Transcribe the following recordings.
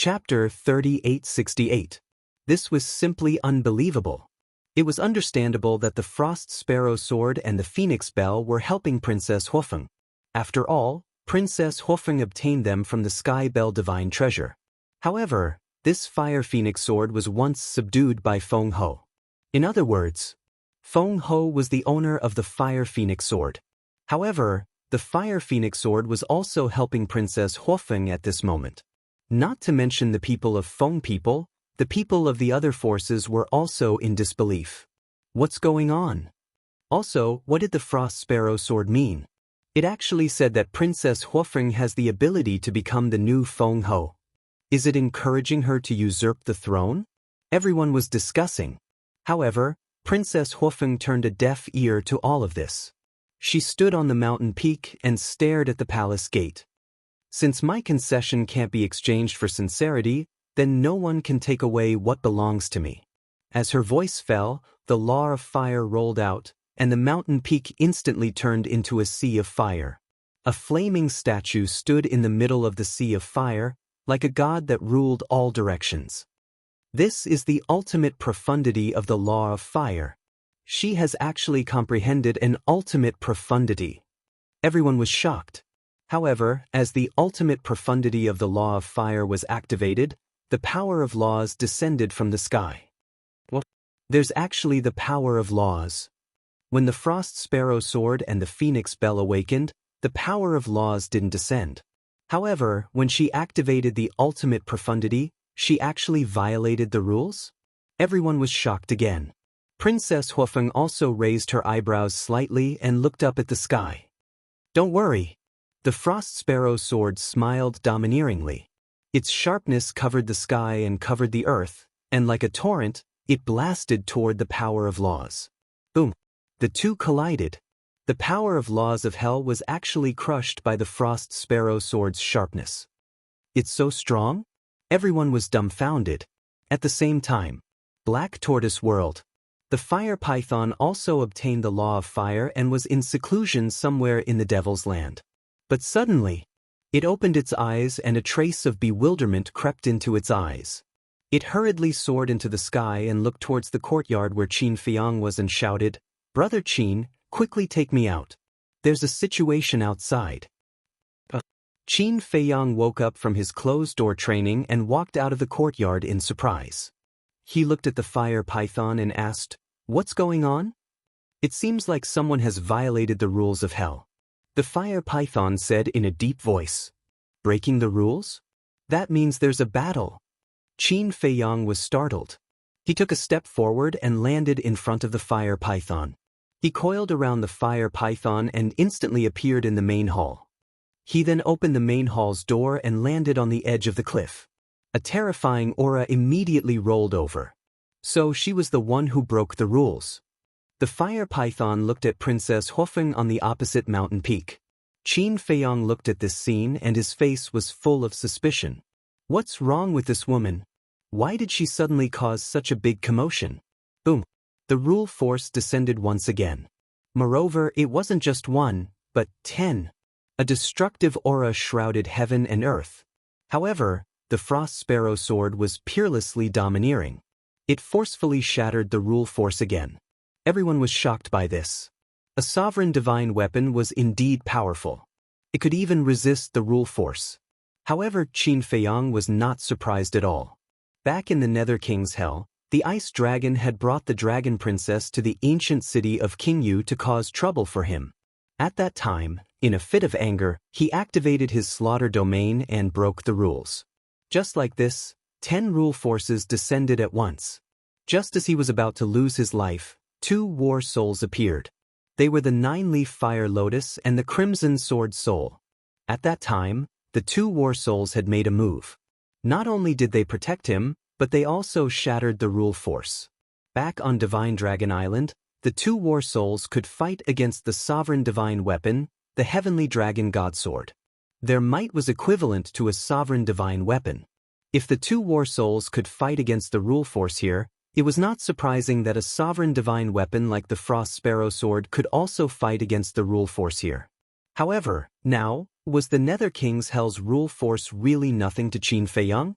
Chapter 3868. This was simply unbelievable. It was understandable that the Frost Sparrow Sword and the Phoenix Bell were helping Princess Huofeng. After all, Princess Huofeng obtained them from the Sky Bell Divine Treasure. However, this Fire Phoenix Sword was once subdued by Feng Ho. In other words, Feng Ho was the owner of the Fire Phoenix Sword. However, the Fire Phoenix Sword was also helping Princess Huofeng at this moment. Not to mention the people of Feng people, the people of the other forces were also in disbelief. What's going on? Also, what did the Frost Sparrow Sword mean? It actually said that Princess Huofeng has the ability to become the new Feng Ho. Is it encouraging her to usurp the throne? Everyone was discussing. However, Princess Huofeng turned a deaf ear to all of this. She stood on the mountain peak and stared at the palace gate. Since my concession can't be exchanged for sincerity, then no one can take away what belongs to me. As her voice fell, the law of fire rolled out, and the mountain peak instantly turned into a sea of fire. A flaming statue stood in the middle of the sea of fire, like a god that ruled all directions. This is the ultimate profundity of the law of fire. She has actually comprehended an ultimate profundity. Everyone was shocked. However, as the ultimate profundity of the law of fire was activated, the power of laws descended from the sky. What? There's actually the power of laws. When the Frost Sparrow Sword and the Phoenix Bell awakened, the power of laws didn't descend. However, when she activated the ultimate profundity, she actually violated the rules? Everyone was shocked again. Princess Huofeng also raised her eyebrows slightly and looked up at the sky. Don't worry. The Frost Sparrow Sword smiled domineeringly. Its sharpness covered the sky and covered the earth, and like a torrent, it blasted toward the power of laws. Boom! The two collided. The power of laws of hell was actually crushed by the Frost Sparrow Sword's sharpness. It's so strong? Everyone was dumbfounded. At the same time, Black Tortoise World. The fire python also obtained the law of fire and was in seclusion somewhere in the Devil's Land. But suddenly, it opened its eyes and a trace of bewilderment crept into its eyes. It hurriedly soared into the sky and looked towards the courtyard where Qin Feiyang was and shouted, "Brother Qin, quickly take me out. There's a situation outside." Qin Feiyang woke up from his closed-door training and walked out of the courtyard in surprise. He looked at the fire python and asked, "What's going on?" "It seems like someone has violated the rules of hell." The fire python said in a deep voice. "Breaking the rules? That means there's a battle." Qin Feiyang was startled. He took a step forward and landed in front of the fire python. He coiled around the fire python and instantly appeared in the main hall. He then opened the main hall's door and landed on the edge of the cliff. A terrifying aura immediately rolled over. So she was the one who broke the rules. The fire python looked at Princess Huofeng on the opposite mountain peak. Qin Feiyang looked at this scene and his face was full of suspicion. What's wrong with this woman? Why did she suddenly cause such a big commotion? Boom! The rule force descended once again. Moreover, it wasn't just one, but 10. A destructive aura shrouded heaven and earth. However, the Frost Sparrow Sword was peerlessly domineering. It forcefully shattered the rule force again. Everyone was shocked by this. A sovereign divine weapon was indeed powerful. It could even resist the rule force. However, Qin Feiyang was not surprised at all. Back in the Nether King's Hell, the Ice Dragon had brought the Dragon Princess to the ancient city of Qingyu to cause trouble for him. At that time, in a fit of anger, he activated his slaughter domain and broke the rules. Just like this, 10 rule forces descended at once. Just as he was about to lose his life, 2 war souls appeared. They were the 9-leaf fire lotus and the crimson sword soul. At that time, the 2 war souls had made a move. Not only did they protect him, but they also shattered the rule force. Back on Divine Dragon Island, the 2 war souls could fight against the sovereign divine weapon, the heavenly dragon god sword. Their might was equivalent to a sovereign divine weapon. If the 2 war souls could fight against the rule force here, it was not surprising that a sovereign divine weapon like the Frost Sparrow Sword could also fight against the rule force here. However, now, was the Nether King's Hell's rule force really nothing to Qin Feiyang?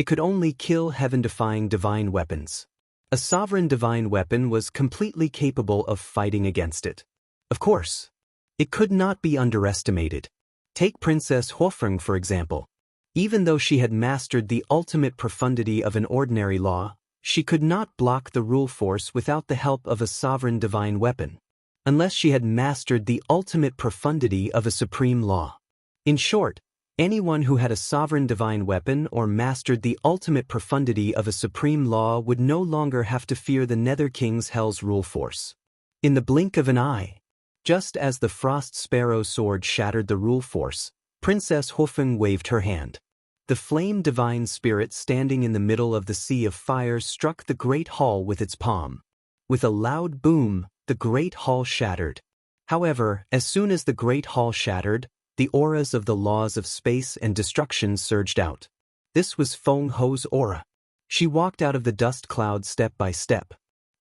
It could only kill heaven-defying divine weapons. A sovereign divine weapon was completely capable of fighting against it. Of course, it could not be underestimated. Take Princess Huofeng, for example. Even though she had mastered the ultimate profundity of an ordinary law, she could not block the rule force without the help of a sovereign divine weapon, unless she had mastered the ultimate profundity of a supreme law. In short, anyone who had a sovereign divine weapon or mastered the ultimate profundity of a supreme law would no longer have to fear the Nether King's Hell's rule force. In the blink of an eye, just as the Frost Sparrow sword shattered the rule force, Princess Huofeng waved her hand. The flame divine spirit standing in the middle of the sea of fire struck the great hall with its palm. With a loud boom, the great hall shattered. However, as soon as the great hall shattered, the auras of the laws of space and destruction surged out. This was Feng Ho's aura. She walked out of the dust cloud step by step.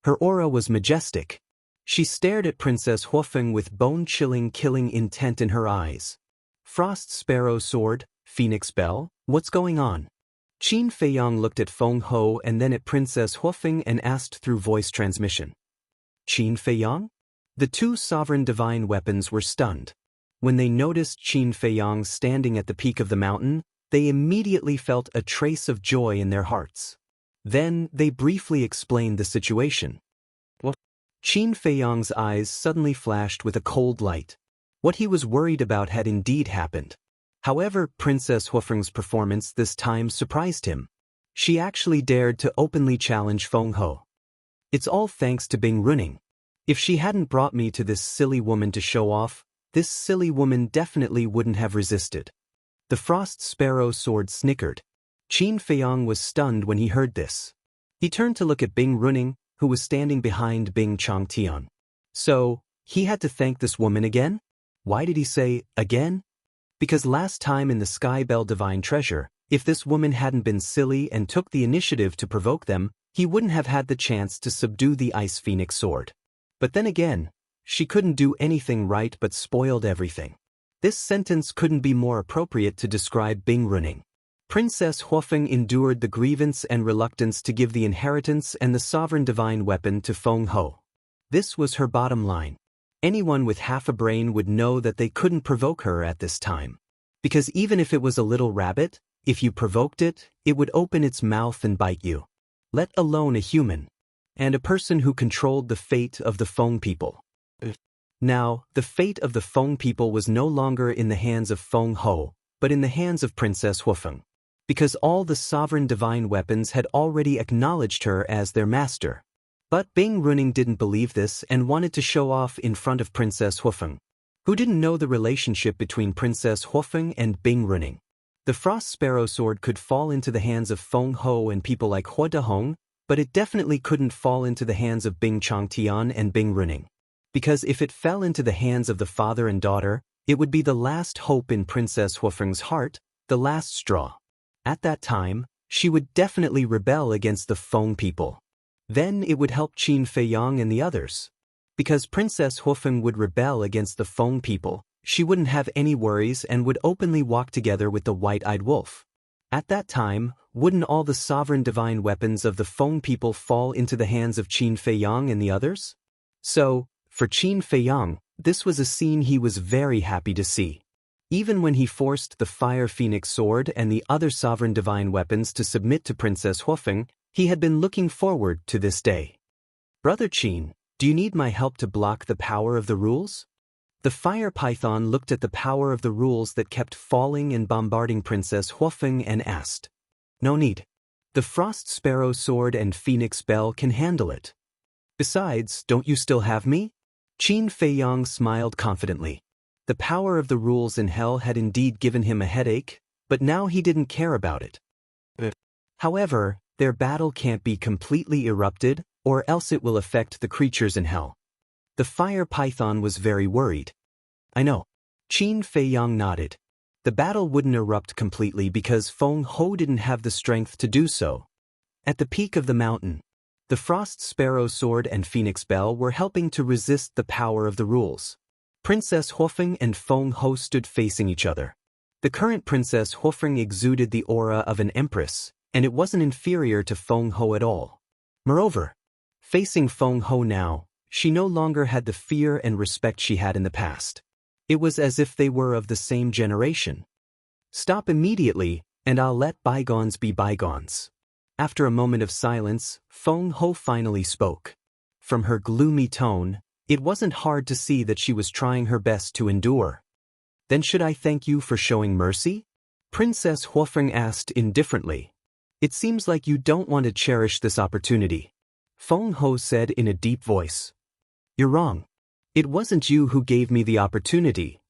Her aura was majestic. She stared at Princess Huofeng with bone-chilling killing intent in her eyes. Frost Sparrow Sword, Phoenix Bell, what's going on? Qin Feiyang looked at Feng Ho and then at Princess Huofeng and asked through voice transmission. Qin Feiyang? The two sovereign divine weapons were stunned. When they noticed Qin Feiyang standing at the peak of the mountain, they immediately felt a trace of joy in their hearts. Then they briefly explained the situation. What? Qin Feiyang's eyes suddenly flashed with a cold light. What he was worried about had indeed happened. However, Princess Huofeng's performance this time surprised him. She actually dared to openly challenge Feng Ho. It's all thanks to Bing Runing. If she hadn't brought me to this silly woman to show off, this silly woman definitely wouldn't have resisted. The Frost Sparrow sword snickered. Qin Feiyang was stunned when he heard this. He turned to look at Bing Runing, who was standing behind Bing Changtian. So, he had to thank this woman again? Why did he say, again? Because last time in the Sky Bell Divine Treasure, if this woman hadn't been silly and took the initiative to provoke them, he wouldn't have had the chance to subdue the Ice Phoenix sword. But then again, she couldn't do anything right but spoiled everything. This sentence couldn't be more appropriate to describe Bing Runing. Princess Huofeng endured the grievance and reluctance to give the inheritance and the sovereign divine weapon to Feng Ho. This was her bottom line. Anyone with half a brain would know that they couldn't provoke her at this time. Because even if it was a little rabbit, if you provoked it, it would open its mouth and bite you. Let alone a human. And a person who controlled the fate of the Feng people. Now, the fate of the Feng people was no longer in the hands of Feng Ho, but in the hands of Princess Huofeng. Because all the sovereign divine weapons had already acknowledged her as their master. But Bing Runing didn't believe this and wanted to show off in front of Princess Huofeng, who didn't know the relationship between Princess Huofeng and Bing Runing. The Frost Sparrow sword could fall into the hands of Feng Ho and people like Hua Dahong, but it definitely couldn't fall into the hands of Bing Changtian and Bing Runing. Because if it fell into the hands of the father and daughter, it would be the last hope in Princess Huofeng's heart, the last straw. At that time, she would definitely rebel against the Feng people. Then it would help Qin Feiyang and the others. Because Princess Huofeng would rebel against the Feng people, she wouldn't have any worries and would openly walk together with the white-eyed wolf. At that time, wouldn't all the sovereign divine weapons of the Feng people fall into the hands of Qin Feiyang and the others? So, for Qin Feiyang, this was a scene he was very happy to see. Even when he forced the Fire Phoenix sword and the other sovereign divine weapons to submit to Princess Huofeng, he had been looking forward to this day. Brother Qin, do you need my help to block the power of the rules? The fire python looked at the power of the rules that kept falling and bombarding Princess Huofeng and asked. No need. The Frost Sparrow sword and Phoenix Bell can handle it. Besides, don't you still have me? Qin Feiyang smiled confidently. The power of the rules in hell had indeed given him a headache, but now he didn't care about it. However, their battle can't be completely erupted, or else it will affect the creatures in hell. The fire python was very worried. I know. Qin Feiyang nodded. The battle wouldn't erupt completely because Feng Ho didn't have the strength to do so. At the peak of the mountain, the Frost Sparrow sword and Phoenix Bell were helping to resist the power of the rules. Princess Huofeng and Feng Ho stood facing each other. The current Princess Huofeng exuded the aura of an empress, and it wasn't inferior to Feng Ho at all. Moreover, facing Feng Ho now, she no longer had the fear and respect she had in the past. It was as if they were of the same generation. Stop immediately, and I'll let bygones be bygones. After a moment of silence, Feng Ho finally spoke. From her gloomy tone, it wasn't hard to see that she was trying her best to endure. Then should I thank you for showing mercy? Princess Huofeng asked indifferently. It seems like you don't want to cherish this opportunity. Feng Ho said in a deep voice. You're wrong. It wasn't you who gave me the opportunity.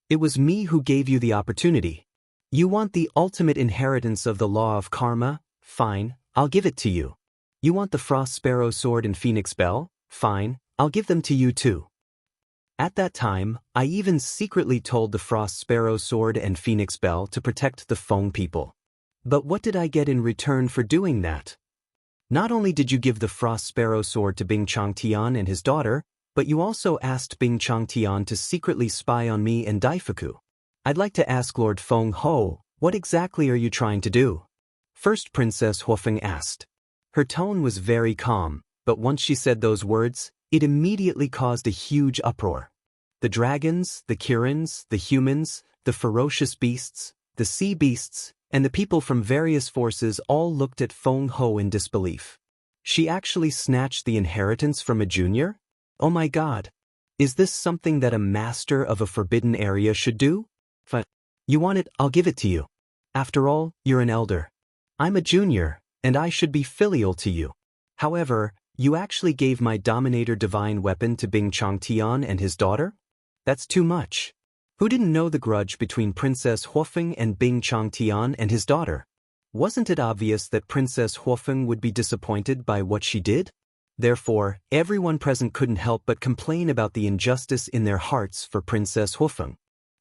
It was me who gave you the opportunity. You want the ultimate inheritance of the law of karma? Fine, I'll give it to you. You want the Frost Sparrow Sword and Phoenix Bell? Fine, I'll give them to you too. At that time, I even secretly told the Frost Sparrow Sword and Phoenix Bell to protect the Feng people. But what did I get in return for doing that? Not only did you give the Frost Sparrow Sword to Bing Changtian and his daughter, but you also asked Bing Changtian to secretly spy on me and Daifuku. I'd like to ask Lord Feng Ho, what exactly are you trying to do? First Princess Huofeng asked. Her tone was very calm, but once she said those words, it immediately caused a huge uproar. The dragons, the Kirins, the humans, the ferocious beasts, the sea beasts, and the people from various forces all looked at Feng Ho in disbelief. She actually snatched the inheritance from a junior? Oh my god! Is this something that a master of a forbidden area should do? You want it, I'll give it to you. After all, you're an elder. I'm a junior, and I should be filial to you. However, you actually gave my Dominator Divine Weapon to Bing Changtian and his daughter? That's too much. Who didn't know the grudge between Princess Huofeng and Bing Changtian and his daughter? Wasn't it obvious that Princess Huofeng would be disappointed by what she did? Therefore, everyone present couldn't help but complain about the injustice in their hearts for Princess Huofeng.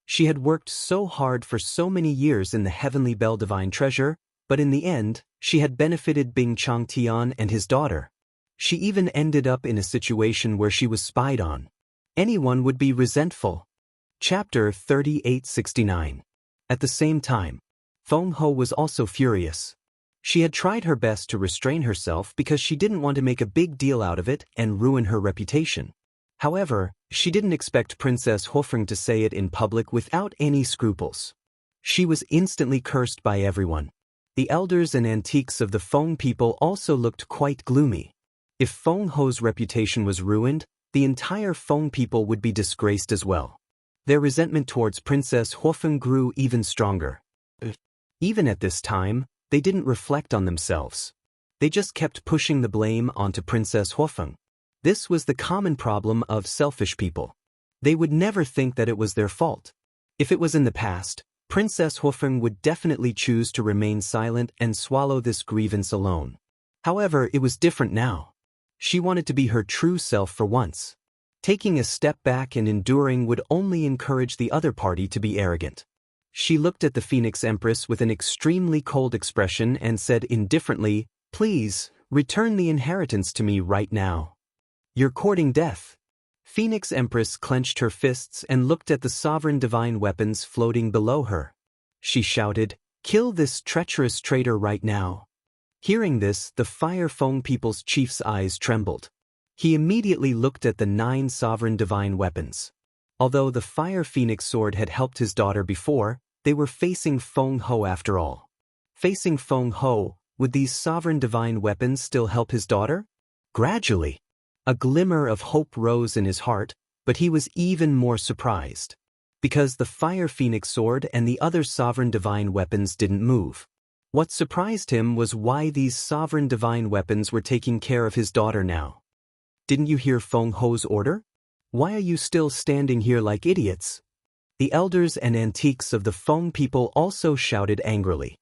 She had worked so hard for so many years in the Heavenly Bell Divine Treasure, but in the end, she had benefited Bing Changtian and his daughter. She even ended up in a situation where she was spied on. Anyone would be resentful. Chapter 3869. At the same time, Feng Ho was also furious. She had tried her best to restrain herself because she didn't want to make a big deal out of it and ruin her reputation. However, she didn't expect Princess Huofeng to say it in public without any scruples. She was instantly cursed by everyone. The elders and antiques of the Feng people also looked quite gloomy. If Feng Ho's reputation was ruined, the entire Feng people would be disgraced as well. Their resentment towards Princess Huofeng grew even stronger. Even at this time, they didn't reflect on themselves. They just kept pushing the blame onto Princess Huofeng. This was the common problem of selfish people. They would never think that it was their fault. If it was in the past, Princess Huofeng would definitely choose to remain silent and swallow this grievance alone. However, it was different now. She wanted to be her true self for once. Taking a step back and enduring would only encourage the other party to be arrogant. She looked at the Phoenix Empress with an extremely cold expression and said indifferently, "Please, return the inheritance to me right now. You're courting death." Phoenix Empress clenched her fists and looked at the sovereign divine weapons floating below her. She shouted, "Kill this treacherous traitor right now." Hearing this, the Fire Feng people's chief's eyes trembled. He immediately looked at the 9 sovereign divine weapons. Although the Fire Phoenix sword had helped his daughter before, they were facing Feng Ho after all. Facing Feng Ho, would these sovereign divine weapons still help his daughter? Gradually, a glimmer of hope rose in his heart, but he was even more surprised. Because the Fire Phoenix sword and the other sovereign divine weapons didn't move. What surprised him was why these sovereign divine weapons were taking care of his daughter now. Didn't you hear Feng Ho's order? Why are you still standing here like idiots? The elders and antiques of the Feng people also shouted angrily.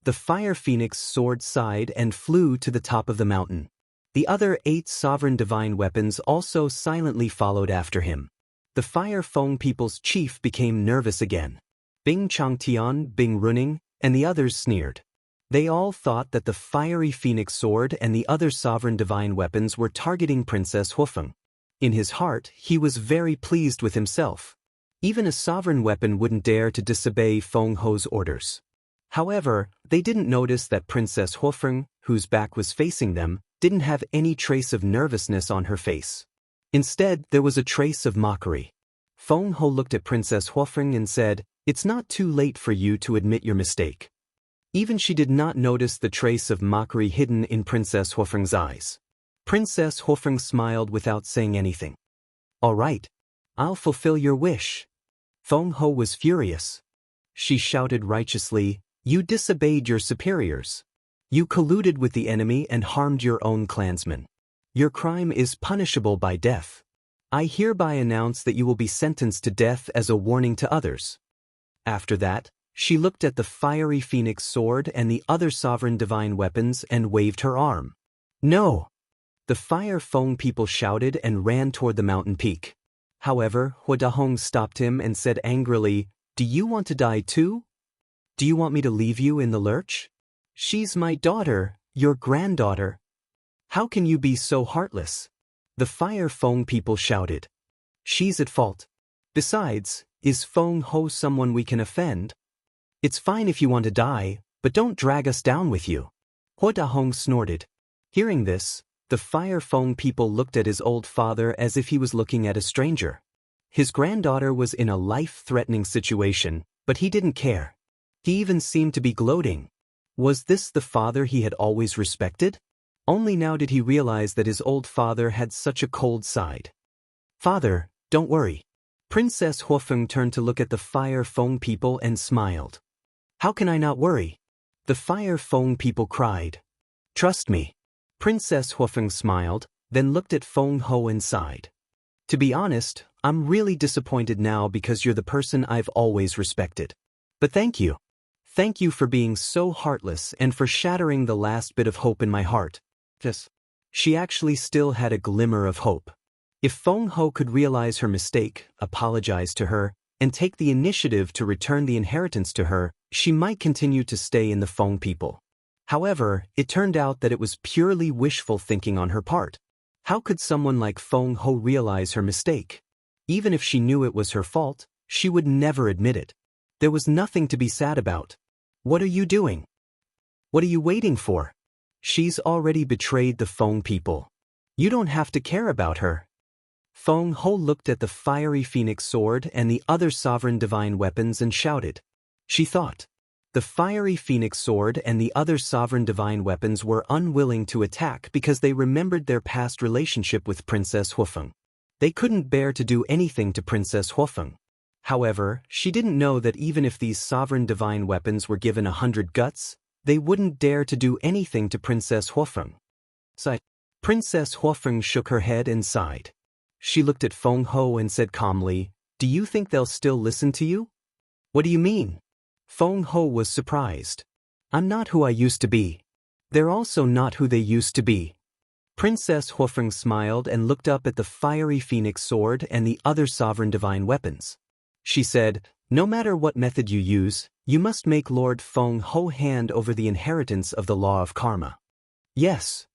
The Fire Phoenix sword sighed and flew to the top of the mountain. The other 8 sovereign divine weapons also silently followed after him. The Fire Feng people's chief became nervous again. Bing Changtian, Bing Runing, and the others sneered. They all thought that the fiery Phoenix sword and the other sovereign divine weapons were targeting Princess Huofeng. In his heart, he was very pleased with himself. Even a sovereign weapon wouldn't dare to disobey Feng Ho's orders. However, they didn't notice that Princess Huofeng, whose back was facing them, didn't have any trace of nervousness on her face. Instead, there was a trace of mockery. Feng Ho looked at Princess Huofeng and said, "It's not too late for you to admit your mistake." Even she did not notice the trace of mockery hidden in Princess Huofeng's eyes. Princess Huofeng smiled without saying anything. "All right. I'll fulfill your wish." Feng Ho was furious. She shouted righteously, "You disobeyed your superiors. You colluded with the enemy and harmed your own clansmen. Your crime is punishable by death. I hereby announce that you will be sentenced to death as a warning to others." After that, she looked at the fiery phoenix sword and the other sovereign divine weapons and waved her arm. "No!" The Fire Feng people shouted and ran toward the mountain peak. However, Hua Dahong stopped him and said angrily, "Do you want to die too? Do you want me to leave you in the lurch? She's my daughter, your granddaughter. How can you be so heartless?" The Fire Feng people shouted. "She's at fault. Besides, is Feng Ho someone we can offend? It's fine if you want to die, but don't drag us down with you." Hua Dahong snorted. Hearing this, the Fire Feng people looked at his old father as if he was looking at a stranger. His granddaughter was in a life-threatening situation, but he didn't care. He even seemed to be gloating. Was this the father he had always respected? Only now did he realize that his old father had such a cold side. "Father, don't worry." Princess Huofeng turned to look at the Fire Feng people and smiled. "How can I not worry?" The Fire Feng people cried. "Trust me." Princess Huofeng smiled, then looked at Feng Ho and sighed. "To be honest, I'm really disappointed now because you're the person I've always respected. But thank you. Thank you for being so heartless and for shattering the last bit of hope in my heart." Yes. She actually still had a glimmer of hope. If Feng Ho could realize her mistake, apologize to her, and take the initiative to return the inheritance to her, she might continue to stay in the Feng people. However, it turned out that it was purely wishful thinking on her part. How could someone like Feng Ho realize her mistake? Even if she knew it was her fault, she would never admit it. There was nothing to be sad about. What are you doing? What are you waiting for? She's already betrayed the Feng people. You don't have to care about her. Feng Ho looked at the fiery phoenix sword and the other sovereign divine weapons and shouted. She thought. The fiery phoenix sword and the other sovereign divine weapons were unwilling to attack because they remembered their past relationship with Princess Huofeng. They couldn't bear to do anything to Princess Huofeng. However, she didn't know that even if these sovereign divine weapons were given 100 guts, they wouldn't dare to do anything to Princess Huofeng. Princess Huofeng shook her head and sighed. She looked at Feng Ho and said calmly, "Do you think they'll still listen to you?" "What do you mean?" Feng Ho was surprised. "I'm not who I used to be. They're also not who they used to be." Princess Huofeng smiled and looked up at the fiery phoenix sword and the other sovereign divine weapons. She said, "No matter what method you use, you must make Lord Feng Ho hand over the inheritance of the law of karma." "Yes."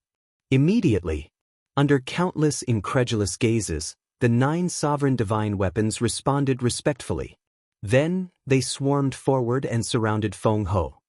Immediately, under countless incredulous gazes, the 9 sovereign divine weapons responded respectfully. Then, they swarmed forward and surrounded Feng Ho.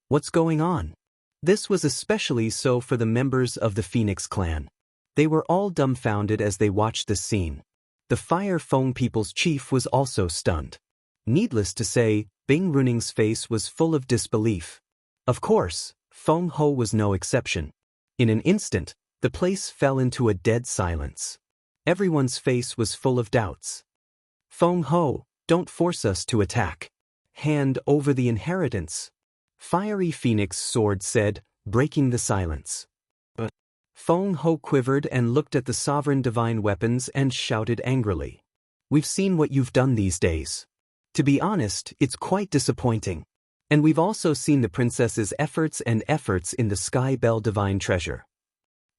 What's going on? This was especially so for the members of the Phoenix clan. They were all dumbfounded as they watched this scene. The Fire Feng people's chief was also stunned. Needless to say, Bing Runing's face was full of disbelief. Of course, Feng Ho was no exception. In an instant, the place fell into a dead silence. Everyone's face was full of doubts. "Feng Ho, don't force us to attack. Hand over the inheritance," Fiery Phoenix Sword said, breaking the silence. But Feng Ho quivered and looked at the sovereign divine weapons and shouted angrily. "We've seen what you've done these days. To be honest, it's quite disappointing. And we've also seen the princess's efforts in the Sky Bell Divine Treasure.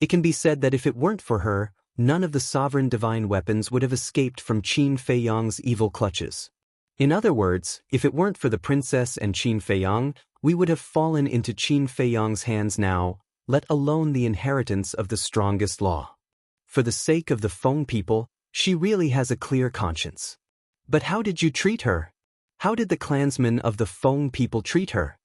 It can be said that if it weren't for her, none of the sovereign divine weapons would have escaped from Qin Feiyang's evil clutches. In other words, if it weren't for the princess and Qin Feiyang, we would have fallen into Qin Feiyang's hands now, let alone the inheritance of the strongest law. For the sake of the Feng people, she really has a clear conscience. But how did you treat her? How did the clansmen of the Feng people treat her?"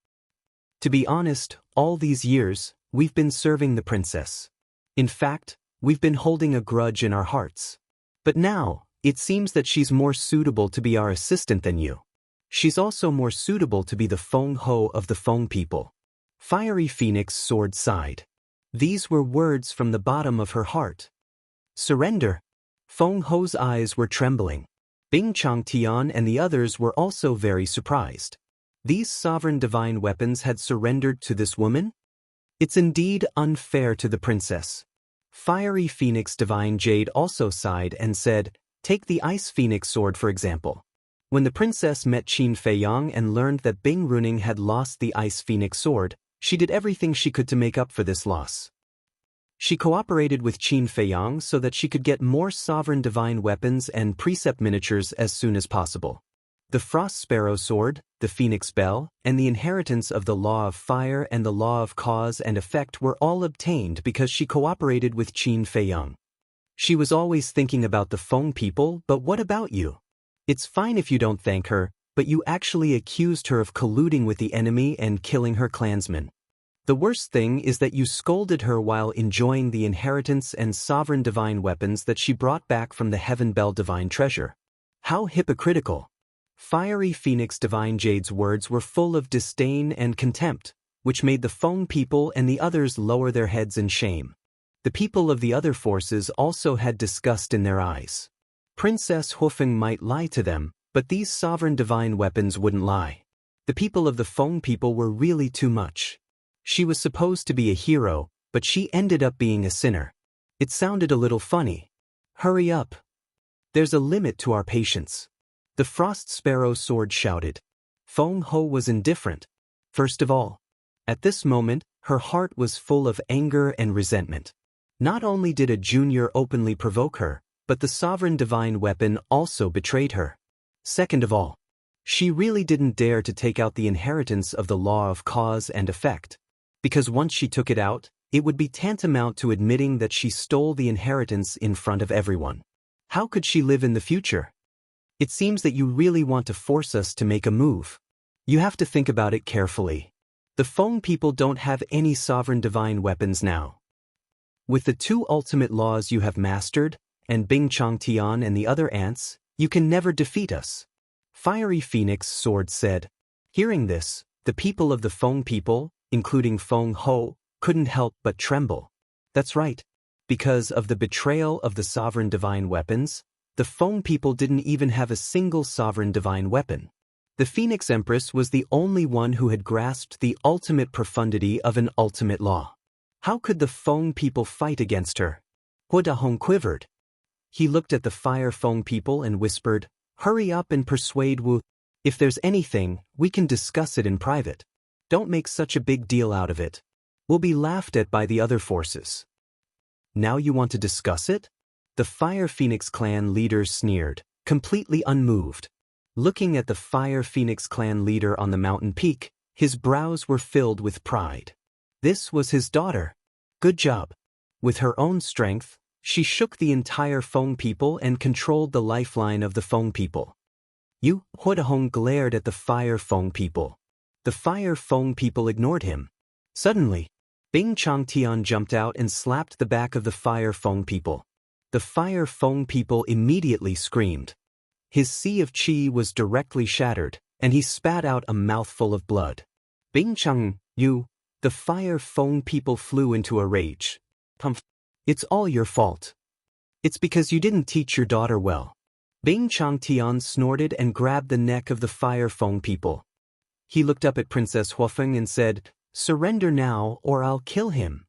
To be honest, all these years, we've been serving the princess. In fact, we've been holding a grudge in our hearts. But now, it seems that she's more suitable to be our assistant than you. She's also more suitable to be the Feng Ho of the Feng people. Fiery Phoenix Sword sighed. These were words from the bottom of her heart. Surrender. Feng Ho's eyes were trembling. Bing Changtian and the others were also very surprised. These sovereign divine weapons had surrendered to this woman? It's indeed unfair to the princess. Fiery Phoenix Divine Jade also sighed and said, take the Ice Phoenix Sword for example. When the princess met Qin Feiyang and learned that Bing Runing had lost the Ice Phoenix Sword, she did everything she could to make up for this loss. She cooperated with Qin Feiyang so that she could get more sovereign divine weapons and precept miniatures as soon as possible. The Frost Sparrow Sword, the Phoenix Bell, and the inheritance of the Law of Fire and the Law of Cause and Effect were all obtained because she cooperated with Qin Feiyang. She was always thinking about the Feng people, but what about you? It's fine if you don't thank her, but you actually accused her of colluding with the enemy and killing her clansmen. The worst thing is that you scolded her while enjoying the inheritance and sovereign divine weapons that she brought back from the Heaven Bell divine treasure. How hypocritical! Fiery Phoenix Divine Jade's words were full of disdain and contempt, which made the Feng people and the others lower their heads in shame. The people of the other forces also had disgust in their eyes. Princess Hufeng might lie to them, but these sovereign divine weapons wouldn't lie. The people of the Feng people were really too much. She was supposed to be a hero, but she ended up being a sinner. It sounded a little funny. Hurry up. There's a limit to our patience. The Frost Sparrow Sword shouted. Feng Ho was indifferent. First of all, at this moment, her heart was full of anger and resentment. Not only did a junior openly provoke her, but the sovereign divine weapon also betrayed her. Second of all, she really didn't dare to take out the inheritance of the Law of Cause and Effect. Because once she took it out, it would be tantamount to admitting that she stole the inheritance in front of everyone. How could she live in the future? It seems that you really want to force us to make a move. You have to think about it carefully. The Feng people don't have any sovereign divine weapons now. With the two ultimate laws you have mastered, and Bing Changtian and the other ants, you can never defeat us. Fiery Phoenix Sword said. Hearing this, the people of the Feng people, including Feng Ho, couldn't help but tremble. That's right. Because of the betrayal of the sovereign divine weapons, the Feng people didn't even have a single sovereign divine weapon. The Phoenix Empress was the only one who had grasped the ultimate profundity of an ultimate law. How could the Feng people fight against her? Hua Dahong quivered. He looked at the Fire Feng people and whispered, hurry up and persuade Wu. If there's anything, we can discuss it in private. Don't make such a big deal out of it. We'll be laughed at by the other forces. Now you want to discuss it? The Fire Phoenix clan leader sneered, completely unmoved. Looking at the Fire Phoenix clan leader on the mountain peak, his brows were filled with pride. This was his daughter. Good job. With her own strength, she shook the entire Feng people and controlled the lifeline of the Feng people. Yu Huadahong glared at the Fire Feng people. The Fire Feng people ignored him. Suddenly, Bing Changtian jumped out and slapped the back of the Fire Feng people. The Fire Feng people immediately screamed. His sea of qi was directly shattered, and he spat out a mouthful of blood. Bing Chang, you, the Fire Feng people flew into a rage. It's all your fault. It's because you didn't teach your daughter well. Bing Changtian snorted and grabbed the neck of the Fire Feng people. He looked up at Princess Huafeng and said, surrender now or I'll kill him.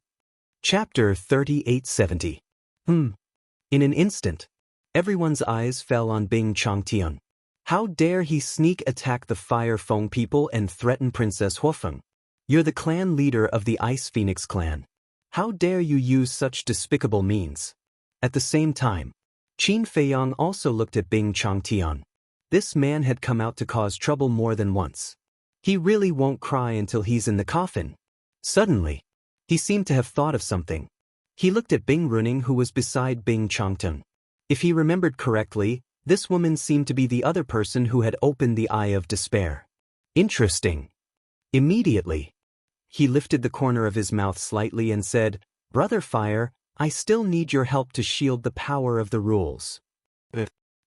Chapter 3870. In an instant, everyone's eyes fell on Bing Changtian. How dare he sneak attack the Fire Feng people and threaten Princess Huafeng? You're the clan leader of the Ice Phoenix clan. How dare you use such despicable means? At the same time, Qin Feiyang also looked at Bing Changtian. This man had come out to cause trouble more than once. He really won't cry until he's in the coffin. Suddenly, he seemed to have thought of something. He looked at Bing Runing who was beside Bing Changtian. If he remembered correctly, this woman seemed to be the other person who had opened the Eye of Despair. Interesting. Immediately, He lifted the corner of his mouth slightly and said, "Brother Fire, I still need your help to shield the power of the rules."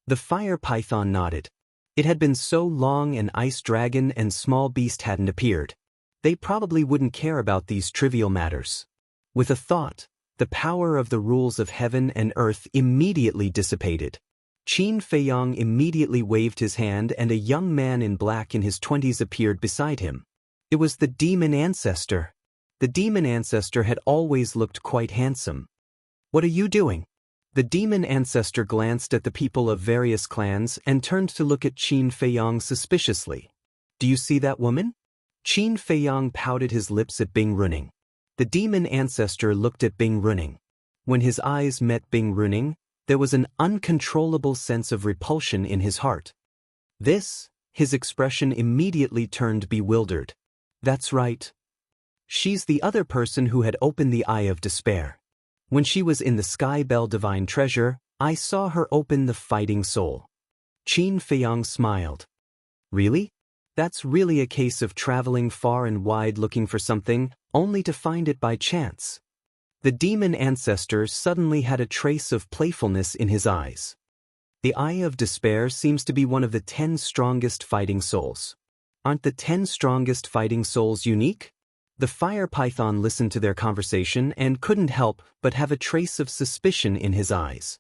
The fire python nodded. It had been so long an ice dragon and small beast hadn't appeared. They probably wouldn't care about these trivial matters. With a thought, the power of the rules of heaven and earth immediately dissipated. Qin Feiyong immediately waved his hand and a young man in black in his 20s appeared beside him. It was the demon ancestor. The demon ancestor had always looked quite handsome. "What are you doing?" The demon ancestor glanced at the people of various clans and turned to look at Qin Feiyong suspiciously. "Do you see that woman?" Qin Feiyong pouted his lips at Bing Runing. The demon ancestor looked at Bing Runing. When his eyes met Bing Runing, there was an uncontrollable sense of repulsion in his heart. His expression immediately turned bewildered. "That's right. She's the other person who had opened the Eye of Despair. When she was in the Sky Bell Divine Treasure, I saw her open the Fighting Soul." Qin Feiyong smiled. "Really? That's really a case of traveling far and wide looking for something, only to find it by chance." The demon ancestor suddenly had a trace of playfulness in his eyes. "The Eye of Despair seems to be one of the 10 strongest fighting souls. Aren't the 10 strongest fighting souls unique?" The fire python listened to their conversation and couldn't help but have a trace of suspicion in his eyes.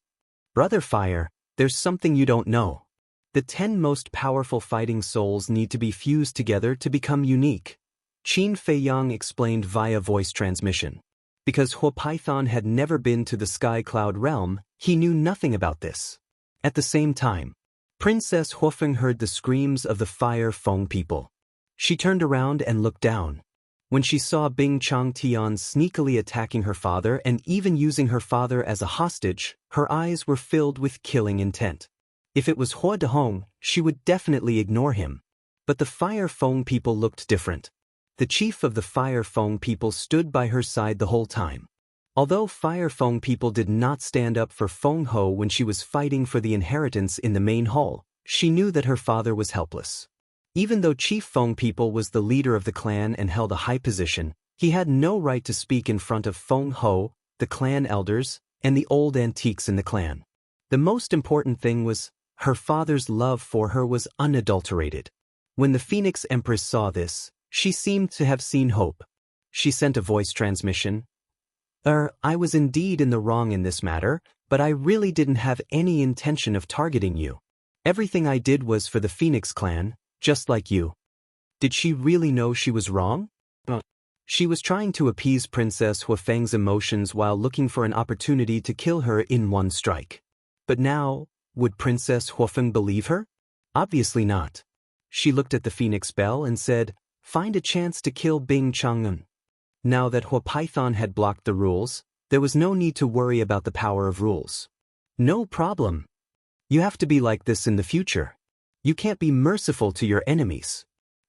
"Brother Fire, there's something you don't know. The 10 most powerful fighting souls need to be fused together to become unique," Qin Feiyong explained via voice transmission. Because Hua Python had never been to the Sky Cloud realm, he knew nothing about this. At the same time, Princess Huofeng heard the screams of the Fire Feng people. She turned around and looked down. When she saw Bing Changtian sneakily attacking her father and even using her father as a hostage, her eyes were filled with killing intent. If it was Hua Dehong, she would definitely ignore him. But the Fire Feng people looked different. The chief of the Fire Feng people stood by her side the whole time. Although Fire Feng people did not stand up for Feng Ho when she was fighting for the inheritance in the main hall, she knew that her father was helpless. Even though Chief Feng people was the leader of the clan and held a high position, he had no right to speak in front of Feng Ho, the clan elders, and the old antiques in the clan. The most important thing was, her father's love for her was unadulterated. When the Phoenix Empress saw this, she seemed to have seen hope. She sent a voice transmission. I was indeed in the wrong in this matter, but I really didn't have any intention of targeting you. Everything I did was for the Phoenix clan, just like you." Did she really know she was wrong? She was trying to appease Princess Huofeng's emotions while looking for an opportunity to kill her in one strike. But now, would Princess Huofeng believe her? Obviously not. She looked at the Phoenix Bell and said, "Find a chance to kill Bing Chang'an." Now that Hua Python had blocked the rules, there was no need to worry about the power of rules. "No problem. You have to be like this in the future. You can't be merciful to your enemies."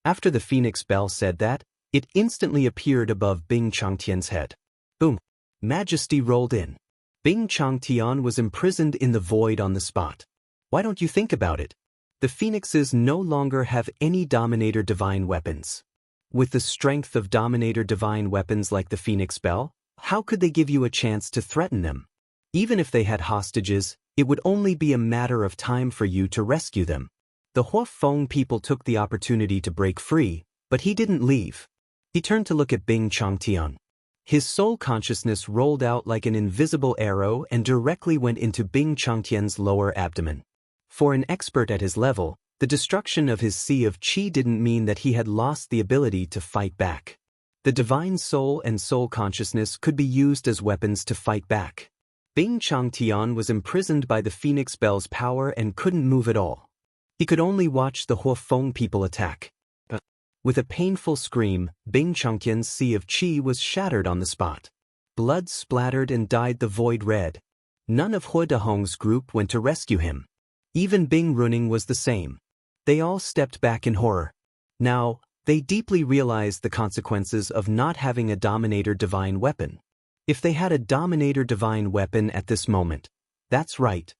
After the Phoenix Bell said that, it instantly appeared above Bing Changtian's head. Boom! Majesty rolled in. Bing Changtian was imprisoned in the void on the spot. Why don't you think about it? The Phoenixes no longer have any Dominator Divine weapons. With the strength of Dominator Divine weapons like the Phoenix Bell, how could they give you a chance to threaten them? Even if they had hostages, it would only be a matter of time for you to rescue them. The Hua Feng people took the opportunity to break free, but he didn't leave. He turned to look at Bing Changtian. His soul consciousness rolled out like an invisible arrow and directly went into Bing Changtian's lower abdomen. For an expert at his level, the destruction of his Sea of Qi didn't mean that he had lost the ability to fight back. The divine soul and soul consciousness could be used as weapons to fight back. Bing Changtian was imprisoned by the Phoenix Bell's power and couldn't move at all. He could only watch the Hua Feng people attack. With a painful scream, Bing Changtian's Sea of Qi was shattered on the spot. Blood splattered and dyed the void red. None of Hua Dehong's group went to rescue him. Even Bing Runing was the same. They all stepped back in horror. Now, they deeply realized the consequences of not having a Dominator Divine weapon. If they had a Dominator Divine weapon at this moment, that's right,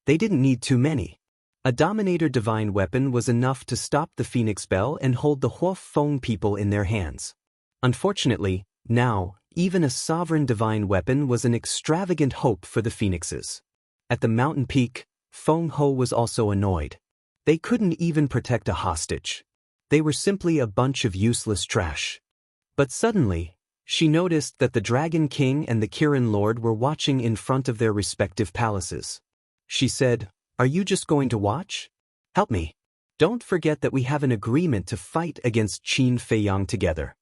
they didn't need too many. A Dominator Divine weapon was enough to stop the Phoenix Bell and hold the Hua Feng people in their hands. Unfortunately, now, even a sovereign divine weapon was an extravagant hope for the phoenixes. At the mountain peak, Feng Ho was also annoyed. They couldn't even protect a hostage. They were simply a bunch of useless trash. But suddenly, she noticed that the Dragon King and the Kirin Lord were watching in front of their respective palaces. She said, "Are you just going to watch? Help me. Don't forget that we have an agreement to fight against Qin Feiyang together."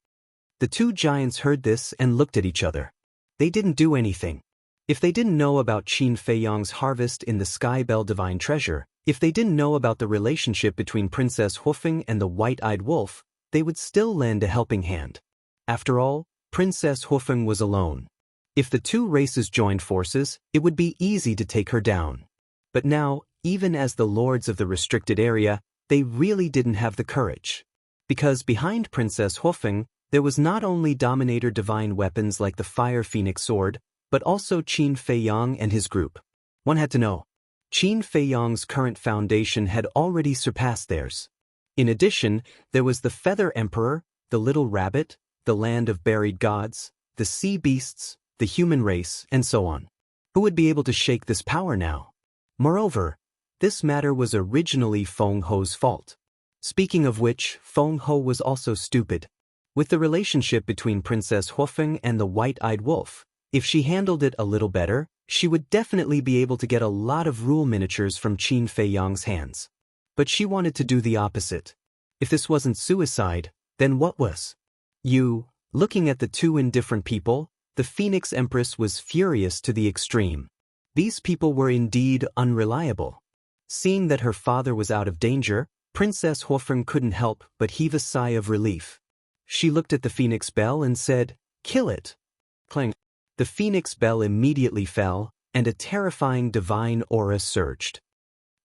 The two giants heard this and looked at each other. They didn't do anything. If they didn't know about Qin Feiyang's harvest in the Sky Bell Divine Treasure, if they didn't know about the relationship between Princess Hufeng and the White-Eyed Wolf, they would still lend a helping hand. After all, Princess Hufeng was alone. If the two races joined forces, it would be easy to take her down. But now, even as the lords of the restricted area, they really didn't have the courage. Because behind Princess Hufeng, there was not only Dominator divine weapons like the Fire Phoenix Sword, but also Qin Feiyang and his group. One had to know. Qin Feiyang's current foundation had already surpassed theirs. In addition, there was the Feather Emperor, the Little Rabbit, the Land of Buried Gods, the Sea Beasts, the human race, and so on. Who would be able to shake this power now? Moreover, this matter was originally Feng Ho's fault. Speaking of which, Feng Ho was also stupid. With the relationship between Princess Hufeng and the White-Eyed Wolf, if she handled it a little better, she would definitely be able to get a lot of rule miniatures from Qin Feiyang's hands. But she wanted to do the opposite. If this wasn't suicide, then what was? Looking at the two indifferent people, the Phoenix Empress was furious to the extreme. These people were indeed unreliable. Seeing that her father was out of danger, Princess Hufeng couldn't help but heave a sigh of relief. She looked at the Phoenix Bell and said, "Kill it." Clang. The Phoenix Bell immediately fell, and a terrifying divine aura surged.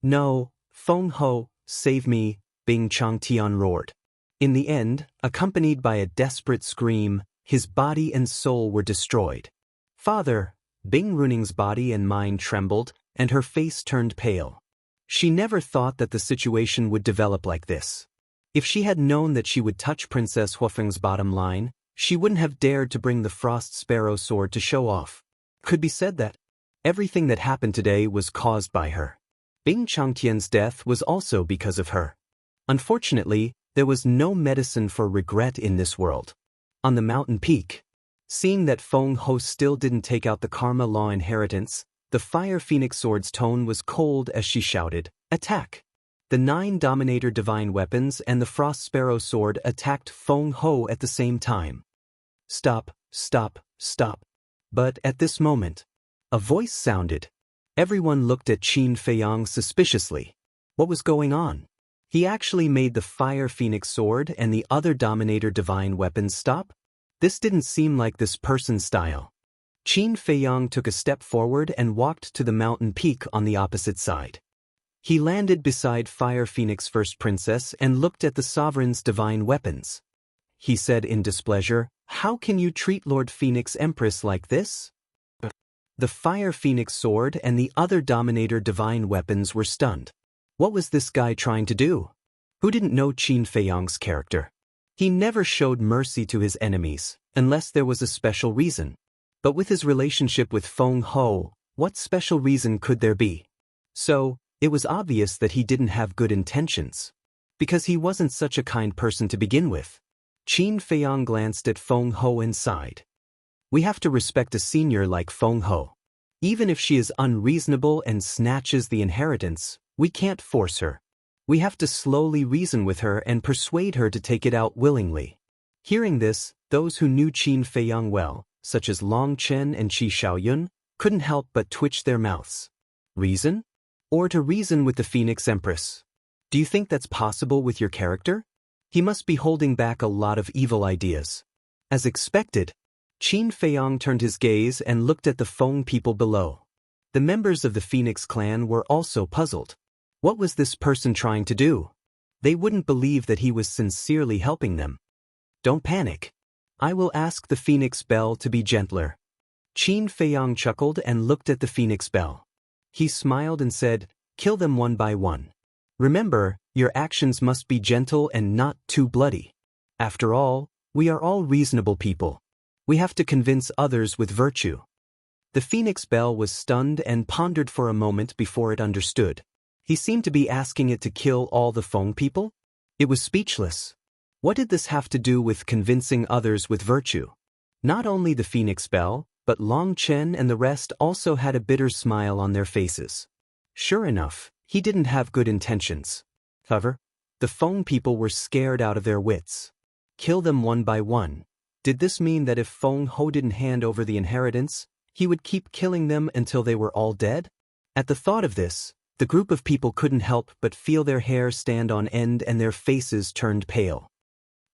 "No, Feng Ho, save me," Bing Changtian roared. In the end, accompanied by a desperate scream, his body and soul were destroyed. "Father," Bing Runing's body and mind trembled, and her face turned pale. She never thought that the situation would develop like this. If she had known that she would touch Princess Hufeng's bottom line, she wouldn't have dared to bring the Frost Sparrow sword to show off. Could be said that everything that happened today was caused by her. Bing Changtian's death was also because of her. Unfortunately, there was no medicine for regret in this world. On the mountain peak, seeing that Feng Ho still didn't take out the Karma Law inheritance, the Fire Phoenix Sword's tone was cold as she shouted, "Attack!" The 9 Dominator divine weapons and the Frost Sparrow sword attacked Feng Ho at the same time. "Stop, stop, stop." But at this moment, a voice sounded. Everyone looked at Qin Feiyang suspiciously. What was going on? He actually made the Fire Phoenix Sword and the other Dominator divine weapons stop? This didn't seem like this person's style. Qin Feiyang took a step forward and walked to the mountain peak on the opposite side. He landed beside Fire Phoenix First Princess and looked at the Sovereign's divine weapons. He said in displeasure, "How can you treat Lord Phoenix Empress like this?" The Fire Phoenix Sword and the other Dominator divine weapons were stunned. What was this guy trying to do? Who didn't know Qin Feiyang's character? He never showed mercy to his enemies, unless there was a special reason. But with his relationship with Feng Ho, what special reason could there be? So, it was obvious that he didn't have good intentions. Because he wasn't such a kind person to begin with. Qin Feiyang glanced at Feng Ho and sighed. We have to respect a senior like Feng Ho. Even if she is unreasonable and snatches the inheritance, we can't force her. We have to slowly reason with her and persuade her to take it out willingly. Hearing this, those who knew Qin Feiyang well, such as Long Chen and Qi Xiaoyun, couldn't help but twitch their mouths. Reason? Or to reason with the Phoenix Empress? Do you think that's possible with your character? He must be holding back a lot of evil ideas. As expected, Qin Feiyang turned his gaze and looked at the Feng people below. The members of the Phoenix clan were also puzzled. What was this person trying to do? They wouldn't believe that he was sincerely helping them. Don't panic. I will ask the Phoenix Bell to be gentler. Qin Feiyang chuckled and looked at the Phoenix Bell. He smiled and said, "Kill them one by one. Remember, your actions must be gentle and not too bloody. After all, We are all reasonable people. We have to convince others with virtue. The Phoenix Bell was stunned and pondered for a moment before it understood. He seemed to be asking it to kill all the Feng people? It was speechless. What did this have to do with convincing others with virtue? Not only the Phoenix Bell, but Long Chen and the rest also had a bitter smile on their faces. Sure enough, he didn't have good intentions. However, the Feng people were scared out of their wits. Kill them one by one. Did this mean that if Feng Ho didn't hand over the inheritance, he would keep killing them until they were all dead? At the thought of this, the group of people couldn't help but feel their hair stand on end and their faces turned pale.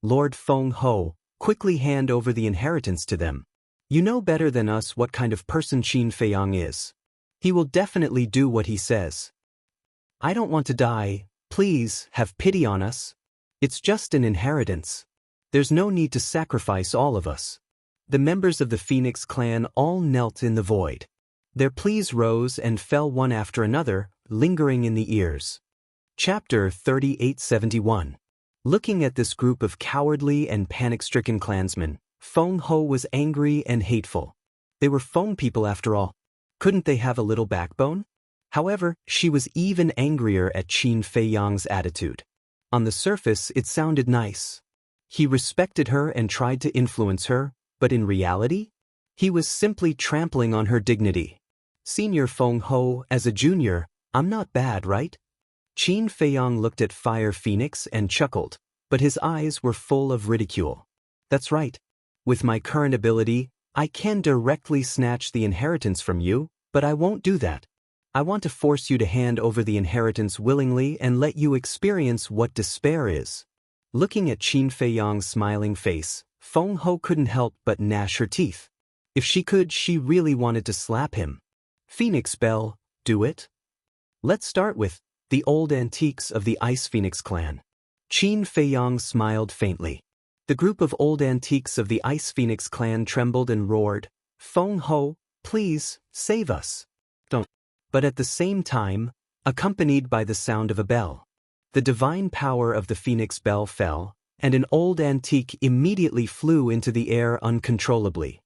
Lord Feng Ho, quickly hand over the inheritance to them. You know better than us what kind of person Qin Feiyang is. He will definitely do what he says. I don't want to die. Please, have pity on us. It's just an inheritance. There's no need to sacrifice all of us. The members of the Phoenix clan all knelt in the void. Their pleas rose and fell one after another, lingering in the ears. Chapter 3871. Looking at this group of cowardly and panic-stricken clansmen, Feng Ho was angry and hateful. They were Feng people after all. Couldn't they have a little backbone? However, she was even angrier at Qin Feiyang's attitude. On the surface, it sounded nice. He respected her and tried to influence her, but in reality, he was simply trampling on her dignity. Senior Feng Ho, as a junior, I'm not bad, right? Qin Feiyang looked at Fire Phoenix and chuckled, but his eyes were full of ridicule. That's right. With my current ability, I can directly snatch the inheritance from you, but I won't do that. I want to force you to hand over the inheritance willingly and let you experience what despair is. Looking at Qin Feiyang's smiling face, Feng Ho couldn't help but gnash her teeth. If she could, she really wanted to slap him. Phoenix Bell, do it? Let's start with the old antiques of the Ice Phoenix clan. Qin Feiyang smiled faintly. The group of old antiques of the Ice Phoenix clan trembled and roared, Feng Ho, please, save us. Don't. But at the same time, accompanied by the sound of a bell, the divine power of the Phoenix Bell fell, and an old antique immediately flew into the air uncontrollably.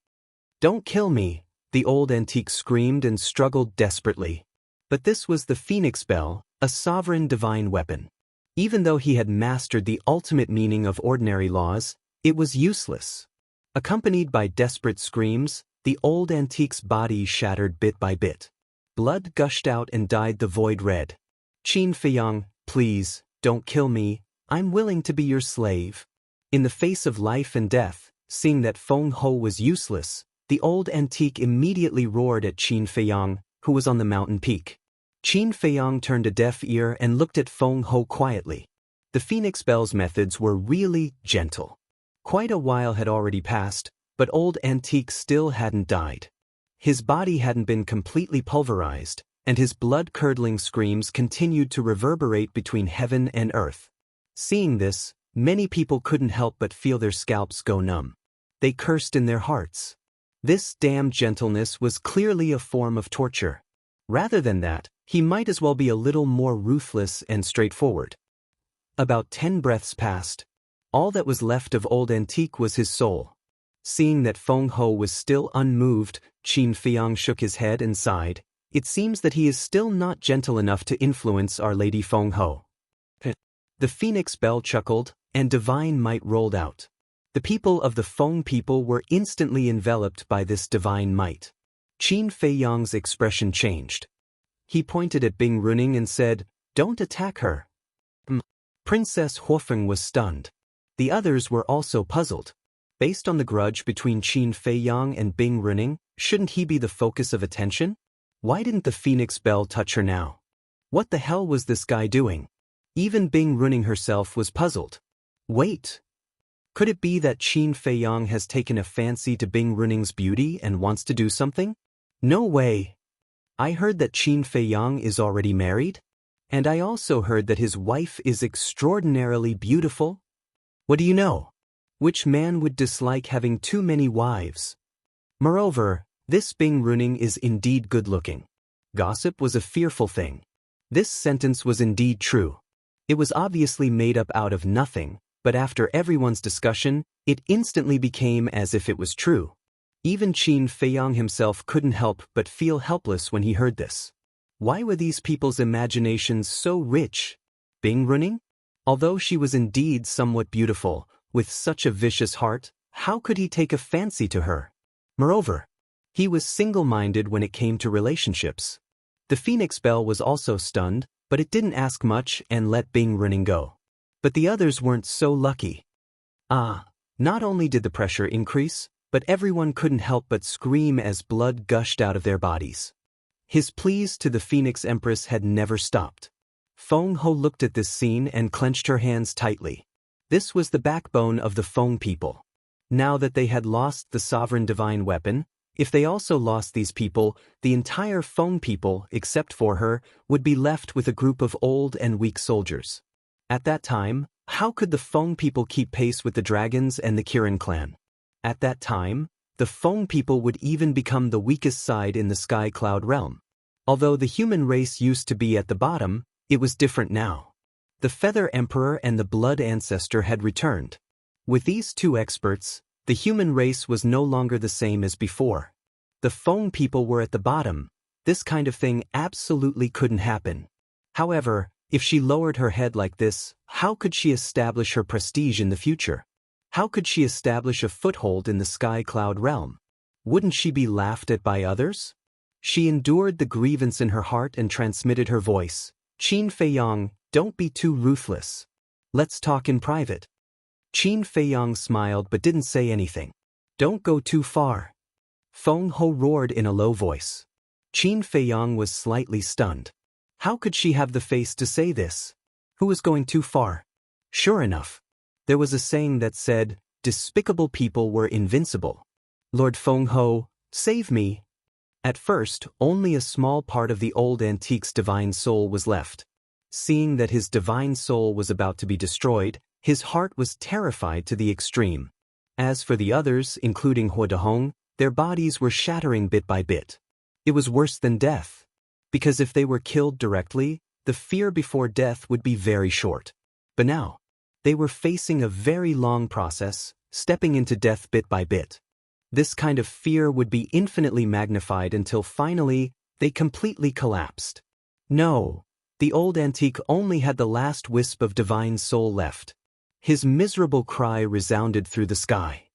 Don't kill me, the old antique screamed and struggled desperately. But this was the Phoenix Bell, a sovereign divine weapon. Even though he had mastered the ultimate meaning of ordinary laws, it was useless. Accompanied by desperate screams, the old antique's body shattered bit by bit. Blood gushed out and dyed the void red. Qin Feiyang, please, don't kill me, I'm willing to be your slave. In the face of life and death, seeing that Feng Ho was useless, the old antique immediately roared at Qin Feiyang, who was on the mountain peak. Qin Feiyang turned a deaf ear and looked at Feng Ho quietly. The Phoenix Bell's methods were really gentle. Quite a while had already passed, but old antique still hadn't died. His body hadn't been completely pulverized, and his blood-curdling screams continued to reverberate between heaven and earth. Seeing this, many people couldn't help but feel their scalps go numb. They cursed in their hearts. This damned gentleness was clearly a form of torture. Rather than that, he might as well be a little more ruthless and straightforward. About 10 breaths passed. All that was left of old antique was his soul. Seeing that Feng Ho was still unmoved, Qin Feiyang shook his head and sighed. It seems that he is still not gentle enough to influence Our Lady Feng Ho. The Phoenix Bell chuckled, and divine might rolled out. The people of the Feng people were instantly enveloped by this divine might. Qin Feiyang's expression changed. He pointed at Bing Runing and said, "Don't attack her." Princess Huofeng was stunned. The others were also puzzled. Based on the grudge between Qin Feiyang and Bing Runing, shouldn't he be the focus of attention? Why didn't the Phoenix Bell touch her now? What the hell was this guy doing? Even Bing Runing herself was puzzled. Wait. Could it be that Qin Feiyang has taken a fancy to Bing Runing's beauty and wants to do something? No way. I heard that Qin Feiyang is already married, and I also heard that his wife is extraordinarily beautiful. What do you know? Which man would dislike having too many wives? Moreover, this Bing Runing is indeed good-looking. Gossip was a fearful thing. This sentence was indeed true. It was obviously made up out of nothing, But after everyone's discussion, it instantly became as if it was true. Even Qin Feiyang himself couldn't help but feel helpless when he heard this. Why were these people's imaginations so rich? Bing running? Although she was indeed somewhat beautiful, with such a vicious heart, how could he take a fancy to her? Moreover, he was single-minded when it came to relationships. The Phoenix Bell was also stunned, but it didn't ask much and let Bing running go. But the others weren't so lucky. Not only did the pressure increase, but everyone couldn't help but scream as blood gushed out of their bodies. His pleas to the Phoenix Empress had never stopped. Feng Ho looked at this scene and clenched her hands tightly. This was the backbone of the Feng people. Now that they had lost the sovereign divine weapon, if they also lost these people, the entire Feng people, except for her, would be left with a group of old and weak soldiers. At that time, how could the Feng people keep pace with the dragons and the Kirin clan? At that time, the Feng people would even become the weakest side in the Sky Cloud realm. Although the human race used to be at the bottom, it was different now. The Feather Emperor and the Blood Ancestor had returned. With these two experts, the human race was no longer the same as before. The Feng people were at the bottom. This kind of thing absolutely couldn't happen. However, if she lowered her head like this, how could she establish her prestige in the future? How could she establish a foothold in the Sky Cloud realm? Wouldn't she be laughed at by others? She endured the grievance in her heart and transmitted her voice. Qin Feiyang, don't be too ruthless. Let's talk in private. Qin Feiyang smiled but didn't say anything. Don't go too far. Feng Ho roared in a low voice. Qin Feiyang was slightly stunned. How could she have the face to say this? Who was going too far? Sure enough, there was a saying that said, despicable people were invincible. Lord Feng Ho, save me. At first, only a small part of the old antique's divine soul was left. Seeing that his divine soul was about to be destroyed, his heart was terrified to the extreme. As for the others, including Hua Dahong, their bodies were shattering bit by bit. It was worse than death. Because if they were killed directly, the fear before death would be very short. But now, they were facing a very long process, stepping into death bit by bit. This kind of fear would be infinitely magnified until finally, they completely collapsed. No, the old antique only had the last wisp of divine soul left. His miserable cry resounded through the sky.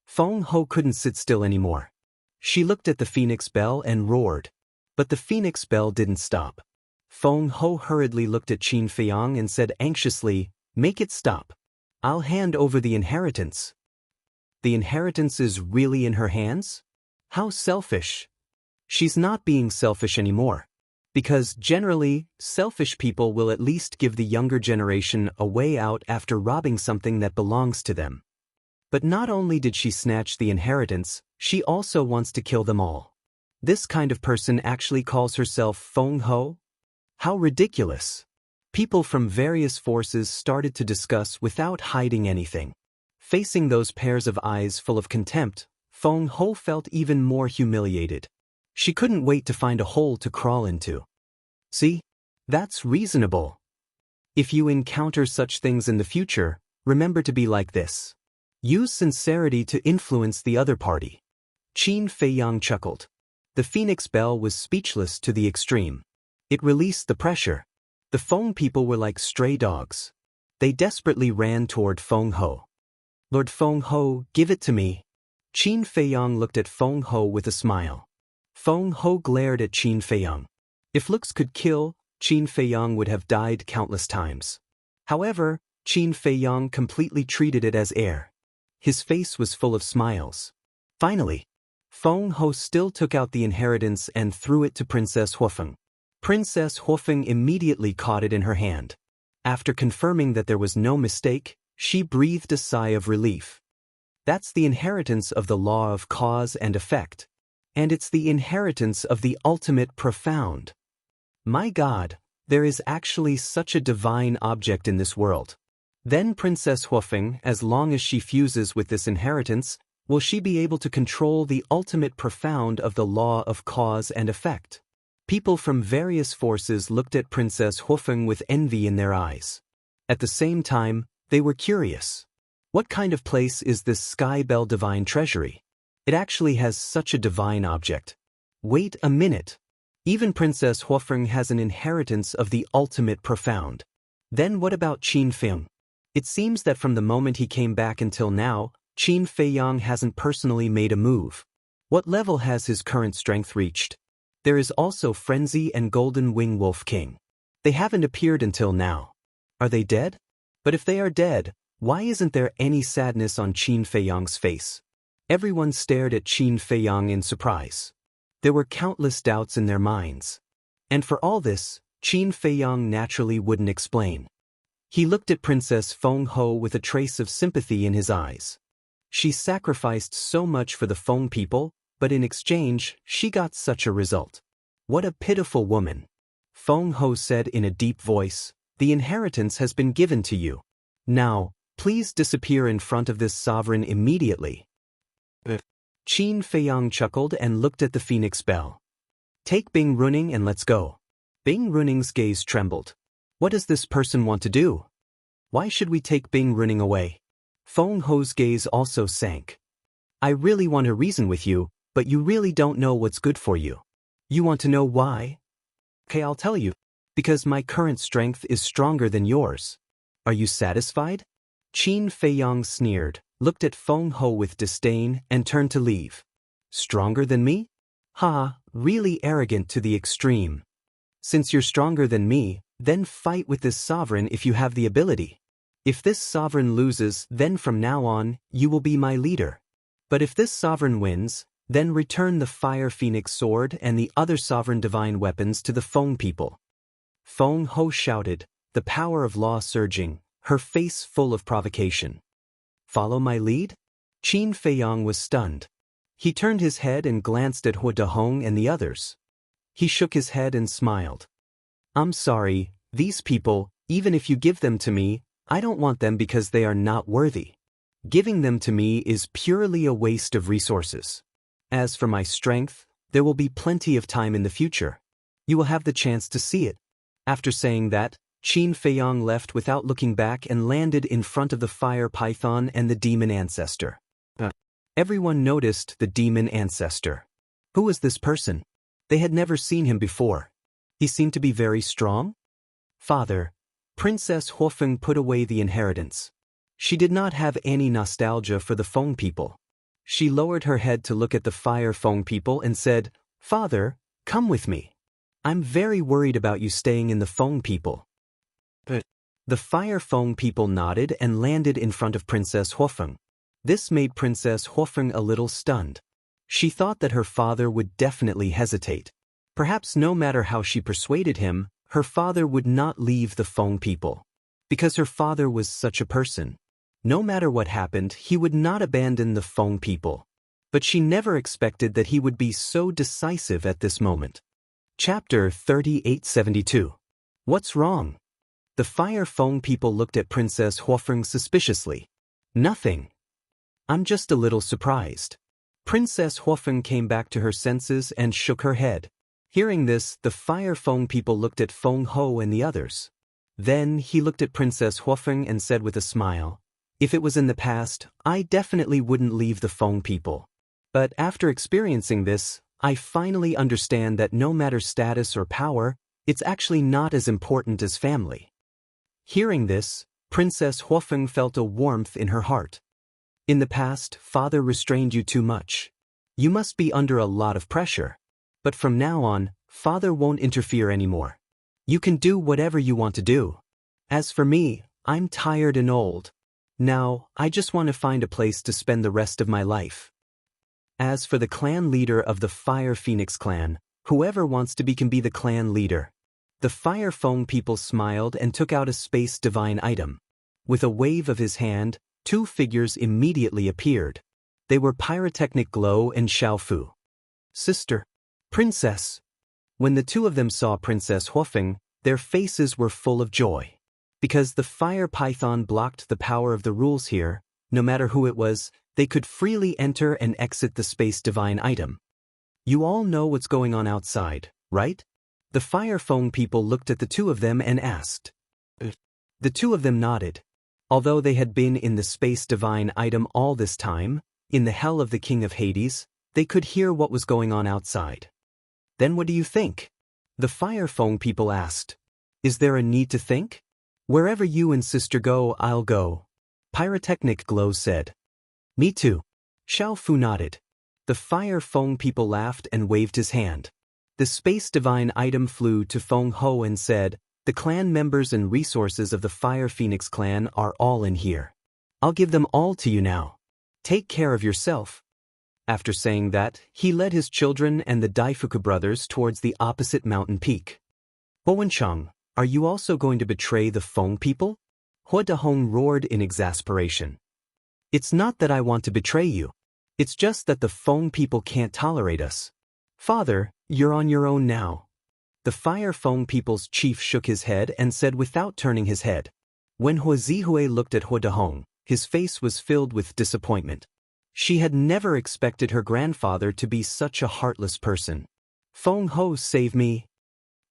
Feng Ho couldn't sit still anymore. She looked at the Phoenix Bell and roared. But the Phoenix Bell didn't stop. Feng Ho hurriedly looked at Qin Feiyang and said anxiously, make it stop. I'll hand over the inheritance. The inheritance is really in her hands? How selfish. She's not being selfish anymore. Because generally, selfish people will at least give the younger generation a way out after robbing something that belongs to them. But not only did she snatch the inheritance, she also wants to kill them all. This kind of person actually calls herself Feng Ho? How ridiculous. People from various forces started to discuss without hiding anything. Facing those pairs of eyes full of contempt, Feng Ho felt even more humiliated. She couldn't wait to find a hole to crawl into. See? That's reasonable. If you encounter such things in the future, remember to be like this. Use sincerity to influence the other party. Qin Feiyang chuckled. The Phoenix Bell was speechless to the extreme. It released the pressure. The Feng people were like stray dogs. They desperately ran toward Feng Ho. Lord Feng Ho, give it to me. Qin Feiyang looked at Feng Ho with a smile. Feng Ho glared at Qin Feiyang. If looks could kill, Qin Feiyang would have died countless times. However, Qin Feiyang completely treated it as air. His face was full of smiles. Finally, Feng Ho still took out the inheritance and threw it to Princess Huofeng. Princess Huofeng immediately caught it in her hand. After confirming that there was no mistake, she breathed a sigh of relief. That's the inheritance of the law of cause and effect. And it's the inheritance of the ultimate profound. My God, there is actually such a divine object in this world. Then Princess Huofeng, as long as she fuses with this inheritance, will she be able to control the ultimate profound of the law of cause and effect? People from various forces looked at Princess Huofeng with envy in their eyes. At the same time, They were curious. What kind of place is this Sky Bell Divine Treasury? It actually has such a divine object. Wait a minute. Even Princess Huofeng has an inheritance of the ultimate profound. Then what about Qin Feiyang? It seems that from the moment he came back until now, Qin Feiyang hasn't personally made a move. What level has his current strength reached? There is also Frenzy and Golden Wing Wolf King. They haven't appeared until now. Are they dead? But if they are dead, why isn't there any sadness on Qin Feiyang's face? Everyone stared at Qin Feiyang in surprise. There were countless doubts in their minds. And for all this, Qin Feiyang naturally wouldn't explain. He looked at Princess Feng Ho with a trace of sympathy in his eyes. She sacrificed so much for the Feng people, but in exchange, she got such a result. What a pitiful woman. Feng Ho said in a deep voice, "The inheritance has been given to you. Now, please disappear in front of this sovereign immediately." Qin Feiyang chuckled and looked at the Phoenix Bell. "Take Bing Runing and let's go." Bing Runing's gaze trembled. What does this person want to do? Why should we take Bing Runing away? Feng Ho's gaze also sank. I really want to reason with you, but you really don't know what's good for you. You want to know why? Okay, I'll tell you. Because my current strength is stronger than yours. Are you satisfied? Qin Feiyang sneered, looked at Feng Ho with disdain, and turned to leave. Stronger than me? Ha, really arrogant to the extreme. Since you're stronger than me, then fight with this sovereign if you have the ability. If this sovereign loses, then from now on, you will be my leader. But if this sovereign wins, then return the Fire Phoenix Sword and the other sovereign divine weapons to the Feng people. Feng Ho shouted, the power of law surging, her face full of provocation. Follow my lead? Qin Feiyang was stunned. He turned his head and glanced at Hu Dahong and the others. He shook his head and smiled. I'm sorry, these people, even if you give them to me, I don't want them because they are not worthy. Giving them to me is purely a waste of resources. As for my strength, there will be plenty of time in the future. You will have the chance to see it. After saying that, Qin Feiyang left without looking back and landed in front of the fire python and the demon ancestor. Everyone noticed the demon ancestor. Who was this person? They had never seen him before. He seemed to be very strong. Father, Princess Huofeng put away the inheritance. She did not have any nostalgia for the Feng people. She lowered her head to look at the Fire Feng people and said, Father, come with me. I'm very worried about you staying in the Feng people. The Fire Feng people nodded and landed in front of Princess Huofeng. This made Princess Huofeng a little stunned. She thought that her father would definitely hesitate. Perhaps no matter how she persuaded him, her father would not leave the Feng people. Because her father was such a person. No matter what happened, he would not abandon the Feng people. But she never expected that he would be so decisive at this moment. Chapter 3872. What's wrong? The Fire Feng people looked at Princess Huofeng suspiciously. Nothing. I'm just a little surprised. Princess Huofeng came back to her senses and shook her head. Hearing this, the Fire Feng people looked at Feng Ho and the others. Then he looked at Princess Huofeng and said with a smile, If it was in the past, I definitely wouldn't leave the Feng people. But after experiencing this, I finally understand that no matter status or power, it's actually not as important as family. Hearing this, Princess Huofeng felt a warmth in her heart. In the past, father restrained you too much. You must be under a lot of pressure. But from now on, father won't interfere anymore. You can do whatever you want to do. As for me, I'm tired and old. Now, I just want to find a place to spend the rest of my life. As for the clan leader of the Fire Phoenix clan, whoever wants to be can be the clan leader. The Fire Feng people smiled and took out a space divine item. With a wave of his hand, two figures immediately appeared. They were Pyrotechnic Glow and Xiaofu. Sister. Princess. When the two of them saw Princess Huofeng, their faces were full of joy. Because the fire python blocked the power of the rules here, no matter who it was, they could freely enter and exit the space divine item. You all know what's going on outside, right? The Fire Feng people looked at the two of them and asked. The two of them nodded. Although they had been in the space divine item all this time, in the hell of the king of Hades, they could hear what was going on outside. Then what do you think? The Fire Fong people asked. Is there a need to think? Wherever you and sister go, I'll go. Pyrotechnic Glow said. Me too. Xiao Fu nodded. The Fire Fong people laughed and waved his hand. The space divine item flew to Feng Ho and said, the clan members and resources of the Fire Phoenix clan are all in here. I'll give them all to you now. Take care of yourself. After saying that, he led his children and the Daifuku brothers towards the opposite mountain peak. Ho Wenchang, are you also going to betray the Feng people? Hua Dahong roared in exasperation. It's not that I want to betray you. It's just that the Feng people can't tolerate us. Father, you're on your own now. The Fire Fong people's chief shook his head and said without turning his head. When Hua Zihue looked at Hua Dahong, his face was filled with disappointment. She had never expected her grandfather to be such a heartless person. Feng Ho, save me.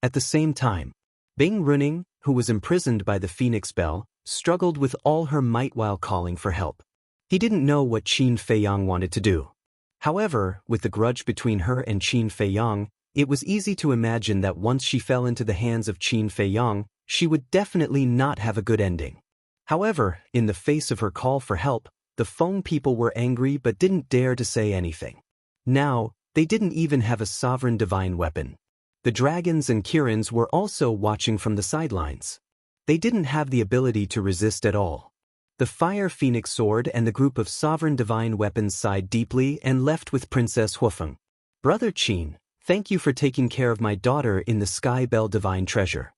At the same time, Bing Runing, who was imprisoned by the Phoenix Bell, struggled with all her might while calling for help. He didn't know what Qin Feiyang wanted to do. However, with the grudge between her and Qin Feiyang, it was easy to imagine that once she fell into the hands of Qin Feiyang, she would definitely not have a good ending. However, in the face of her call for help, the Feng people were angry but didn't dare to say anything. Now, they didn't even have a sovereign divine weapon. The dragons and Kirins were also watching from the sidelines. They didn't have the ability to resist at all. The Fire Phoenix sword and the group of sovereign divine weapons sighed deeply and left with Princess Huofeng. Brother Qin, thank you for taking care of my daughter in the Sky Bell Divine Treasure.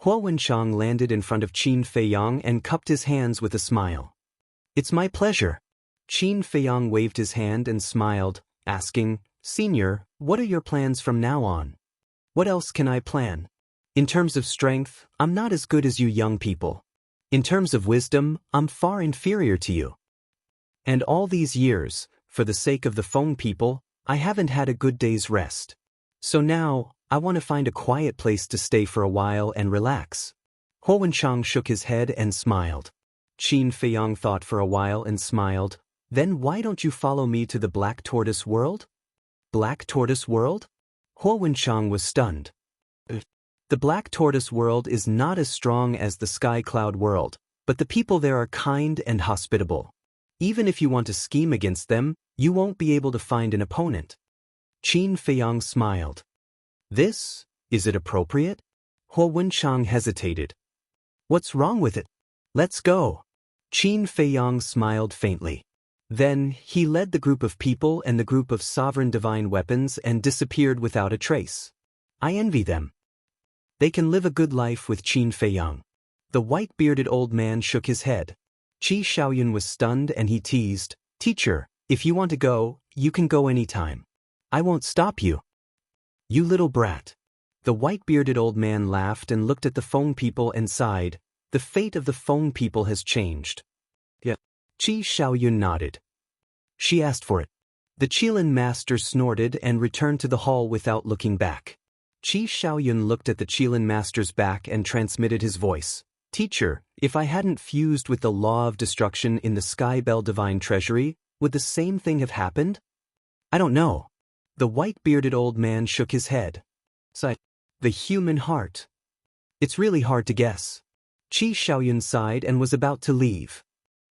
Hua Wenchang landed in front of Qin Feiyang and cupped his hands with a smile. It's my pleasure. Qin Feiyang waved his hand and smiled, asking, Senior, what are your plans from now on? What else can I plan? In terms of strength, I'm not as good as you young people. In terms of wisdom, I'm far inferior to you. And all these years, for the sake of the Feng people, I haven't had a good day's rest. So now, I want to find a quiet place to stay for a while and relax. Hua Wenchang shook his head and smiled. Qin Feiyang thought for a while and smiled. Then why don't you follow me to the Black Tortoise World? Black Tortoise World? Hua Wenchang was stunned. The Black Tortoise World is not as strong as the Sky Cloud World, but the people there are kind and hospitable. Even if you want to scheme against them, you won't be able to find an opponent. Qin Feiyang smiled. Is it appropriate? Hua Wenchang hesitated. What's wrong with it? Let's go. Qin Feiyang smiled faintly. Then, he led the group of people and the group of sovereign divine weapons and disappeared without a trace. I envy them. They can live a good life with Qin Feiyang. The white-bearded old man shook his head. Qi Xiaoyun was stunned and he teased, Teacher, if you want to go, you can go anytime. I won't stop you. You little brat. The white-bearded old man laughed and looked at the Feng people and sighed. The fate of the Feng people has changed. Yeah. Qi Xiaoyun nodded. She asked for it. The Qilin master snorted and returned to the hall without looking back. Qi Xiaoyun looked at the Qilin master's back and transmitted his voice. Teacher, if I hadn't fused with the law of destruction in the Sky Bell Divine Treasury, would the same thing have happened? I don't know. The white-bearded old man shook his head. Sighed. The human heart. It's really hard to guess. Qi Xiaoyun sighed and was about to leave.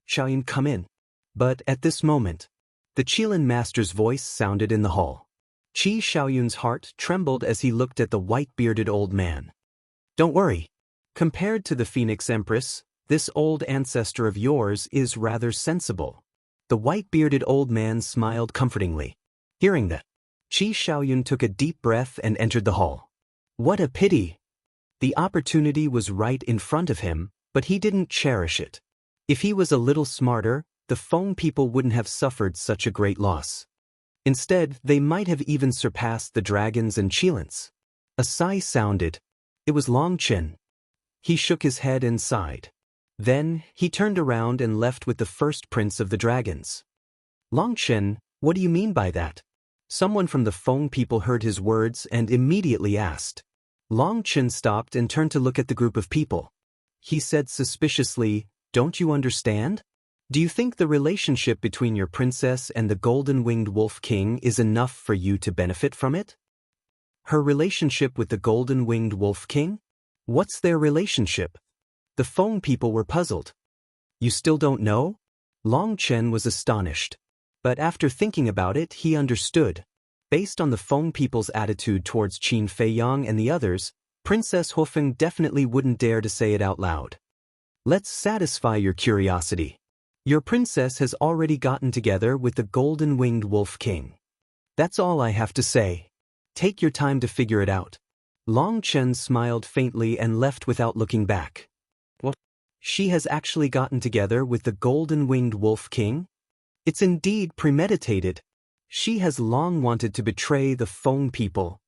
Xiaoyun, come in. But at this moment, the Qilin master's voice sounded in the hall. Qi Xiaoyun's heart trembled as he looked at the white-bearded old man. Don't worry. Compared to the Phoenix Empress, this old ancestor of yours is rather sensible. The white-bearded old man smiled comfortingly. Hearing that, Qi Xiaoyun took a deep breath and entered the hall. What a pity! The opportunity was right in front of him, but he didn't cherish it. If he was a little smarter, the Feng people wouldn't have suffered such a great loss. Instead, they might have even surpassed the dragons and Qilins. A sigh sounded. It was Long Chen. He shook his head and sighed. Then, he turned around and left with the first prince of the dragons. Long Chen, what do you mean by that? Someone from the Feng people heard his words and immediately asked. Long Chen stopped and turned to look at the group of people. He said suspiciously, Don't you understand? Do you think the relationship between your princess and the golden-winged wolf king is enough for you to benefit from it? Her relationship with the golden-winged wolf king? What's their relationship? The Feng people were puzzled. You still don't know? Long Chen was astonished. But after thinking about it, he understood. Based on the Feng people's attitude towards Qin Feiyang and the others, Princess Hufeng definitely wouldn't dare to say it out loud. Let's satisfy your curiosity. Your princess has already gotten together with the golden-winged wolf king. That's all I have to say. Take your time to figure it out. Long Chen smiled faintly and left without looking back. What? She has actually gotten together with the golden-winged wolf king? It's indeed premeditated. She has long wanted to betray the Feng people.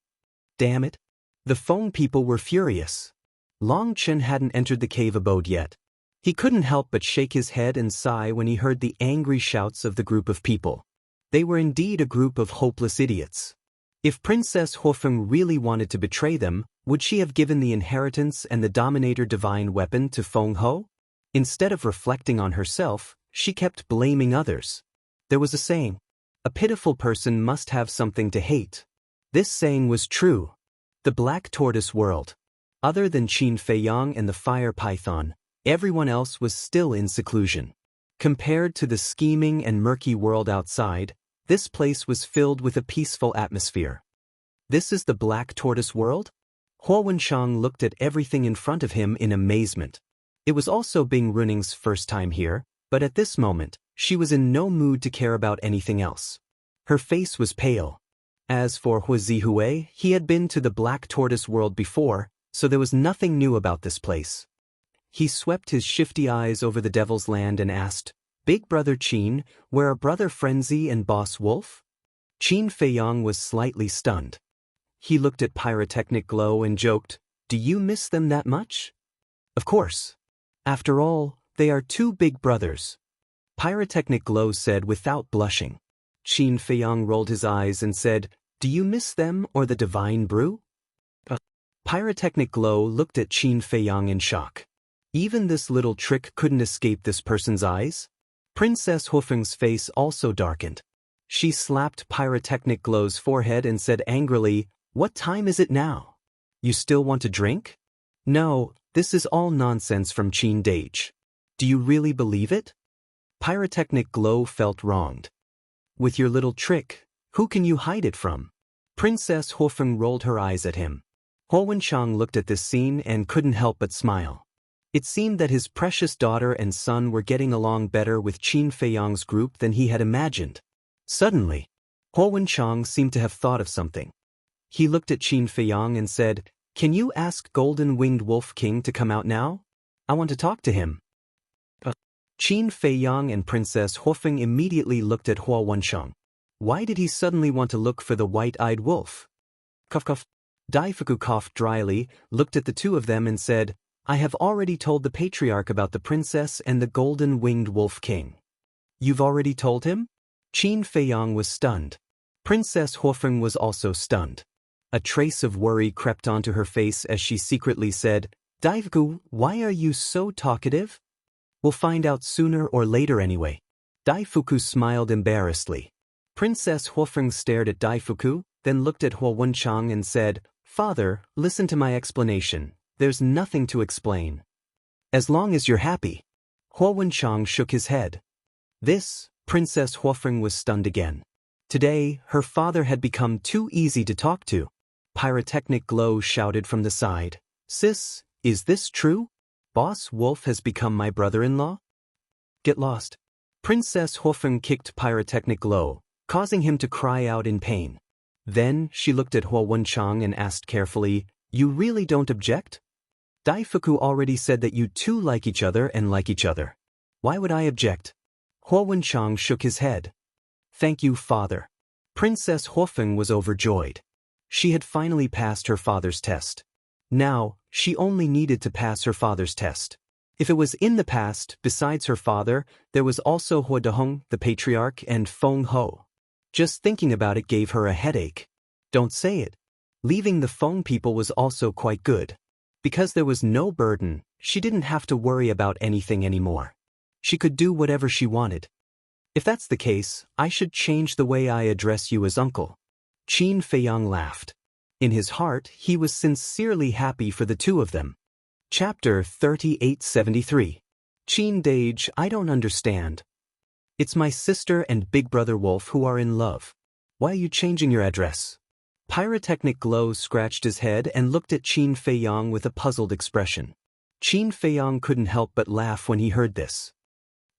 Damn it. The Feng people were furious. Long Chen hadn't entered the cave abode yet. He couldn't help but shake his head and sigh when he heard the angry shouts of the group of people. They were indeed a group of hopeless idiots. If Princess Hofeng really wanted to betray them, would she have given the inheritance and the Dominator divine weapon to Feng Ho? Instead of reflecting on herself, she kept blaming others. There was a saying, "A pitiful person must have something to hate." This saying was true. The Black Tortoise world. Other than Qin Feiyang and the Fire Python, everyone else was still in seclusion. Compared to the scheming and murky world outside, this place was filled with a peaceful atmosphere. This is the Black Tortoise world? Huo Wenchang looked at everything in front of him in amazement. It was also Bing Runing's first time here, but at this moment, she was in no mood to care about anything else. Her face was pale. As for Hua Zihue, he had been to the Black Tortoise world before, so there was nothing new about this place. He swept his shifty eyes over the Devil's Land and asked, "Big Brother Qin, where are Brother Frenzy and Boss Wolf?" Qin Feiyang was slightly stunned. He looked at Pyrotechnic Glow and joked, "Do you miss them that much?" "Of course. After all, they are two big brothers." Pyrotechnic Glow said without blushing. Qin Feiyang rolled his eyes and said, "Do you miss them or the divine brew?" Pyrotechnic Glow looked at Qin Feiyang in shock. Even this little trick couldn't escape this person's eyes? Princess Hufeng's face also darkened. She slapped Pyrotechnic Glow's forehead and said angrily, "What time is it now? You still want to drink?" "No, this is all nonsense from Qin Dage." "Do you really believe it?" Pyrotechnic Glow felt wronged. "With your little trick, who can you hide it from?" Princess Hufeng rolled her eyes at him. Huo Wenchang looked at this scene and couldn't help but smile. It seemed that his precious daughter and son were getting along better with Qin Feiyang's group than he had imagined. Suddenly, Huo Wenchang seemed to have thought of something. He looked at Qin Feiyang and said, "Can you ask Golden-Winged Wolf King to come out now? I want to talk to him." Qin Feiyang and Princess Hufeng immediately looked at Huo Wenchang. Why did he suddenly want to look for the white-eyed wolf? Cough cough. Daifuku coughed dryly, looked at the two of them and said, "I have already told the patriarch about the princess and the golden-winged wolf king." "You've already told him?" Qin Feiyang was stunned. Princess Hufeng was also stunned. A trace of worry crept onto her face as she secretly said, "Daifuku, why are you so talkative?" "We'll find out sooner or later anyway." Daifuku smiled embarrassedly. Princess Hufeng stared at Daifuku, then looked at Huo Wenchang and said, "Father, listen to my explanation. There's nothing to explain. As long as you're happy." Huo Wenchang shook his head. Princess Hufeng was stunned again. Today, her father had become too easy to talk to. Pyrotechnic Glow shouted from the side, "Sis, is this true? Boss Wolf has become my brother-in-law?" "Get lost." Princess Hufeng kicked Pyrotechnic Glow, causing him to cry out in pain. Then she looked at Huo Wenchang and asked carefully, "You really don't object? Daifuku already said that you two like each other and like each other. Why would I object?" Huo Wenchang shook his head. "Thank you, father." Princess Hufeng was overjoyed. She had finally passed her father's test. Now, she only needed to pass her father's test. If it was in the past, besides her father, there was also Hua Dehong, the patriarch, and Feng Ho. Just thinking about it gave her a headache. Don't say it. Leaving the Feng people was also quite good. Because there was no burden, she didn't have to worry about anything anymore. She could do whatever she wanted. If that's the case, I should change the way I address you as uncle. Qin Feiyang laughed. In his heart, he was sincerely happy for the two of them. Chapter 3873. Qin Dage, I don't understand. It's my sister and big brother Wolf who are in love. Why are you changing your address? Pyrotechnic Glow scratched his head and looked at Qin Feiyang with a puzzled expression. Qin Feiyang couldn't help but laugh when he heard this.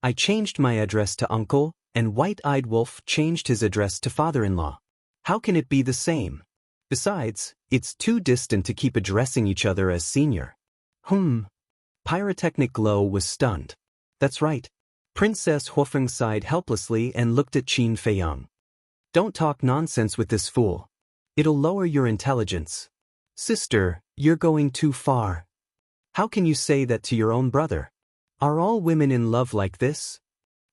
I changed my address to uncle, and White-Eyed Wolf changed his address to father-in-law. How can it be the same? Besides, it's too distant to keep addressing each other as senior. Pyrotechnic Glow was stunned. That's right. Princess Huofeng sighed helplessly and looked at Qin Feiyang. Don't talk nonsense with this fool. It'll lower your intelligence. Sister, you're going too far. How can you say that to your own brother? Are all women in love like this?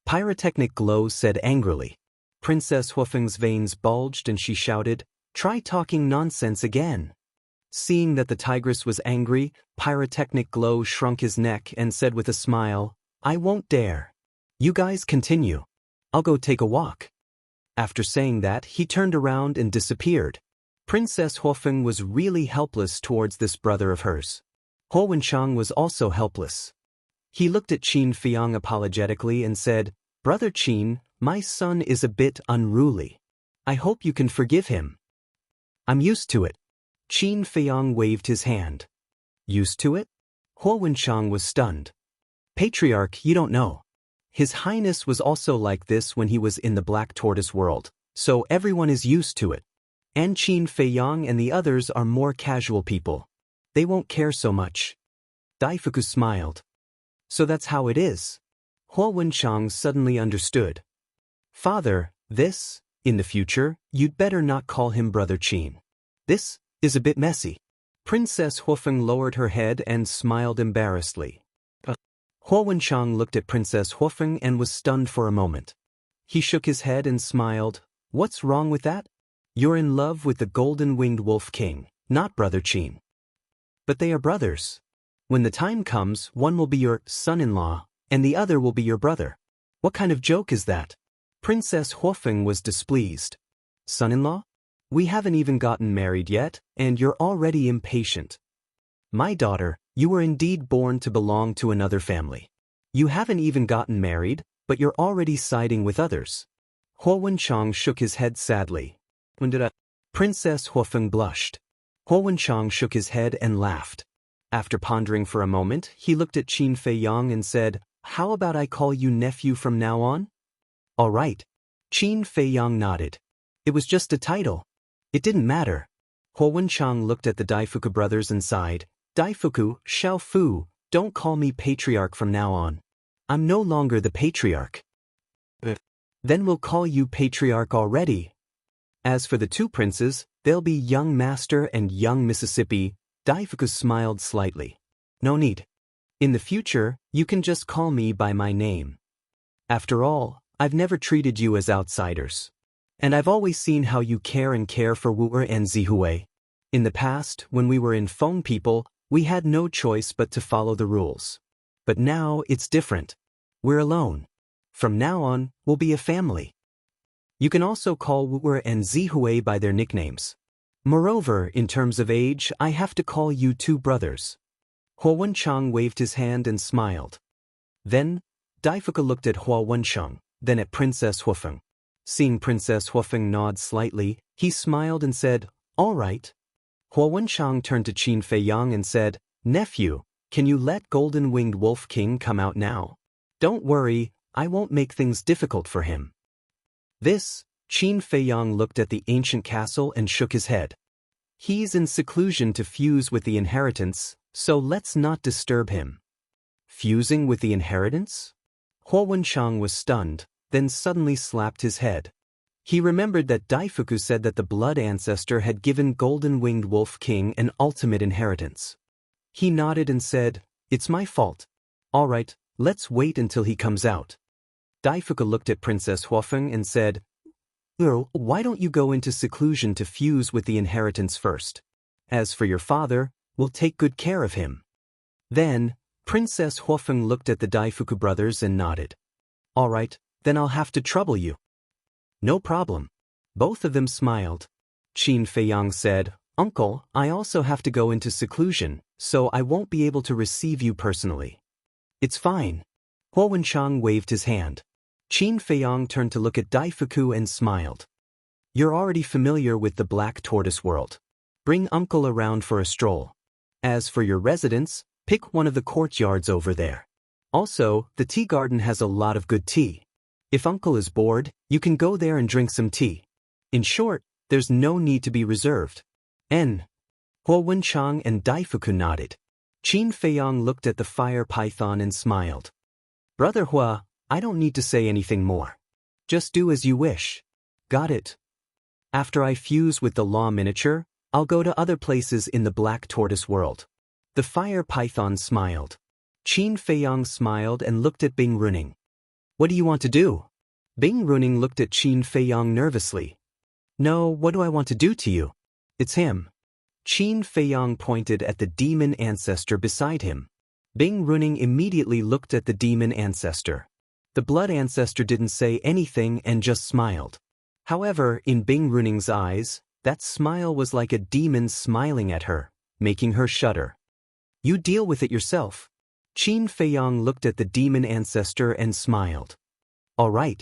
Pyrotechnic Glow said angrily. Princess Huofeng's veins bulged and she shouted, Try talking nonsense again. Seeing that the tigress was angry, Pyrotechnic Glow shrunk his neck and said with a smile, I won't dare. You guys continue. I'll go take a walk. After saying that, he turned around and disappeared. Princess Huofeng was really helpless towards this brother of hers. Huo Wenchang was also helpless. He looked at Qin Feiyang apologetically and said, Brother Qin, my son is a bit unruly. I hope you can forgive him. I'm used to it. Qin Feiyang waved his hand. Used to it? Huo Wenchang was stunned. Patriarch, you don't know. His Highness was also like this when he was in the Black Tortoise world, so everyone is used to it. And Qin Feiyang and the others are more casual people. They won't care so much. Daifuku smiled. So that's how it is. Huo Wenchang suddenly understood. Father, in the future, you'd better not call him Brother Qin. This is a bit messy. Princess Huofeng lowered her head and smiled embarrassedly. Huo Wenchang looked at Princess Huofeng and was stunned for a moment. He shook his head and smiled. What's wrong with that? You're in love with the golden-winged wolf king, not Brother Qin. But they are brothers. When the time comes, one will be your son-in-law, and the other will be your brother. What kind of joke is that? Princess Huofeng was displeased. Son-in-law? We haven't even gotten married yet, and you're already impatient. My daughter, you were indeed born to belong to another family. You haven't even gotten married, but you're already siding with others. Huo Wenchang shook his head sadly. Princess Huofeng blushed. Huo Wenchang shook his head and laughed. After pondering for a moment, he looked at Qin Feiyang and said, How about I call you nephew from now on? All right. Qin Feiyang nodded. It was just a title. It didn't matter. Huo Wenchang looked at the Daifuku brothers and sighed. Daifuku, Xiao Fu, don't call me patriarch from now on. I'm no longer the patriarch. Then we'll call you patriarch already. As for the two princes, they'll be young master and young Mississippi. Daifuku smiled slightly. No need. In the future, you can just call me by my name. After all, I've never treated you as outsiders. And I've always seen how you care for Wu and Zihui. In the past, when we were in Feng people, we had no choice but to follow the rules. But now it's different. We're alone. From now on, we'll be a family. You can also call Wu and Zihui by their nicknames. Moreover, in terms of age, I have to call you two brothers. Huo Wenchang waved his hand and smiled. Then, Daifuku looked at Huo Wenchang, then at Princess Huofeng. Seeing Princess Huofeng nod slightly, he smiled and said, All right. Huo Wenchang turned to Qin Feiyang and said, Nephew, can you let Golden-Winged Wolf King come out now? Don't worry, I won't make things difficult for him. Qin Feiyang looked at the ancient castle and shook his head. He's in seclusion to fuse with the inheritance, so let's not disturb him. Fusing with the inheritance? Huo Wenchang was stunned, then suddenly slapped his head. He remembered that Daifuku said that the blood ancestor had given Golden-Winged Wolf King an ultimate inheritance. He nodded and said, It's my fault. All right, let's wait until he comes out. Daifuku looked at Princess Huofeng and said, Earl, why don't you go into seclusion to fuse with the inheritance first? As for your father, we'll take good care of him. Then, Princess Huofeng looked at the Daifuku brothers and nodded. All right, then I'll have to trouble you. No problem. Both of them smiled. Qin Feiyang said, Uncle, I also have to go into seclusion, so I won't be able to receive you personally. It's fine. Huo Wenchang waved his hand. Qin Feiyang turned to look at Daifuku and smiled. You're already familiar with the Black Tortoise world. Bring Uncle around for a stroll. As for your residence, pick one of the courtyards over there. Also, the tea garden has a lot of good tea. If Uncle is bored, you can go there and drink some tea. In short, there's no need to be reserved. Huo Wenchang and Daifuku nodded. Qin Feiyang looked at the fire python and smiled. Brother Hua, I don't need to say anything more. Just do as you wish. Got it. After I fuse with the law miniature, I'll go to other places in the Black Tortoise world. The fire python smiled. Qin Feiyang smiled and looked at Bing Runing. What do you want to do? Bing Runing looked at Qin Feiyang nervously. No, what do I want to do to you? It's him. Qin Feiyang pointed at the demon ancestor beside him. Bing Runing immediately looked at the demon ancestor. The blood ancestor didn't say anything and just smiled. However, in Bing Runing's eyes, that smile was like a demon smiling at her, making her shudder. You deal with it yourself. Qin Feiyang looked at the demon ancestor and smiled. All right.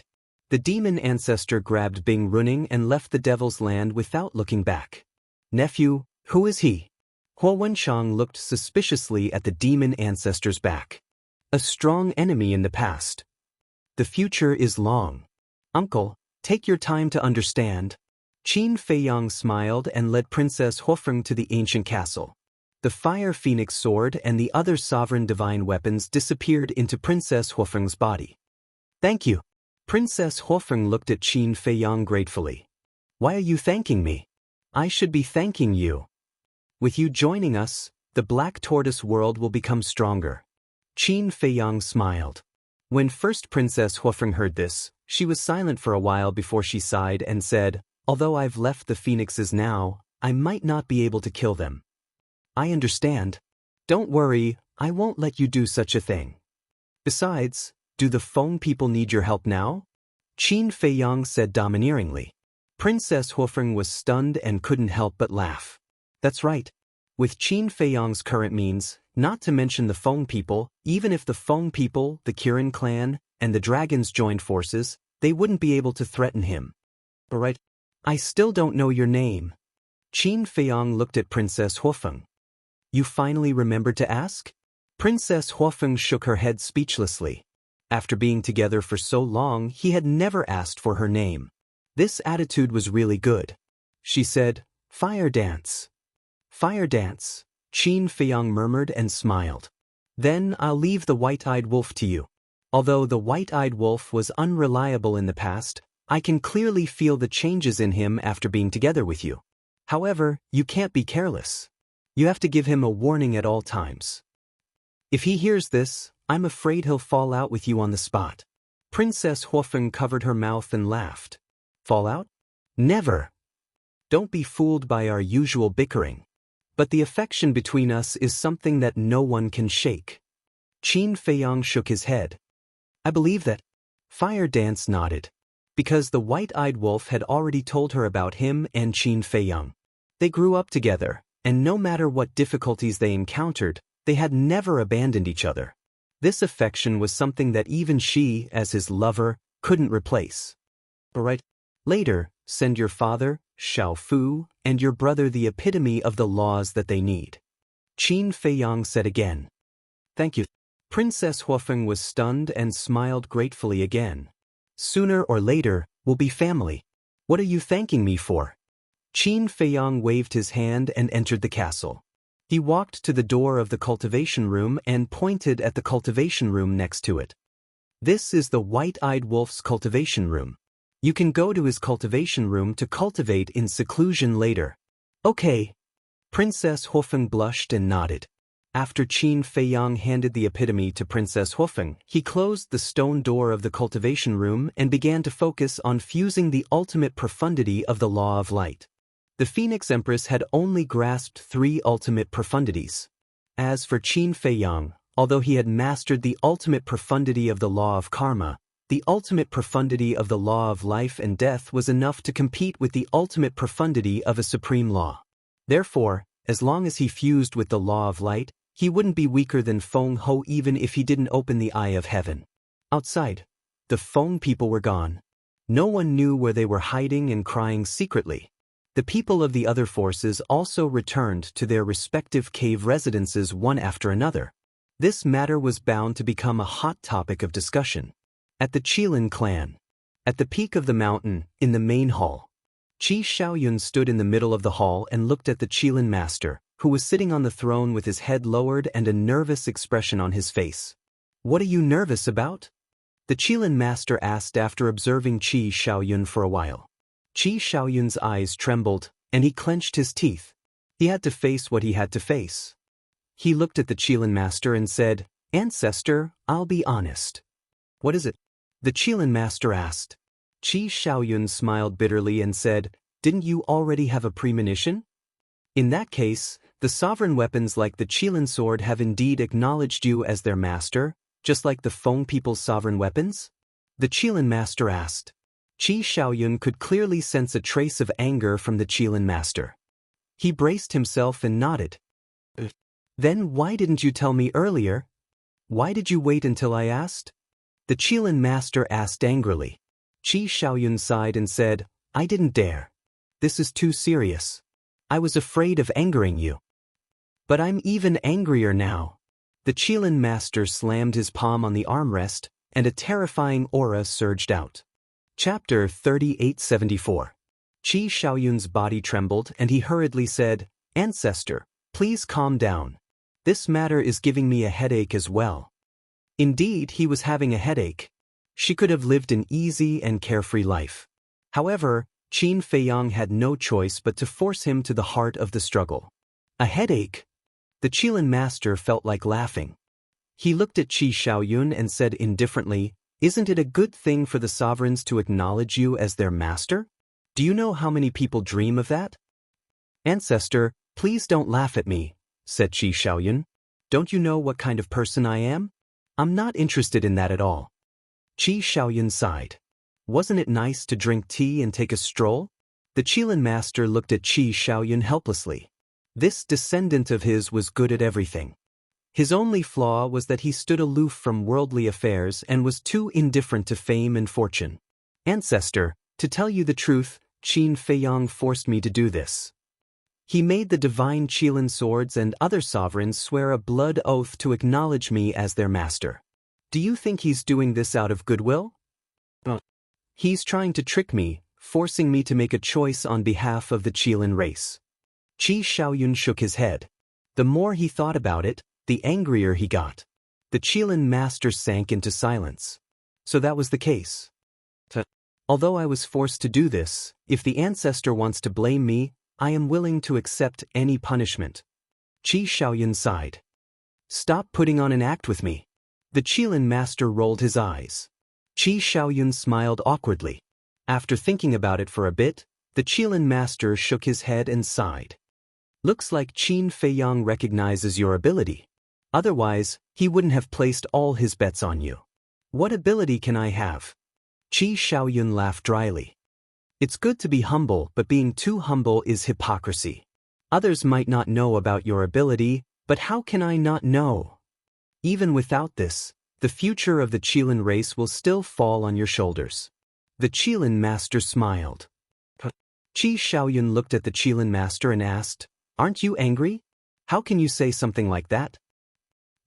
The demon ancestor grabbed Bing Runing and left the Devil's Land without looking back. Nephew, who is he? Huo Wenchang looked suspiciously at the demon ancestor's back. A strong enemy in the past. The future is long. Uncle, take your time to understand. Qin Feiyang smiled and led Princess Huofeng to the ancient castle. The fire phoenix sword and the other sovereign divine weapons disappeared into Princess Huofeng's body. Thank you. Princess Huofeng looked at Qin Feiyang gratefully. Why are you thanking me? I should be thanking you. With you joining us, the Black Tortoise world will become stronger. Qin Feiyang smiled. When first Princess Huofeng heard this, she was silent for a while before she sighed and said, Although I've left the phoenixes now, I might not be able to kill them. I understand. Don't worry, I won't let you do such a thing. Besides, do the Feng people need your help now? Qin Feiyang said domineeringly. Princess Huofeng was stunned and couldn't help but laugh. That's right. With Qin Feiyang's current means, not to mention the Feng people, even if the Feng people, the Kirin clan, and the dragons joined forces, they wouldn't be able to threaten him. But right, I still don't know your name. Qin Feiyang looked at Princess Huofeng. You finally remembered to ask? Princess Huofeng shook her head speechlessly. After being together for so long, he had never asked for her name. This attitude was really good. She said, Fire dance. Fire dance, Qin Feiyang murmured and smiled. Then I'll leave the white-eyed wolf to you. Although the white-eyed wolf was unreliable in the past, I can clearly feel the changes in him after being together with you. However, you can't be careless. You have to give him a warning at all times. If he hears this, I'm afraid he'll fall out with you on the spot. Princess Huofeng covered her mouth and laughed. Fall out? Never. Don't be fooled by our usual bickering. But the affection between us is something that no one can shake. Qin Feiyang shook his head. I believe that. Fire Dance nodded. Because the white-eyed wolf had already told her about him and Qin Feiyang. They grew up together, and no matter what difficulties they encountered, they had never abandoned each other. This affection was something that even she, as his lover, couldn't replace. But right, later, send your father, Xiao Fu, and your brother the epitome of the laws that they need. Qin Feiyang said again. Thank you. Princess Huofeng was stunned and smiled gratefully again. Sooner or later, we'll be family. What are you thanking me for? Qin Feiyang waved his hand and entered the castle. He walked to the door of the cultivation room and pointed at the cultivation room next to it. This is the white-eyed wolf's cultivation room. You can go to his cultivation room to cultivate in seclusion later. Okay. Princess Huofeng blushed and nodded. After Qin Feiyang handed the epitome to Princess Huofeng, he closed the stone door of the cultivation room and began to focus on fusing the ultimate profundity of the law of light. The Phoenix Empress had only grasped 3 ultimate profundities. As for Qin Feiyang, Although he had mastered the ultimate profundity of the law of karma, the ultimate profundity of the law of life and death was enough to compete with the ultimate profundity of a supreme law. Therefore, as long as he fused with the law of light, he wouldn't be weaker than Feng Ho even if he didn't open the eye of heaven. Outside, the Feng people were gone. No one knew where they were hiding and crying secretly. The people of the other forces also returned to their respective cave residences one after another. This matter was bound to become a hot topic of discussion. At the Qilin clan. At the peak of the mountain, in the main hall. Qi Shaoyun stood in the middle of the hall and looked at the Qilin master, who was sitting on the throne with his head lowered and a nervous expression on his face. "What are you nervous about?" the Qilin master asked after observing Qi Shaoyun for a while. Qi Shaoyun's eyes trembled, and he clenched his teeth. He had to face what he had to face. He looked at the Qilin master and said, "Ancestor, I'll be honest." "What is it?" the Qilin master asked. Qi Shaoyun smiled bitterly and said, "Didn't you already have a premonition? In that case, the sovereign weapons like the Qilin sword have indeed acknowledged you as their master, just like the Feng people's sovereign weapons?" the Qilin master asked. Qi Shaoyun could clearly sense a trace of anger from the Qilin master. He braced himself and nodded. "Then why didn't you tell me earlier? Why did you wait until I asked?" the Qilin master asked angrily. Qi Shaoyun sighed and said, "I didn't dare. This is too serious. I was afraid of angering you. But I'm even angrier now." The Qilin master slammed his palm on the armrest, and a terrifying aura surged out. Chapter 3874. Qi Shaoyun's body trembled and he hurriedly said, "Ancestor, please calm down. This matter is giving me a headache as well." Indeed, he was having a headache. She could have lived an easy and carefree life. However, Qin Feiyang had no choice but to force him to the heart of the struggle. A headache? The Qilin master felt like laughing. He looked at Qi Shaoyun and said indifferently, "Isn't it a good thing for the sovereigns to acknowledge you as their master? Do you know how many people dream of that?" "Ancestor, please don't laugh at me," said Qi Shaoyun. "Don't you know what kind of person I am? I'm not interested in that at all." Qi Shaoyun sighed. Wasn't it nice to drink tea and take a stroll? The Qilin master looked at Qi Shaoyun helplessly. This descendant of his was good at everything. His only flaw was that he stood aloof from worldly affairs and was too indifferent to fame and fortune. "Ancestor, to tell you the truth, Qin Feiyang forced me to do this. He made the divine Qilin swords and other sovereigns swear a blood oath to acknowledge me as their master. Do you think he's doing this out of goodwill? He's trying to trick me, forcing me to make a choice on behalf of the Qilin race." Qi Shaoyun shook his head. The more he thought about it, the angrier he got. The Qilin master sank into silence. "So that was the case. Although I was forced to do this, if the ancestor wants to blame me, I am willing to accept any punishment." Qi Shaoyun sighed. "Stop putting on an act with me." The Qilin master rolled his eyes. Qi Shaoyun smiled awkwardly. After thinking about it for a bit, the Qilin master shook his head and sighed. "Looks like Qin Feiyang recognizes your ability. Otherwise, he wouldn't have placed all his bets on you." "What ability can I have?" Qi Shaoyun laughed dryly. "It's good to be humble, but being too humble is hypocrisy. Others might not know about your ability, but how can I not know? Even without this, the future of the Qilin race will still fall on your shoulders." The Qilin master smiled. Qi Shaoyun looked at the Qilin master and asked, "Aren't you angry? How can you say something like that?"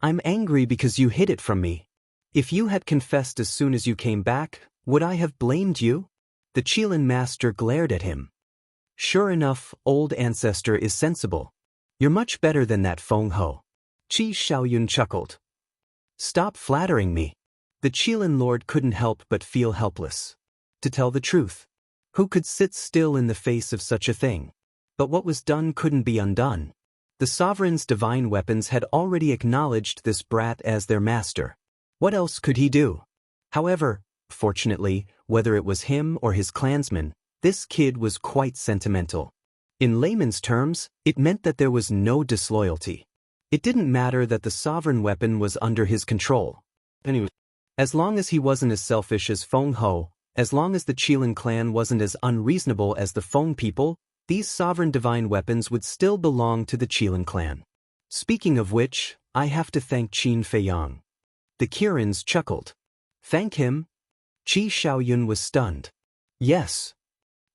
"I'm angry because you hid it from me. If you had confessed as soon as you came back, would I have blamed you?" The Qilin master glared at him. "Sure enough, old ancestor is sensible. You're much better than that Feng Ho." Qi Shaoyun chuckled. "Stop flattering me." The Qilin lord couldn't help but feel helpless. To tell the truth, who could sit still in the face of such a thing? But what was done couldn't be undone. The sovereign's divine weapons had already acknowledged this brat as their master. What else could he do? However, fortunately, whether it was him or his clansmen, this kid was quite sentimental. In layman's terms, it meant that there was no disloyalty. It didn't matter that the sovereign weapon was under his control. Anyway, as long as he wasn't as selfish as Feng Ho, as long as the Qilin clan wasn't as unreasonable as the Feng people, these sovereign divine weapons would still belong to the Qilin clan. Speaking of which, I have to thank Qin Feiyang. The Kirins chuckled. Thank him? Qi Shaoyun was stunned. Yes.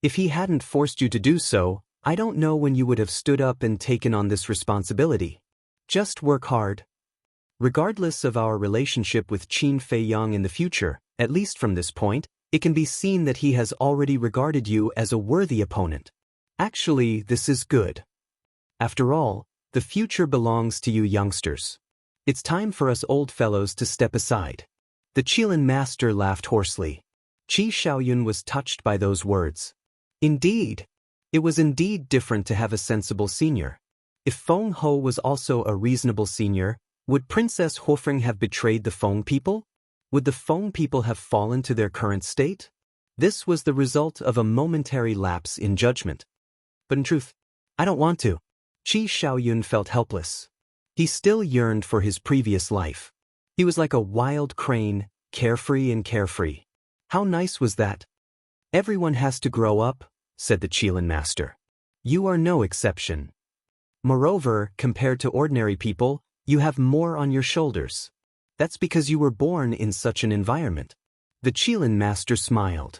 If he hadn't forced you to do so, I don't know when you would have stood up and taken on this responsibility. Just work hard. Regardless of our relationship with Qin Feiyang in the future, at least from this point, it can be seen that he has already regarded you as a worthy opponent. Actually, this is good. After all, the future belongs to you youngsters. It's time for us old fellows to step aside. The Qilin master laughed hoarsely. Qi Shaoyun was touched by those words. Indeed. It was indeed different to have a sensible senior. If Feng Ho was also a reasonable senior, would Princess Huofeng have betrayed the Feng people? Would the Feng people have fallen to their current state? This was the result of a momentary lapse in judgment. But in truth, I don't want to. Qi Shaoyun felt helpless. He still yearned for his previous life. He was like a wild crane, carefree and carefree. How nice was that? Everyone has to grow up, said the Qilin master. You are no exception. Moreover, compared to ordinary people, you have more on your shoulders. That's because you were born in such an environment. The Qilin master smiled.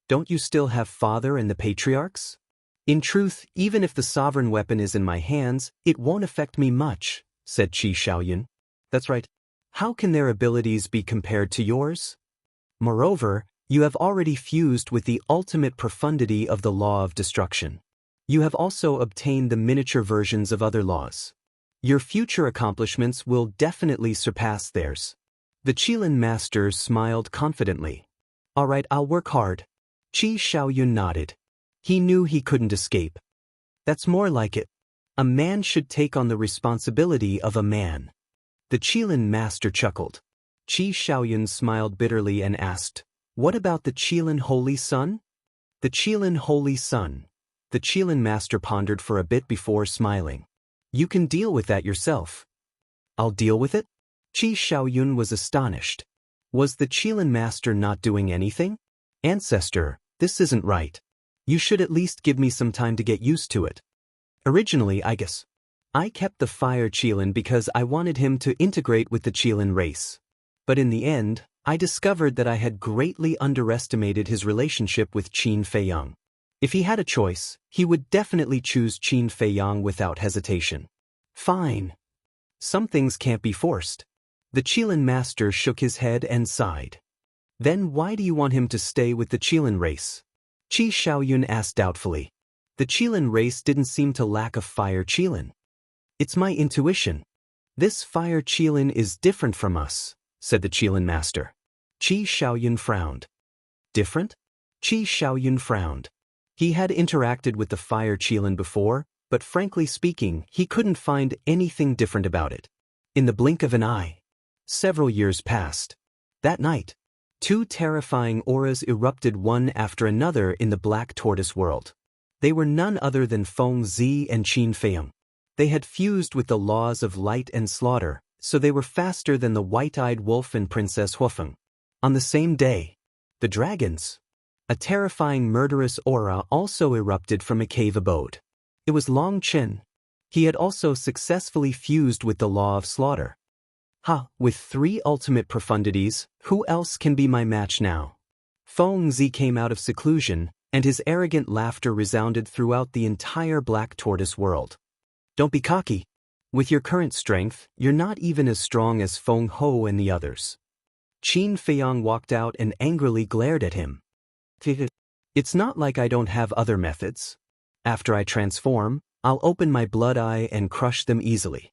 Don't you still have father and the patriarchs? In truth, even if the sovereign weapon is in my hands, it won't affect me much, said Qi Shaoyun. That's right. How can their abilities be compared to yours? Moreover, you have already fused with the ultimate profundity of the law of destruction. You have also obtained the miniature versions of other laws. Your future accomplishments will definitely surpass theirs. The Qilin master smiled confidently. All right, I'll work hard. Qi Shaoyun nodded. He knew he couldn't escape. That's more like it. A man should take on the responsibility of a man. The Qilin master chuckled. Qi Shaoyun smiled bitterly and asked, What about the Qilin Holy Sun? The Qilin Holy Sun. The Qilin master pondered for a bit before smiling. You can deal with that yourself. I'll deal with it? Qi Shaoyun was astonished. Was the Qilin master not doing anything? Ancestor, this isn't right. You should at least give me some time to get used to it. Originally, I guess, I kept the Fire Qilin because I wanted him to integrate with the Qilin race. But in the end, I discovered that I had greatly underestimated his relationship with Qin Feiyang. If he had a choice, he would definitely choose Qin Feiyang without hesitation. Fine. Some things can't be forced. The Qilin master shook his head and sighed. Then why do you want him to stay with the Qilin race? Qi Shaoyun asked doubtfully. The Qilin race didn't seem to lack a Fire Qilin. It's my intuition. This Fire Qilin is different from us, said the Qilin master. Qi Shaoyun frowned. Different? Qi Shaoyun frowned. He had interacted with the Fire Qilin before, but frankly speaking, he couldn't find anything different about it. In the blink of an eye. Several years passed. That night, two terrifying auras erupted one after another in the Black Tortoise world. They were none other than Feng Zi and Qin Feiyang. They had fused with the laws of light and slaughter, so they were faster than the white-eyed wolf and Princess Huofeng. On the same day, the dragons. A terrifying murderous aura also erupted from a cave abode. It was Long Chen. He had also successfully fused with the law of slaughter. With 3 ultimate profundities, who else can be my match now? Feng Zi came out of seclusion, and his arrogant laughter resounded throughout the entire Black Tortoise world. Don't be cocky. With your current strength, you're not even as strong as Feng Ho and the others. Qin Feiyang walked out and angrily glared at him. It's not like I don't have other methods. After I transform, I'll open my blood eye and crush them easily.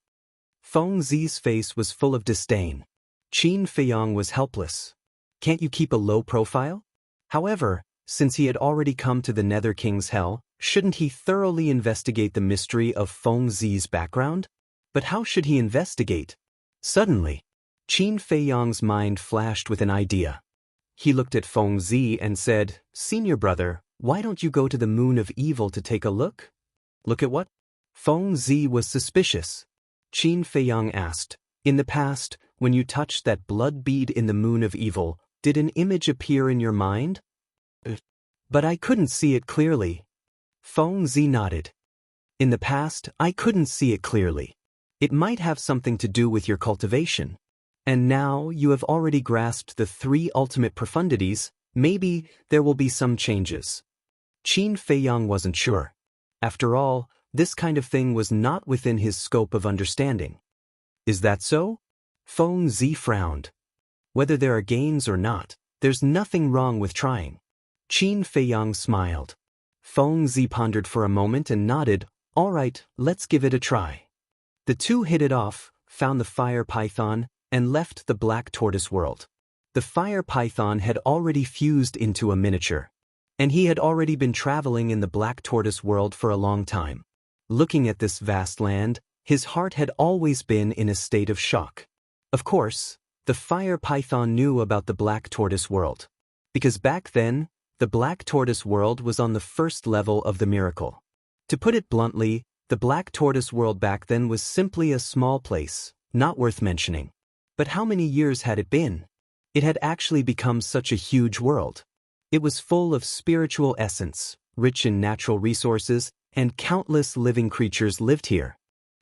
Feng Zi's face was full of disdain. Qin Feiyang was helpless. Can't you keep a low profile? However, since he had already come to the Nether King's Hell, shouldn't he thoroughly investigate the mystery of Feng Zi's background? But how should he investigate? Suddenly, Qin Feiyang's mind flashed with an idea. He looked at Feng Zi and said, Senior brother, why don't you go to the Moon of Evil to take a look? Look at what? Feng Zi was suspicious. Qin Feiyang asked. In the past, when you touched that blood bead in the moon of evil, did an image appear in your mind? But I couldn't see it clearly. Feng Zi nodded. In the past, I couldn't see it clearly. It might have something to do with your cultivation. And now you have already grasped the three ultimate profundities, maybe there will be some changes. Qin Feiyang wasn't sure. After all, this kind of thing was not within his scope of understanding. Is that so? Feng Zi frowned. Whether there are gains or not, there's nothing wrong with trying. Qin Feiyang smiled. Feng Zi pondered for a moment and nodded. All right, let's give it a try. The two hit it off, found the fire python, and left the black tortoise world. The fire python had already fused into a miniature. And he had already been traveling in the black tortoise world for a long time. Looking at this vast land, his heart had always been in a state of shock. Of course, the fire python knew about the black tortoise world. Because back then, the black tortoise world was on the first level of the miracle. To put it bluntly, the black tortoise world back then was simply a small place, not worth mentioning. But how many years had it been? It had actually become such a huge world. It was full of spiritual essence, rich in natural resources, and countless living creatures lived here.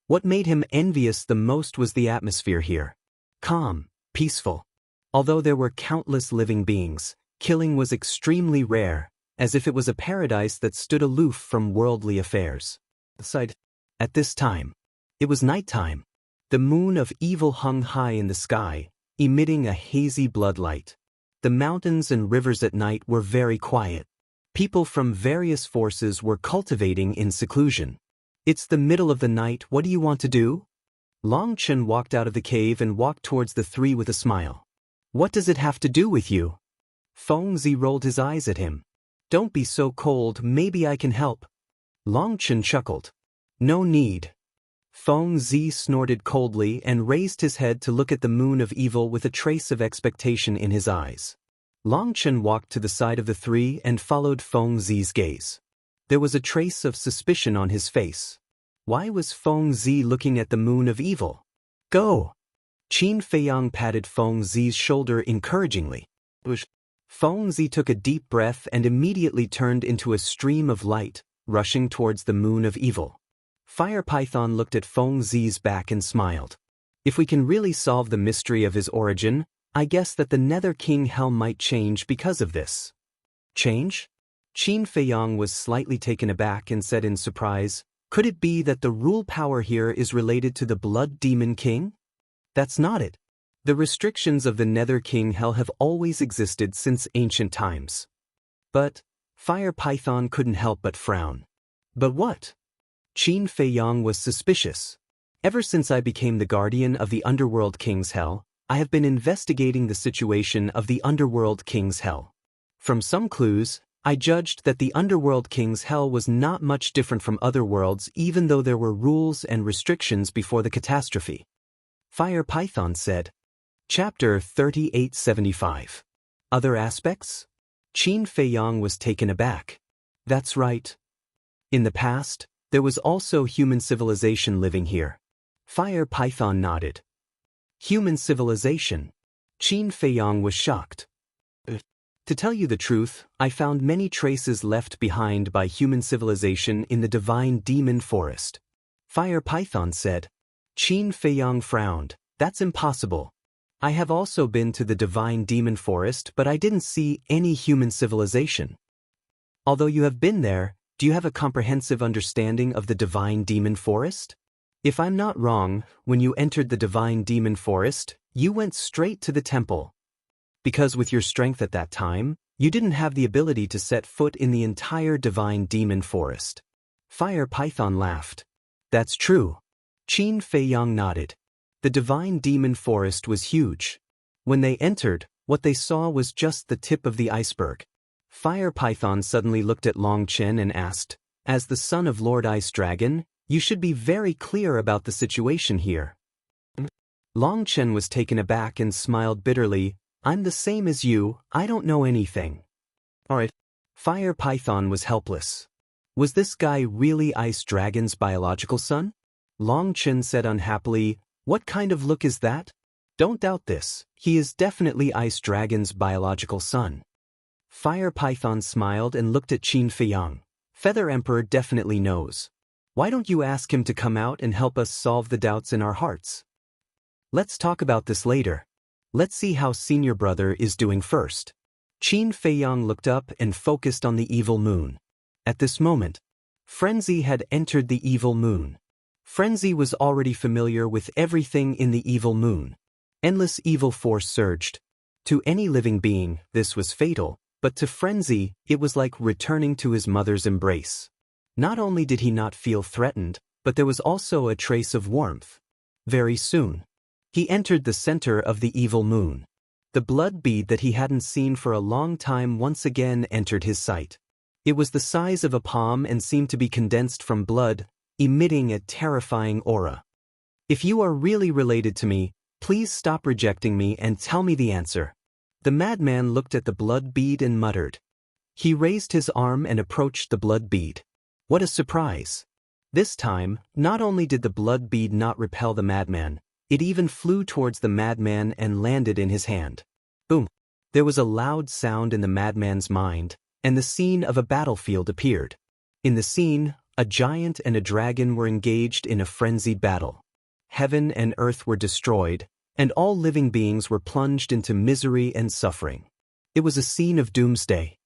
What made him envious the most was the atmosphere here. Calm, peaceful. Although there were countless living beings, killing was extremely rare, as if it was a paradise that stood aloof from worldly affairs. At this time, it was nighttime. The moon of evil hung high in the sky, emitting a hazy bloodlight. The mountains and rivers at night were very quiet. People from various forces were cultivating in seclusion. It's the middle of the night, what do you want to do? Long Chen walked out of the cave and walked towards the three with a smile. What does it have to do with you? Feng Zi rolled his eyes at him. Don't be so cold, maybe I can help. Long Chen chuckled. No need. Feng Zi snorted coldly and raised his head to look at the moon of evil with a trace of expectation in his eyes. Long Chen walked to the side of the three and followed Feng Zi's gaze. There was a trace of suspicion on his face. Why was Feng Zi looking at the moon of evil? Go! Qin Feiyang patted Feng Zi's shoulder encouragingly. Feng Zi took a deep breath and immediately turned into a stream of light, rushing towards the moon of evil. Fire Python looked at Feng Zi's back and smiled. If we can really solve the mystery of his origin, I guess that the Nether King Hell might change because of this. Change? Qin Feiyang was slightly taken aback and said in surprise, could it be that the rule power here is related to the Blood Demon King? That's not it. The restrictions of the Nether King Hell have always existed since ancient times. But Fire Python couldn't help but frown. But what? Qin Feiyang was suspicious. Ever since I became the guardian of the Underworld King's Hell, I have been investigating the situation of the Underworld King's Hell. From some clues, I judged that the Underworld King's Hell was not much different from other worlds even though there were rules and restrictions before the catastrophe. Fire Python said. Chapter 3875. Other aspects? Qin Feiyang was taken aback. That's right. In the past, there was also human civilization living here. Fire Python nodded. Human civilization. Qin Feiyang was shocked. To tell you the truth, I found many traces left behind by human civilization in the Divine Demon Forest. Fire Python said. Qin Feiyang frowned. That's impossible. I have also been to the Divine Demon Forest, but I didn't see any human civilization. Although you have been there, do you have a comprehensive understanding of the Divine Demon Forest? If I'm not wrong, when you entered the Divine Demon Forest, you went straight to the temple. Because with your strength at that time, you didn't have the ability to set foot in the entire Divine Demon Forest. Fire Python laughed. That's true. Qin Feiyang nodded. The Divine Demon Forest was huge. When they entered, what they saw was just the tip of the iceberg. Fire Python suddenly looked at Long Chen and asked, as the son of Lord Ice Dragon, you should be very clear about the situation here. Long Chen was taken aback and smiled bitterly. I'm the same as you, I don't know anything. Alright. Fire Python was helpless. Was this guy really Ice Dragon's biological son? Long Chen said unhappily, "What kind of look is that? Don't doubt this, he is definitely Ice Dragon's biological son." Fire Python smiled and looked at Qin Feiyang. "Feather Emperor definitely knows. Why don't you ask him to come out and help us solve the doubts in our hearts? Let's talk about this later. Let's see how senior brother is doing first." Qin Feiyang looked up and focused on the evil moon. At this moment, Frenzy had entered the evil moon. Frenzy was already familiar with everything in the evil moon. Endless evil force surged. To any living being, this was fatal, but to Frenzy, it was like returning to his mother's embrace. Not only did he not feel threatened, but there was also a trace of warmth. Very soon, he entered the center of the evil moon. The blood bead that he hadn't seen for a long time once again entered his sight. It was the size of a palm and seemed to be condensed from blood, emitting a terrifying aura. "If you are really related to me, please stop rejecting me and tell me the answer." The madman looked at the blood bead and muttered. He raised his arm and approached the blood bead. What a surprise! This time, not only did the blood bead not repel the madman, it even flew towards the madman and landed in his hand. Boom! There was a loud sound in the madman's mind, and the scene of a battlefield appeared. In the scene, a giant and a dragon were engaged in a frenzied battle. Heaven and earth were destroyed, and all living beings were plunged into misery and suffering. It was a scene of doomsday.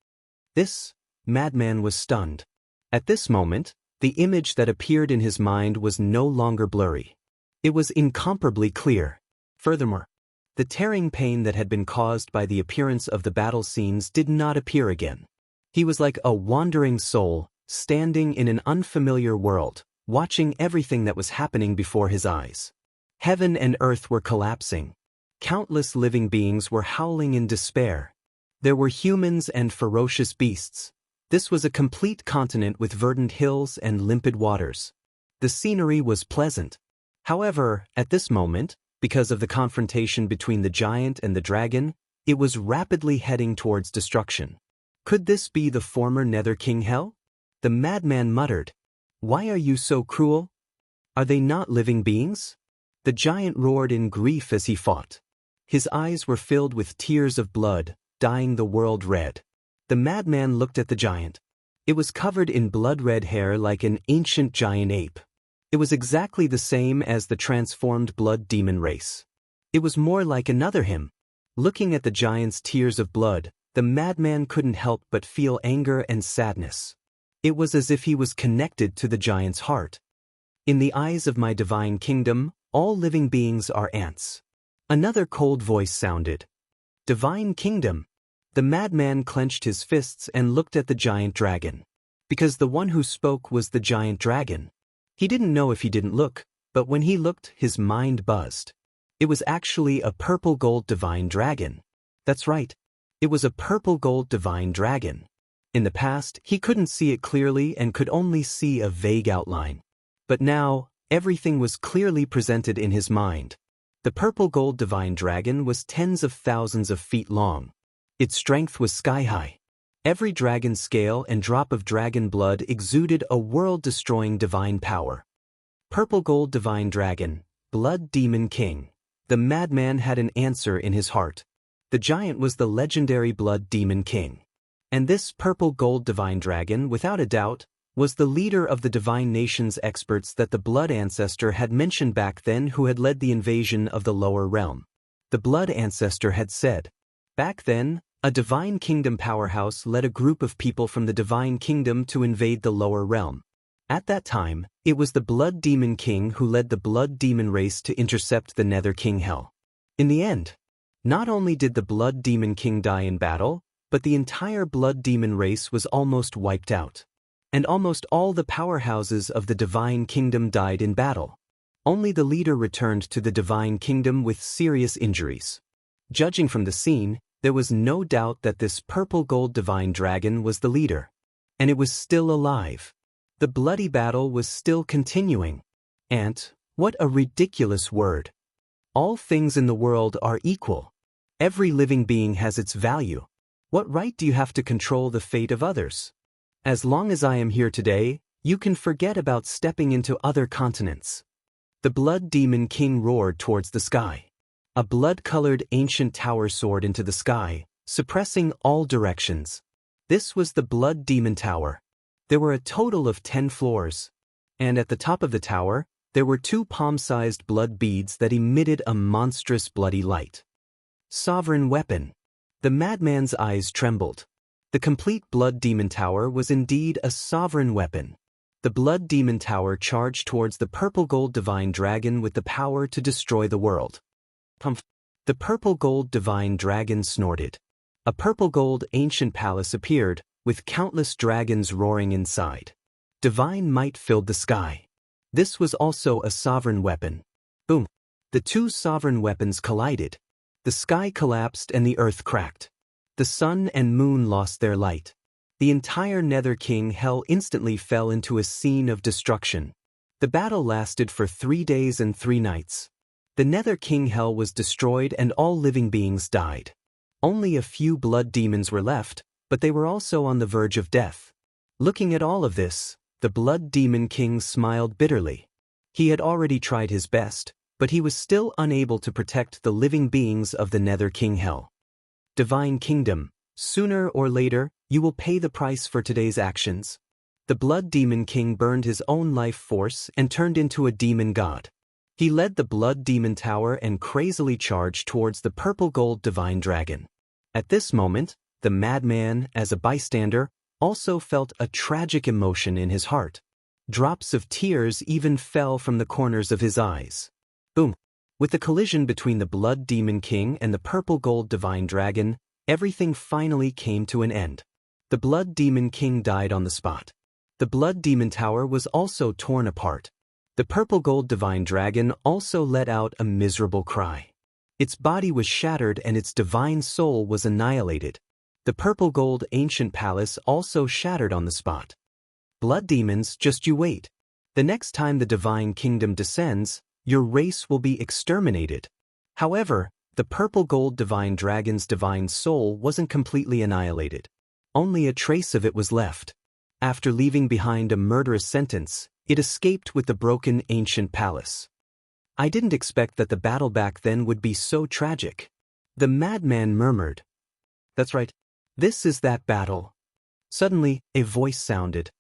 This madman was stunned. At this moment, the image that appeared in his mind was no longer blurry. It was incomparably clear. Furthermore, the tearing pain that had been caused by the appearance of the battle scenes did not appear again. He was like a wandering soul, standing in an unfamiliar world, watching everything that was happening before his eyes. Heaven and earth were collapsing. Countless living beings were howling in despair. There were humans and ferocious beasts. This was a complete continent with verdant hills and limpid waters. The scenery was pleasant. However, at this moment, because of the confrontation between the giant and the dragon, it was rapidly heading towards destruction. Could this be the former Nether King Hell? The madman muttered. "Why are you so cruel? Are they not living beings?" The giant roared in grief as he fought. His eyes were filled with tears of blood, dyeing the world red. The madman looked at the giant. It was covered in blood-red hair like an ancient giant ape. It was exactly the same as the transformed blood demon race. It was more like another him. Looking at the giant's tears of blood, the madman couldn't help but feel anger and sadness. It was as if he was connected to the giant's heart. "In the eyes of my divine kingdom, all living beings are ants." Another cold voice sounded. "Divine kingdom?" The madman clenched his fists and looked at the giant dragon. Because the one who spoke was the giant dragon. He didn't know if he didn't look, but when he looked, his mind buzzed. It was actually a purple gold divine dragon. That's right. It was a purple gold divine dragon. In the past, he couldn't see it clearly and could only see a vague outline. But now, everything was clearly presented in his mind. The purple gold divine dragon was tens of thousands of feet long. Its strength was sky-high. Every dragon scale and drop of dragon blood exuded a world-destroying divine power. Purple gold divine dragon, blood demon king. The madman had an answer in his heart. The giant was the legendary blood demon king. And this purple gold divine dragon, without a doubt, was the leader of the divine nation's experts that the blood ancestor had mentioned back then, who had led the invasion of the lower realm. The blood ancestor had said, back then, a divine kingdom powerhouse led a group of people from the divine kingdom to invade the lower realm. At that time, it was the blood demon king who led the blood demon race to intercept the Nether King Hell. In the end, not only did the blood demon king die in battle, but the entire blood demon race was almost wiped out. And almost all the powerhouses of the divine kingdom died in battle. Only the leader returned to the divine kingdom with serious injuries. Judging from the scene, there was no doubt that this purple gold divine dragon was the leader. And it was still alive. The bloody battle was still continuing. And, what a ridiculous word. All things in the world are equal. Every living being has its value. What right do you have to control the fate of others? As long as I am here today, you can forget about stepping into other continents. The Blood Demon King roared towards the sky. A blood-colored ancient tower soared into the sky, suppressing all directions. This was the Blood Demon Tower. There were a total of 10 floors. And at the top of the tower, there were 2 palm-sized blood beads that emitted a monstrous bloody light. Sovereign weapon. The madman's eyes trembled. The complete Blood Demon Tower was indeed a sovereign weapon. The Blood Demon Tower charged towards the purple-gold divine dragon with the power to destroy the world. Pumph. The purple-gold divine dragon snorted. A purple-gold ancient palace appeared, with countless dragons roaring inside. Divine might filled the sky. This was also a sovereign weapon. Boom. The 2 sovereign weapons collided. The sky collapsed and the earth cracked. The sun and moon lost their light. The entire Nether King Hell instantly fell into a scene of destruction. The battle lasted for 3 days and 3 nights. The Nether King Hell was destroyed and all living beings died. Only a few blood demons were left, but they were also on the verge of death. Looking at all of this, the Blood Demon King smiled bitterly. He had already tried his best, but he was still unable to protect the living beings of the Nether King Hell. Divine Kingdom, sooner or later, you will pay the price for today's actions. The Blood Demon King burned his own life force and turned into a demon god. He led the Blood Demon Tower and crazily charged towards the purple-gold divine dragon. At this moment, the madman, as a bystander, also felt a tragic emotion in his heart. Drops of tears even fell from the corners of his eyes. Boom! With the collision between the Blood Demon King and the purple-gold divine dragon, everything finally came to an end. The Blood Demon King died on the spot. The Blood Demon Tower was also torn apart. The purple-gold divine dragon also let out a miserable cry. Its body was shattered and its divine soul was annihilated. The purple-gold ancient palace also shattered on the spot. Blood demons, just you wait. The next time the divine kingdom descends, your race will be exterminated. However, the purple-gold divine dragon's divine soul wasn't completely annihilated. Only a trace of it was left. After leaving behind a murderous sentence, it escaped with the broken ancient palace. I didn't expect that the battle back then would be so tragic. The madman murmured. That's right. This is that battle. Suddenly, a voice sounded.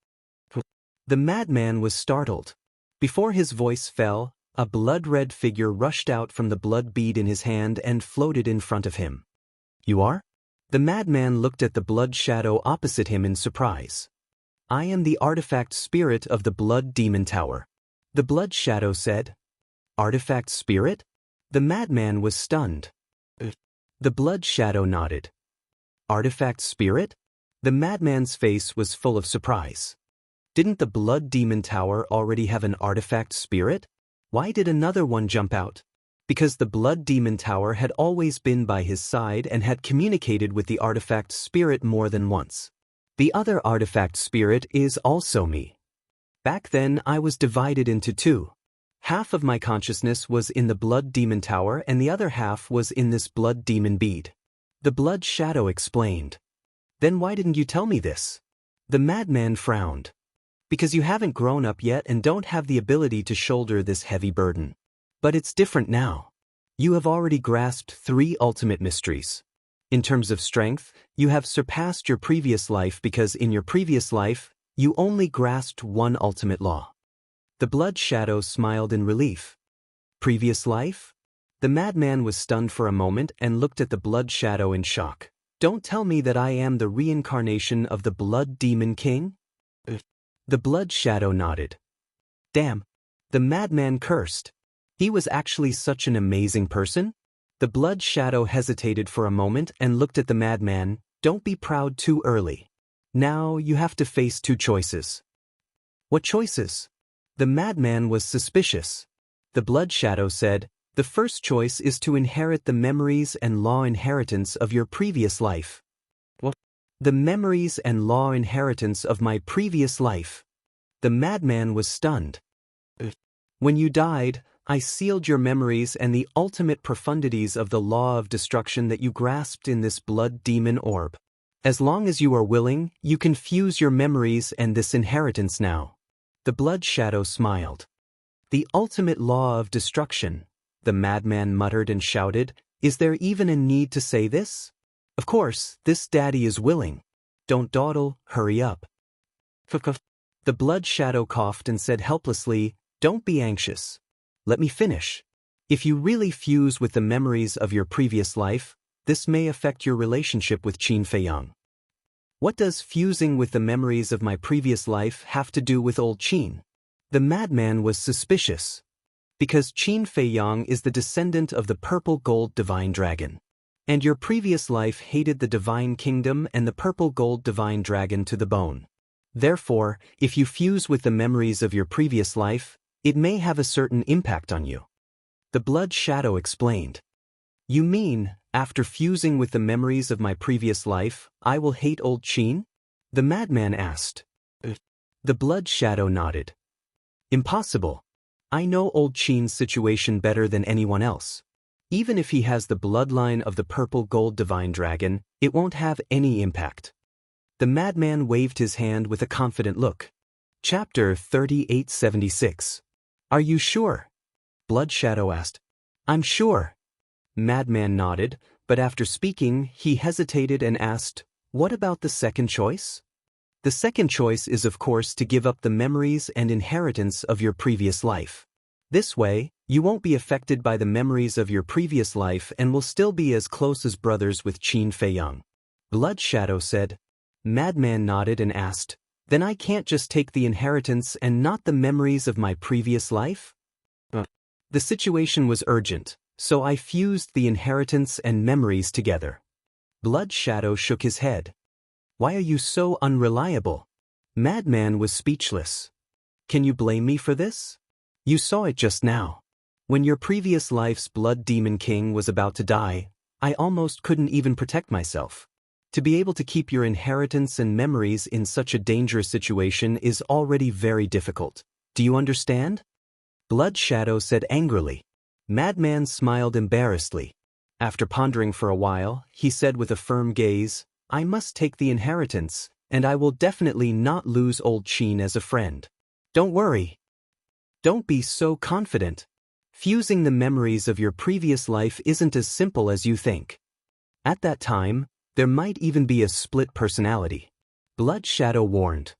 The madman was startled. Before his voice fell, a blood-red figure rushed out from the blood bead in his hand and floated in front of him. You are? The madman looked at the blood shadow opposite him in surprise. I am the artifact spirit of the Blood Demon Tower. The blood shadow said. Artifact spirit? The madman was stunned. The blood shadow nodded. Artifact spirit? The madman's face was full of surprise. Didn't the Blood Demon Tower already have an artifact spirit? Why did another one jump out? Because the Blood Demon Tower had always been by his side and had communicated with the artifact spirit more than once. The other artifact spirit is also me. Back then I was divided into 2. Half of my consciousness was in the Blood Demon Tower and the other half was in this Blood Demon bead. The blood shadow explained. Then why didn't you tell me this? The madman frowned. Because you haven't grown up yet and don't have the ability to shoulder this heavy burden. But it's different now. You have already grasped 3 ultimate mysteries. In terms of strength, you have surpassed your previous life because in your previous life, you only grasped 1 ultimate law. The blood shadow smiled in relief. Previous life? The madman was stunned for a moment and looked at the blood shadow in shock. Don't tell me that I am the reincarnation of the Blood Demon King? The blood shadow nodded. Damn. The madman cursed. He was actually such an amazing person? The blood shadow hesitated for a moment and looked at the madman. Don't be proud too early. Now you have to face 2 choices. What choices? The madman was suspicious. The blood shadow said, the first choice is to inherit the memories and law inheritance of your previous life. What? The memories and law inheritance of my previous life. The madman was stunned. When you died, I sealed your memories and the ultimate profundities of the law of destruction that you grasped in this blood demon orb. As long as you are willing, you can fuse your memories and this inheritance now. The blood shadow smiled. The ultimate law of destruction, the madman muttered and shouted. Is there even a need to say this? Of course, this daddy is willing. Don't dawdle, hurry up. The blood shadow coughed and said helplessly, don't be anxious. Let me finish. If you really fuse with the memories of your previous life, this may affect your relationship with Qin Feiyang. What does fusing with the memories of my previous life have to do with old Qin? The madman was suspicious. Because Qin Feiyang is the descendant of the purple gold divine dragon. And your previous life hated the divine kingdom and the purple gold divine dragon to the bone. Therefore, if you fuse with the memories of your previous life, it may have a certain impact on you. The blood shadow explained. You mean, after fusing with the memories of my previous life, I will hate old Qin? The madman asked. The blood shadow nodded. Impossible. I know old Qin's situation better than anyone else. Even if he has the bloodline of the purple gold divine dragon, it won't have any impact. The madman waved his hand with a confident look. Chapter 3876. Are you sure? Blood shadow asked. I'm sure. Madman nodded, but after speaking, he hesitated and asked, what about the second choice? The second choice is of course to give up the memories and inheritance of your previous life. This way, you won't be affected by the memories of your previous life and will still be as close as brothers with Qin Feiyang. Blood shadow said. Madman nodded and asked, then I can't just take the inheritance and not the memories of my previous life? The situation was urgent, so I fused the inheritance and memories together. Blood shadow shook his head. Why are you so unreliable? Madman was speechless. Can you blame me for this? You saw it just now. When your previous life's blood demon king was about to die, I almost couldn't even protect myself. To be able to keep your inheritance and memories in such a dangerous situation is already very difficult. Do you understand? Blood shadow said angrily. Madman smiled embarrassedly. After pondering for a while, he said with a firm gaze, I must take the inheritance, and I will definitely not lose old Qin as a friend. Don't worry. Don't be so confident. Fusing the memories of your previous life isn't as simple as you think. At that time, there might even be a split personality. Blood shadow warned.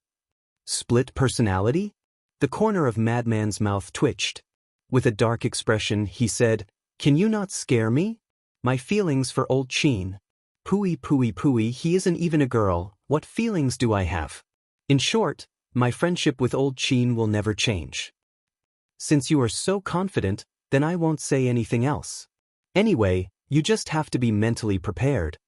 Split personality? The corner of Madman's mouth twitched. With a dark expression, he said, Can you not scare me? My feelings for old Qin. Pooey, he isn't even a girl, what feelings do I have? In short, my friendship with old Qin will never change. Since you are so confident, then I won't say anything else. Anyway, you just have to be mentally prepared.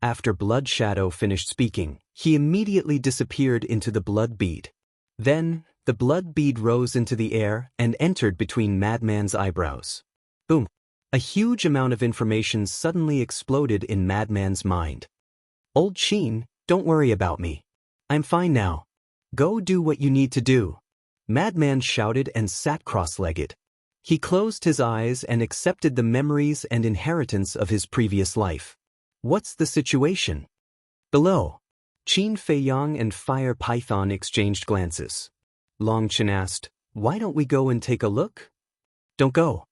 After Blood Shadow finished speaking, he immediately disappeared into the blood bead. Then, the blood bead rose into the air and entered between Madman's eyebrows. Boom! A huge amount of information suddenly exploded in Madman's mind. Old Qin, don't worry about me. I'm fine now. Go do what you need to do. Madman shouted and sat cross-legged. He closed his eyes and accepted the memories and inheritance of his previous life. What's the situation? Below, Qin Feiyang and Fire Python exchanged glances. Long Chen asked, Why don't we go and take a look? Don't go.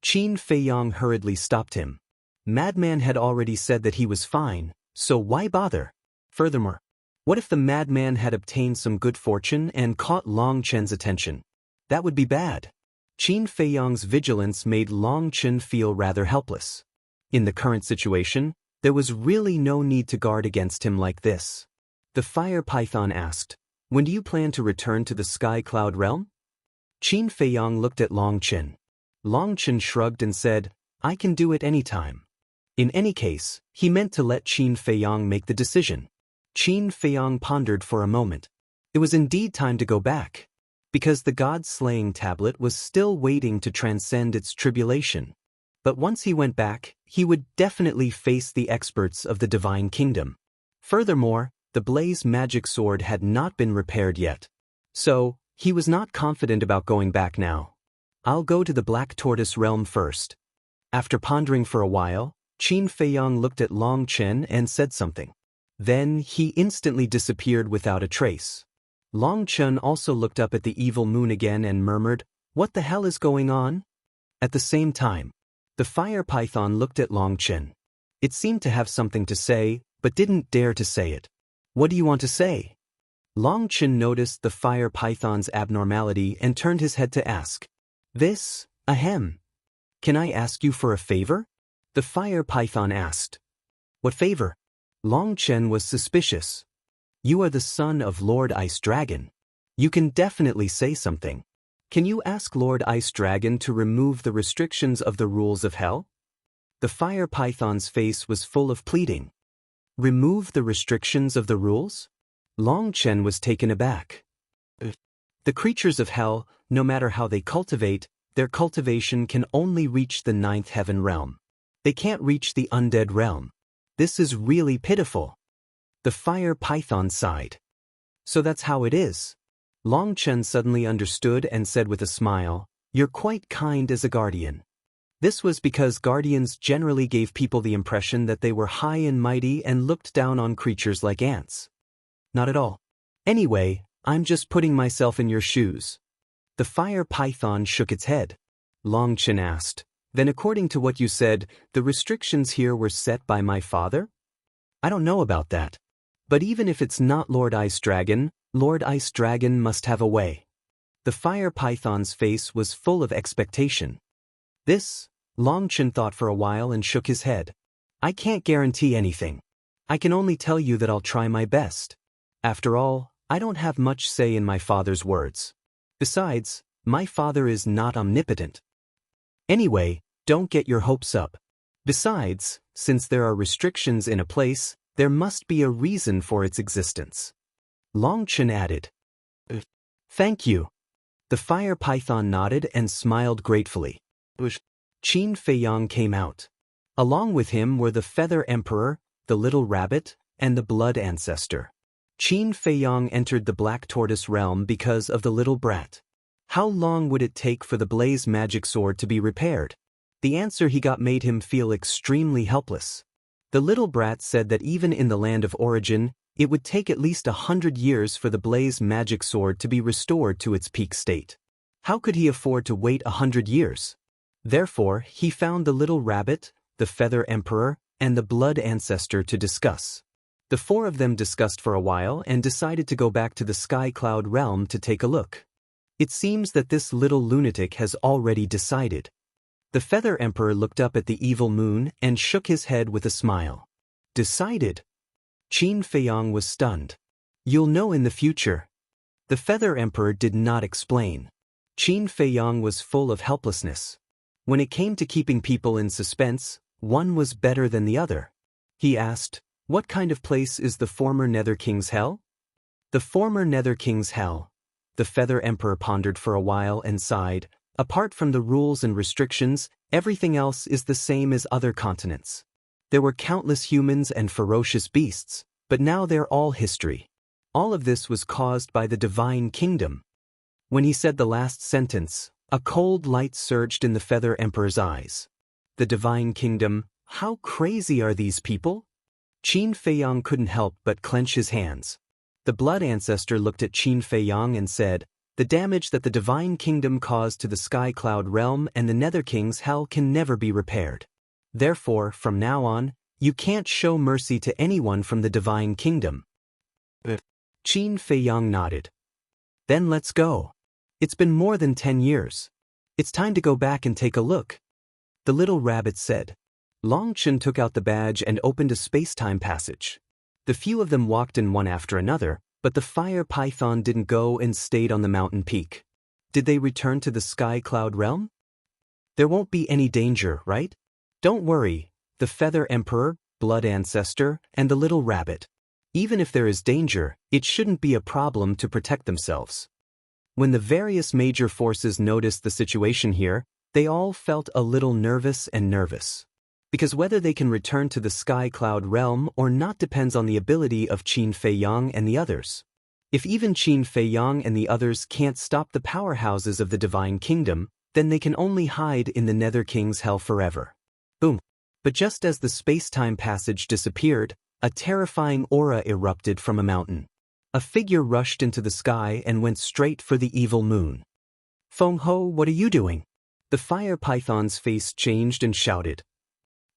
Qin Feiyang hurriedly stopped him. Madman had already said that he was fine, so why bother? Furthermore, what if the madman had obtained some good fortune and caught Long Chen's attention? That would be bad. Qin Feiyang's vigilance made Long Chen feel rather helpless. In the current situation, there was really no need to guard against him like this. The Fire Python asked, When do you plan to return to the Sky Cloud realm? Qin Feiyang looked at Long Chen. Long Chen shrugged and said, I can do it any time. In any case, he meant to let Qin Feiyang make the decision. Qin Feiyang pondered for a moment. It was indeed time to go back, because the God-slaying tablet was still waiting to transcend its tribulation. But once he went back, he would definitely face the experts of the Divine Kingdom. Furthermore, the Blaze magic sword had not been repaired yet. So, he was not confident about going back now. I'll go to the Black Tortoise realm first. After pondering for a while, Qin Feiyang looked at Long Chen and said something. Then he instantly disappeared without a trace. Long Chen also looked up at the evil moon again and murmured, What the hell is going on? At the same time, the fire python looked at Long Chen. It seemed to have something to say, but didn't dare to say it. What do you want to say? Long Chen noticed the fire python's abnormality and turned his head to ask. This, ahem. Can I ask you for a favor? The fire python asked. What favor? Long Chen was suspicious. You are the son of Lord Ice Dragon. You can definitely say something. Can you ask Lord Ice Dragon to remove the restrictions of the rules of hell? The fire python's face was full of pleading. Remove the restrictions of the rules? Long Chen was taken aback. The creatures of hell, no matter how they cultivate, their cultivation can only reach the 9th heaven realm. They can't reach the undead realm. This is really pitiful. The fire python sighed. So that's how it is. Long Chen suddenly understood and said with a smile, You're quite kind as a guardian. This was because guardians generally gave people the impression that they were high and mighty and looked down on creatures like ants. Not at all. Anyway, I'm just putting myself in your shoes. The fire python shook its head. Long Chen asked, Then according to what you said, the restrictions here were set by my father? I don't know about that. But even if it's not Lord Ice Dragon, Lord Ice Dragon must have a way. The fire python's face was full of expectation. This, Long Chen thought for a while and shook his head. I can't guarantee anything. I can only tell you that I'll try my best. After all, I don't have much say in my father's words. Besides, my father is not omnipotent. Anyway, don't get your hopes up. Besides, since there are restrictions in a place, there must be a reason for its existence. Long Chen added. Thank you. The fire python nodded and smiled gratefully. Qin Feiyang came out. Along with him were the Feather Emperor, the Little Rabbit, and the Blood Ancestor. Qin Feiyang entered the Black Tortoise realm because of the little brat. How long would it take for the Blaze Magic Sword to be repaired? The answer he got made him feel extremely helpless. The little brat said that even in the land of origin, it would take at least 100 years for the Blaze Magic Sword to be restored to its peak state. How could he afford to wait 100 years? Therefore, he found the Little Rabbit, the Feather Emperor, and the Blood Ancestor to discuss. The four of them discussed for a while and decided to go back to the Sky Cloud realm to take a look. It seems that this little lunatic has already decided. The Feather Emperor looked up at the evil moon and shook his head with a smile. Decided? Qin Feiyang was stunned. You'll know in the future. The Feather Emperor did not explain. Qin Feiyang was full of helplessness. When it came to keeping people in suspense, one was better than the other. He asked, What kind of place is the former Nether King's Hell? The former Nether King's Hell. The Feather Emperor pondered for a while and sighed. Apart from the rules and restrictions, everything else is the same as other continents. There were countless humans and ferocious beasts, but now they're all history. All of this was caused by the Divine Kingdom. When he said the last sentence, a cold light surged in the Feather Emperor's eyes. The Divine Kingdom, how crazy are these people? Qin Feiyang couldn't help but clench his hands. The Blood Ancestor looked at Qin Feiyang and said, The damage that the Divine Kingdom caused to the Sky Cloud realm and the Nether King's Hell can never be repaired. Therefore, from now on, you can't show mercy to anyone from the Divine Kingdom. Qin Feiyang nodded. Then let's go. It's been more than 10 years. It's time to go back and take a look. The little rabbit said. Long Chen took out the badge and opened a space-time passage. The few of them walked in one after another, but the fire python didn't go and stayed on the mountain peak. Did they return to the Sky Cloud realm? There won't be any danger, right? Don't worry, the Feather Emperor, Blood Ancestor, and the little rabbit. Even if there is danger, it shouldn't be a problem to protect themselves. When the various major forces noticed the situation here, they all felt a little nervous. Because whether they can return to the Sky Cloud realm or not depends on the ability of Qin Feiyang and the others. If even Qin Feiyang and the others can't stop the powerhouses of the Divine Kingdom, then they can only hide in the Nether King's Hell forever. Boom. But just as the space-time passage disappeared, a terrifying aura erupted from a mountain. A figure rushed into the sky and went straight for the evil moon. Feng Ho, what are you doing? The fire python's face changed and shouted.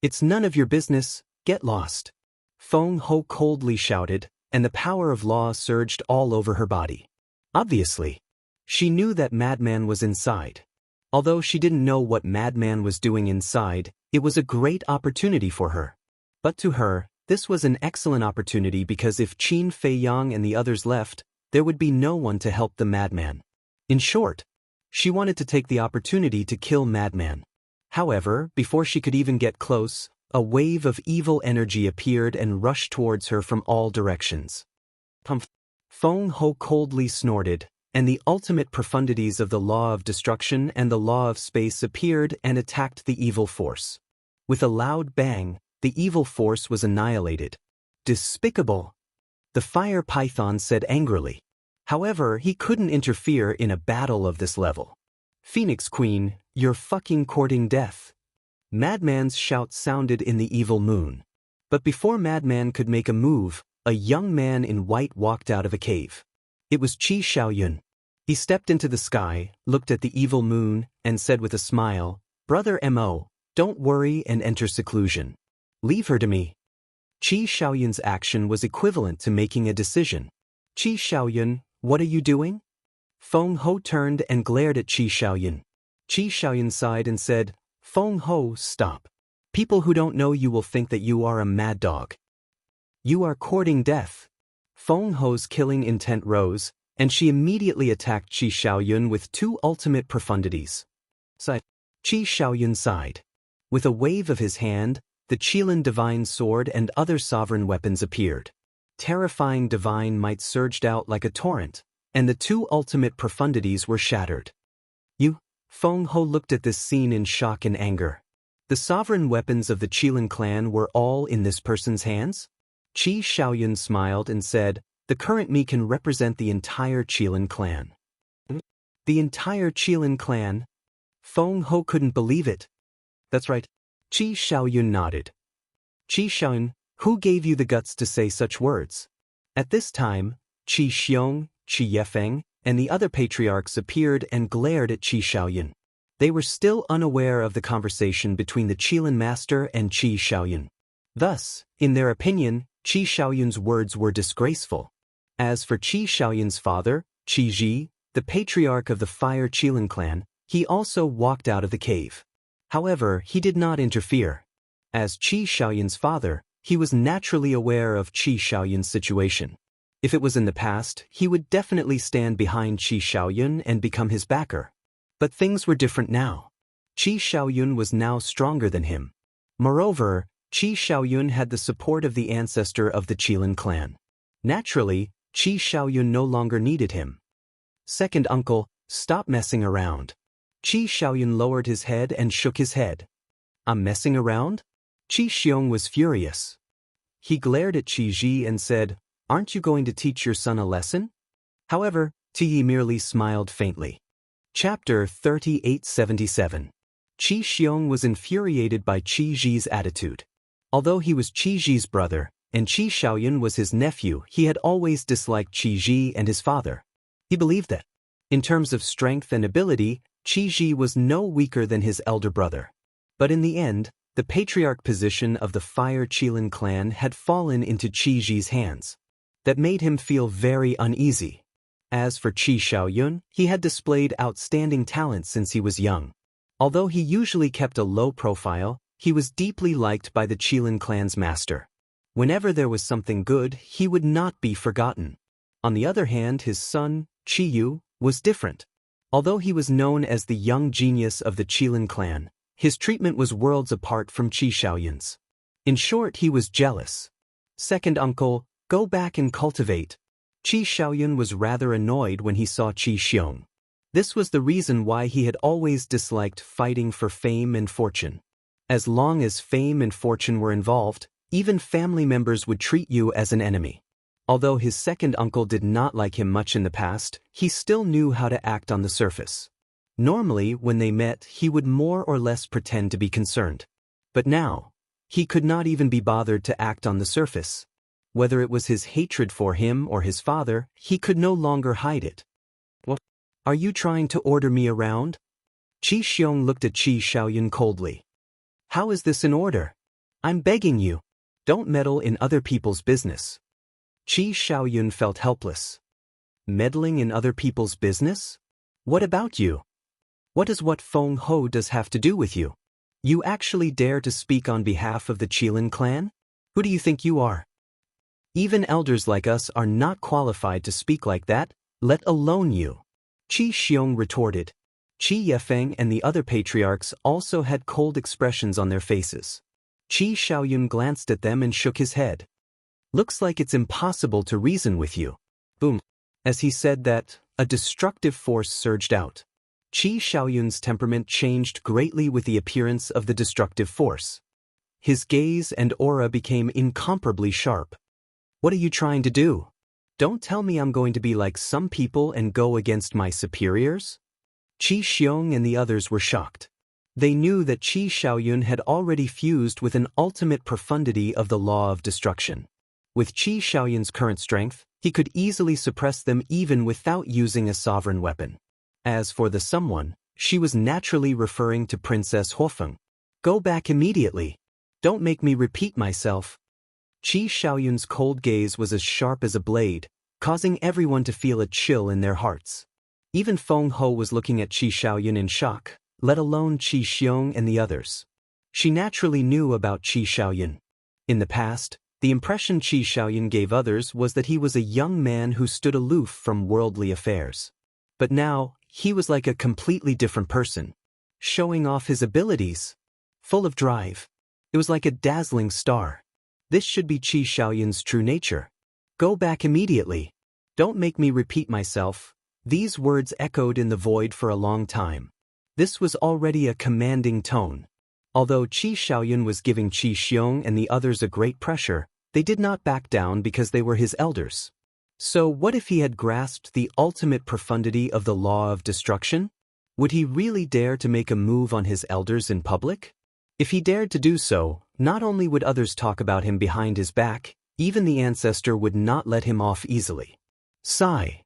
It's none of your business, get lost. Feng Ho coldly shouted, and the power of law surged all over her body. Obviously, she knew that Madman was inside. Although she didn't know what Madman was doing inside, it was a great opportunity for her. But to her, this was an excellent opportunity because if Qin Feiyang and the others left, there would be no one to help the Madman. In short, she wanted to take the opportunity to kill Madman. However, before she could even get close, a wave of evil energy appeared and rushed towards her from all directions. Pumph! Feng Ho coldly snorted, and the ultimate profundities of the law of destruction and the law of space appeared and attacked the evil force. With a loud bang, the evil force was annihilated. Despicable! The fire python said angrily. However, he couldn't interfere in a battle of this level. Phoenix Queen, you're fucking courting death. Madman's shout sounded in the evil moon. But before Madman could make a move, a young man in white walked out of a cave. It was Qi Xiaoyun. He stepped into the sky, looked at the evil moon, and said with a smile, Brother Mo, don't worry and enter seclusion. Leave her to me. Qi Xiaoyun's action was equivalent to making a decision. Qi Xiaoyun, what are you doing? Feng Ho turned and glared at Qi Xiaoyun. Qi Xiaoyun sighed and said, Feng Ho, stop. People who don't know you will think that you are a mad dog. You are courting death. Feng Ho's killing intent rose, and she immediately attacked Qi Xiaoyun with two ultimate profundities. Sighed. Qi Xiaoyun sighed. With a wave of his hand, the Qilin divine sword and other sovereign weapons appeared. Terrifying divine might surged out like a torrent, and the two ultimate profundities were shattered. You? Feng Ho looked at this scene in shock and anger. The sovereign weapons of the Qilin clan were all in this person's hands? Qi Xiaoyun smiled and said, the current me can represent the entire Qilin clan. The entire Qilin clan? Feng Ho couldn't believe it. That's right. Qi Xiaoyun nodded. Qi Xiaoyun, who gave you the guts to say such words? At this time, Qi Xiong, Qi Yefeng, and the other patriarchs appeared and glared at Qi Xiaoyun. They were still unaware of the conversation between the Qilin master and Qi Xiaoyun. Thus, in their opinion, Qi Xiaoyun's words were disgraceful. As for Qi Xiaoyun's father, Qi Ji, the patriarch of the Fire Qilin clan, he also walked out of the cave. However, he did not interfere. As Qi Xiaoyun's father, he was naturally aware of Qi Xiaoyun's situation. If it was in the past, he would definitely stand behind Qi Xiaoyun and become his backer. But things were different now. Qi Xiaoyun was now stronger than him. Moreover, Qi Xiaoyun had the support of the ancestor of the Qilin clan. Naturally, Qi Xiaoyun no longer needed him. Second uncle, stop messing around. Qi Xiaoyun lowered his head and shook his head. I'm messing around? Qi Xiong was furious. He glared at Qi Ji and said, aren't you going to teach your son a lesson? However, Ti merely smiled faintly. Chapter 3877. Qi Xiong was infuriated by Qi Ji's attitude. Although he was Qi Ji's brother, and Qi Xiaoyun was his nephew, he had always disliked Qi Ji and his father. He believed that, in terms of strength and ability, Qi Ji was no weaker than his elder brother. But in the end, the patriarch position of the Fire Qilin clan had fallen into Qi Ji's hands. That made him feel very uneasy. As for Qi Xiaoyun, he had displayed outstanding talent since he was young. Although he usually kept a low profile, he was deeply liked by the Qilin clan's master. Whenever there was something good, he would not be forgotten. On the other hand, his son, Qi Yu, was different. Although he was known as the young genius of the Qilin clan, his treatment was worlds apart from Qi Xiaoyun's. In short, he was jealous. Second uncle, go back and cultivate. Qi Xiaoyun was rather annoyed when he saw Qi Xiong. This was the reason why he had always disliked fighting for fame and fortune. As long as fame and fortune were involved, even family members would treat you as an enemy. Although his second uncle did not like him much in the past, he still knew how to act on the surface. Normally, when they met, he would more or less pretend to be concerned. But now, he could not even be bothered to act on the surface. Whether it was his hatred for him or his father, he could no longer hide it. Are you trying to order me around? Qi Xiong looked at Qi Xiaoyun coldly. How is this in order? I'm begging you. Don't meddle in other people's business. Qi Xiaoyun felt helpless. Meddling in other people's business? What about you? What does what Feng Ho does have to do with you? You actually dare to speak on behalf of the Qilin clan? Who do you think you are? Even elders like us are not qualified to speak like that, let alone you. Qi Xiong retorted. Qi Yefeng and the other patriarchs also had cold expressions on their faces. Qi Xiaoyun glanced at them and shook his head. Looks like it's impossible to reason with you. Boom. As he said that, a destructive force surged out. Qi Xiaoyun's temperament changed greatly with the appearance of the destructive force. His gaze and aura became incomparably sharp. What are you trying to do? Don't tell me I'm going to be like some people and go against my superiors? Qi Xiong and the others were shocked. They knew that Qi Xiaoyun had already fused with an ultimate profundity of the law of destruction. With Qi Xiaoyun's current strength, he could easily suppress them even without using a sovereign weapon. As for the someone, she was naturally referring to Princess Huofeng. Go back immediately. Don't make me repeat myself. Qi Xiaoyun's cold gaze was as sharp as a blade, causing everyone to feel a chill in their hearts. Even Feng Ho was looking at Qi Xiaoyun in shock, let alone Qi Xiong and the others. She naturally knew about Qi Xiaoyun. In the past, the impression Qi Xiaoyun gave others was that he was a young man who stood aloof from worldly affairs. But now, he was like a completely different person, showing off his abilities, full of drive. It was like a dazzling star. This should be Qi Xiaoyun's true nature. Go back immediately. Don't make me repeat myself. These words echoed in the void for a long time. This was already a commanding tone. Although Qi Xiaoyun was giving Qi Xiong and the others a great pressure, they did not back down because they were his elders. So what if he had grasped the ultimate profundity of the law of destruction? Would he really dare to make a move on his elders in public? If he dared to do so, not only would others talk about him behind his back, even the ancestor would not let him off easily. Sigh.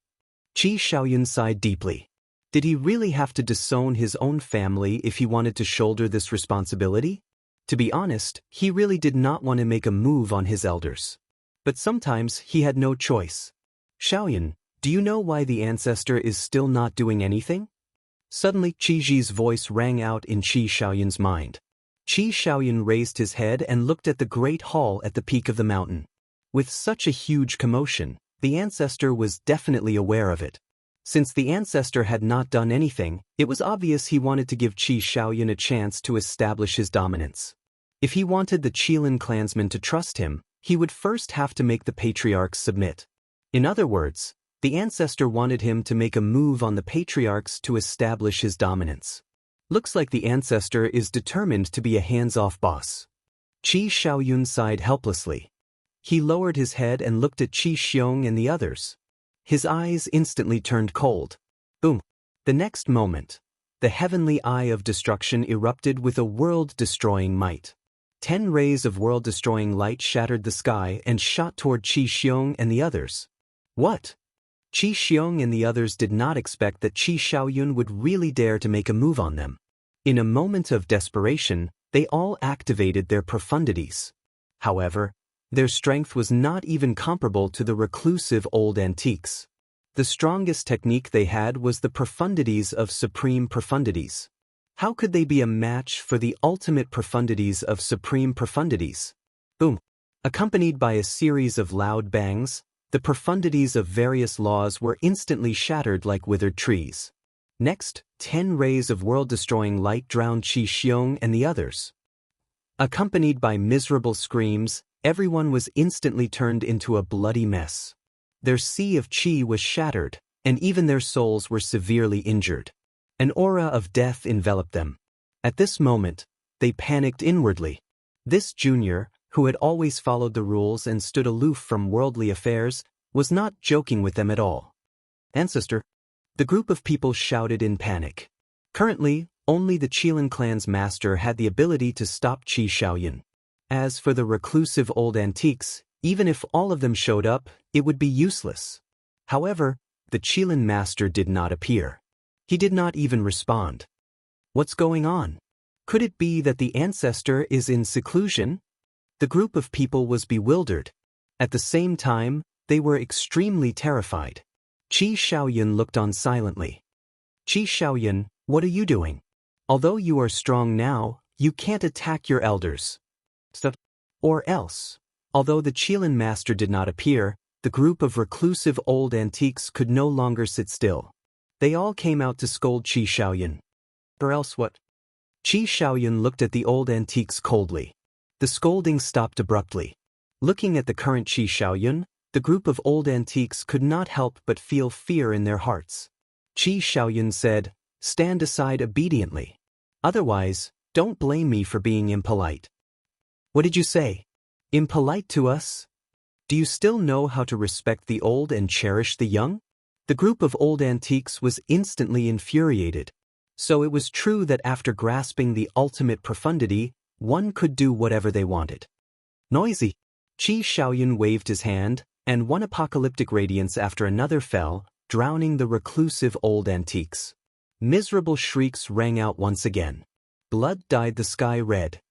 Qi Xiaoyun sighed deeply. Did he really have to disown his own family if he wanted to shoulder this responsibility? To be honest, he really did not want to make a move on his elders. But sometimes he had no choice. Xiaoyun, do you know why the ancestor is still not doing anything? Suddenly Qi Ji's voice rang out in Qi Xiaoyun's mind. Qi Xiaoyun raised his head and looked at the great hall at the peak of the mountain. With such a huge commotion, the ancestor was definitely aware of it. Since the ancestor had not done anything, it was obvious he wanted to give Qi Xiaoyun a chance to establish his dominance. If he wanted the Qilin clansmen to trust him, he would first have to make the patriarchs submit. In other words, the ancestor wanted him to make a move on the patriarchs to establish his dominance. Looks like the ancestor is determined to be a hands-off boss. Qi Xiaoyun sighed helplessly. He lowered his head and looked at Qi Xiong and the others. His eyes instantly turned cold. Boom. The next moment, the heavenly eye of destruction erupted with a world-destroying might. 10 rays of world-destroying light shattered the sky and shot toward Qi Xiong and the others. What? Qi Xiong and the others did not expect that Qi Xiaoyun would really dare to make a move on them. In a moment of desperation, they all activated their profundities. However, their strength was not even comparable to the reclusive old antiques. The strongest technique they had was the profundities of supreme profundities. How could they be a match for the ultimate profundities of supreme profundities? Boom! Accompanied by a series of loud bangs, the profundities of various laws were instantly shattered like withered trees. Next, 10 rays of world-destroying light drowned Qi Xiong and the others. Accompanied by miserable screams, everyone was instantly turned into a bloody mess. Their sea of qi was shattered, and even their souls were severely injured. An aura of death enveloped them. At this moment, they panicked inwardly. This junior, who had always followed the rules and stood aloof from worldly affairs, was not joking with them at all. Ancestor, the group of people shouted in panic. Currently, only the Qilin clan's master had the ability to stop Qi Xiaoyun. As for the reclusive old antiques, even if all of them showed up, it would be useless. However, the Qilin master did not appear. He did not even respond. What's going on? Could it be that the ancestor is in seclusion? The group of people was bewildered. At the same time, they were extremely terrified. Qi Shaoyun looked on silently. Qi Shaoyun, what are you doing? Although you are strong now, you can't attack your elders. Or else. Although the Qilin master did not appear, the group of reclusive old antiques could no longer sit still. They all came out to scold Qi Shaoyun. Or else what? Qi Shaoyun looked at the old antiques coldly. The scolding stopped abruptly. Looking at the current Qi Shaoyun, the group of old antiques could not help but feel fear in their hearts. Qi Shaoyun said, "Stand aside obediently. Otherwise, don't blame me for being impolite." What did you say? Impolite to us? Do you still know how to respect the old and cherish the young? The group of old antiques was instantly infuriated. So it was true that after grasping the ultimate profundity, one could do whatever they wanted. Noisy. Qi Shaoyun waved his hand, and one apocalyptic radiance after another fell, drowning the reclusive old antiques. Miserable shrieks rang out once again. Blood dyed the sky red.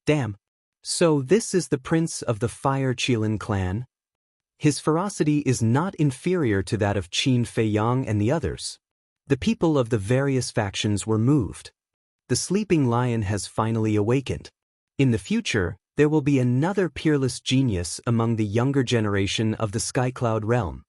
Damn. So this is the prince of the Fire Qilin clan? His ferocity is not inferior to that of Qin Feiyang and the others. The people of the various factions were moved. The sleeping lion has finally awakened. In the future, there will be another peerless genius among the younger generation of the Skycloud realm.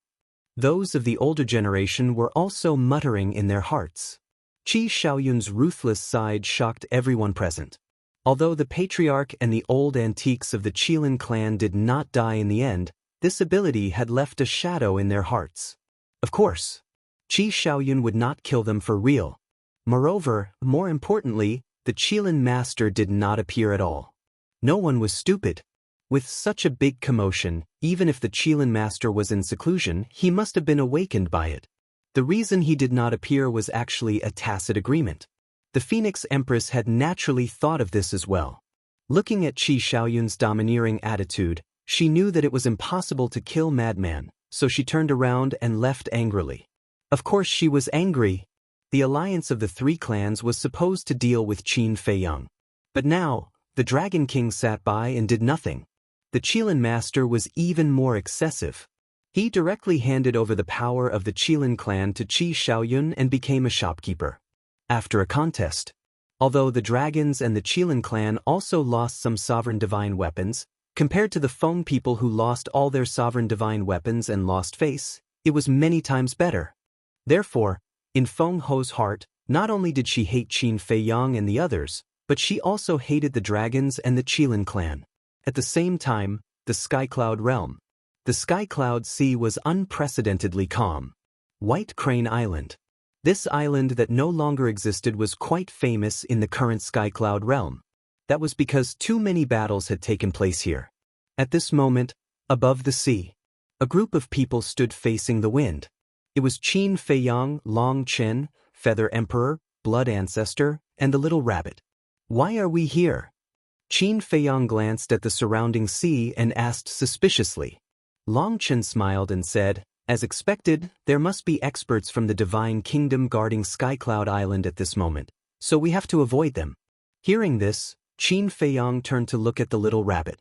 Those of the older generation were also muttering in their hearts. Qi Shaoyun's ruthless side shocked everyone present. Although the patriarch and the old antiques of the Qilin clan did not die in the end, this ability had left a shadow in their hearts. Of course, Qi Shaoyun would not kill them for real. Moreover, more importantly, the Qilin master did not appear at all. No one was stupid. With such a big commotion, even if the Qilin master was in seclusion, he must have been awakened by it. The reason he did not appear was actually a tacit agreement. The Phoenix Empress had naturally thought of this as well. Looking at Qi Shaoyun's domineering attitude, she knew that it was impossible to kill Madman, so she turned around and left angrily. Of course she was angry. The alliance of the three clans was supposed to deal with Qin Feiyang. But now, the Dragon King sat by and did nothing. The Qilin master was even more excessive. He directly handed over the power of the Qilin clan to Qi Shaoyun and became a shopkeeper. After a contest. Although the dragons and the Qilin clan also lost some sovereign divine weapons, compared to the Feng people who lost all their sovereign divine weapons and lost face, it was many times better. Therefore, in Feng Ho's heart, not only did she hate Qin Feiyang and the others, but she also hated the dragons and the Qilin clan. At the same time, the Skycloud realm. The Skycloud Sea was unprecedentedly calm. White Crane Island. This island that no longer existed was quite famous in the current Skycloud realm. That was because too many battles had taken place here. At this moment, above the sea, a group of people stood facing the wind. It was Qin Feiyang, Long Chen, Feather Emperor, Blood Ancestor, and the Little Rabbit. Why are we here? Qin Feiyang glanced at the surrounding sea and asked suspiciously. Long Chen smiled and said, "As expected, there must be experts from the Divine Kingdom guarding Skycloud Island at this moment, so we have to avoid them." Hearing this, Qin Feiyang turned to look at the little rabbit.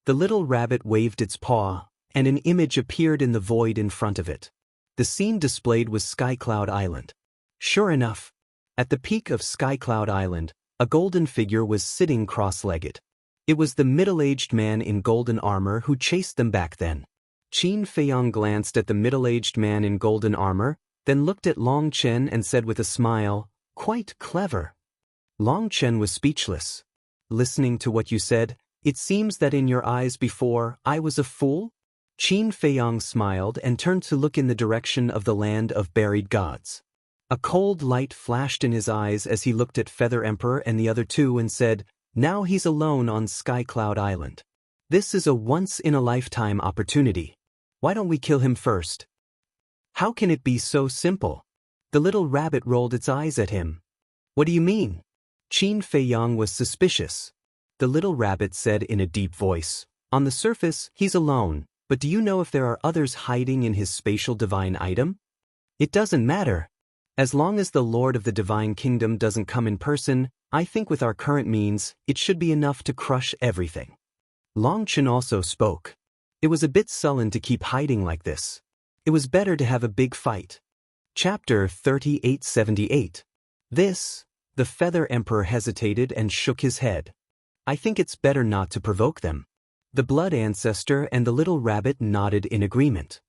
The little rabbit waved its paw, and an image appeared in the void in front of it. The scene displayed was Skycloud Island. Sure enough, at the peak of Skycloud Island, a golden figure was sitting cross-legged. It was the middle-aged man in golden armor who chased them back then. Qin Feiyang glanced at the middle-aged man in golden armor, then looked at Long Chen and said with a smile, "Quite clever." Long Chen was speechless. "Listening to what you said, it seems that in your eyes before, I was a fool?" Qin Feiyang smiled and turned to look in the direction of the land of buried gods. A cold light flashed in his eyes as he looked at Feather Emperor and the other two and said, "Now he's alone on Skycloud Island. This is a once-in-a-lifetime opportunity. Why don't we kill him first?" "How can it be so simple?" The little rabbit rolled its eyes at him. "What do you mean?" Qin Feiyang was suspicious. The little rabbit said in a deep voice, "On the surface, he's alone, but do you know if there are others hiding in his spatial divine item?" "It doesn't matter." As long as the Lord of the Divine Kingdom doesn't come in person, I think with our current means, it should be enough to crush everything. Long Chen also spoke. It was a bit sullen to keep hiding like this. It was better to have a big fight. Chapter 3878. The Feather Emperor hesitated and shook his head. I think it's better not to provoke them. The Blood Ancestor and the little rabbit nodded in agreement.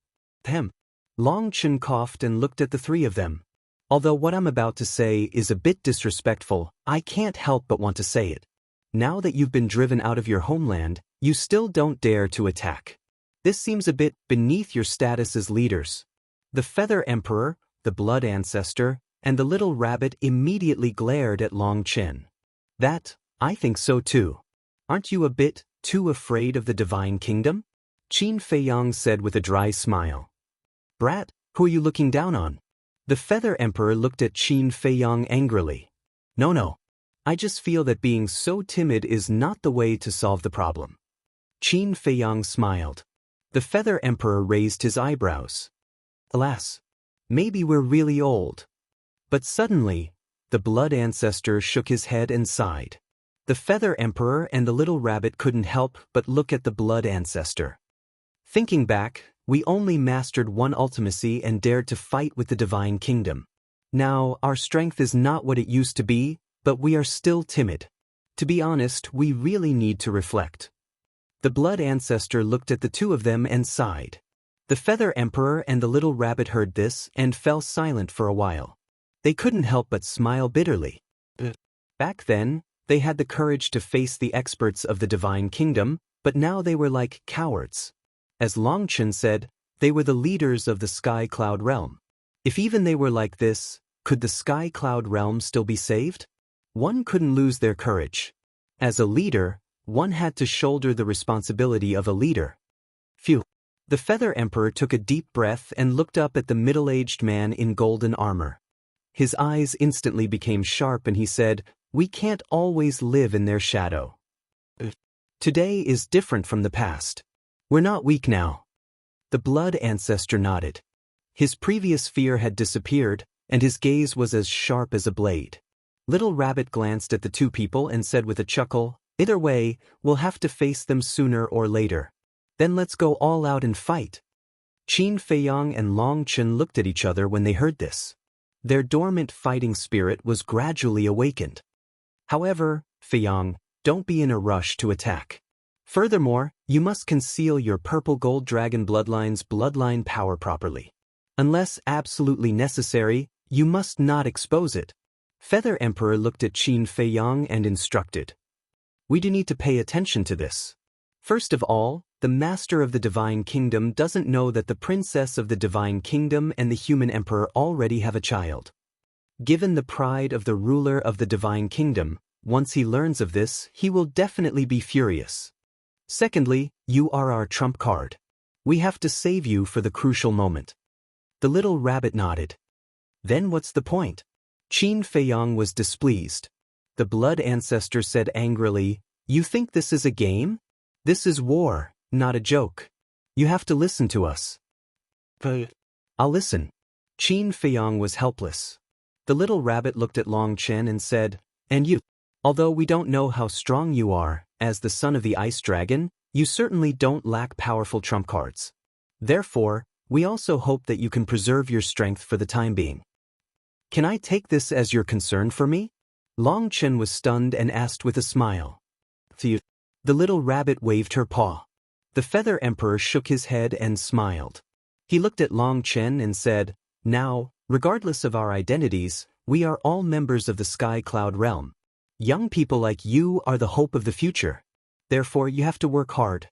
Long Chen coughed and looked at the three of them. Although what I'm about to say is a bit disrespectful, I can't help but want to say it. Now that you've been driven out of your homeland, you still don't dare to attack. This seems a bit beneath your status as leaders. The Feather Emperor, the Blood Ancestor, and the little rabbit immediately glared at Long Chen. I think so too. Aren't you a bit too afraid of the Divine Kingdom? Qin Feiyang said with a dry smile. Brat, who are you looking down on? The Feather Emperor looked at Qin Feiyang angrily. No. I just feel that being so timid is not the way to solve the problem. Qin Feiyang smiled. The Feather Emperor raised his eyebrows. Alas, maybe we're really old. But suddenly, the Blood Ancestor shook his head and sighed. The Feather Emperor and the little rabbit couldn't help but look at the Blood Ancestor. Thinking back, we only mastered one ultimacy and dared to fight with the Divine Kingdom. Now, our strength is not what it used to be, but we are still timid. To be honest, we really need to reflect. The Blood Ancestor looked at the two of them and sighed. The Feather Emperor and the little rabbit heard this and fell silent for a while. They couldn't help but smile bitterly. Back then, they had the courage to face the experts of the Divine Kingdom, but now they were like cowards. As Long Chen said, they were the leaders of the Sky Cloud Realm. If even they were like this, could the Sky Cloud Realm still be saved? One couldn't lose their courage. As a leader, one had to shoulder the responsibility of a leader. Phew. The Feather Emperor took a deep breath and looked up at the middle-aged man in golden armor. His eyes instantly became sharp and he said, "We can't always live in their shadow. Today is different from the past. We're not weak now." The Blood Ancestor nodded. His previous fear had disappeared, and his gaze was as sharp as a blade. Little Rabbit glanced at the two people and said with a chuckle, "Either way, we'll have to face them sooner or later. Then let's go all out and fight." Qin Feiyang and Long Chen looked at each other when they heard this. Their dormant fighting spirit was gradually awakened. However, Feiyang, don't be in a rush to attack. Furthermore, you must conceal your purple gold dragon bloodline's bloodline power properly. Unless absolutely necessary, you must not expose it. Feather Emperor looked at Qin Feiyang and instructed. We do need to pay attention to this. First of all, the Master of the Divine Kingdom doesn't know that the Princess of the Divine Kingdom and the Human Emperor already have a child. Given the pride of the ruler of the Divine Kingdom, once he learns of this, he will definitely be furious. Secondly, you are our trump card. We have to save you for the crucial moment. The little rabbit nodded. Then what's the point? Qin Feiyang was displeased. The Blood Ancestor said angrily, "You think this is a game? This is war, not a joke. You have to listen to us." I'll listen. Qin Feiyang was helpless. The little rabbit looked at Long Chen and said, "And you? Although we don't know how strong you are, as the son of the Ice Dragon, you certainly don't lack powerful trump cards. Therefore, we also hope that you can preserve your strength for the time being. Can I take this as your concern for me?" Long Chen was stunned and asked with a smile. The little rabbit waved her paw. The Feather Emperor shook his head and smiled. He looked at Long Chen and said, "Now, regardless of our identities, we are all members of the Sky Cloud Realm. Young people like you are the hope of the future. Therefore, you have to work hard."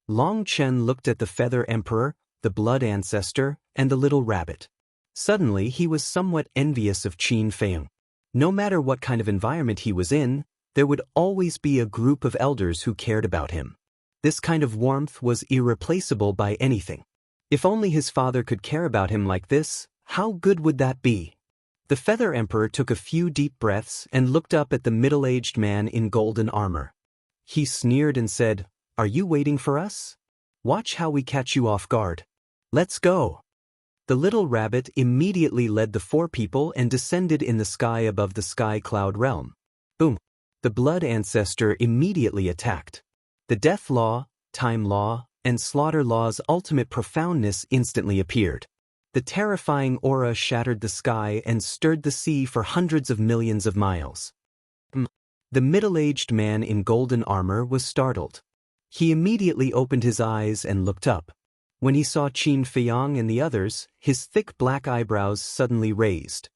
Long Chen looked at the Feather Emperor, the Blood Ancestor, and the little rabbit. Suddenly, he was somewhat envious of Qin Feiyang. No matter what kind of environment he was in, there would always be a group of elders who cared about him. This kind of warmth was irreplaceable by anything. If only his father could care about him like this, how good would that be? The Feather Emperor took a few deep breaths and looked up at the middle-aged man in golden armor. He sneered and said, "Are you waiting for us? Watch how we catch you off guard. Let's go." The little rabbit immediately led the four people and descended in the sky above the sky cloud realm. Boom! The blood ancestor immediately attacked. The death law, time law, and slaughter law's ultimate profoundness instantly appeared. The terrifying aura shattered the sky and stirred the sea for hundreds of millions of miles. The middle-aged man in golden armor was startled. He immediately opened his eyes and looked up. When he saw Qin Feiyang and the others, his thick black eyebrows suddenly raised.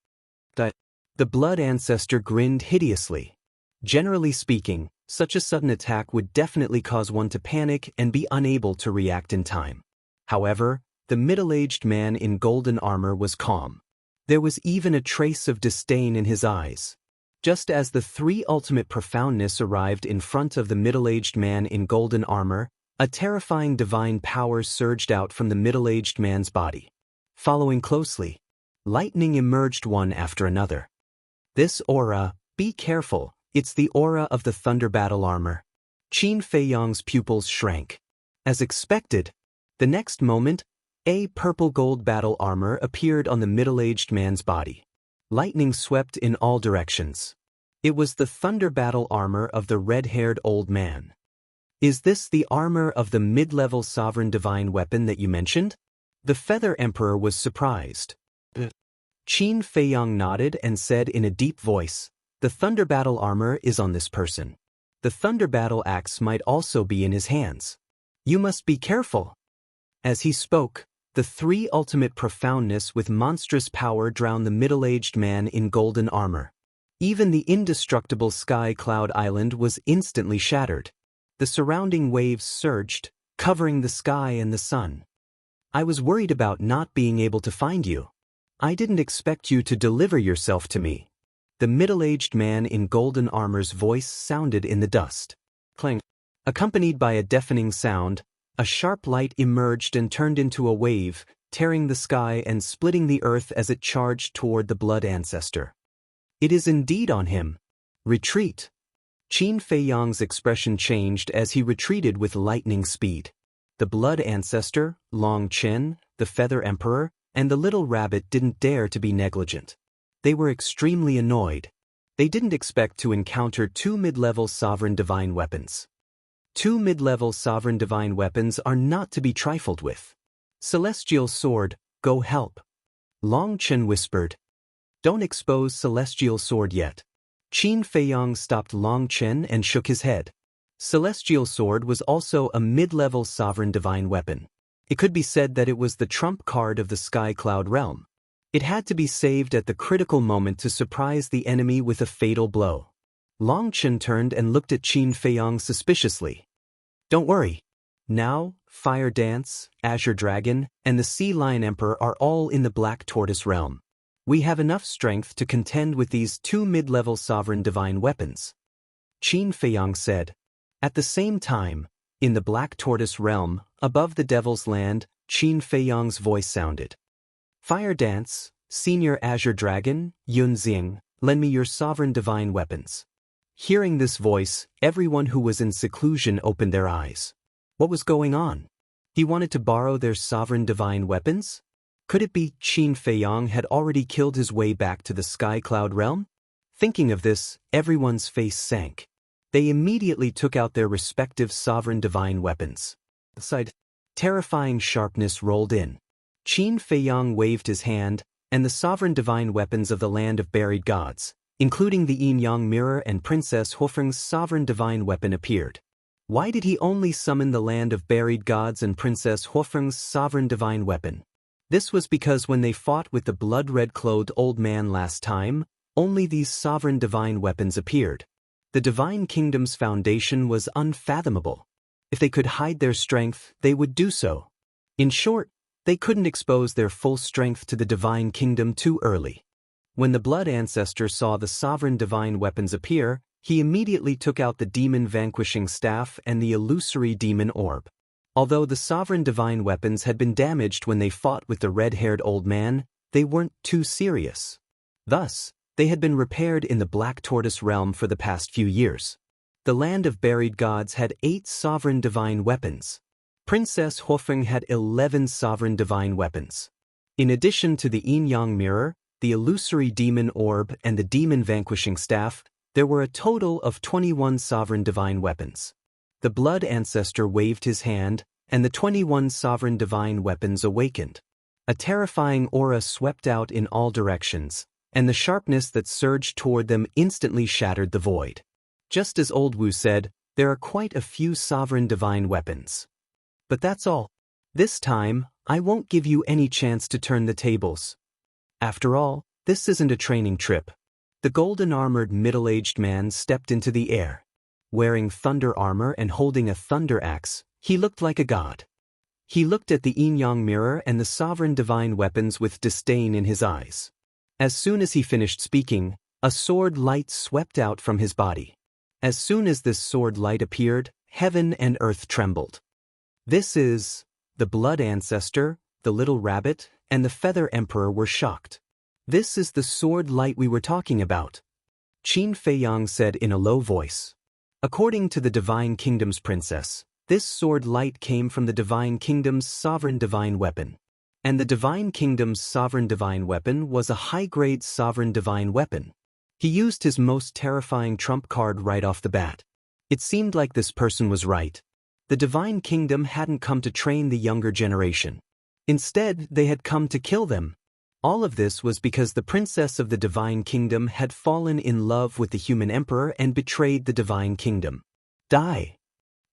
The blood ancestor grinned hideously. Generally speaking, such a sudden attack would definitely cause one to panic and be unable to react in time. However, the middle-aged man in golden armor was calm. There was even a trace of disdain in his eyes. Just as the three ultimate profoundness arrived in front of the middle-aged man in golden armor, a terrifying divine power surged out from the middle-aged man's body. Following closely, lightning emerged one after another. This aura, be careful, it's the aura of the thunder battle armor. Qin Feiyang's pupils shrank. As expected, the next moment, a purple gold battle armor appeared on the middle-aged man's body. Lightning swept in all directions. It was the thunder battle armor of the red-haired old man. Is this the armor of the mid-level sovereign divine weapon that you mentioned? The Feather Emperor was surprised. Qin Feiyang nodded and said in a deep voice, "The thunder battle armor is on this person. The thunder battle axe might also be in his hands. You must be careful." As he spoke, the three ultimate profoundness with monstrous power drowned the middle-aged man in golden armor. Even the indestructible sky cloud island was instantly shattered. The surrounding waves surged, covering the sky and the sun. "I was worried about not being able to find you. I didn't expect you to deliver yourself to me." The middle-aged man in golden armor's voice sounded in the dust. Clang. Accompanied by a deafening sound, a sharp light emerged and turned into a wave, tearing the sky and splitting the earth as it charged toward the blood ancestor. "It is indeed on him. Retreat." Qin Feiyang's expression changed as he retreated with lightning speed. The blood ancestor, Long Chen, the Feather Emperor, and the little rabbit didn't dare to be negligent. They were extremely annoyed. They didn't expect to encounter two mid-level sovereign divine weapons. Two mid-level sovereign divine weapons are not to be trifled with. "Celestial Sword, go help." Long Chen whispered. "Don't expose Celestial Sword yet." Qin Feiyang stopped Long Chen and shook his head. Celestial Sword was also a mid-level sovereign divine weapon. It could be said that it was the trump card of the Sky Cloud realm. It had to be saved at the critical moment to surprise the enemy with a fatal blow. Long Chen turned and looked at Qin Feiyang suspiciously. "Don't worry. Now, Fire Dance, Azure Dragon, and the Sea Lion Emperor are all in the Black Tortoise realm. We have enough strength to contend with these two mid-level sovereign divine weapons," Qin Feiyang said. At the same time, in the Black Tortoise realm, above the Devil's Land, Qin Feiyang's voice sounded. "Fire Dance, Senior Azure Dragon, Yunxing, lend me your sovereign divine weapons." Hearing this voice, everyone who was in seclusion opened their eyes. What was going on? He wanted to borrow their sovereign divine weapons? Could it be Qin Feiyang had already killed his way back to the Sky Cloud realm? Thinking of this, everyone's face sank. They immediately took out their respective sovereign divine weapons. Terrifying sharpness rolled in. Qin Feiyang waved his hand, and the sovereign divine weapons of the land of buried gods, including the yin-yang mirror and Princess Hofeng's sovereign divine weapon appeared. Why did he only summon the land of buried gods and Princess Hofeng's sovereign divine weapon? This was because when they fought with the blood-red-clothed old man last time, only these sovereign divine weapons appeared. The divine kingdom's foundation was unfathomable. If they could hide their strength, they would do so. In short, they couldn't expose their full strength to the divine kingdom too early. When the blood ancestor saw the sovereign divine weapons appear, he immediately took out the demon vanquishing staff and the illusory demon orb. Although the sovereign divine weapons had been damaged when they fought with the red-haired old man, they weren't too serious. Thus, they had been repaired in the Black Tortoise realm for the past few years. The land of buried gods had 8 sovereign divine weapons. Princess Hofeng had 11 sovereign divine weapons. In addition to the yin-yang mirror, the illusory demon orb and the demon vanquishing staff, there were a total of 21 sovereign divine weapons. The blood ancestor waved his hand, and the 21 sovereign divine weapons awakened. A terrifying aura swept out in all directions, and the sharpness that surged toward them instantly shattered the void. Just as Old Wu said, there are quite a few sovereign divine weapons. But that's all. This time, I won't give you any chance to turn the tables. After all, this isn't a training trip. The golden-armored middle-aged man stepped into the air. Wearing thunder armor and holding a thunder axe, he looked like a god. He looked at the yin-yang mirror and the sovereign divine weapons with disdain in his eyes. As soon as he finished speaking, a sword light swept out from his body. As soon as this sword light appeared, heaven and earth trembled. This is... The blood ancestor, the little rabbit, and the feather emperor were shocked. This is the sword light we were talking about, Qin Feiyang said in a low voice. According to the Divine Kingdom's princess, this sword light came from the Divine Kingdom's sovereign divine weapon. And the Divine Kingdom's sovereign divine weapon was a high-grade sovereign divine weapon. He used his most terrifying trump card right off the bat. It seemed like this person was right. The Divine Kingdom hadn't come to train the younger generation. Instead, they had come to kill them. All of this was because the princess of the Divine Kingdom had fallen in love with the human emperor and betrayed the Divine Kingdom. Die!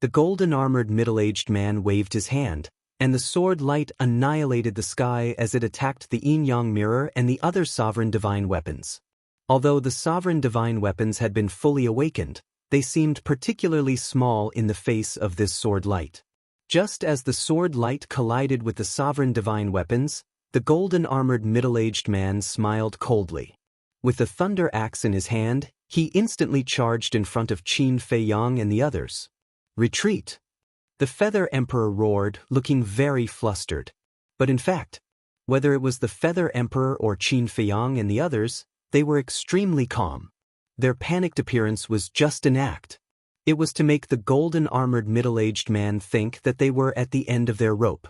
The golden-armored middle-aged man waved his hand, and the sword light annihilated the sky as it attacked the yin-yang mirror and the other sovereign divine weapons. Although the sovereign divine weapons had been fully awakened, they seemed particularly small in the face of this sword light. Just as the sword light collided with the sovereign divine weapons, the golden-armored middle-aged man smiled coldly. With the thunder axe in his hand, he instantly charged in front of Qin Feiyang and the others. Retreat! The Feather Emperor roared, looking very flustered. But in fact, whether it was the Feather Emperor or Qin Feiyang and the others, they were extremely calm. Their panicked appearance was just an act. It was to make the golden-armored middle-aged man think that they were at the end of their rope.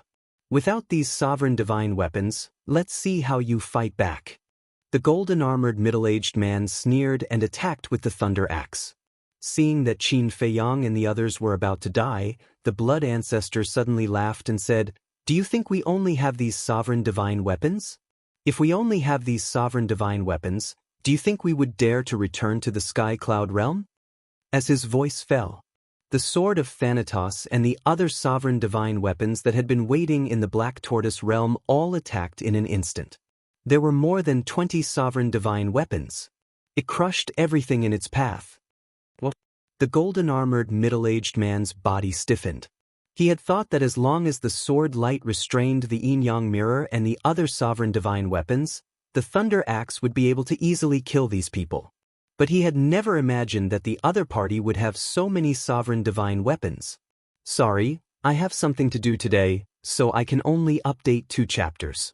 Without these sovereign divine weapons, let's see how you fight back. The golden-armored middle-aged man sneered and attacked with the thunder axe. Seeing that Qin Feiyang and the others were about to die, the blood ancestor suddenly laughed and said, "Do you think we only have these sovereign divine weapons? If we only have these sovereign divine weapons, do you think we would dare to return to the Sky Cloud realm?" As his voice fell, the sword of Thanatos and the other sovereign divine weapons that had been waiting in the Black Tortoise realm all attacked in an instant. There were more than 20 sovereign divine weapons. It crushed everything in its path. The golden-armored middle-aged man's body stiffened. He had thought that as long as the sword light restrained the yin-yang mirror and the other sovereign divine weapons, the thunder axe would be able to easily kill these people. But he had never imagined that the other party would have so many sovereign divine weapons. Sorry, I have something to do today, so I can only update 2 chapters.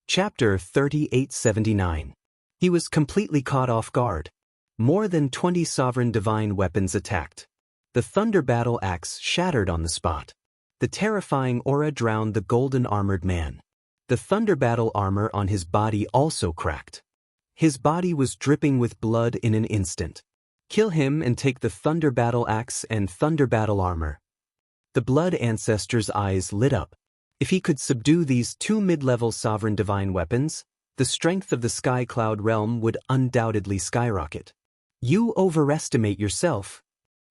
Chapter 3879. He was completely caught off guard. More than 20 sovereign divine weapons attacked. The thunder battle axe shattered on the spot. The terrifying aura drowned the golden-armored man. The thunder battle armor on his body also cracked. His body was dripping with blood in an instant. Kill him and take the thunder battle axe and thunder battle armor. The blood ancestor's eyes lit up. If he could subdue these 2 mid-level sovereign divine weapons, the strength of the Sky Cloud realm would undoubtedly skyrocket. You overestimate yourself.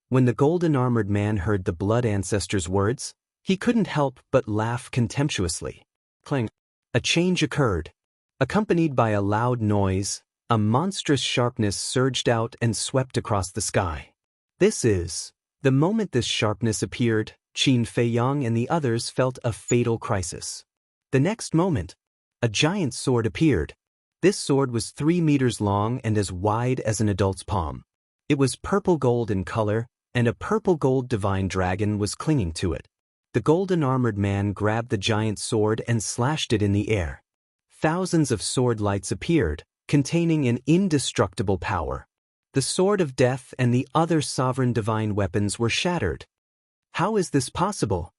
When the golden-armored man heard the blood ancestor's words, he couldn't help but laugh contemptuously. Clang. A change occurred. Accompanied by a loud noise, a monstrous sharpness surged out and swept across the sky. The moment this sharpness appeared, Qin Feiyang and the others felt a fatal crisis. The next moment, a giant sword appeared. This sword was 3 meters long and as wide as an adult's palm. It was purple gold in color, and a purple gold divine dragon was clinging to it. The golden-armored man grabbed the giant sword and slashed it in the air. Thousands of sword lights appeared, containing an indestructible power. The sword of death and the other sovereign divine weapons were shattered. How is this possible?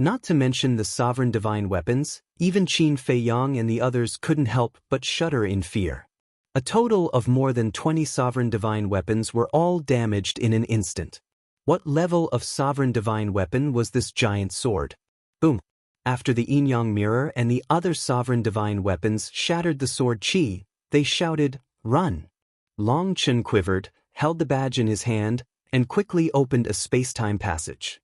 Not to mention the sovereign divine weapons, even Qin Fei Yang and the others couldn't help but shudder in fear. A total of more than 20 sovereign divine weapons were all damaged in an instant. What level of sovereign divine weapon was this giant sword? Boom! After the yin-yang mirror and the other sovereign divine weapons shattered the sword Qi, they shouted, "Run!" Long Chen quivered, held the badge in his hand, and quickly opened a space-time passage.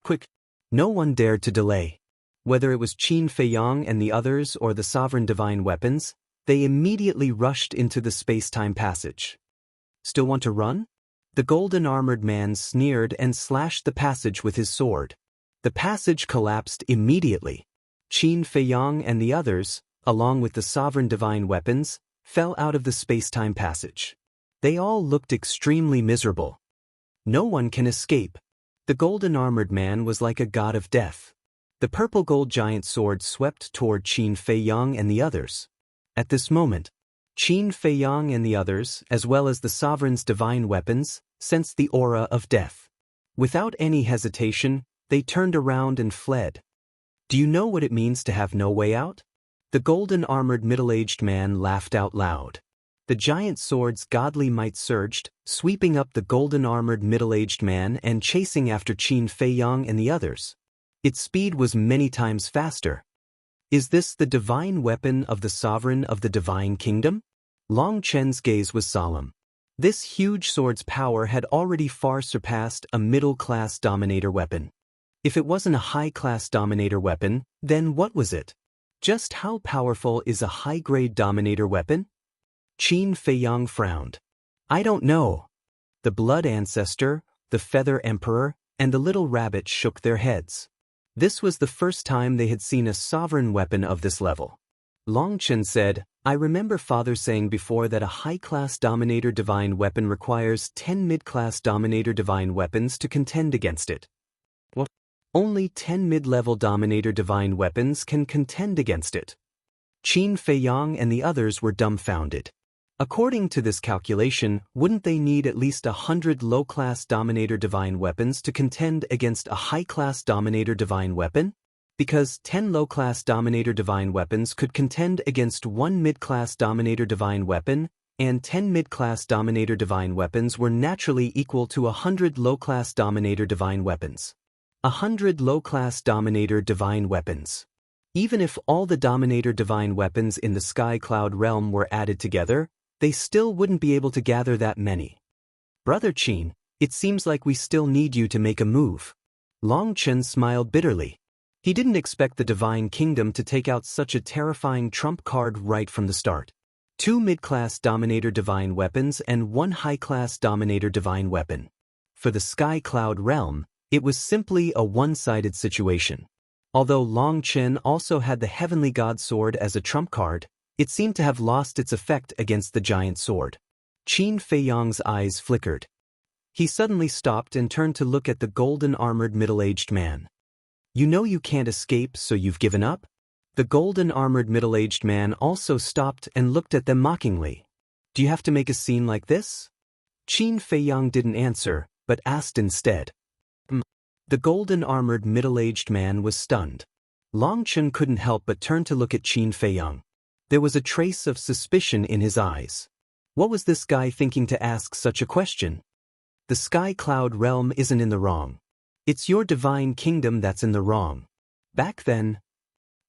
Quick! No one dared to delay. Whether it was Qin Fei Yang and the others or the sovereign divine weapons, they immediately rushed into the space-time passage. Still want to run? The golden-armored man sneered and slashed the passage with his sword. The passage collapsed immediately. Qin Fei Yang and the others, along with the sovereign divine weapons, fell out of the space-time passage. They all looked extremely miserable. No one can escape. The golden-armored man was like a god of death. The purple-gold giant sword swept toward Qin Fei Yang and the others. At this moment, Qin Fei Yang and the others, as well as the sovereign's divine weapons, sensed the aura of death. Without any hesitation, they turned around and fled. Do you know what it means to have no way out? The golden-armored middle-aged man laughed out loud. The giant sword's godly might surged, sweeping up the golden-armored middle-aged man and chasing after Qin Fei Yang and the others. Its speed was many times faster. Is this the divine weapon of the sovereign of the divine kingdom? Long Chen's gaze was solemn. This huge sword's power had already far surpassed a middle-class dominator weapon. If it wasn't a high-class dominator weapon, then what was it? Just how powerful is a high-grade dominator weapon? Qin Fei Yang frowned. I don't know. The blood ancestor, the feather emperor, and the little rabbit shook their heads. This was the first time they had seen a sovereign weapon of this level. Long Chen said, I remember father saying before that a high-class dominator divine weapon requires 10 mid-class dominator divine weapons to contend against it. What? Only 10 mid-level dominator divine weapons can contend against it. Qin Fei Yang and the others were dumbfounded. According to this calculation, wouldn't they need at least 100 low-class dominator divine weapons to contend against a high-class dominator divine weapon? Because 10 low-class dominator divine weapons could contend against 1 mid-class dominator divine weapon, and 10 mid-class dominator divine weapons were naturally equal to 100 low-class dominator divine weapons. 100 low-class dominator divine weapons. Even if all the dominator divine weapons in the Sky Cloud realm were added together, they still wouldn't be able to gather that many. Brother Qin, it seems like we still need you to make a move. Long Chen smiled bitterly. He didn't expect the Divine Kingdom to take out such a terrifying trump card right from the start. 2 mid-class dominator divine weapons and 1 high-class dominator divine weapon. For the Sky Cloud realm, it was simply a one-sided situation. Although Long Chen also had the Heavenly God Sword as a trump card, it seemed to have lost its effect against the giant sword. Qin Fei Yang's eyes flickered. He suddenly stopped and turned to look at the golden-armored middle-aged man. You know you can't escape, so you've given up? The golden-armored middle-aged man also stopped and looked at them mockingly. Do you have to make a scene like this? Qin Fei Yang didn't answer, but asked instead. The golden-armored middle-aged man was stunned. Long Chen couldn't help but turn to look at Qin Fei Yang. There was a trace of suspicion in his eyes. What was this guy thinking to ask such a question? The Sky Cloud realm isn't in the wrong. It's your divine kingdom that's in the wrong. Back then,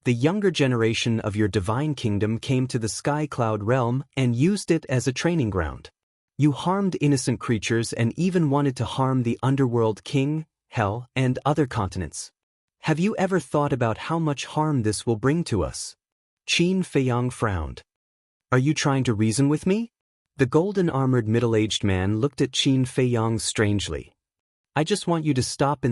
the younger generation of your divine kingdom came to the Sky Cloud realm and used it as a training ground. You harmed innocent creatures and even wanted to harm the underworld king, hell, and other continents. Have you ever thought about how much harm this will bring to us? Qin Fei Yang frowned. Are you trying to reason with me? The golden-armored middle-aged man looked at Qin Fei Yang strangely. I just want you to stop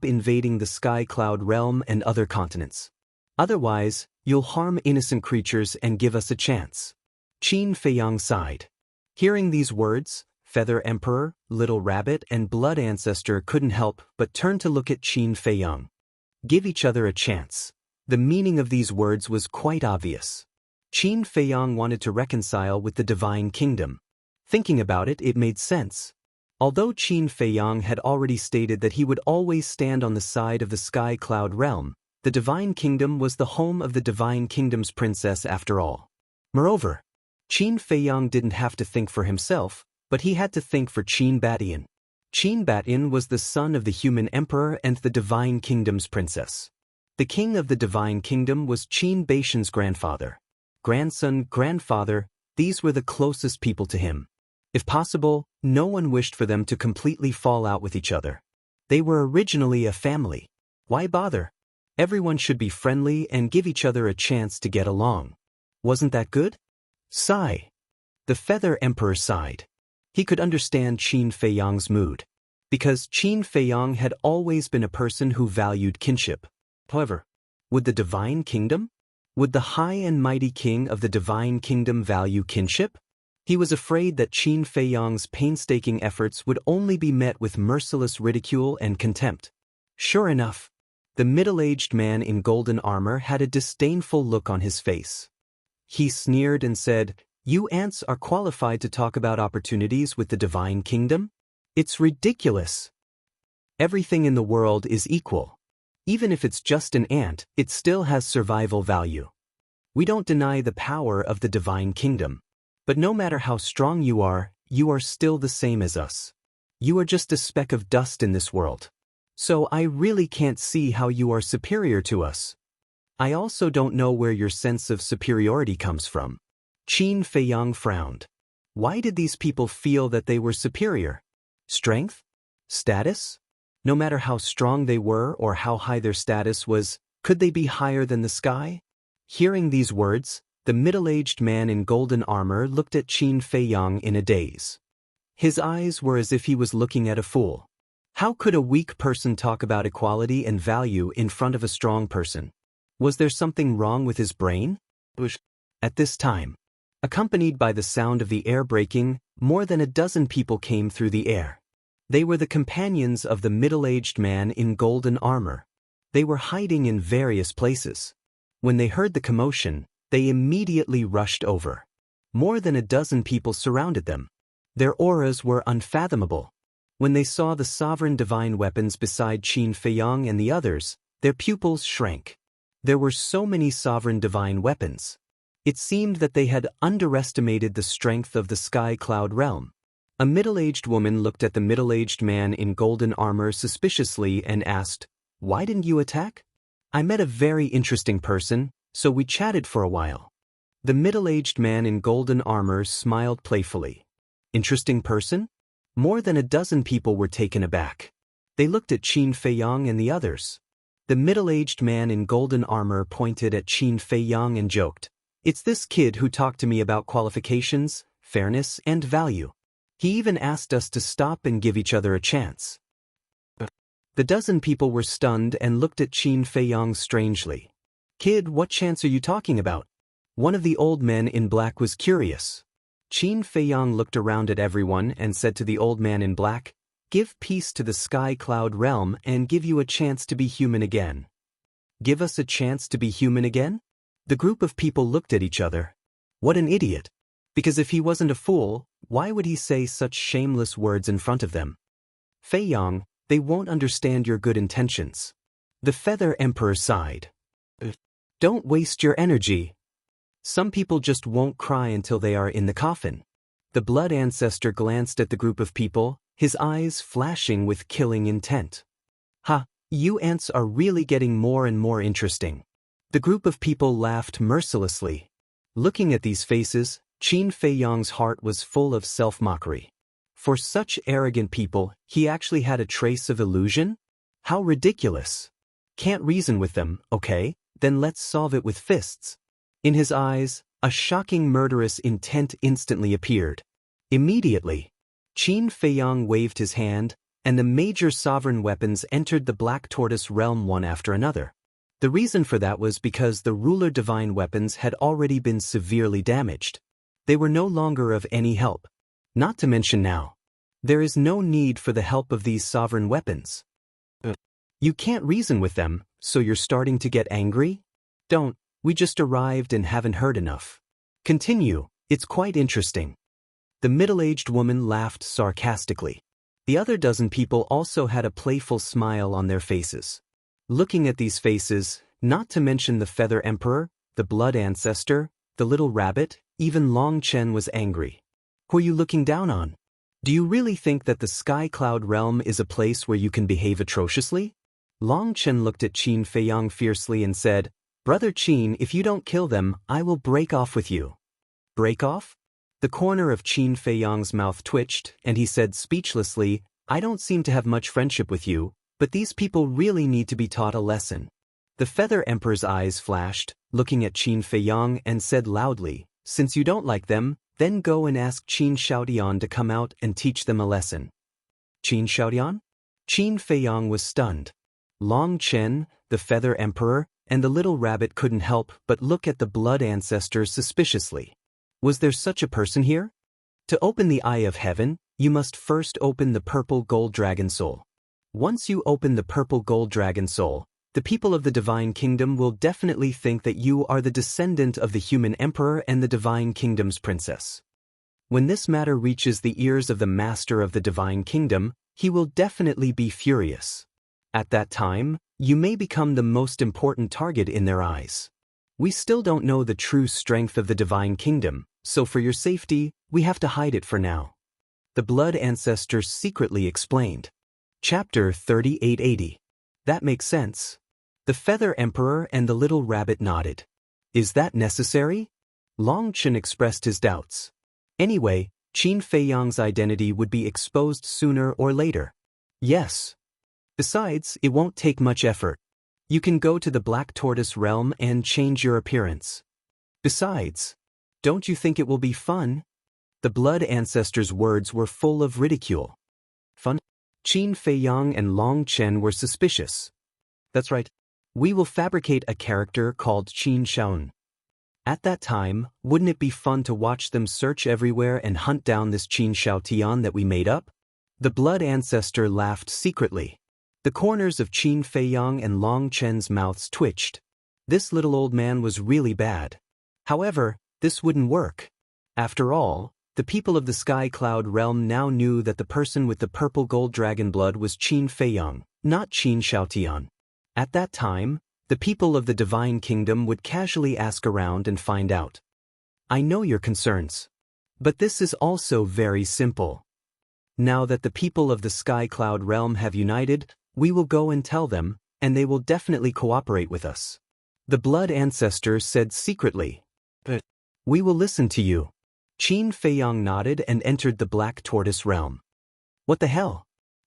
invading the Sky Cloud realm and other continents. Otherwise, you'll harm innocent creatures and give us a chance. Qin Fei Yang sighed. Hearing these words, Feather Emperor, Little Rabbit, and Blood Ancestor couldn't help but turn to look at Qin Fei Yang. Give each other a chance. The meaning of these words was quite obvious. Qin Fei Yang wanted to reconcile with the Divine Kingdom. Thinking about it, it made sense. Although Qin Feiyang had already stated that he would always stand on the side of the Sky Cloud realm, the Divine Kingdom was the home of the Divine Kingdom's princess after all. Moreover, Qin Feiyang didn't have to think for himself, but he had to think for Qin Batian. Qin Batian was the son of the human emperor and the Divine Kingdom's princess. The king of the Divine Kingdom was Qin Batian's grandfather. Grandson, grandfather, these were the closest people to him. If possible, no one wished for them to completely fall out with each other. They were originally a family. Why bother? Everyone should be friendly and give each other a chance to get along. Wasn't that good? Sigh. The Feather Emperor sighed. He could understand Qin Feiyang's mood, because Qin Feiyang had always been a person who valued kinship. However, would the Divine Kingdom? Would the high and mighty king of the Divine Kingdom value kinship? He was afraid that Qin Feiyang's painstaking efforts would only be met with merciless ridicule and contempt. Sure enough, the middle-aged man in golden armor had a disdainful look on his face. He sneered and said, "You ants are qualified to talk about opportunities with the Divine Kingdom? It's ridiculous. Everything in the world is equal. Even if it's just an ant, it still has survival value. We don't deny the power of the Divine Kingdom. But no matter how strong you are still the same as us. You are just a speck of dust in this world. So I really can't see how you are superior to us. I also don't know where your sense of superiority comes from." Qin Feiyang frowned. Why did these people feel that they were superior? Strength? Status? No matter how strong they were or how high their status was, could they be higher than the sky? Hearing these words, the middle-aged man in golden armor looked at Qin Feiyang in a daze. His eyes were as if he was looking at a fool. How could a weak person talk about equality and value in front of a strong person? Was there something wrong with his brain? At this time, accompanied by the sound of the air breaking, more than a dozen people came through the air. They were the companions of the middle-aged man in golden armor. They were hiding in various places. When they heard the commotion, they immediately rushed over. More than a dozen people surrounded them. Their auras were unfathomable. When they saw the sovereign divine weapons beside Qin Feiyang and the others, their pupils shrank. There were so many sovereign divine weapons. It seemed that they had underestimated the strength of the Sky Cloud realm. A middle-aged woman looked at the middle-aged man in golden armor suspiciously and asked, "Why didn't you attack?" "I met a very interesting person, so we chatted for a while." The middle-aged man in golden armor smiled playfully. Interesting person? More than a dozen people were taken aback. They looked at Qin Feiyang and the others. The middle-aged man in golden armor pointed at Qin Feiyang and joked, "It's this kid who talked to me about qualifications, fairness, and value. He even asked us to stop and give each other a chance." The dozen people were stunned and looked at Qin Feiyang strangely. "Kid, what chance are you talking about?" One of the old men in black was curious. Qin Feiyang looked around at everyone and said to the old man in black, "Give peace to the Sky Cloud realm and give you a chance to be human again." Give us a chance to be human again? The group of people looked at each other. What an idiot. Because if he wasn't a fool, why would he say such shameless words in front of them? "Feiyang, they won't understand your good intentions." The Feather Emperor sighed. "Don't waste your energy. Some people just won't cry until they are in the coffin." The Blood Ancestor glanced at the group of people, his eyes flashing with killing intent. "Ha, you ants are really getting more and more interesting." The group of people laughed mercilessly. Looking at these faces, Qin Feiyang's heart was full of self-mockery. For such arrogant people, he actually had a trace of illusion? How ridiculous. Can't reason with them, okay? Then let's solve it with fists. In his eyes, a shocking murderous intent instantly appeared. Immediately, Qin Feiyang waved his hand, and the major sovereign weapons entered the Black Tortoise realm one after another. The reason for that was because the ruler divine weapons had already been severely damaged. They were no longer of any help. Not to mention now, there is no need for the help of these sovereign weapons. You can't reason with them, so you're starting to get angry? Don't, we just arrived and haven't heard enough. Continue, it's quite interesting. The middle-aged woman laughed sarcastically. The other dozen people also had a playful smile on their faces. Looking at these faces, not to mention the Feather Emperor, the Blood Ancestor, the Little Rabbit, even Long Chen was angry. Who are you looking down on? Do you really think that the Sky Cloud Realm is a place where you can behave atrociously? Long Chen looked at Qin Feiyang fiercely and said, Brother Qin, if you don't kill them, I will break off with you. Break off? The corner of Qin Feiyang's mouth twitched, and he said speechlessly, I don't seem to have much friendship with you, but these people really need to be taught a lesson. The Feather Emperor's eyes flashed, looking at Qin Feiyang, and said loudly, Since you don't like them, then go and ask Qin Xiaodian to come out and teach them a lesson. Qin Xiaodian? Qin Feiyang was stunned. Long Chen, the Feather Emperor, and the Little Rabbit couldn't help but look at the Blood Ancestor suspiciously. Was there such a person here? To open the Eye of Heaven, you must first open the Purple Gold Dragon Soul. Once you open the Purple Gold Dragon Soul, the people of the Divine Kingdom will definitely think that you are the descendant of the human emperor and the Divine Kingdom's princess. When this matter reaches the ears of the Master of the Divine Kingdom, he will definitely be furious. At that time, you may become the most important target in their eyes. We still don't know the true strength of the Divine Kingdom, so for your safety, we have to hide it for now. The Blood Ancestor secretly explained. Chapter 3880. That makes sense. The Feather Emperor and the Little Rabbit nodded. Is that necessary? Long Chen expressed his doubts. Anyway, Qin Feiyang's identity would be exposed sooner or later. Yes. Besides, it won't take much effort. You can go to the Black Tortoise realm and change your appearance. Besides, don't you think it will be fun? The Blood Ancestor's words were full of ridicule. Fun? Qin Feiyang and Long Chen were suspicious. That's right. We will fabricate a character called Qin Xiaon. At that time, wouldn't it be fun to watch them search everywhere and hunt down this Qin Xiaotian that we made up? The Blood Ancestor laughed secretly. The corners of Qin Feiyang and Long Chen's mouths twitched. This little old man was really bad. However, this wouldn't work. After all, the people of the Sky Cloud realm now knew that the person with the purple gold dragon blood was Qin Feiyang, not Qin Xiaotian. At that time, the people of the Divine Kingdom would casually ask around and find out. I know your concerns. But this is also very simple. Now that the people of the Sky Cloud realm have united, we will go and tell them, and they will definitely cooperate with us. The Blood Ancestor said secretly. But we will listen to you. Qin Feiyang nodded and entered the Black Tortoise realm. What the hell?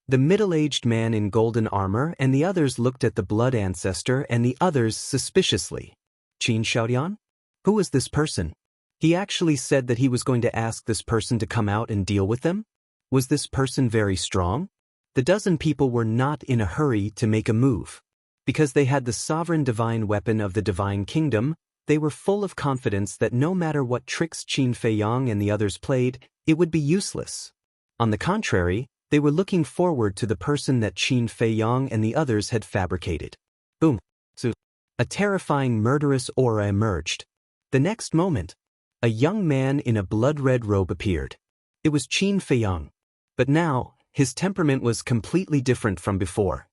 The middle-aged man in golden armor and the others looked at the Blood Ancestor and the others suspiciously. Qin Xiaodian? Who was this person? He actually said that he was going to ask this person to come out and deal with them? Was this person very strong? The dozen people were not in a hurry to make a move. Because they had the sovereign divine weapon of the Divine Kingdom, they were full of confidence that no matter what tricks Qin Feiyang and the others played, it would be useless. On the contrary, they were looking forward to the person that Qin Feiyang and the others had fabricated. Boom. So, a terrifying murderous aura emerged. The next moment, a young man in a blood-red robe appeared. It was Qin Feiyang. But now, his temperament was completely different from before.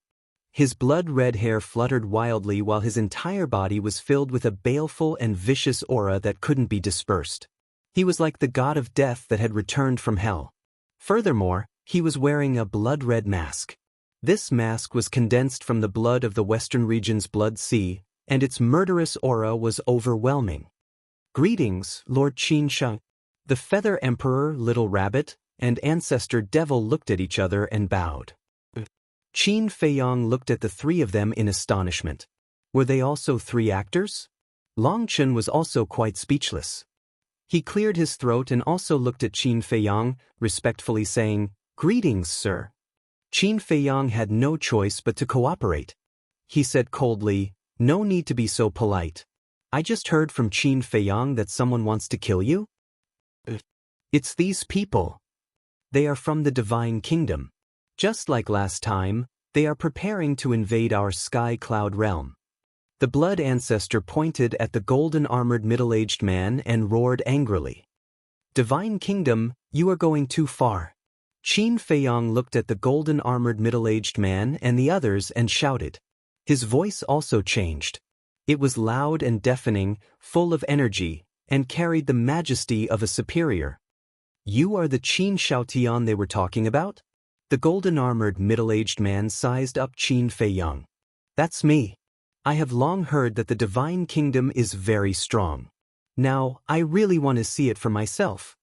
His blood-red hair fluttered wildly while his entire body was filled with a baleful and vicious aura that couldn't be dispersed. He was like the god of death that had returned from hell. Furthermore, he was wearing a blood-red mask. This mask was condensed from the blood of the Western region's Blood Sea, and its murderous aura was overwhelming. Greetings, Lord Qin Xiang. The Feather Emperor, Little Rabbit, and Ancestor Devil looked at each other and bowed. Qin Feiyang looked at the three of them in astonishment. Were they also three actors? Long Chen was also quite speechless. He cleared his throat and also looked at Qin Feiyang, respectfully saying, Greetings, sir. Qin Feiyang had no choice but to cooperate. He said coldly, No need to be so polite. I just heard from Qin Feiyang that someone wants to kill you? It's these people. They are from the Divine Kingdom. Just like last time, they are preparing to invade our Sky Cloud realm. The Blood Ancestor pointed at the golden-armored middle-aged man and roared angrily. Divine Kingdom, you are going too far. Qin Feiyang looked at the golden-armored middle-aged man and the others and shouted. His voice also changed. It was loud and deafening, full of energy, and carried the majesty of a superior. You are the Qin Shaotian they were talking about? The golden-armored middle-aged man sized up Qin Feiyang. That's me. I have long heard that the divine kingdom is very strong. Now, I really want to see it for myself.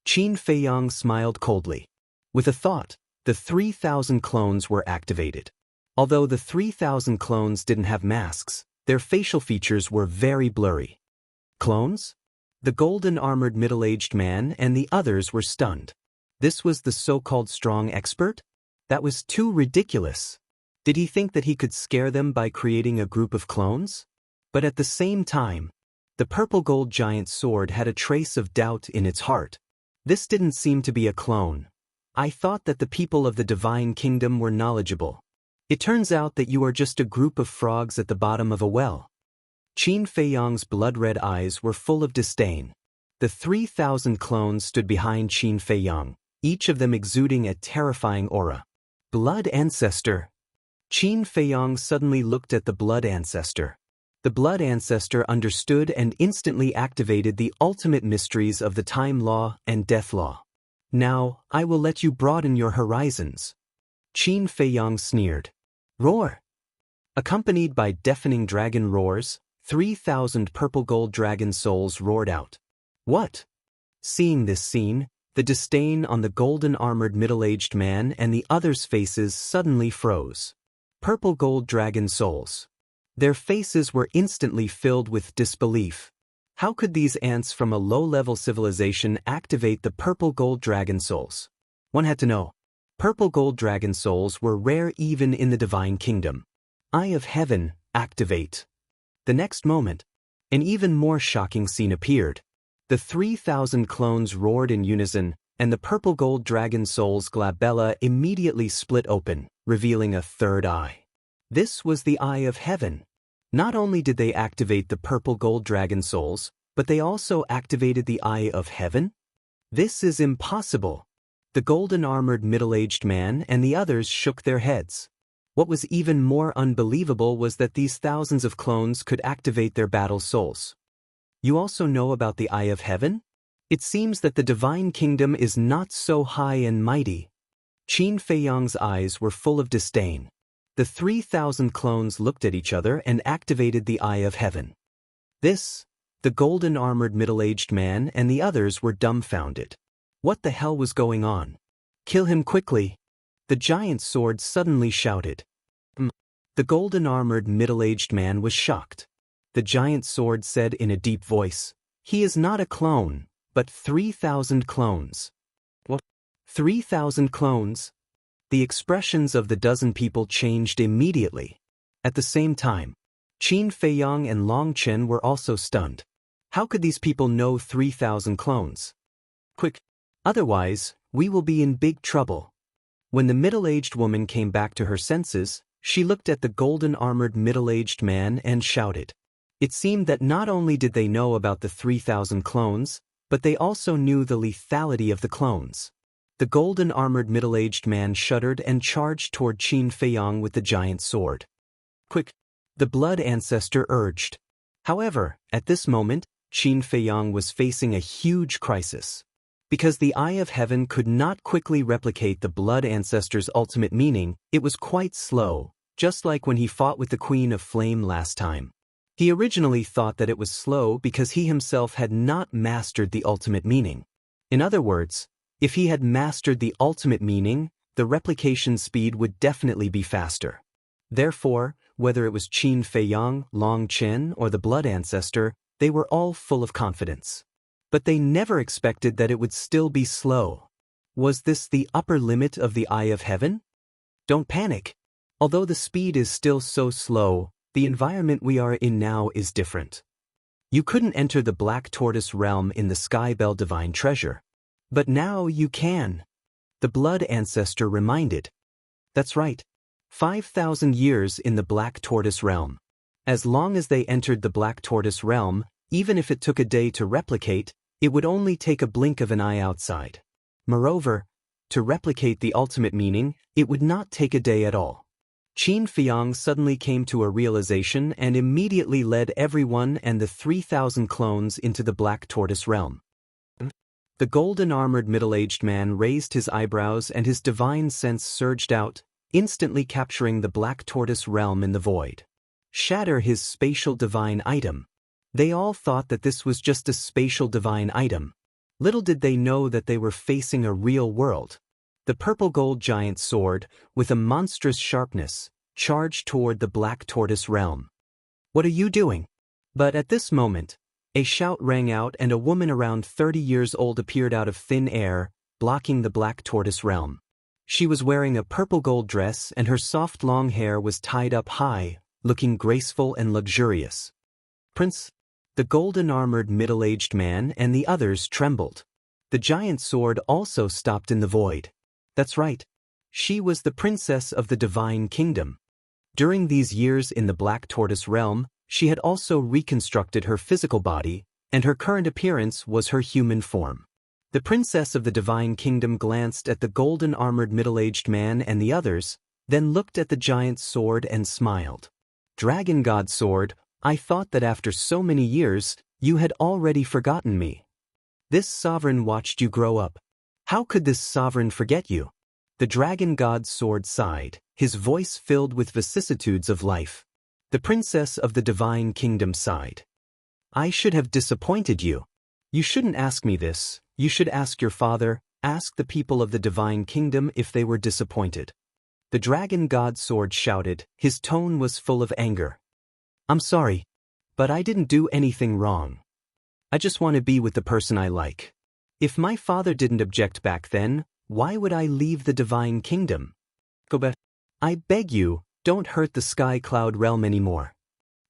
Qin Feiyang smiled coldly. With a thought, the 3,000 clones were activated. Although the 3,000 clones didn't have masks, their facial features were very blurry. Clones? The golden-armored middle-aged man and the others were stunned. This was the so-called strong expert? That was too ridiculous. Did he think that he could scare them by creating a group of clones? But at the same time, the purple-gold giant sword had a trace of doubt in its heart. This didn't seem to be a clone. I thought that the people of the divine kingdom were knowledgeable. It turns out that you are just a group of frogs at the bottom of a well. Qin Feiyang's blood-red eyes were full of disdain. The 3,000 clones stood behind Qin Feiyang, each of them exuding a terrifying aura. Blood Ancestor. Qin Feiyang suddenly looked at the Blood Ancestor. The Blood Ancestor understood and instantly activated the ultimate mysteries of the Time Law and Death Law. Now, I will let you broaden your horizons. Qin Feiyang sneered. Roar! Accompanied by deafening dragon roars, 3,000 purple-gold dragon souls roared out. What? Seeing this scene, the disdain on the golden-armored middle-aged man and the others' faces suddenly froze. Purple-gold dragon souls. Their faces were instantly filled with disbelief. How could these ants from a low-level civilization activate the purple-gold dragon souls? One had to know. Purple-gold dragon souls were rare even in the divine kingdom. Eye of Heaven, activate. The next moment, an even more shocking scene appeared. The 3,000 clones roared in unison, and the purple-gold dragon soul's glabella immediately split open, revealing a third eye. This was the Eye of Heaven. Not only did they activate the purple-gold dragon souls, but they also activated the Eye of Heaven? This is impossible. The golden-armored middle-aged man and the others shook their heads. What was even more unbelievable was that these thousands of clones could activate their battle souls. You also know about the Eye of Heaven? It seems that the divine kingdom is not so high and mighty. Qin Feiyang's eyes were full of disdain. The 3,000 clones looked at each other and activated the Eye of Heaven. The golden-armored middle-aged man and the others were dumbfounded. What the hell was going on? Kill him quickly! The giant sword suddenly shouted. The golden-armored middle-aged man was shocked. The giant sword said in a deep voice, "He is not a clone, but 3,000 clones." What? 3,000 clones? The expressions of the dozen people changed immediately. At the same time, Qin Feiyang and Long Chen were also stunned. How could these people know 3,000 clones? Quick! Otherwise, we will be in big trouble. When the middle-aged woman came back to her senses, she looked at the golden-armored middle-aged man and shouted. It seemed that not only did they know about the 3,000 clones, but they also knew the lethality of the clones. The golden-armored middle-aged man shuddered and charged toward Qin Feiyang with the giant sword. Quick! The Blood Ancestor urged. However, at this moment, Qin Feiyang was facing a huge crisis. Because the Eye of Heaven could not quickly replicate the Blood Ancestor's ultimate meaning, it was quite slow, just like when he fought with the Queen of Flame last time. He originally thought that it was slow because he himself had not mastered the ultimate meaning. In other words, if he had mastered the ultimate meaning, the replication speed would definitely be faster. Therefore, whether it was Qin Feiyang, Long Chen, or the Blood Ancestor, they were all full of confidence. But they never expected that it would still be slow. Was this the upper limit of the Eye of Heaven? Don't panic. Although the speed is still so slow, the environment we are in now is different. You couldn't enter the Black Tortoise realm in the Sky Bell Divine Treasure. But now you can. The Blood Ancestor reminded. That's right. 5,000 years in the Black Tortoise realm. As long as they entered the Black Tortoise realm, even if it took a day to replicate, it would only take a blink of an eye outside. Moreover, To replicate the ultimate meaning, it would not take a day at all. Qin Feyang suddenly came to a realization and immediately led everyone and the 3,000 clones into the Black Tortoise realm. The golden-armored middle-aged man raised his eyebrows and his divine sense surged out, instantly capturing the Black Tortoise realm in the void. Shatter his spatial divine item. They all thought that this was just a spatial divine item. Little did they know that they were facing a real world. The purple-gold giant sword, with a monstrous sharpness, charged toward the Black Tortoise realm. "What are you doing?" But at this moment, a shout rang out and a woman around 30 years old appeared out of thin air, blocking the Black Tortoise realm. She was wearing a purple-gold dress and her soft long hair was tied up high, looking graceful and luxurious. "Prince?" The golden-armored middle-aged man and the others trembled. The giant sword also stopped in the void. That's right. She was the princess of the Divine Kingdom. During these years in the Black Tortoise realm, she had also reconstructed her physical body, and her current appearance was her human form. The princess of the Divine Kingdom glanced at the golden-armored middle-aged man and the others, then looked at the giant sword and smiled. "Dragon God Sword, I thought that after so many years, you had already forgotten me. This sovereign watched you grow up. How could this sovereign forget you?" The Dragon God Sword sighed, his voice filled with vicissitudes of life. The princess of the Divine Kingdom sighed. "I should have disappointed you. You shouldn't ask me this, you should ask your father, ask the people of the Divine Kingdom if they were disappointed." The Dragon God Sword shouted, his tone was full of anger. "I'm sorry, but I didn't do anything wrong. I just want to be with the person I like. If my father didn't object back then, why would I leave the Divine Kingdom? Go back. I beg you, don't hurt the Sky Cloud realm anymore."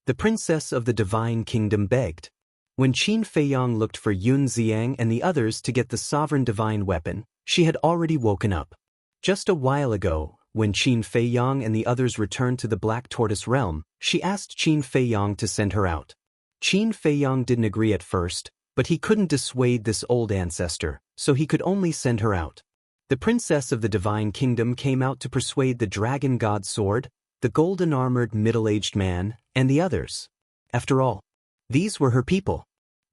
The princess of the Divine Kingdom begged. When Qin Feyang looked for Yun Xiang and the others to get the sovereign divine weapon, she had already woken up. Just a while ago, when Qin Feyang and the others returned to the Black Tortoise realm, she asked Qin Feyang to send her out. Qin Feyang didn't agree at first, but he couldn't dissuade this old ancestor, so he could only send her out. The princess of the Divine Kingdom came out to persuade the Dragon God Sword, the golden-armored middle-aged man, and the others. After all, these were her people.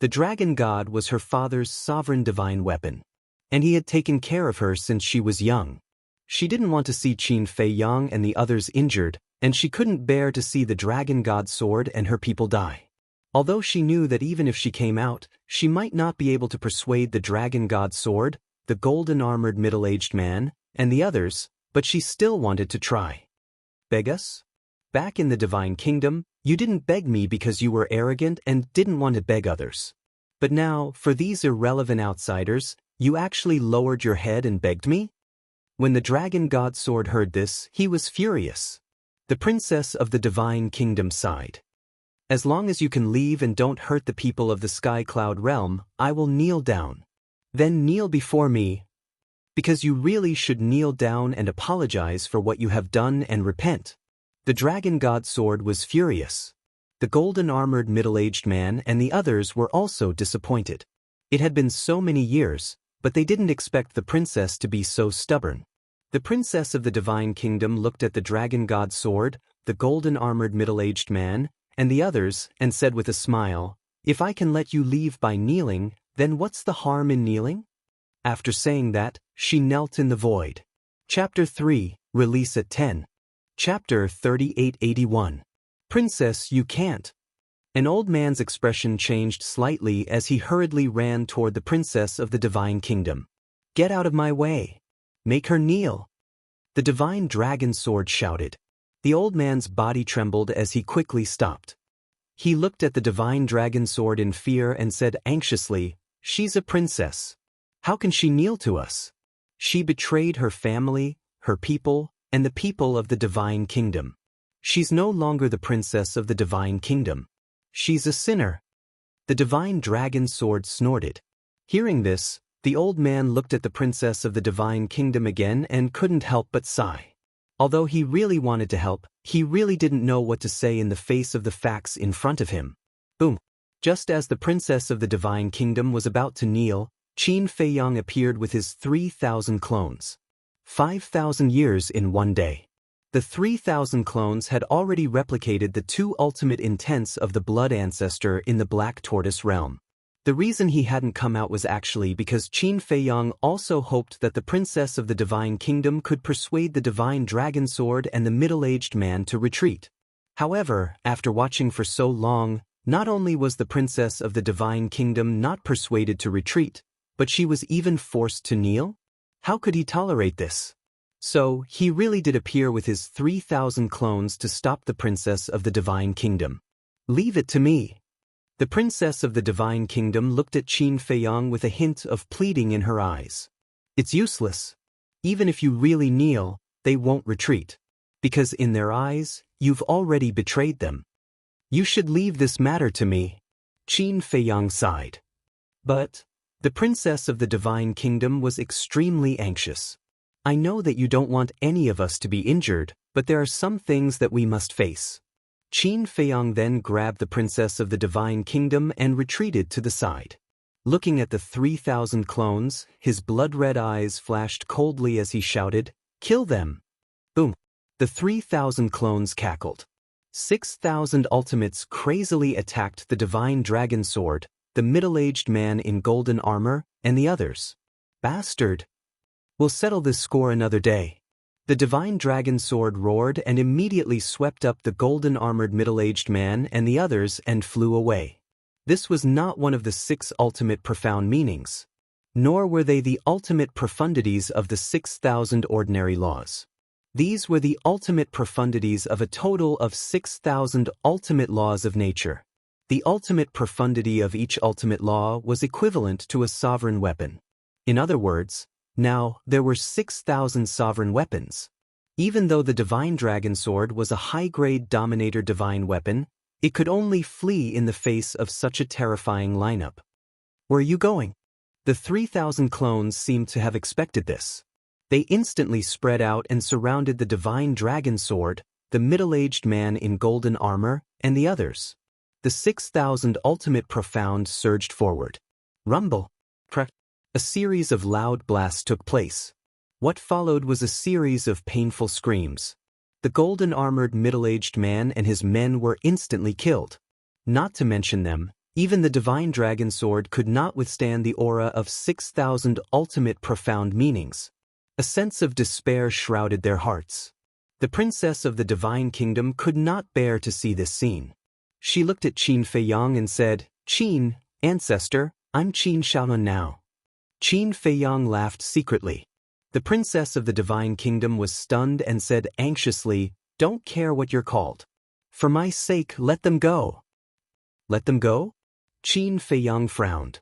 The Dragon God was her father's sovereign divine weapon, and he had taken care of her since she was young. She didn't want to see Qin Feyang and the others injured, and she couldn't bear to see the Dragon God Sword and her people die. Although she knew that even if she came out, she might not be able to persuade the Dragon God Sword, the golden-armored middle-aged man, and the others, but she still wanted to try. "Beg us? Back in the Divine Kingdom, you didn't beg me because you were arrogant and didn't want to beg others. But now, for these irrelevant outsiders, you actually lowered your head and begged me?" When the Dragon God Sword heard this, he was furious. The princess of the Divine Kingdom sighed. "As long as you can leave and don't hurt the people of the Sky Cloud realm, I will kneel down. Then kneel before me, because you really should kneel down and apologize for what you have done and repent." The Dragon God Sword was furious. The golden-armored middle-aged man and the others were also disappointed. It had been so many years, but they didn't expect the princess to be so stubborn. The princess of the Divine Kingdom looked at the Dragon God Sword, the golden-armored middle-aged man, and the others, and said with a smile, "If I can let you leave by kneeling, then what's the harm in kneeling?" After saying that, she knelt in the void. Chapter 3, Release at 10. Chapter 3881. Princess, you can't. An old man's expression changed slightly as he hurriedly ran toward the princess of the Divine Kingdom. "Get out of my way. Make her kneel." The Divine Dragon Sword shouted. The old man's body trembled as he quickly stopped. He looked at the Divine Dragon Sword in fear and said anxiously, "She's a princess. How can she kneel to us? She betrayed her family, her people, and the people of the Divine Kingdom. She's no longer the princess of the Divine Kingdom. She's a sinner." The Divine Dragon Sword snorted. Hearing this, the old man looked at the princess of the Divine Kingdom again and couldn't help but sigh. Although he really wanted to help, he really didn't know what to say in the face of the facts in front of him. Boom! Just as the princess of the Divine Kingdom was about to kneel, Qin Feiyang appeared with his 3,000 clones. 5,000 years in one day. The 3,000 clones had already replicated the two ultimate intents of the blood ancestor in the Black Tortoise realm. The reason he hadn't come out was actually because Qin Feiyang also hoped that the princess of the Divine Kingdom could persuade the Divine Dragon Sword and the middle-aged man to retreat. However, after watching for so long, not only was the princess of the Divine Kingdom not persuaded to retreat, but she was even forced to kneel? How could he tolerate this? So, he really did appear with his 3,000 clones to stop the princess of the Divine Kingdom. Leave it to me. The princess of the Divine Kingdom looked at Qin Feiyang with a hint of pleading in her eyes. It's useless. Even if you really kneel, they won't retreat. Because in their eyes, you've already betrayed them. You should leave this matter to me. Qin Feiyang sighed. But the princess of the Divine Kingdom was extremely anxious. I know that you don't want any of us to be injured, but there are some things that we must face. Qin Feiyang then grabbed the princess of the Divine Kingdom and retreated to the side. Looking at the 3,000 clones, his blood-red eyes flashed coldly as he shouted, "Kill them!" Boom! The 3,000 clones cackled. 6,000 ultimates crazily attacked the Divine Dragon Sword, the middle-aged man in golden armor, and the others. Bastard! We'll settle this score another day. The Divine Dragon Sword roared and immediately swept up the golden-armored middle-aged man and the others and flew away. This was not one of the 6 ultimate profound meanings. Nor were they the ultimate profundities of the 6,000 ordinary laws. These were the ultimate profundities of a total of 6,000 ultimate laws of nature. The ultimate profundity of each ultimate law was equivalent to a sovereign weapon. In other words, now there were 6,000 sovereign weapons. Even though the Divine Dragon Sword was a high-grade Dominator divine weapon, it could only flee in the face of such a terrifying lineup. Where are you going? The 3,000 clones seemed to have expected this. They instantly spread out and surrounded the Divine Dragon Sword, the middle-aged man in golden armor, and the others. The 6,000 ultimate profound surged forward. Rumble. Crack. A series of loud blasts took place. What followed was a series of painful screams. The golden-armored middle-aged man and his men were instantly killed. Not to mention them, even the Divine Dragon Sword could not withstand the aura of 6,000 ultimate profound meanings. A sense of despair shrouded their hearts. The princess of the Divine Kingdom could not bear to see this scene. She looked at Qin Feiyang and said, "Qin, ancestor, I'm Qin Shaolun now." Qin Feiyang laughed secretly. The princess of the Divine Kingdom was stunned and said anxiously, "Don't care what you're called. For my sake, let them go." Let them go? Qin Feiyang frowned.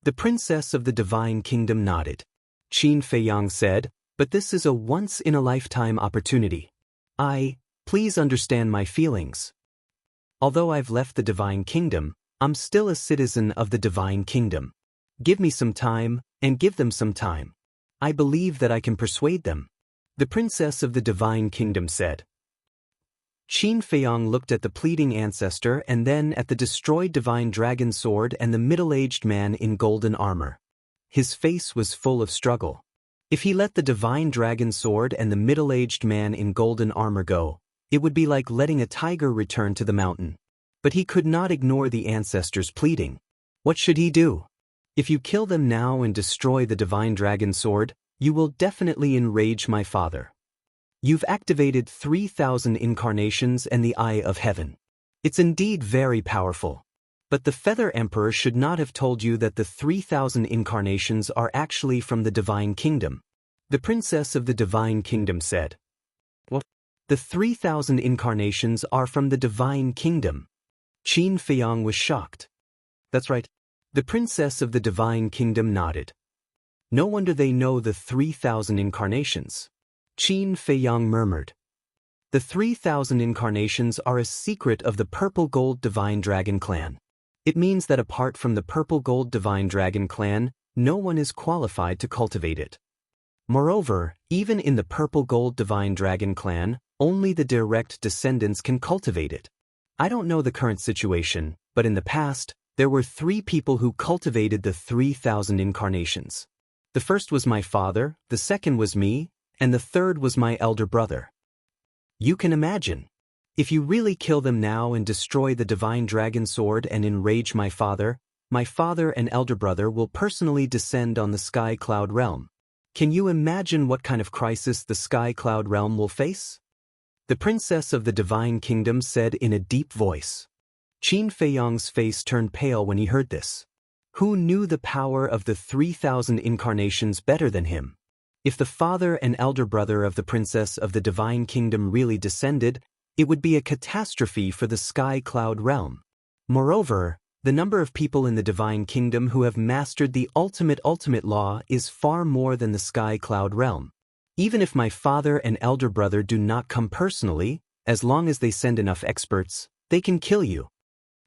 The princess of the Divine Kingdom nodded. Qin Feiyang said, "But this is a once-in-a-lifetime opportunity. Please understand my feelings. Although I've left the Divine Kingdom, I'm still a citizen of the Divine Kingdom. Give me some time, and give them some time. I believe that I can persuade them," the princess of the Divine Kingdom said. Qin Feiyang looked at the pleading ancestor and then at the destroyed Divine Dragon Sword and the middle-aged man in golden armor. His face was full of struggle. If he let the Divine Dragon Sword and the middle-aged man in golden armor go, it would be like letting a tiger return to the mountain. But he could not ignore the ancestor's pleading. What should he do? If you kill them now and destroy the Divine Dragon Sword, you will definitely enrage my father. You've activated 3,000 incarnations and the Eye of Heaven. It's indeed very powerful. But the Feather Emperor should not have told you that the 3,000 incarnations are actually from the Divine Kingdom. The princess of the Divine Kingdom said. What? The 3,000 incarnations are from the Divine Kingdom. Qin Feiyang was shocked. That's right. The princess of the Divine Kingdom nodded. No wonder they know the 3,000 incarnations. Qin Feiyang murmured. The 3,000 incarnations are a secret of the Purple Gold Divine Dragon Clan. It means that apart from the Purple Gold Divine Dragon Clan, no one is qualified to cultivate it. Moreover, even in the Purple Gold Divine Dragon Clan, only the direct descendants can cultivate it. I don't know the current situation, but in the past, There were 3 people who cultivated the 3,000 incarnations. The first was my father, the second was me, and the third was my elder brother. You can imagine. If you really kill them now and destroy the divine dragon sword and enrage my father and elder brother will personally descend on the Sky Cloud realm. Can you imagine what kind of crisis the Sky Cloud realm will face? The princess of the divine kingdom said in a deep voice. Qin Feiyang's face turned pale when he heard this. Who knew the power of the 3,000 incarnations better than him? If the father and elder brother of the princess of the divine kingdom really descended, it would be a catastrophe for the Sky Cloud realm. Moreover, the number of people in the divine kingdom who have mastered the ultimate law is far more than the Sky Cloud realm. Even if my father and elder brother do not come personally, as long as they send enough experts, they can kill you.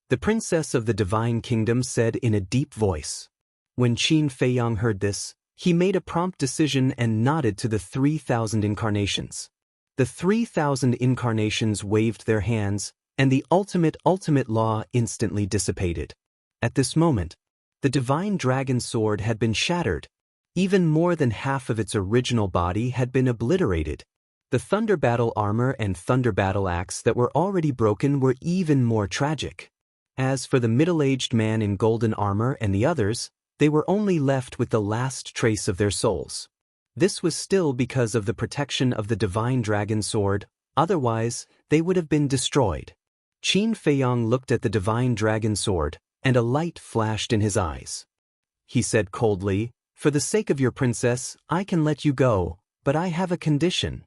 The princess of the divine kingdom said in a deep voice. When Qin Feiyang heard this, he made a prompt decision and nodded to the 3,000 incarnations. The 3,000 incarnations waved their hands, and the ultimate law instantly dissipated. At this moment, the divine dragon sword had been shattered. Even more than half of its original body had been obliterated. The thunder battle armor and thunder battle axe that were already broken were even more tragic. As for the middle-aged man in golden armor and the others, they were only left with the last trace of their souls. This was still because of the protection of the divine dragon sword, otherwise they would have been destroyed. Qin Feiyang looked at the divine dragon sword, and a light flashed in his eyes. He said coldly, "For the sake of your princess, I can let you go, but I have a condition."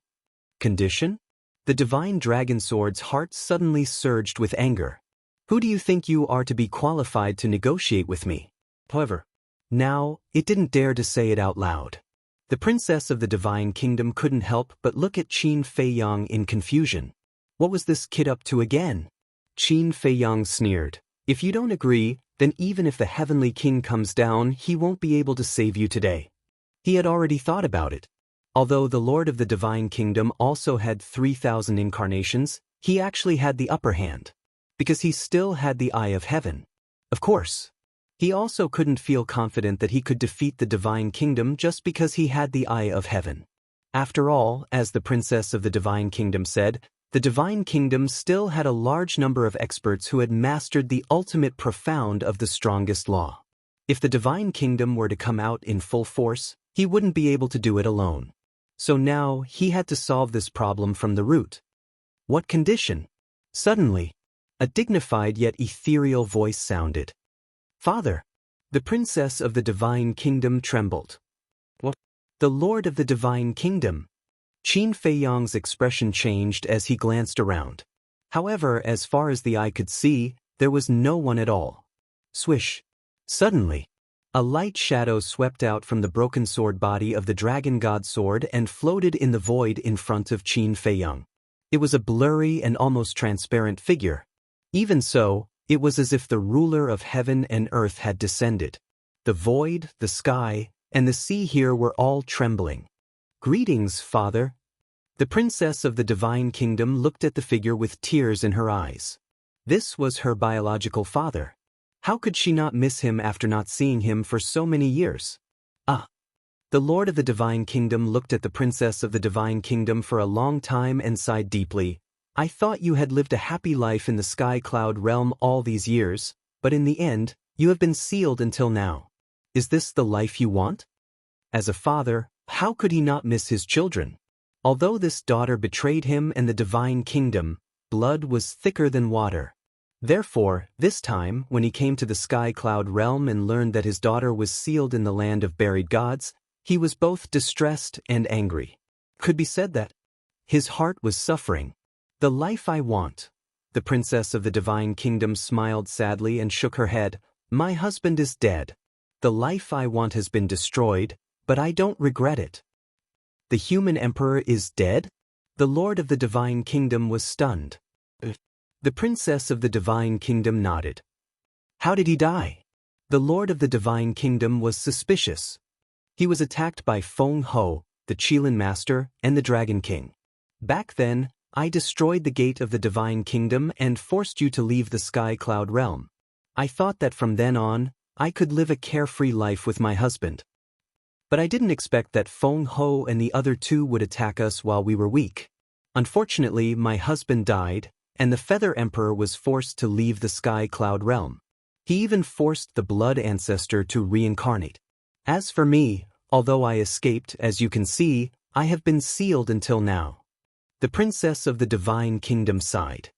Condition? The divine dragon sword's heart suddenly surged with anger. Who do you think you are to be qualified to negotiate with me? However, now, it didn't dare to say it out loud. The princess of the divine kingdom couldn't help but look at Qin Feiyang in confusion. What was this kid up to again? Qin Feiyang sneered. If you don't agree, then even if the heavenly king comes down, he won't be able to save you today. He had already thought about it. Although the Lord of the divine kingdom also had 3,000 incarnations, he actually had the upper hand. Because he still had the eye of heaven. Of course. He also couldn't feel confident that he could defeat the divine kingdom just because he had the eye of heaven. After all, as the princess of the divine kingdom said, the divine kingdom still had a large number of experts who had mastered the ultimate profound of the strongest law. If the divine kingdom were to come out in full force, he wouldn't be able to do it alone. So now he had to solve this problem from the root. What condition? Suddenly, a dignified yet ethereal voice sounded. Father. The princess of the divine kingdom trembled. What? The Lord of the divine kingdom. Qin Feiyang's expression changed as he glanced around. However, as far as the eye could see, there was no one at all. Swish. Suddenly, a light shadow swept out from the broken sword body of the dragon god sword and floated in the void in front of Qin Feiyang. It was a blurry and almost transparent figure. Even so, it was as if the ruler of heaven and earth had descended. The void, the sky, and the sea here were all trembling. Greetings, Father. The princess of the divine kingdom looked at the figure with tears in her eyes. This was her biological father. How could she not miss him after not seeing him for so many years? Ah! The Lord of the divine kingdom looked at the princess of the divine kingdom for a long time and sighed deeply. I thought you had lived a happy life in the Sky Cloud realm all these years, but in the end, you have been sealed until now. Is this the life you want? As a father, how could he not miss his children? Although this daughter betrayed him and the divine kingdom, blood was thicker than water. Therefore, this time, when he came to the Sky Cloud realm and learned that his daughter was sealed in the land of buried gods, he was both distressed and angry. Could be said that his heart was suffering. The life I want. The princess of the divine kingdom smiled sadly and shook her head. My husband is dead. The life I want has been destroyed, but I don't regret it. The human emperor is dead? The Lord of the divine kingdom was stunned. The princess of the divine kingdom nodded. How did he die? The Lord of the divine kingdom was suspicious. He was attacked by Feng Ho, the Qilin master, and the Dragon King. Back then, I destroyed the gate of the divine kingdom and forced you to leave the Sky Cloud realm. I thought that from then on, I could live a carefree life with my husband. But I didn't expect that Feng Ho and the other two would attack us while we were weak. Unfortunately, my husband died, and the Feather Emperor was forced to leave the Sky Cloud realm. He even forced the Blood Ancestor to reincarnate. As for me, although I escaped, as you can see, I have been sealed until now. The Princess of the Divine Kingdom sighed.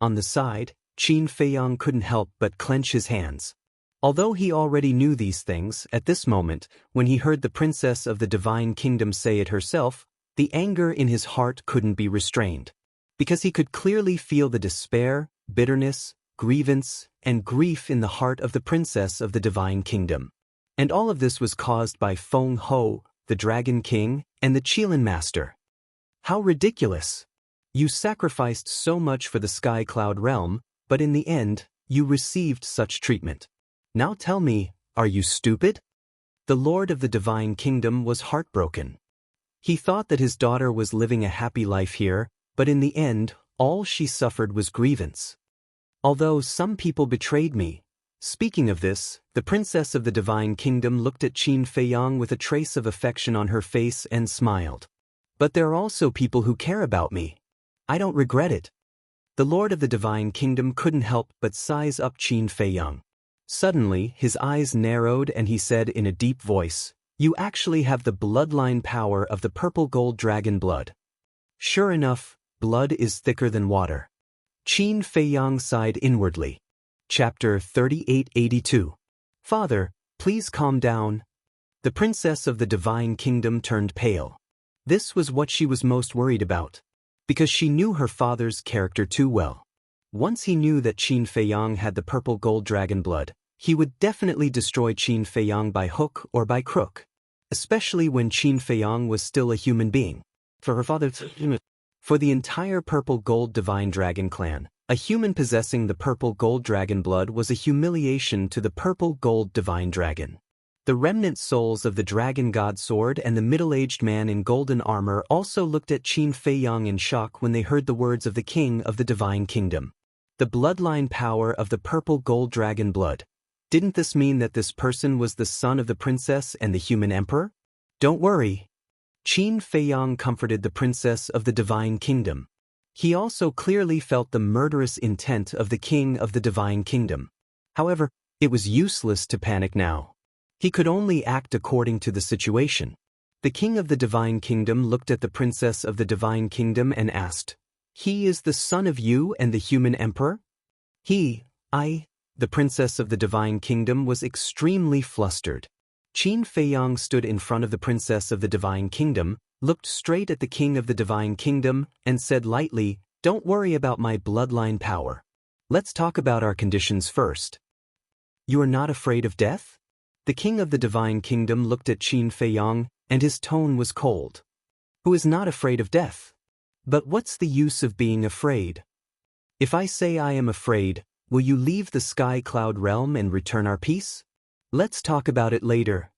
On the side, Qin Feiyang couldn't help but clench his hands. Although he already knew these things, at this moment, when he heard the Princess of the Divine Kingdom say it herself, the anger in his heart couldn't be restrained. Because he could clearly feel the despair, bitterness, grievance, and grief in the heart of the Princess of the Divine Kingdom. And all of this was caused by Feng Ho, the Dragon King, and the Qilin Master. How ridiculous! You sacrificed so much for the Sky Cloud realm, but in the end, you received such treatment. Now tell me, are you stupid? The Lord of the Divine Kingdom was heartbroken. He thought that his daughter was living a happy life here, but in the end, all she suffered was grievance. Although some people betrayed me. Speaking of this, the Princess of the Divine Kingdom looked at Qin Feiyang with a trace of affection on her face and smiled. But there are also people who care about me. I don't regret it. The Lord of the Divine Kingdom couldn't help but size up Qin Feiyang. Suddenly, his eyes narrowed and he said in a deep voice, "You actually have the bloodline power of the purple gold dragon blood." Sure enough, blood is thicker than water. Qin Feiyang sighed inwardly. Chapter 3882. Father, please calm down. The Princess of the Divine Kingdom turned pale. This was what she was most worried about, because she knew her father's character too well. Once he knew that Qin Feiyang had the purple gold dragon blood, he would definitely destroy Qin Feiyang by hook or by crook, especially when Qin Feiyang was still a human being. For the entire purple gold divine dragon clan, a human possessing the purple gold dragon blood was a humiliation to the purple gold divine dragon. The remnant souls of the dragon god sword and the middle-aged man in golden armor also looked at Qin Feiyang in shock when they heard the words of the king of the divine kingdom. The bloodline power of the purple gold dragon blood. Didn't this mean that this person was the son of the princess and the human emperor? Don't worry. Qin Feiyang comforted the princess of the divine kingdom. He also clearly felt the murderous intent of the king of the divine kingdom. However, it was useless to panic now. He could only act according to the situation. The king of the divine kingdom looked at the princess of the divine kingdom and asked, "He is the son of you and the human emperor?" The princess of the divine kingdom was extremely flustered. Qin Feiyang stood in front of the princess of the divine kingdom, looked straight at the king of the divine kingdom, and said lightly, "Don't worry about my bloodline power. Let's talk about our conditions first." "You are not afraid of death?" The king of the divine kingdom looked at Qin Feiyang, and his tone was cold. "Who is not afraid of death? But what's the use of being afraid? If I say I am afraid, will you leave the Sky Cloud realm and return our peace? Let's talk about it later.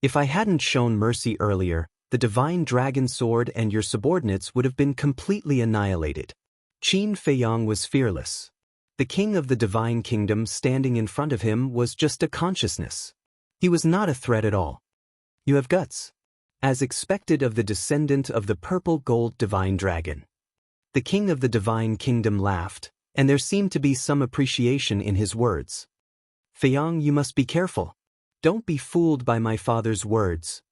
If I hadn't shown mercy earlier, the divine dragon sword and your subordinates would have been completely annihilated." Qin Feiyang was fearless. The king of the divine kingdom standing in front of him was just a consciousness. He was not a threat at all. "You have guts." As expected of the descendant of the purple gold divine dragon. The king of the divine kingdom laughed, and there seemed to be some appreciation in his words. "Feiyang, you must be careful. Don't be fooled by my father's words.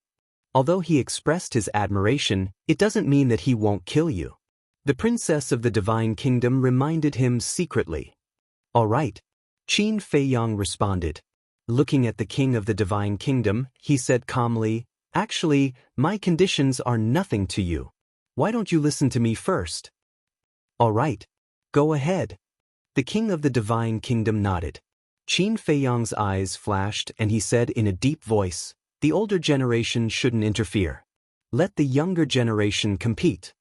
Although he expressed his admiration, it doesn't mean that he won't kill you." The princess of the divine kingdom reminded him secretly. "All right," Qin Feiyang responded. Looking at the king of the divine kingdom, he said calmly, "Actually, my conditions are nothing to you. Why don't you listen to me first?" "All right. Go ahead." The king of the divine kingdom nodded. Qin Feiyang's eyes flashed and he said in a deep voice, "The older generation shouldn't interfere. Let the younger generation compete."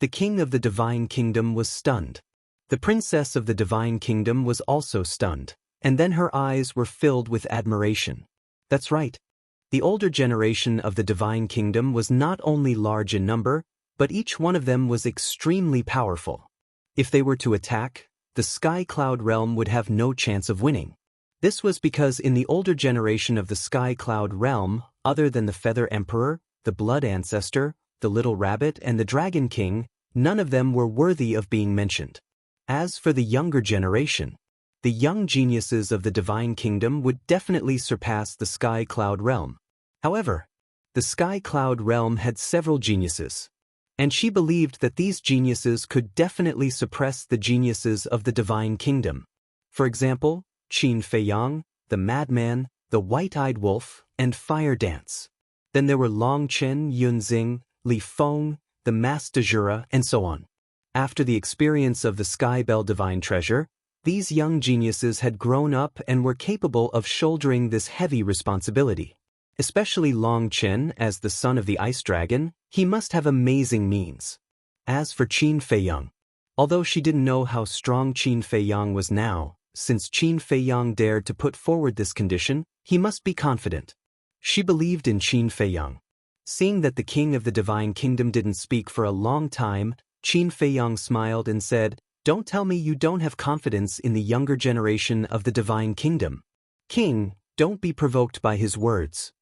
The king of the divine kingdom was stunned. The princess of the divine kingdom was also stunned, and then her eyes were filled with admiration. That's right. The older generation of the divine kingdom was not only large in number, but each one of them was extremely powerful. If they were to attack, the Sky Cloud realm would have no chance of winning. This was because in the older generation of the Sky Cloud realm, other than the Feather Emperor, the Blood Ancestor, the Little Rabbit, and the Dragon King, none of them were worthy of being mentioned. As for the younger generation, the young geniuses of the Divine Kingdom would definitely surpass the Sky Cloud realm. However, the Sky Cloud realm had several geniuses, and she believed that these geniuses could definitely suppress the geniuses of the Divine Kingdom. For example, Qin Feiyang, the Madman, the White-Eyed Wolf, and Fire Dance. Then there were Long Chen, Yunxing, Li Feng, the Master Jura, and so on. After the experience of the Sky Bell Divine Treasure, these young geniuses had grown up and were capable of shouldering this heavy responsibility. Especially Long Chen, as the son of the Ice Dragon, he must have amazing means. As for Qin Feiyang, although she didn't know how strong Qin Feiyang was now, since Qin Feiyang dared to put forward this condition, he must be confident. She believed in Qin Feiyang. Seeing that the king of the Divine Kingdom didn't speak for a long time, Qin Feiyang smiled and said, "Don't tell me you don't have confidence in the younger generation of the Divine Kingdom. King, don't be provoked by his words.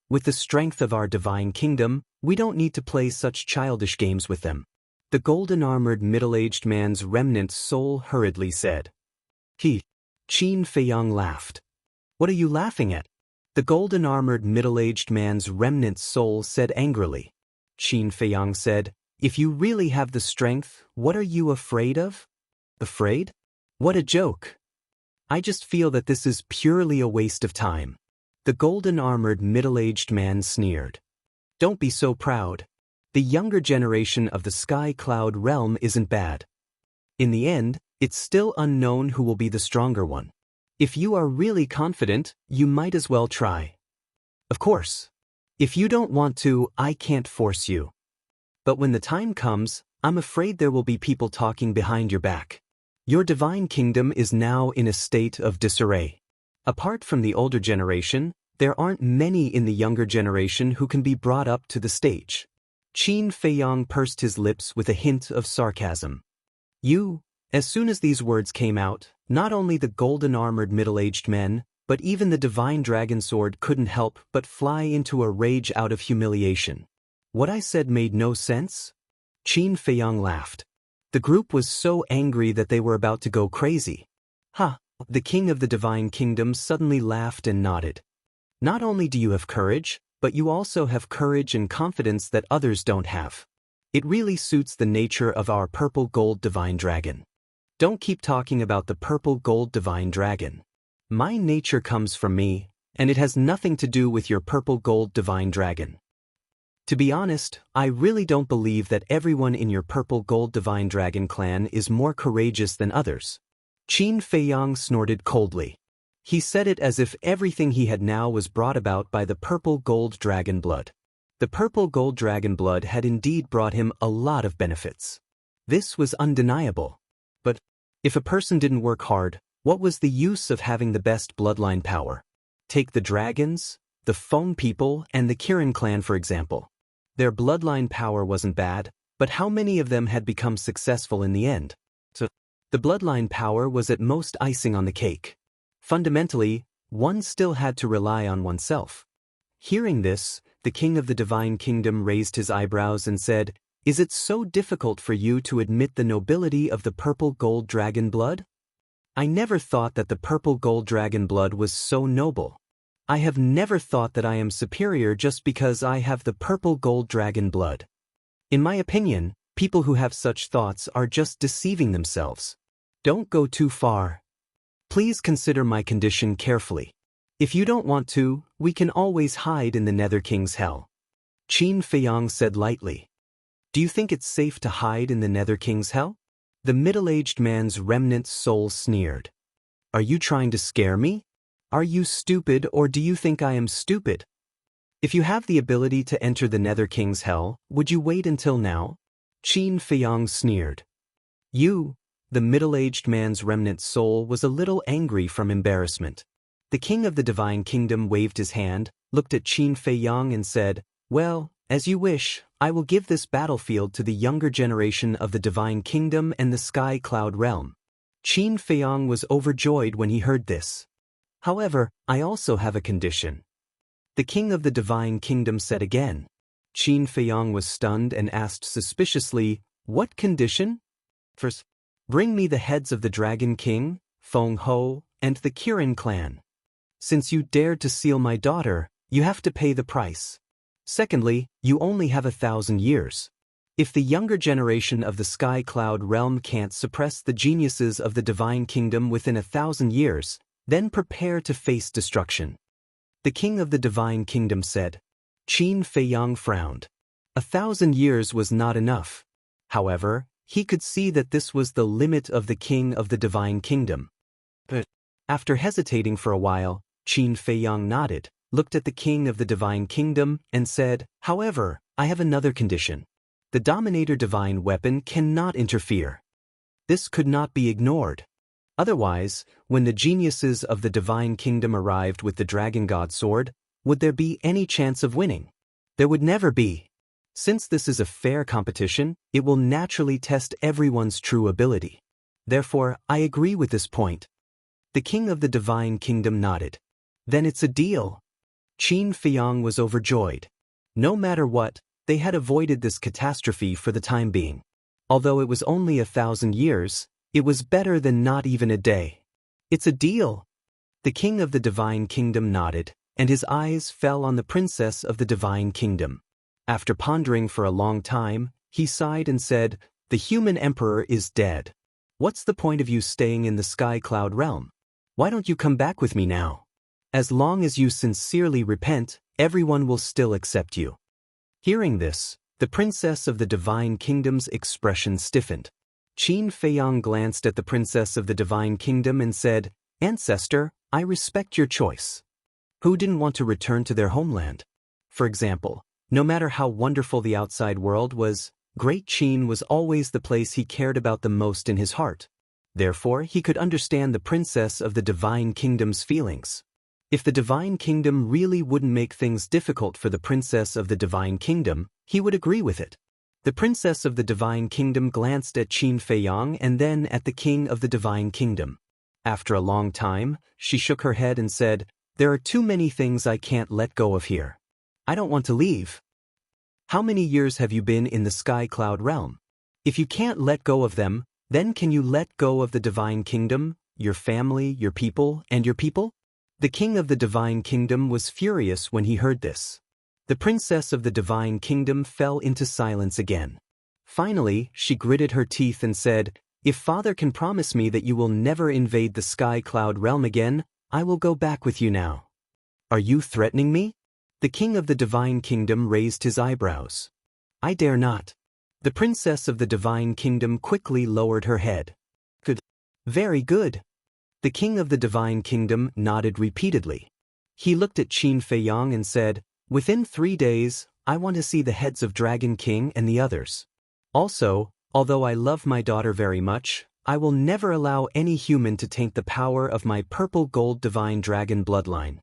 With the strength of our Divine Kingdom, we don't need to play such childish games with them." The golden-armored middle-aged man's remnant soul hurriedly said. Qin Feiyang laughed. "What are you laughing at?" The golden-armored middle-aged man's remnant soul said angrily. Qin Feiyang said, "If you really have the strength, what are you afraid of?" "Afraid? What a joke. I just feel that this is purely a waste of time." The golden-armored middle-aged man sneered. "Don't be so proud. The younger generation of the Sky Cloud realm isn't bad. In the end, it's still unknown who will be the stronger one. If you are really confident, you might as well try. Of course. If you don't want to, I can't force you. But when the time comes, I'm afraid there will be people talking behind your back. Your Divine Kingdom is now in a state of disarray. Apart from the older generation, there aren't many in the younger generation who can be brought up to the stage." Qin Feiyang pursed his lips with a hint of sarcasm. As soon as these words came out, not only the golden-armored middle-aged men, but even the Divine Dragon Sword couldn't help but fly into a rage out of humiliation. What I said made no sense? Qin Feiyang laughed. The group was so angry that they were about to go crazy. The king of the Divine Kingdom suddenly laughed and nodded. "Not only do you have courage, but you also have courage and confidence that others don't have. It really suits the nature of our purple gold divine dragon. Don't keep talking about the purple gold divine dragon. My nature comes from me, and it has nothing to do with your purple gold divine dragon. To be honest, I really don't believe that everyone in your purple gold divine dragon clan is more courageous than others." Qin Feiyang snorted coldly. He said it as if everything he had now was brought about by the purple gold dragon blood. The purple gold dragon blood had indeed brought him a lot of benefits. This was undeniable. But if a person didn't work hard, what was the use of having the best bloodline power? Take the dragons, the Feng people, and the Kirin clan for example. Their bloodline power wasn't bad, but how many of them had become successful in the end? So, the bloodline power was at most icing on the cake. Fundamentally, one still had to rely on oneself. Hearing this, the king of the Divine Kingdom raised his eyebrows and said, "Is it so difficult for you to admit the nobility of the purple gold dragon blood? I never thought that the purple gold dragon blood was so noble. I have never thought that I am superior just because I have the purple gold dragon blood. In my opinion, people who have such thoughts are just deceiving themselves. Don't go too far. Please consider my condition carefully. If you don't want to, we can always hide in the Nether King's hell." Qin Feiyang said lightly. "Do you think it's safe to hide in the Nether King's hell?" The middle-aged man's remnant soul sneered. "Are you trying to scare me? Are you stupid, or do you think I am stupid? If you have the ability to enter the Nether King's hell, would you wait until now?" Qin Feiyang sneered. The middle-aged man's remnant soul was a little angry from embarrassment. The king of the Divine Kingdom waved his hand, looked at Qin Feiyang and said, "Well, as you wish, I will give this battlefield to the younger generation of the Divine Kingdom and the Sky Cloud realm." Qin Feiyang was overjoyed when he heard this. However, I also have a condition. The king of the divine kingdom said again. Qin Feiyang was stunned and asked suspiciously, "What condition?" "First, bring me the heads of the Dragon King, Feng Ho, and the Kirin clan. Since you dared to seal my daughter, you have to pay the price. Secondly, you only have 1,000 years. If the younger generation of the Sky Cloud realm can't suppress the geniuses of the divine kingdom within 1,000 years, then prepare to face destruction." The king of the divine kingdom said. Qin Feiyang frowned. 1,000 years was not enough. However, he could see that this was the limit of the king of the divine kingdom. But after hesitating for a while, Qin Feiyang nodded, looked at the king of the divine kingdom, and said, "However, I have another condition. The Dominator divine weapon cannot interfere." This could not be ignored. Otherwise, when the geniuses of the divine kingdom arrived with the Dragon God sword, would there be any chance of winning? There would never be. Since this is a fair competition, it will naturally test everyone's true ability. Therefore, I agree with this point. The king of the divine kingdom nodded. Then it's a deal. Qin Feiyang was overjoyed. No matter what, they had avoided this catastrophe for the time being. Although it was only 1,000 years, it was better than not even a day. It's a deal. The king of the divine kingdom nodded, and his eyes fell on the princess of the divine kingdom. After pondering for a long time, he sighed and said, "The human emperor is dead. What's the point of you staying in the Sky Cloud realm? Why don't you come back with me now? As long as you sincerely repent, everyone will still accept you." Hearing this, the princess of the divine kingdom's expression stiffened. Qin Feiyang glanced at the princess of the divine kingdom and said, "Ancestor, I respect your choice." Who didn't want to return to their homeland? For example, no matter how wonderful the outside world was, Great Qin was always the place he cared about the most in his heart. Therefore, he could understand the princess of the divine kingdom's feelings. If the divine kingdom really wouldn't make things difficult for the princess of the divine kingdom, he would agree with it. The princess of the divine kingdom glanced at Qin Feiyang and then at the king of the divine kingdom. After a long time, she shook her head and said, "There are too many things I can't let go of here. I don't want to leave." "How many years have you been in the Sky Cloud realm? If you can't let go of them, then can you let go of the divine kingdom, your family, your people, and your people?" The king of the divine kingdom was furious when he heard this. The princess of the divine kingdom fell into silence again. Finally, she gritted her teeth and said, "If Father can promise me that you will never invade the Sky Cloud realm again, I will go back with you now." "Are you threatening me?" The king of the divine kingdom raised his eyebrows. "I dare not." The princess of the divine kingdom quickly lowered her head. "Good. Very good." The king of the divine kingdom nodded repeatedly. He looked at Qin Feiyang and said, "Within 3 days, I want to see the heads of Dragon King and the others. Also, although I love my daughter very much, I will never allow any human to taint the power of my purple gold divine dragon bloodline."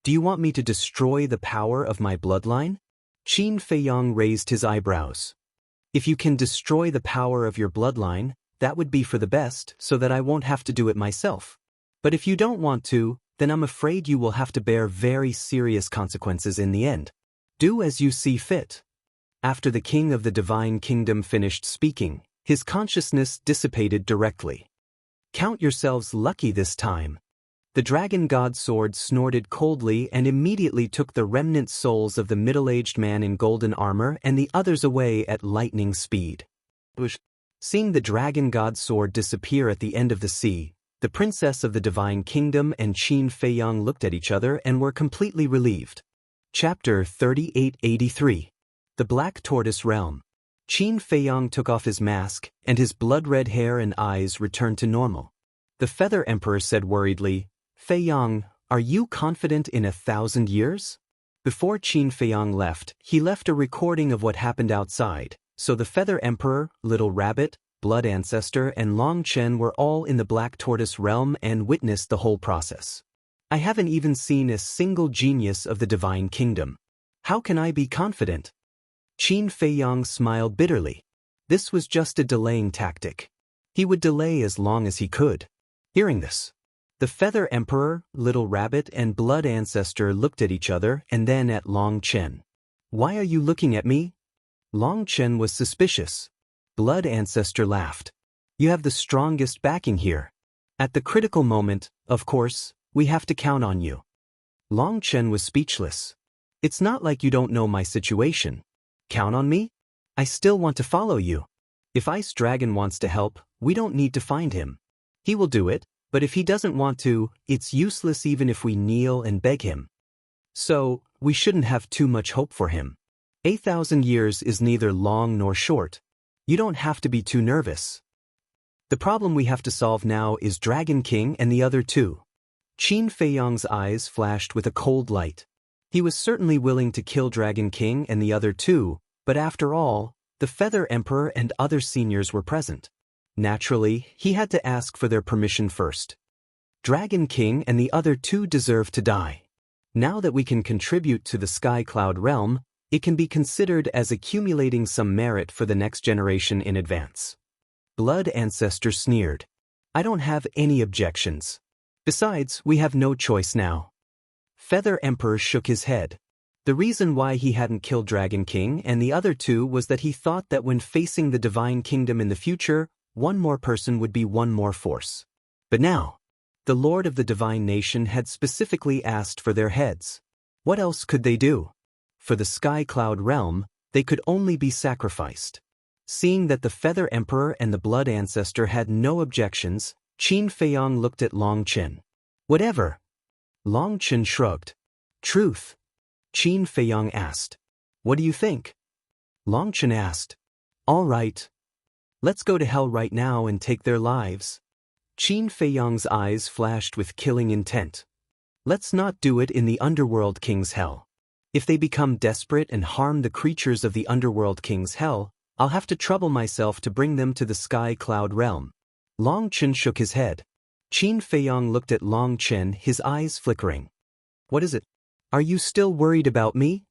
"Do you want me to destroy the power of my bloodline?" Qin Feiyang raised his eyebrows. "If you can destroy the power of your bloodline, that would be for the best, so that I won't have to do it myself. But if you don't want to, then I'm afraid you will have to bear very serious consequences in the end. Do as you see fit." After the king of the divine kingdom finished speaking, his consciousness dissipated directly. "Count yourselves lucky this time." The dragon god sword snorted coldly and immediately took the remnant souls of the middle-aged man in golden armor and the others away at lightning speed. Seeing the dragon god sword disappear at the end of the sea, the princess of the divine kingdom and Qin Feiyang looked at each other and were completely relieved. Chapter 3883. The Black Tortoise Realm. Qin Feiyang took off his mask, and his blood-red hair and eyes returned to normal. The Feather Emperor said worriedly, "Feiyang, are you confident in 1,000 years?" Before Qin Feiyang left, he left a recording of what happened outside, so the Feather Emperor, Little Rabbit, Blood Ancestor, and Long Chen were all in the Black Tortoise realm and witnessed the whole process. "I haven't even seen a single genius of the Divine Kingdom. How can I be confident?" Qin Feiyang smiled bitterly. This was just a delaying tactic. He would delay as long as he could. Hearing this, The Feather Emperor, Little Rabbit, and Blood Ancestor looked at each other and then at Long Chen. "Why are you looking at me?" Long Chen was suspicious. Blood Ancestor laughed. "You have the strongest backing here. At the critical moment, of course, we have to count on you." Long Chen was speechless. "It's not like you don't know my situation. Count on me? I still want to follow you. If Ice Dragon wants to help, we don't need to find him. He will do it, but if he doesn't want to, it's useless even if we kneel and beg him. So, we shouldn't have too much hope for him. 8,000 years is neither long nor short. You don't have to be too nervous. The problem we have to solve now is Dragon King and the other two." Qin Feiyang's eyes flashed with a cold light. He was certainly willing to kill Dragon King and the other two, but after all, the Feather Emperor and other seniors were present. Naturally, he had to ask for their permission first. Dragon King and the other two deserve to die. Now that we can contribute to the Sky Cloud realm, it can be considered as accumulating some merit for the next generation in advance. Blood Ancestor sneered. "I don't have any objections. Besides, we have no choice now." Feather Emperor shook his head. The reason why he hadn't killed Dragon King and the other two was that he thought that when facing the Divine Kingdom in the future, one more person would be one more force. But now, the Lord of the Divine Nation had specifically asked for their heads. What else could they do? For the Sky Cloud realm, they could only be sacrificed. Seeing that the Feather Emperor and the Blood Ancestor had no objections, Qin Feiyang looked at Long Chen. "Whatever." Long Chen shrugged. "Truth?" Qin Feiyang asked. "What do you think?" Long Chen asked. "All right. Let's go to hell right now and take their lives." Qin Feiyang's eyes flashed with killing intent. "Let's not do it in the Underworld King's hell. If they become desperate and harm the creatures of the Underworld King's hell, I'll have to trouble myself to bring them to the Sky Cloud realm." Long Chen shook his head. Qin Feiyang looked at Long Chen, his eyes flickering. "What is it? Are you still worried about me?"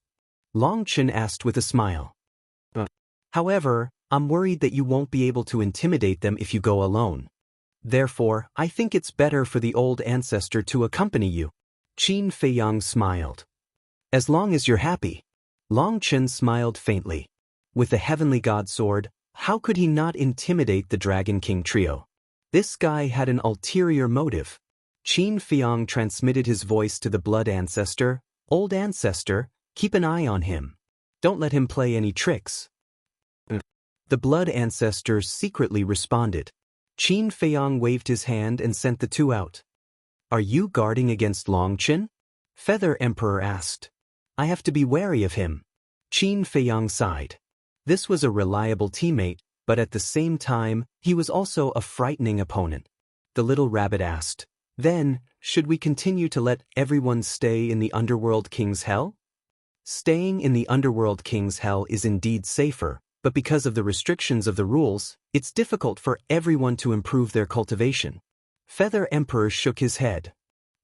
Long Chen asked with a smile. "However, I'm worried that you won't be able to intimidate them if you go alone. Therefore, I think it's better for the old ancestor to accompany you." Qin Feiyang smiled. "As long as you're happy." Long Chen smiled faintly. With the Heavenly God Sword, how could he not intimidate the Dragon King trio? This guy had an ulterior motive. Qin Feiyang transmitted his voice to the Blood Ancestor. "Old Ancestor, keep an eye on him. Don't let him play any tricks." The Blood Ancestor secretly responded. Qin Feiyang waved his hand and sent the two out. "Are you guarding against Long Chen?" Feather Emperor asked. "I have to be wary of him." Qin Feiyang sighed. This was a reliable teammate, but at the same time, he was also a frightening opponent. The little rabbit asked, "Then, should we continue to let everyone stay in the Underworld King's hell?" Staying in the Underworld King's hell is indeed safer, but because of the restrictions of the rules, it's difficult for everyone to improve their cultivation. Feather Emperor shook his head.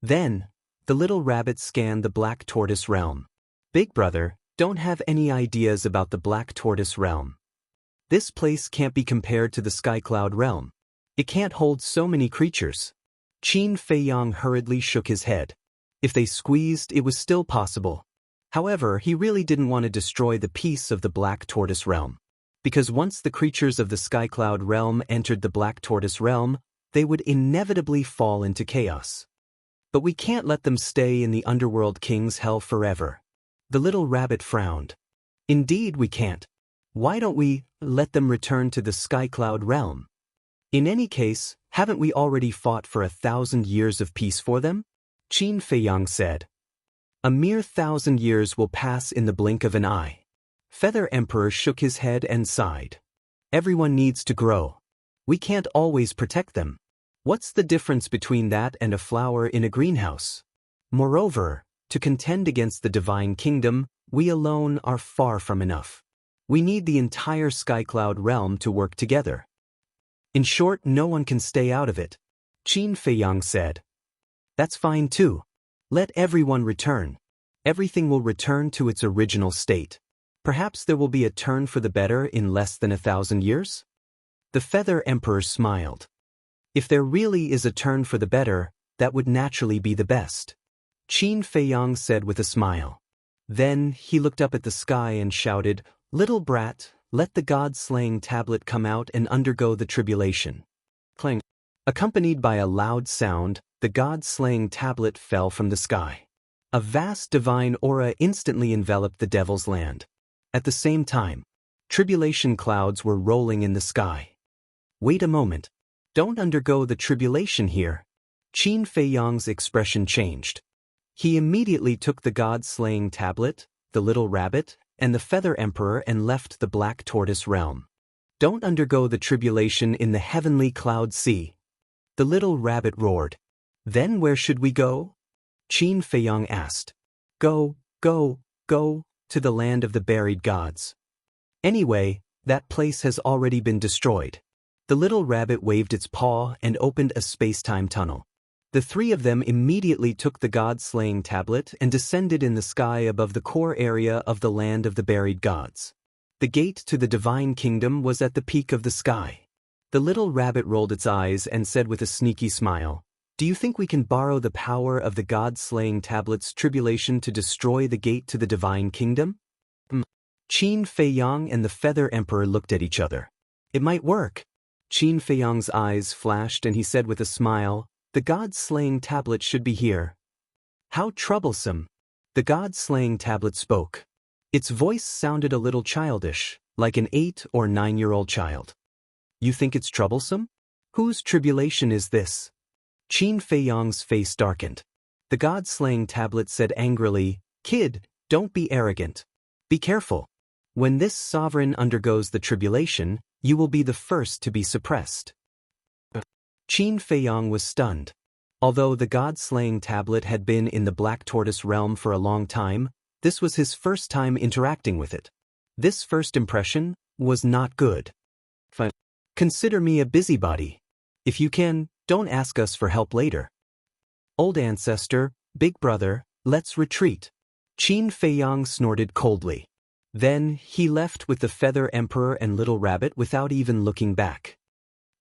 Then, the little rabbit scanned the Black Tortoise realm. "Big brother, don't have any ideas about the Black Tortoise realm. This place can't be compared to the Sky Cloud realm. It can't hold so many creatures." Qin Feiyang hurriedly shook his head. If they squeezed, it was still possible. However, he really didn't want to destroy the peace of the Black Tortoise realm. Because once the creatures of the Sky Cloud realm entered the Black Tortoise realm, they would inevitably fall into chaos. But we can't let them stay in the Underworld King's hell forever. The little rabbit frowned. "Indeed we can't. Why don't we let them return to the Sky Cloud realm? In any case, haven't we already fought for 1,000 years of peace for them?" Qin Feiyang said. "A mere 1,000 years will pass in the blink of an eye." Feather Emperor shook his head and sighed. "Everyone needs to grow. We can't always protect them. What's the difference between that and a flower in a greenhouse? Moreover, to contend against the Divine Kingdom, we alone are far from enough. We need the entire Sky Cloud realm to work together. In short, no one can stay out of it," Qin Feiyang said. "That's fine too. Let everyone return. Everything will return to its original state. Perhaps there will be a turn for the better in less than 1,000 years?" The Feather Emperor smiled. "If there really is a turn for the better, that would naturally be the best. Qin Feiyang said with a smile. Then he looked up at the sky and shouted, "Little brat, let the god-slaying tablet come out and undergo the tribulation." Clang. Accompanied by a loud sound, the god-slaying tablet fell from the sky. A vast divine aura instantly enveloped the devil's land. At the same time, tribulation clouds were rolling in the sky. Wait a moment. Don't undergo the tribulation here. Qin Feiyang's expression changed. He immediately took the god-slaying tablet, the little rabbit, and the feather emperor and left the black tortoise realm. Don't undergo the tribulation in the heavenly cloud sea. The little rabbit roared. Then where should we go? Qin Feiyang asked. Go to the land of the buried gods. Anyway, that place has already been destroyed. The little rabbit waved its paw and opened a space-time tunnel. The three of them immediately took the god-slaying tablet and descended in the sky above the core area of the land of the buried gods. The gate to the divine kingdom was at the peak of the sky. The little rabbit rolled its eyes and said with a sneaky smile, "Do you think we can borrow the power of the god-slaying tablet's tribulation to destroy the gate to the divine kingdom?" Qin Feiyang and the Feather Emperor looked at each other. It might work. Qin Feiyang's eyes flashed and he said with a smile, "The god-slaying tablet should be here." How troublesome. The god-slaying tablet spoke. Its voice sounded a little childish, like an 8 or 9-year-old child. You think it's troublesome? Whose tribulation is this? Qin Feiyang's face darkened. The god-slaying tablet said angrily, "Kid, don't be arrogant. Be careful. When this sovereign undergoes the tribulation, you will be the first to be suppressed." Qin Feiyang was stunned. Although the god-slaying tablet had been in the Black Tortoise realm for a long time, this was his first time interacting with it. This first impression was not good. Consider me a busybody. If you can, don't ask us for help later. Old ancestor, big brother, let's retreat. Qin Feiyang snorted coldly. Then he left with the Feather Emperor and Little Rabbit without even looking back.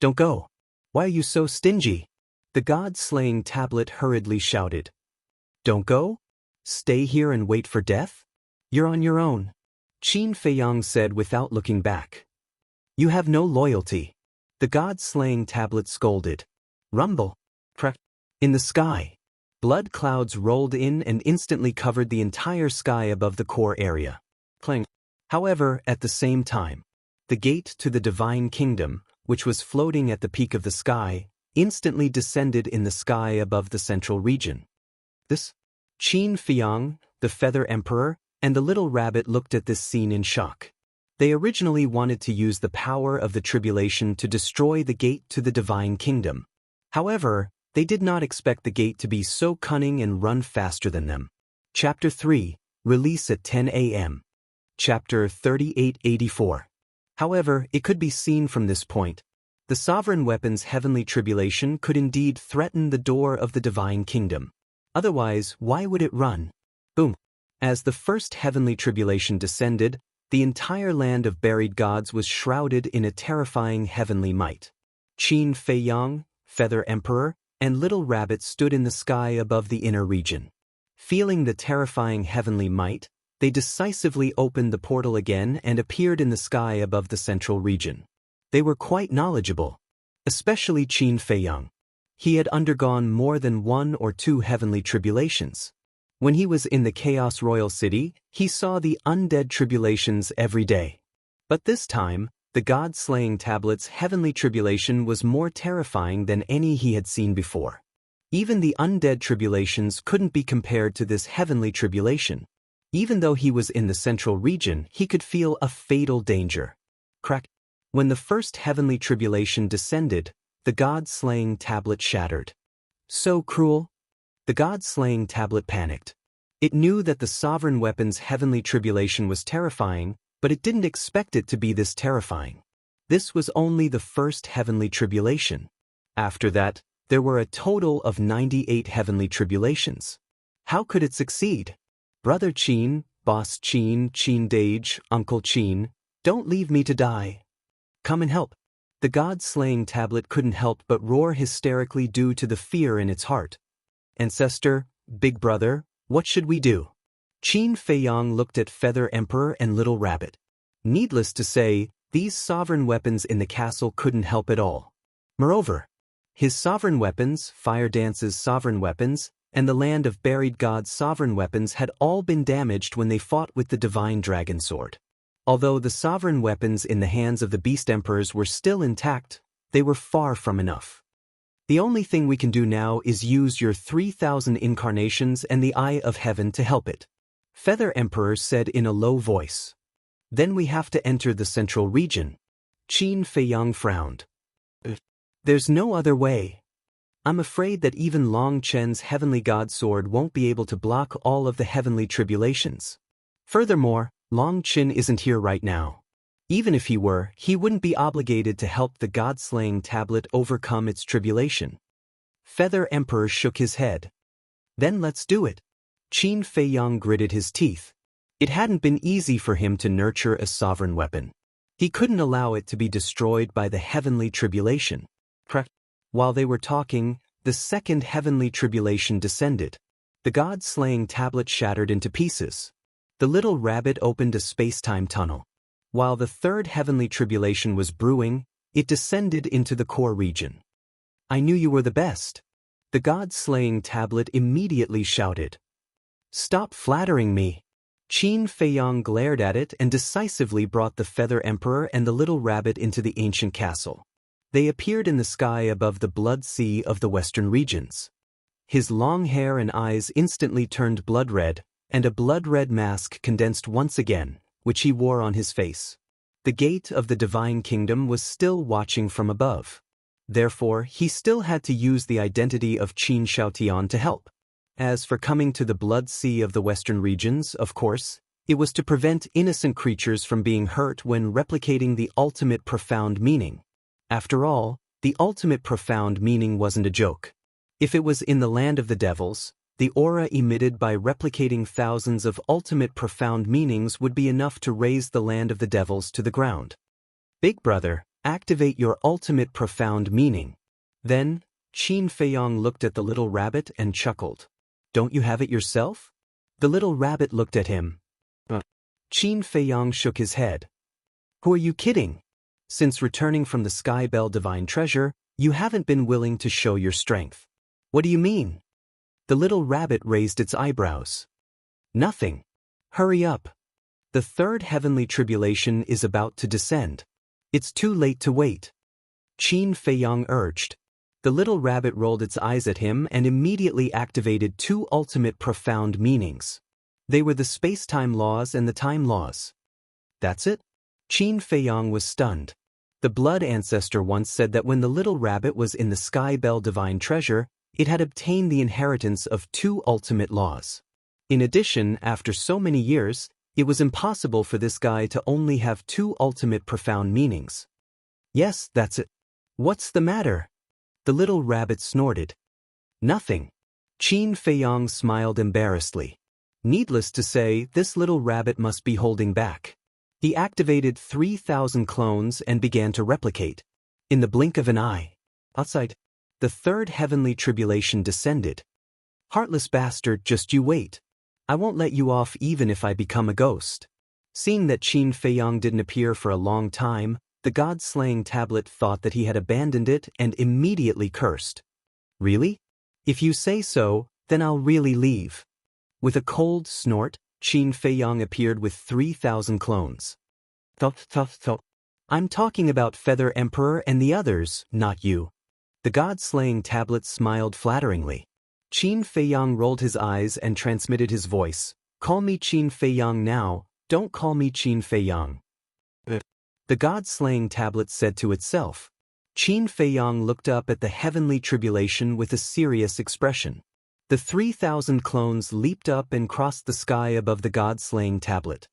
Don't go. Why are you so stingy? The god-slaying tablet hurriedly shouted. Don't go? Stay here and wait for death? You're on your own. Qin Feiyang said without looking back. You have no loyalty. The god-slaying tablet scolded. Rumble. In the sky. Blood clouds rolled in and instantly covered the entire sky above the core area. Clang. However, at the same time, the gate to the divine kingdom, which was floating at the peak of the sky, instantly descended in the sky above the central region. This? Qin Feiyang, the Feather Emperor, and the Little Rabbit looked at this scene in shock. They originally wanted to use the power of the tribulation to destroy the gate to the divine kingdom. However, they did not expect the gate to be so cunning and run faster than them. Chapter 3, Release at 10 a.m. Chapter 3884. However, it could be seen from this point. The sovereign weapon's heavenly tribulation could indeed threaten the door of the divine kingdom. Otherwise, why would it run? Boom. As the first heavenly tribulation descended, the entire land of buried gods was shrouded in a terrifying heavenly might. Qin Feiyang, Feather Emperor, and Little Rabbit stood in the sky above the inner region. Feeling the terrifying heavenly might, they decisively opened the portal again and appeared in the sky above the central region. They were quite knowledgeable, especially Qin Feiyang. He had undergone more than 1 or 2 heavenly tribulations. When he was in the Chaos Royal City, he saw the undead tribulations every day. But this time, the god-slaying tablet's heavenly tribulation was more terrifying than any he had seen before. Even the undead tribulations couldn't be compared to this heavenly tribulation. Even though he was in the central region, he could feel a fatal danger. Crack. When the first heavenly tribulation descended, the god-slaying tablet shattered. So cruel. The god-slaying tablet panicked. It knew that the sovereign weapon's heavenly tribulation was terrifying, but it didn't expect it to be this terrifying. This was only the first heavenly tribulation. After that, there were a total of 98 heavenly tribulations. How could it succeed? Brother Qin, Boss Qin, Qin Dage, Uncle Qin, don't leave me to die. Come and help. The god-slaying tablet couldn't help but roar hysterically due to the fear in its heart. Ancestor, Big Brother, what should we do? Qin Feiyang looked at Feather Emperor and Little Rabbit. Needless to say, these sovereign weapons in the castle couldn't help at all. Moreover, his sovereign weapons, Fire Dance's sovereign weapons, and the Land of Buried Gods' sovereign weapons had all been damaged when they fought with the Divine Dragon Sword. Although the sovereign weapons in the hands of the Beast Emperors were still intact, they were far from enough. The only thing we can do now is use your 3,000 incarnations and the Eye of Heaven to help it. Feather Emperor said in a low voice. Then we have to enter the central region. Qin Feiyang frowned. There's no other way. I'm afraid that even Long Chen's heavenly god sword won't be able to block all of the heavenly tribulations. Furthermore, Long Chen isn't here right now. Even if he were, he wouldn't be obligated to help the god-slaying tablet overcome its tribulation. Feather Emperor shook his head. Then let's do it. Qin Feiyang gritted his teeth. It hadn't been easy for him to nurture a sovereign weapon. He couldn't allow it to be destroyed by the heavenly tribulation. While they were talking, the second heavenly tribulation descended. The god-slaying tablet shattered into pieces. The little rabbit opened a space-time tunnel. While the third heavenly tribulation was brewing, it descended into the core region. I knew you were the best. The god-slaying tablet immediately shouted. Stop flattering me. Qin Feiyang glared at it and decisively brought the Feather Emperor and the little rabbit into the ancient castle. They appeared in the sky above the blood sea of the western regions. His long hair and eyes instantly turned blood red, and a blood-red mask condensed once again, which he wore on his face. The gate of the divine kingdom was still watching from above. Therefore, he still had to use the identity of Qin Xiaotian to help. As for coming to the blood sea of the western regions, of course, it was to prevent innocent creatures from being hurt when replicating the ultimate profound meaning. After all, the ultimate profound meaning wasn't a joke. If it was in the land of the devils, the aura emitted by replicating thousands of ultimate profound meanings would be enough to raise the land of the devils to the ground. Big Brother, activate your ultimate profound meaning. Then, Qin Feiyang looked at the little rabbit and chuckled. Don't you have it yourself? The little rabbit looked at him. Qin Feiyang shook his head. Who are you kidding? Since returning from the Sky Bell Divine Treasure, you haven't been willing to show your strength. What do you mean? The little rabbit raised its eyebrows. Nothing. Hurry up. The third heavenly tribulation is about to descend. It's too late to wait. Qin Feiyang urged. The little rabbit rolled its eyes at him and immediately activated two ultimate profound meanings. They were the space-time laws and the time laws. That's it? Qin Feiyang was stunned. The blood ancestor once said that when the little rabbit was in the Sky Bell Divine Treasure, it had obtained the inheritance of two ultimate laws. In addition, after so many years, it was impossible for this guy to only have two ultimate profound meanings. Yes, that's it. What's the matter? The little rabbit snorted. Nothing. Qin Feiyang smiled embarrassedly. Needless to say, this little rabbit must be holding back. He activated 3,000 clones and began to replicate. In the blink of an eye. Outside, the third heavenly tribulation descended. Heartless bastard, just you wait. I won't let you off even if I become a ghost. Seeing that Qin Feiyang didn't appear for a long time, the god-slaying tablet thought that he had abandoned it and immediately cursed. Really? If you say so, then I'll really leave. With a cold snort, Qin Feiyang appeared with 3,000 clones. I'm talking about Feather Emperor and the others, not you. The god-slaying tablet smiled flatteringly. Qin Feiyang rolled his eyes and transmitted his voice. Call me Qin Feiyang now, don't call me Qin Feiyang. The god-slaying tablet said to itself. Qin Feiyang looked up at the heavenly tribulation with a serious expression. The 3,000 clones leaped up and crossed the sky above the god-slaying tablet.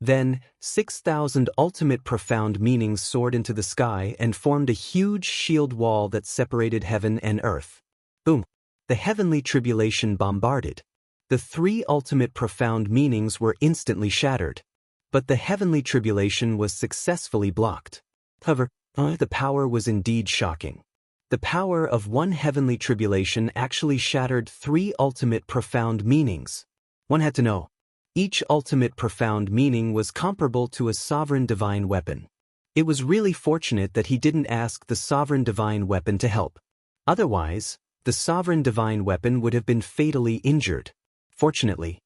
Then, 6,000 ultimate profound meanings soared into the sky and formed a huge shield wall that separated heaven and earth. Boom! The heavenly tribulation bombarded. The three ultimate profound meanings were instantly shattered. But the heavenly tribulation was successfully blocked. However, the power was indeed shocking. The power of one heavenly tribulation actually shattered 3 ultimate profound meanings. One had to know. Each ultimate profound meaning was comparable to a sovereign divine weapon. It was really fortunate that he didn't ask the sovereign divine weapon to help. Otherwise, the sovereign divine weapon would have been fatally injured. Fortunately,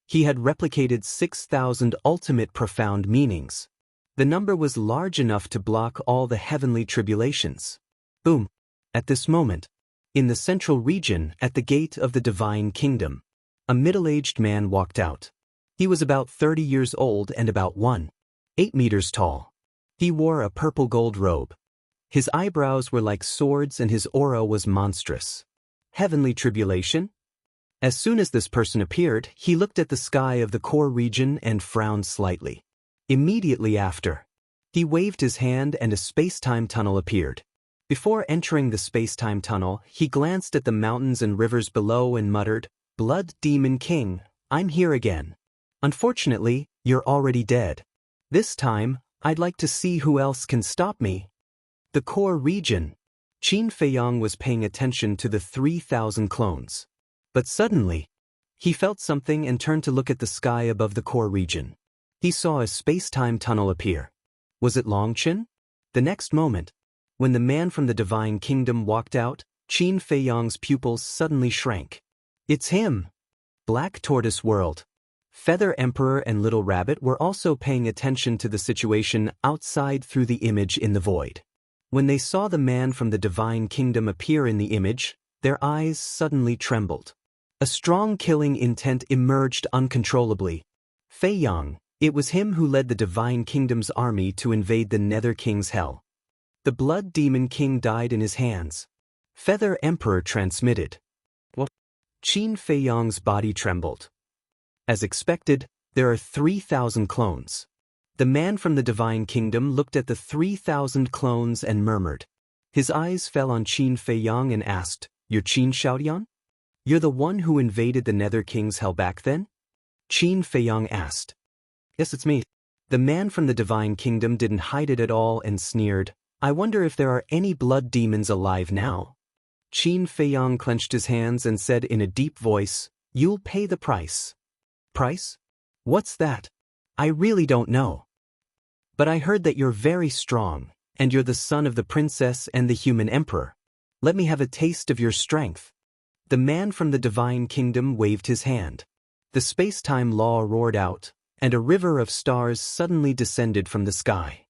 he had replicated 6,000 ultimate profound meanings. The number was large enough to block all the heavenly tribulations. Boom! At this moment, in the central region at the gate of the divine kingdom, a middle-aged man walked out. He was about 30 years old and about 1.8 meters tall. He wore a purple gold robe. His eyebrows were like swords and his aura was monstrous. Heavenly tribulation? As soon as this person appeared, he looked at the sky of the core region and frowned slightly. Immediately after, he waved his hand and a space-time tunnel appeared. Before entering the space-time tunnel, he glanced at the mountains and rivers below and muttered, "Blood Demon King, I'm here again. Unfortunately, you're already dead. This time, I'd like to see who else can stop me." The core region. Qin Feiyang was paying attention to the 3,000 clones. But suddenly, he felt something and turned to look at the sky above the core region. He saw a space-time tunnel appear. Was it Longchen? The next moment, when the man from the divine kingdom walked out, Qin Feiyang's pupils suddenly shrank. It's him! Black Tortoise World. Feather Emperor and Little Rabbit were also paying attention to the situation outside through the image in the void. When they saw the man from the divine kingdom appear in the image, their eyes suddenly trembled. A strong killing intent emerged uncontrollably. Feiyang, it was him who led the divine kingdom's army to invade the Nether King's hell. The Blood Demon King died in his hands. Feather Emperor transmitted. What? Qin Feiyang's body trembled. As expected, there are 3,000 clones. The man from the divine kingdom looked at the 3,000 clones and murmured. His eyes fell on Qin Feiyang and asked, "You're Qin Xiaodian? You're the one who invaded the Nether King's hell back then?" Qin Feiyang asked. "Yes, it's me." The man from the divine kingdom didn't hide it at all and sneered, "I wonder if there are any blood demons alive now." Qin Feiyang clenched his hands and said in a deep voice, "You'll pay the price." "Price? What's that? I really don't know. But I heard that you're very strong, and you're the son of the princess and the human emperor. Let me have a taste of your strength." The man from the divine kingdom waved his hand. The space-time law roared out, and a river of stars suddenly descended from the sky.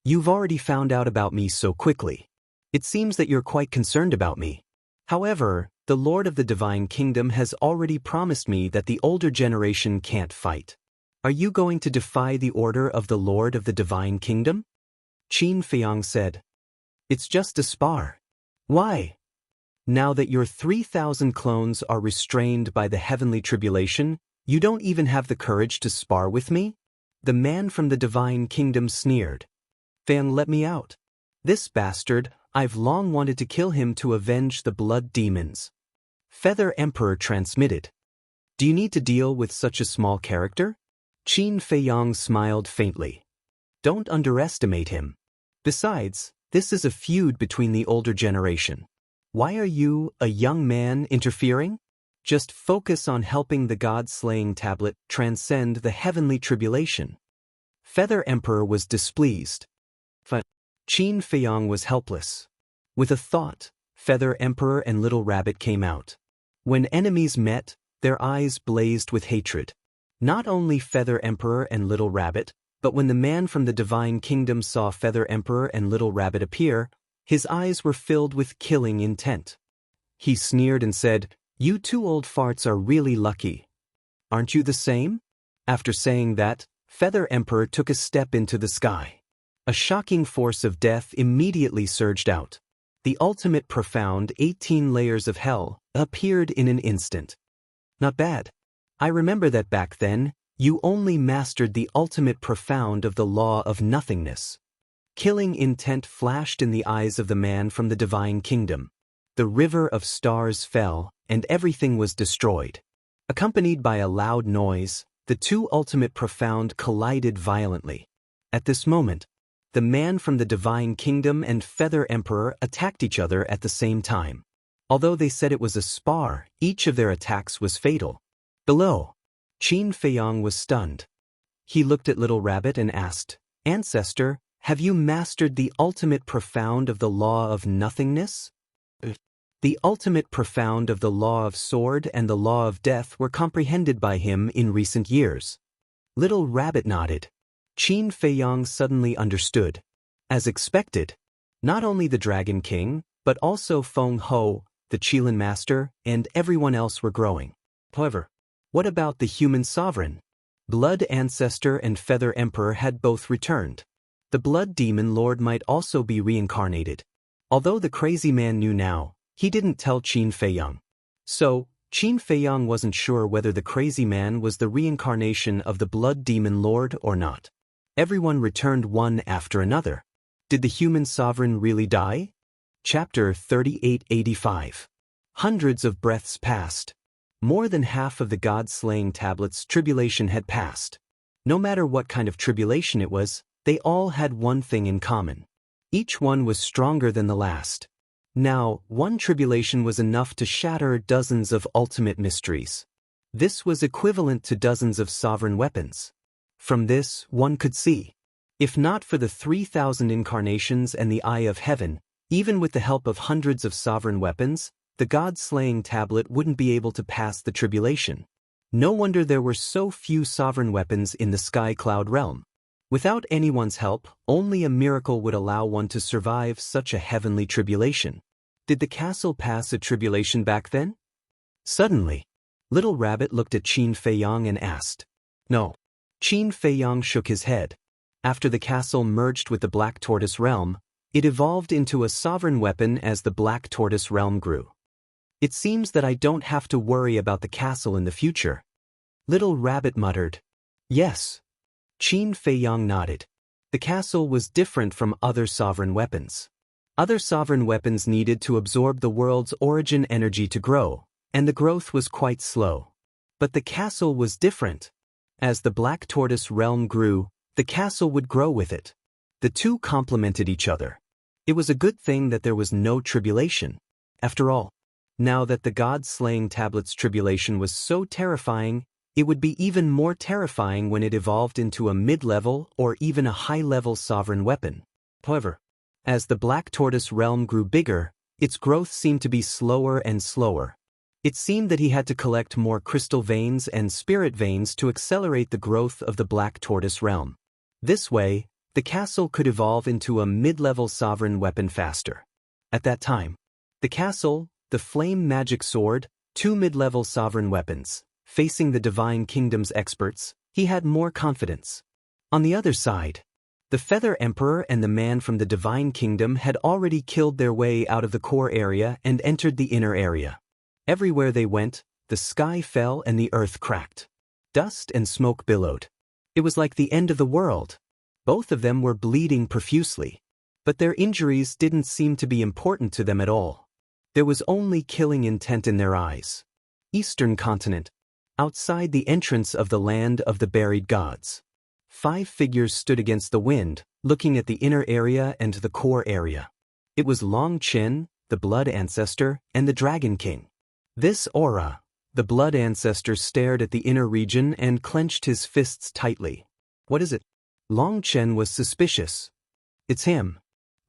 "You've already found out about me so quickly. It seems that you're quite concerned about me. However, the Lord of the Divine Kingdom has already promised me that the older generation can't fight. Are you going to defy the order of the Lord of the Divine Kingdom?" Qin Feiyang said. "It's just a spar." "Why? Now that your 3,000 clones are restrained by the heavenly tribulation, you don't even have the courage to spar with me?" The man from the Divine Kingdom sneered. "Feiyang, let me out. This bastard, I've long wanted to kill him to avenge the blood demons." Feather Emperor transmitted. "Do you need to deal with such a small character?" Qin Feiyang smiled faintly. "Don't underestimate him. Besides, this is a feud between the older generation. Why are you, a young man, interfering? Just focus on helping the God-slaying tablet transcend the heavenly tribulation." Feather Emperor was displeased. Qin Feiyang was helpless. With a thought, Feather Emperor and Little Rabbit came out. When enemies met, their eyes blazed with hatred. Not only Feather Emperor and Little Rabbit, but when the man from the Divine Kingdom saw Feather Emperor and Little Rabbit appear, his eyes were filled with killing intent. He sneered and said, "You two old farts are really lucky. Aren't you the same?" After saying that, Feather Emperor took a step into the sky. A shocking force of death immediately surged out. The ultimate profound 18 layers of hell appeared in an instant. "Not bad. I remember that back then, you only mastered the ultimate profound of the law of nothingness." Killing intent flashed in the eyes of the man from the Divine Kingdom. The river of stars fell, and everything was destroyed. Accompanied by a loud noise, the two ultimate profound collided violently. At this moment, the man from the Divine Kingdom and Feather Emperor attacked each other at the same time. Although they said it was a spar, each of their attacks was fatal. Below, Qin Feiyang was stunned. He looked at Little Rabbit and asked, "Ancestor, have you mastered the ultimate profound of the law of nothingness?" The ultimate profound of the law of sword and the law of death were comprehended by him in recent years. Little Rabbit nodded. Qin Feiyang suddenly understood. As expected, not only the Dragon King, but also Feng Ho, the Qilin Master, and everyone else were growing. However, what about the human sovereign? Blood Ancestor and Feather Emperor had both returned. The Blood Demon Lord might also be reincarnated. Although the crazy man knew now, he didn't tell Qin Feiyang. So, Qin Feiyang wasn't sure whether the crazy man was the reincarnation of the Blood Demon Lord or not. Everyone returned one after another. Did the human sovereign really die? Chapter 3885. Hundreds of breaths passed. More than half of the God-slaying tablets' tribulation had passed. No matter what kind of tribulation it was, they all had one thing in common. Each one was stronger than the last. Now, one tribulation was enough to shatter dozens of ultimate mysteries. This was equivalent to dozens of sovereign weapons. From this, one could see. If not for the 3,000 incarnations and the Eye of Heaven, even with the help of hundreds of sovereign weapons, the God-slaying tablet wouldn't be able to pass the tribulation. No wonder there were so few sovereign weapons in the Sky Cloud realm. Without anyone's help, only a miracle would allow one to survive such a heavenly tribulation. Did the castle pass a tribulation back then? Suddenly, Little Rabbit looked at Qin Feiyang and asked. No. Qin Feiyang shook his head. After the castle merged with the Black Tortoise realm, it evolved into a sovereign weapon as the Black Tortoise realm grew. It seems that I don't have to worry about the castle in the future. Little Rabbit muttered. Yes. Qin Feiyang nodded. The castle was different from other sovereign weapons. Other sovereign weapons needed to absorb the world's origin energy to grow, and the growth was quite slow. But the castle was different. As the Black Tortoise realm grew, the castle would grow with it. The two complemented each other. It was a good thing that there was no tribulation. After all, now that the God-slaying tablet's tribulation was so terrifying, it would be even more terrifying when it evolved into a mid-level or even a high-level sovereign weapon. However, as the Black Tortoise realm grew bigger, its growth seemed to be slower and slower. It seemed that he had to collect more crystal veins and spirit veins to accelerate the growth of the Black Tortoise realm. This way, the castle could evolve into a mid-level sovereign weapon faster. At that time, the castle, the Flame Magic Sword, two mid-level sovereign weapons. Facing the Divine Kingdom's experts, he had more confidence. On the other side, the Feather Emperor and the man from the Divine Kingdom had already killed their way out of the core area and entered the inner area. Everywhere they went, the sky fell and the earth cracked. Dust and smoke billowed. It was like the end of the world. Both of them were bleeding profusely. But their injuries didn't seem to be important to them at all. There was only killing intent in their eyes. Eastern continent. Outside the entrance of the land of the buried gods. 5 figures stood against the wind, looking at the inner area and the core area. It was Long Chen, the Blood Ancestor, and the Dragon King. This aura, the Blood Ancestor stared at the inner region and clenched his fists tightly. What is it? Long Chen was suspicious. It's him.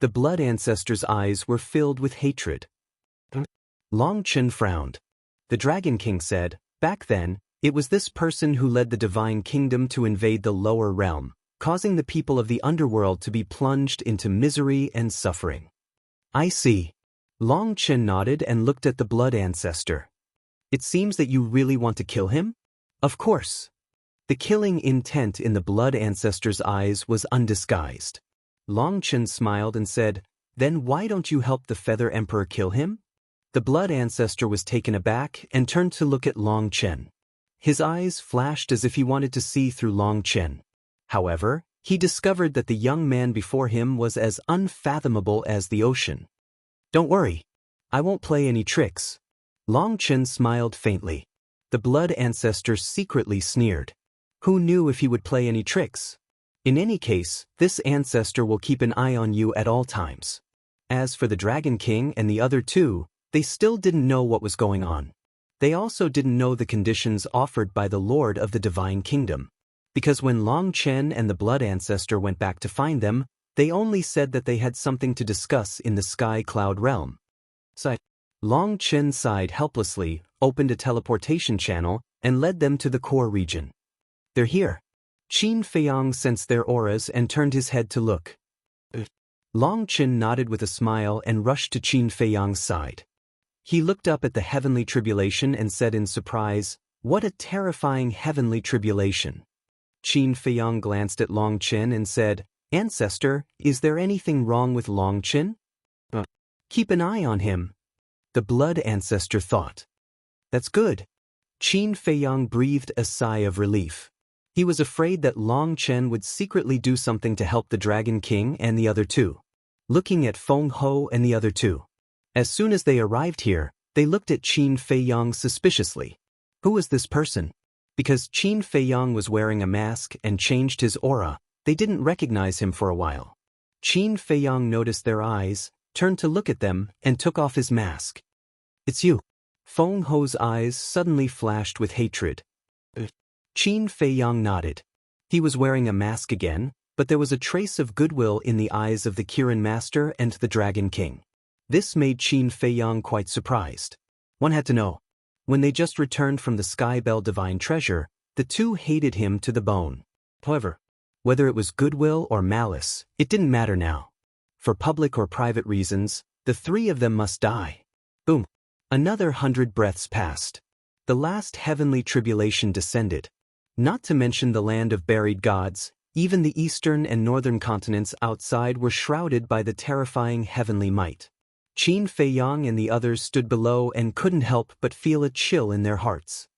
The Blood Ancestor's eyes were filled with hatred. Long Chen frowned. The Dragon King said, back then, it was this person who led the Divine Kingdom to invade the lower realm, causing the people of the underworld to be plunged into misery and suffering. I see. Long Chen nodded and looked at the Blood Ancestor. It seems that you really want to kill him? Of course. The killing intent in the Blood Ancestor's eyes was undisguised. Long Chen smiled and said, then why don't you help the Feather Emperor kill him? The Blood Ancestor was taken aback and turned to look at Long Chen. His eyes flashed as if he wanted to see through Long Chen. However, he discovered that the young man before him was as unfathomable as the ocean. Don't worry. I won't play any tricks. Long Chen smiled faintly. The Blood Ancestor secretly sneered. Who knew if he would play any tricks? In any case, this ancestor will keep an eye on you at all times. As for the Dragon King and the other two, they still didn't know what was going on. They also didn't know the conditions offered by the Lord of the Divine Kingdom. Because when Long Chen and the Blood Ancestor went back to find them, they only said that they had something to discuss in the Sky Cloud realm. Long Chen sighed helplessly, opened a teleportation channel, and led them to the core region. They're here. Qin Feiyang sensed their auras and turned his head to look. Long Chen nodded with a smile and rushed to Qin Feiyang's side. He looked up at the heavenly tribulation and said in surprise, "What a terrifying heavenly tribulation." Qin Feiyang glanced at Long Chen and said, "Ancestor, is there anything wrong with Long Chen?" "Keep an eye on him," the Blood Ancestor thought. "That's good." Qin Feiyang breathed a sigh of relief. He was afraid that Long Chen would secretly do something to help the Dragon King and the other two. Looking at Feng Ho and the other two. As soon as they arrived here, they looked at Qin Feiyang suspiciously. Who was this person? Because Qin Feiyang was wearing a mask and changed his aura, they didn't recognize him for a while. Qin Feiyang noticed their eyes, turned to look at them, and took off his mask. "It's you." Feng Ho's eyes suddenly flashed with hatred. Qin Feiyang nodded. He was wearing a mask again, but there was a trace of goodwill in the eyes of the Kirin Master and the Dragon King. This made Qin Feiyang quite surprised. One had to know. When they just returned from the Sky Bell Divine Treasure, the two hated him to the bone. However, whether it was goodwill or malice, it didn't matter now. For public or private reasons, the three of them must die. Boom. Another 100 breaths passed. The last heavenly tribulation descended. Not to mention the land of buried gods, even the eastern and northern continents outside were shrouded by the terrifying heavenly might. Qin Feiyang and the others stood below and couldn't help but feel a chill in their hearts.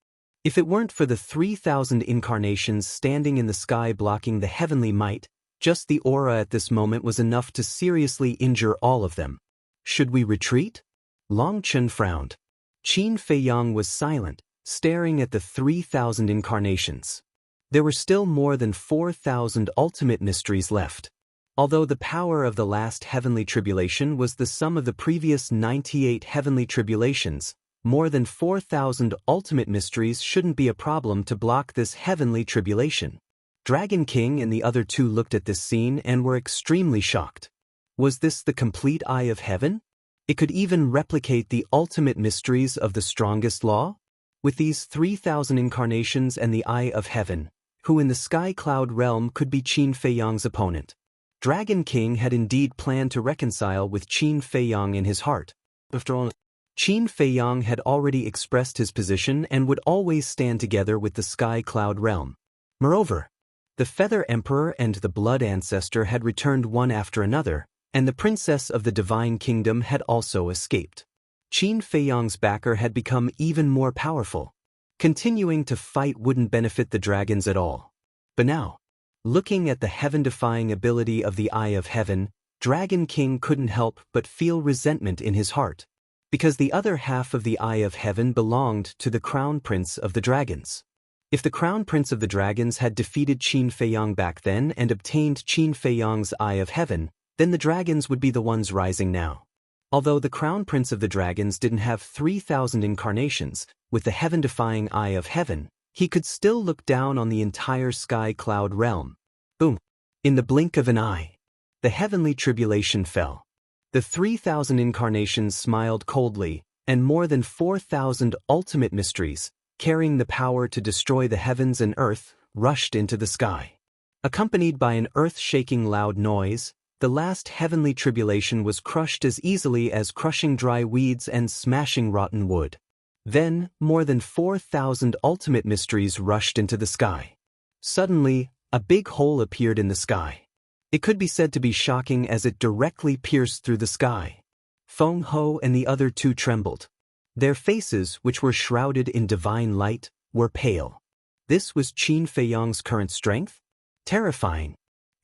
If it weren't for the 3,000 incarnations standing in the sky blocking the heavenly might, just the aura at this moment was enough to seriously injure all of them. Should we retreat? Long Chen frowned. Qin Feiyang was silent, staring at the 3,000 incarnations. There were still more than 4,000 ultimate mysteries left. Although the power of the last heavenly tribulation was the sum of the previous 98 heavenly tribulations, more than 4,000 ultimate mysteries shouldn't be a problem to block this heavenly tribulation. Dragon King and the other two looked at this scene and were extremely shocked. Was this the complete Eye of Heaven? It could even replicate the ultimate mysteries of the strongest law? With these 3,000 incarnations and the Eye of Heaven, who in the Sky Cloud realm could be Qin Feiyang's opponent? Dragon King had indeed planned to reconcile with Qin Feiyang in his heart. After all, Qin Feiyang had already expressed his position and would always stand together with the Sky Cloud realm. Moreover, the Feather Emperor and the Blood Ancestor had returned one after another, and the Princess of the Divine Kingdom had also escaped. Qin Feiyang's backer had become even more powerful. Continuing to fight wouldn't benefit the dragons at all. But now, looking at the heaven-defying ability of the Eye of Heaven, Dragon King couldn't help but feel resentment in his heart. Because the other half of the Eye of Heaven belonged to the Crown Prince of the Dragons. If the Crown Prince of the Dragons had defeated Qin Feiyang back then and obtained Qin Feiyang's Eye of Heaven, then the dragons would be the ones rising now. Although the Crown Prince of the Dragons didn't have 3,000 incarnations, with the heaven-defying Eye of Heaven, he could still look down on the entire Sky Cloud realm. Boom! In the blink of an eye, the heavenly tribulation fell. The 3,000 incarnations smiled coldly, and more than 4,000 ultimate mysteries, carrying the power to destroy the heavens and earth, rushed into the sky. Accompanied by an earth-shaking loud noise, the last heavenly tribulation was crushed as easily as crushing dry weeds and smashing rotten wood. Then, more than 4,000 ultimate mysteries rushed into the sky. Suddenly, a big hole appeared in the sky. It could be said to be shocking as it directly pierced through the sky. Feng Ho and the other two trembled. Their faces, which were shrouded in divine light, were pale. This was Qin Feiyang's current strength? Terrifying.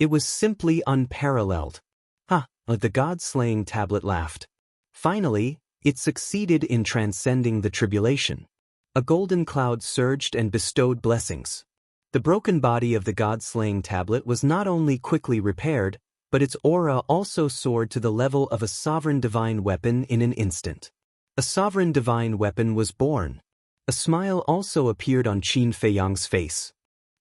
It was simply unparalleled. The God-slaying tablet laughed. Finally, it succeeded in transcending the tribulation. A golden cloud surged and bestowed blessings. The broken body of the god-slaying tablet was not only quickly repaired, but its aura also soared to the level of a sovereign divine weapon in an instant. A sovereign divine weapon was born. A smile also appeared on Qin Feiyang's face.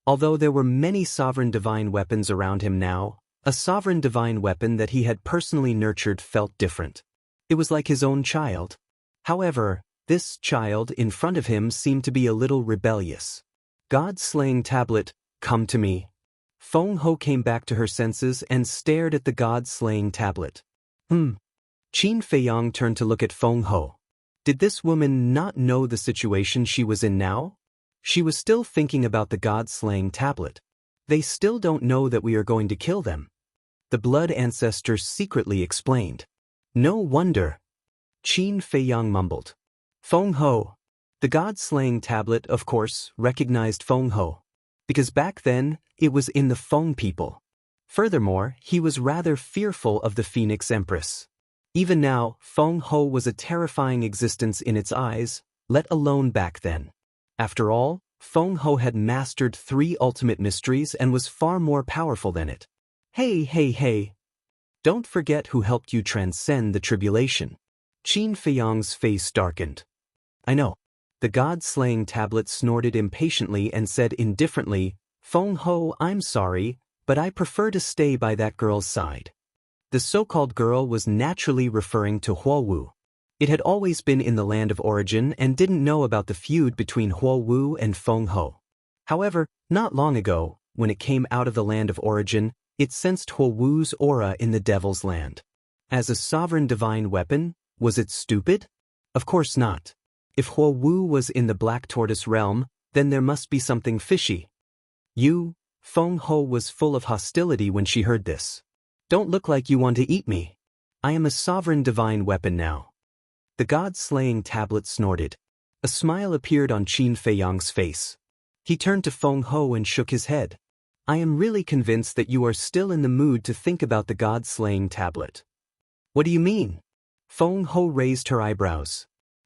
Although there were many sovereign divine weapons around him now, a sovereign divine weapon that he had personally nurtured felt different. It was like his own child. However, this child in front of him seemed to be a little rebellious. God-slaying tablet, come to me. Feng Ho came back to her senses and stared at the god-slaying tablet. Qin Feiyang turned to look at Feng Ho. Did this woman not know the situation she was in now? She was still thinking about the god-slaying tablet. They still don't know that we are going to kill them. The blood ancestor secretly explained. No wonder. Qin Feiyang mumbled. Feng Ho. The god-slaying tablet, of course, recognized Feng Ho. Because back then, it was in the Feng people. Furthermore, he was rather fearful of the Phoenix Empress. Even now, Feng Ho was a terrifying existence in its eyes, let alone back then. After all, Feng Ho had mastered 3 ultimate mysteries and was far more powerful than it. Hey. Don't forget who helped you transcend the tribulation. Qin Feiyang's face darkened. I know. The god-slaying tablet snorted impatiently and said indifferently, Feng Ho, I'm sorry, but I prefer to stay by that girl's side. The so-called girl was naturally referring to Huo Wu. It had always been in the land of origin and didn't know about the feud between Huo Wu and Feng Ho. However, not long ago, when it came out of the land of origin, it sensed Huo Wu's aura in the Devil's Land. As a sovereign divine weapon, was it stupid? Of course not. If Huo Wu was in the Black Tortoise realm, then there must be something fishy. Feng Ho was full of hostility when she heard this. Don't look like you want to eat me. I am a sovereign divine weapon now. The god-slaying tablet snorted. A smile appeared on Qin Feiyang's face. He turned to Feng Ho and shook his head. I am really convinced that you are still in the mood to think about the god-slaying tablet. What do you mean? Feng Ho raised her eyebrows.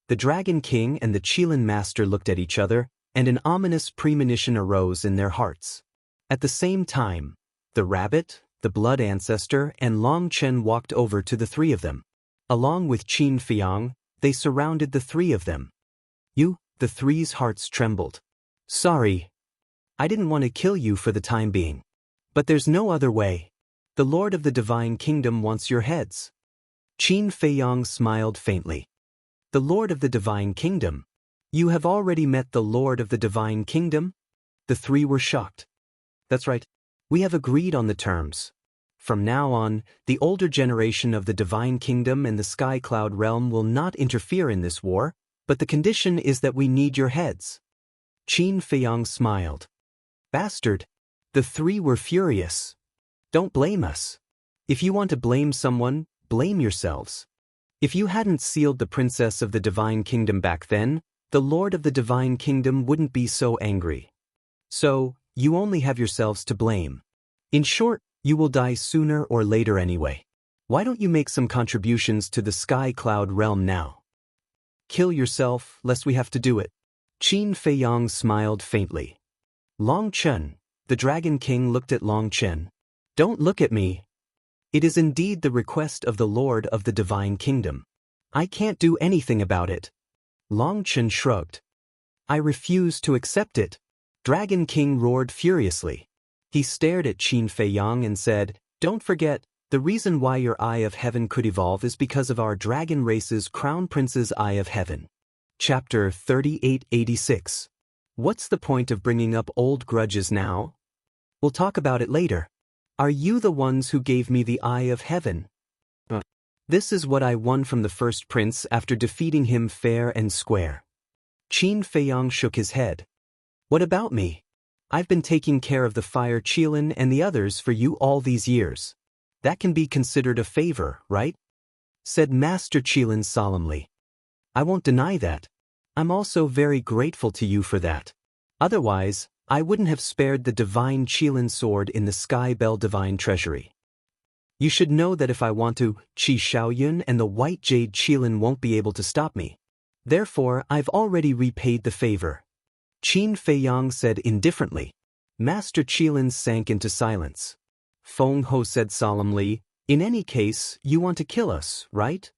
The Dragon King and the Qilin Master looked at each other, and an ominous premonition arose in their hearts. At the same time, the rabbit, the blood ancestor, and Long Chen walked over to the 3 of them. Along with Qin Feiyang, they surrounded the 3 of them. The 3's hearts trembled. Sorry. I didn't want to kill you for the time being. But there's no other way. The Lord of the Divine Kingdom wants your heads. Qin Feiyang smiled faintly. The Lord of the Divine Kingdom? You have already met the Lord of the Divine Kingdom? The 3 were shocked. That's right. We have agreed on the terms. From now on, the older generation of the Divine Kingdom and the Sky Cloud realm will not interfere in this war, but the condition is that we need your heads. Qin Feiyang smiled. Bastard. The 3 were furious. Don't blame us. If you want to blame someone, blame yourselves. If you hadn't sealed the Princess of the Divine Kingdom back then, the Lord of the Divine Kingdom wouldn't be so angry. So, you only have yourselves to blame. In short, you will die sooner or later anyway. Why don't you make some contributions to the Sky Cloud realm now? Kill yourself, lest we have to do it. Qin Feiyang smiled faintly. Long Chen, the Dragon King looked at Long Chen. Don't look at me. It is indeed the request of the Lord of the Divine Kingdom. I can't do anything about it. Long Chen shrugged. I refuse to accept it. Dragon King roared furiously. He stared at Qin Feiyang and said, Don't forget, the reason why your Eye of Heaven could evolve is because of our dragon race's Crown Prince's Eye of Heaven. Chapter 3886. What's the point of bringing up old grudges now? We'll talk about it later. Are you the ones who gave me the Eye of Heaven? This is what I won from the first prince after defeating him fair and square. Qin Feiyang shook his head. What about me? I've been taking care of the Fire Qilin and the others for you all these years. That can be considered a favor, right? Said Master Qilin solemnly. I won't deny that. I'm also very grateful to you for that. Otherwise, I wouldn't have spared the Divine Qilin sword in the Sky Bell Divine Treasury. You should know that if I want to, Qi Shaoyun and the White Jade Qilin won't be able to stop me. Therefore, I've already repaid the favor. Qin Feiyang said indifferently. Master Qilin sank into silence. Feng Ho said solemnly, "In any case, you want to kill us, right?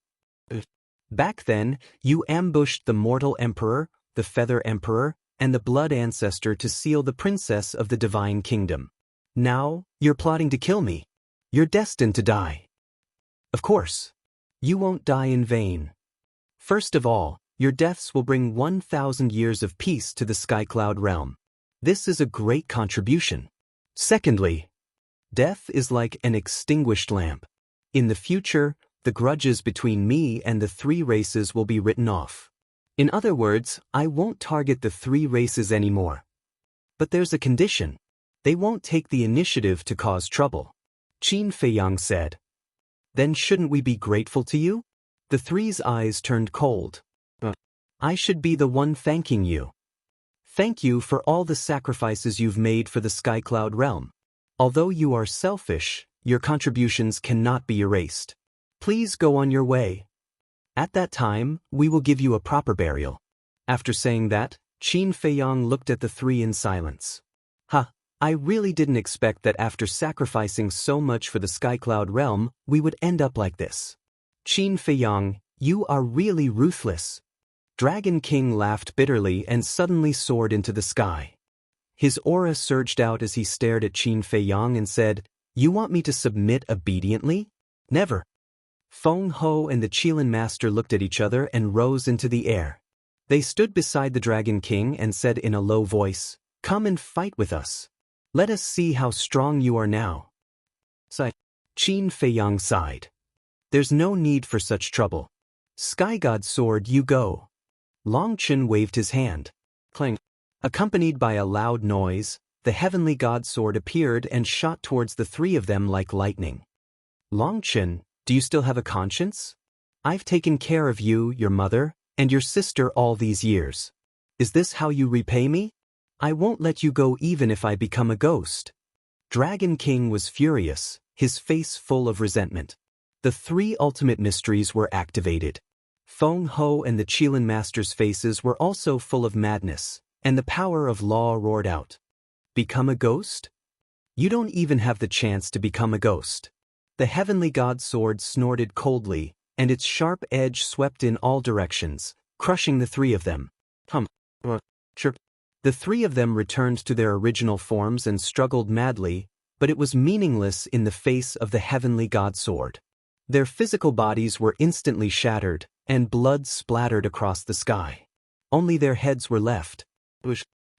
Back then, you ambushed the mortal emperor, the feather emperor, and the blood ancestor to seal the princess of the divine kingdom. Now, you're plotting to kill me. You're destined to die. Of course. You won't die in vain. First of all, your deaths will bring 1,000 years of peace to the Skycloud realm. This is a great contribution. Secondly, death is like an extinguished lamp. In the future, the grudges between me and the three races will be written off. In other words, I won't target the three races anymore. But there's a condition. They won't take the initiative to cause trouble." Qin Feiyang said. "Then shouldn't we be grateful to you?" The three's eyes turned cold. "I should be the one thanking you. Thank you for all the sacrifices you've made for the Skycloud realm. Although you are selfish, your contributions cannot be erased. Please go on your way. At that time, we will give you a proper burial." After saying that, Qin Feiyang looked at the three in silence. I really didn't expect that after sacrificing so much for the Skycloud realm, we would end up like this. Qin Feiyang, you are really ruthless. Dragon King laughed bitterly and suddenly soared into the sky. His aura surged out as he stared at Qin Feiyang and said, "You want me to submit obediently? Never." Feng Ho and the Qilin master looked at each other and rose into the air. They stood beside the Dragon King and said in a low voice, "Come and fight with us. Let us see how strong you are now." Qin Feiyang sighed. "There's no need for such trouble. Sky God Sword, you go." Long Chen waved his hand. Clang. Accompanied by a loud noise, the heavenly God Sword appeared and shot towards the three of them like lightning. "Long Chen, do you still have a conscience? I've taken care of you, your mother, and your sister all these years. Is this how you repay me? I won't let you go even if I become a ghost." Dragon King was furious, his face full of resentment. The three ultimate mysteries were activated. Feng Ho and the Qilin master's faces were also full of madness, and the power of law roared out. "Become a ghost? You don't even have the chance to become a ghost." The heavenly God Sword snorted coldly, and its sharp edge swept in all directions, crushing the three of them. Chirp. The three of them returned to their original forms and struggled madly, but it was meaningless in the face of the heavenly God Sword. Their physical bodies were instantly shattered, and blood splattered across the sky. Only their heads were left.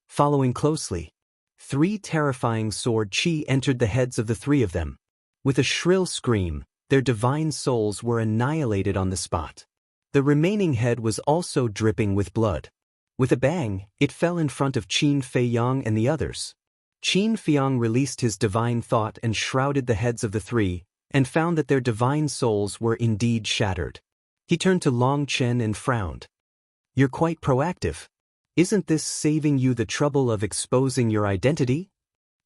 Following closely, three terrifying sword chi entered the heads of the three of them. With a shrill scream, their divine souls were annihilated on the spot. The remaining head was also dripping with blood. With a bang, it fell in front of Qin Feiyang and the others. Qin Feiyang released his divine thought and shrouded the heads of the three, and found that their divine souls were indeed shattered. He turned to Long Chen and frowned. "You're quite proactive. Isn't this saving you the trouble of exposing your identity?"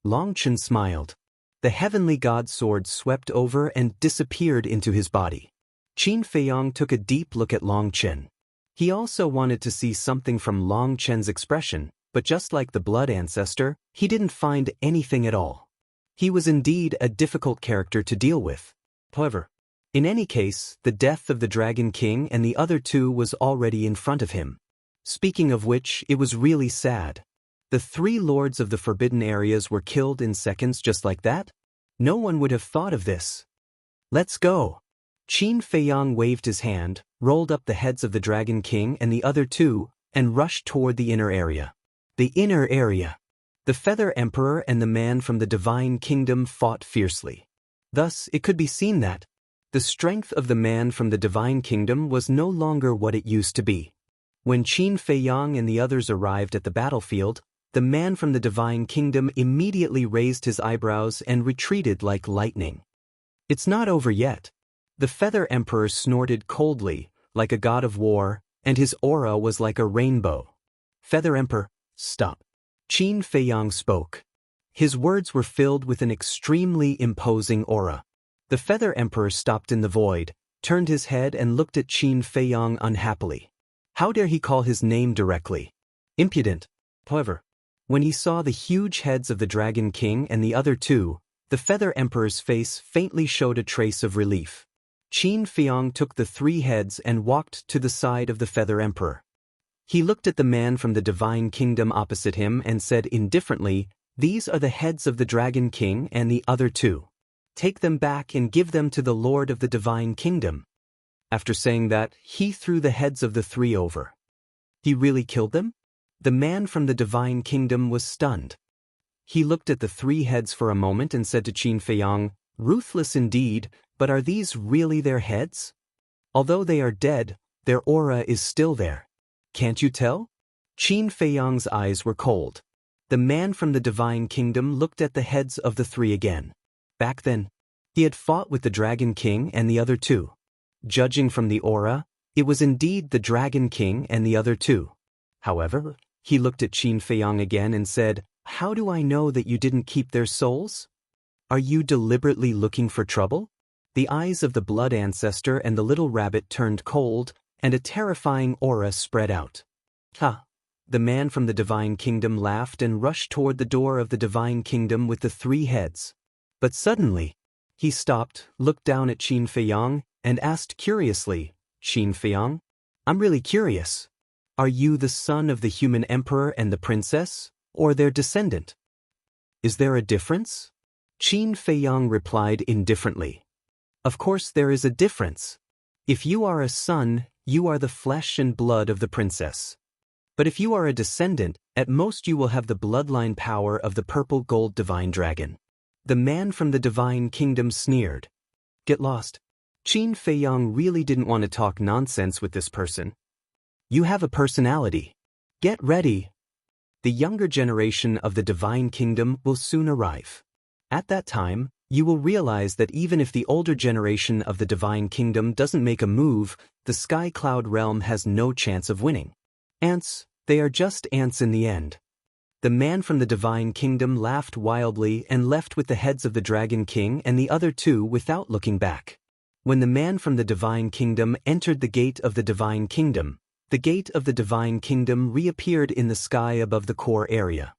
Long Chen smiled. The heavenly God Sword swept over and disappeared into his body. Qin Feiyang took a deep look at Long Chen. He also wanted to see something from Long Chen's expression, but just like the blood ancestor, he didn't find anything at all. He was indeed a difficult character to deal with. However, in any case, the death of the Dragon King and the other two was already in front of him. Speaking of which, it was really sad. The three lords of the forbidden areas were killed in seconds just like that? No one would have thought of this. "Let's go." Qin Feiyang waved his hand, rolled up the heads of the Dragon King and the other two, and rushed toward the inner area. The inner area. The Feather Emperor and the man from the Divine Kingdom fought fiercely. Thus, it could be seen that the strength of the man from the Divine Kingdom was no longer what it used to be. When Qin Feiyang and the others arrived at the battlefield, the man from the Divine Kingdom immediately raised his eyebrows and retreated like lightning. "It's not over yet." The Feather Emperor snorted coldly, like a god of war, and his aura was like a rainbow. "Feather Emperor, stop." Qin Feiyang spoke. His words were filled with an extremely imposing aura. The Feather Emperor stopped in the void, turned his head and looked at Qin Feiyang unhappily. How dare he call his name directly? Impudent. However, When he saw the huge heads of the Dragon King and the other two, the Feather Emperor's face faintly showed a trace of relief. Qin Feiyong took the 3 heads and walked to the side of the Feather Emperor. He looked at the man from the Divine Kingdom opposite him and said indifferently, "These are the heads of the Dragon King and the other 2. Take them back and give them to the Lord of the Divine Kingdom." After saying that, he threw the heads of the 3 over. He really killed them? The man from the Divine Kingdom was stunned. He looked at the 3 heads for a moment and said to Qin Feiyong, "Ruthless indeed, but are these really their heads? Although they are dead, their aura is still there. Can't you tell?" Qin Feiyong's eyes were cold. The man from the Divine Kingdom looked at the heads of the 3 again. Back then, he had fought with the Dragon King and the other 2. Judging from the aura, it was indeed the Dragon King and the other 2. However, he looked at Qin Feiyong again and said, "How do I know that you didn't keep their souls? Are you deliberately looking for trouble?" The eyes of the Blood Ancestor and the little rabbit turned cold, and a terrifying aura spread out. "Ha!" The man from the Divine Kingdom laughed and rushed toward the door of the Divine Kingdom with the 3 heads. But suddenly, he stopped, looked down at Qin Feiyong, and asked curiously, "Qin Feiyong, I'm really curious. Are you the son of the human emperor and the princess, or their descendant? Is there a difference?" Qin Feiyong replied indifferently, "Of course there is a difference. If you are a son, you are the flesh and blood of the princess. But if you are a descendant, at most you will have the bloodline power of the purple gold divine dragon." The man from the Divine Kingdom sneered. "Get lost." Qin Feiyong really didn't want to talk nonsense with this person. "You have a personality. Get ready. The younger generation of the Divine Kingdom will soon arrive. At that time, you will realize that even if the older generation of the Divine Kingdom doesn't make a move, the Sky Cloud Realm has no chance of winning. Ants, they are just ants in the end." The man from the Divine Kingdom laughed wildly and left with the heads of the Dragon King and the other 2 without looking back. When the man from the Divine Kingdom entered the gate of the Divine Kingdom, the gate of the Divine Kingdom reappeared in the sky above the core area.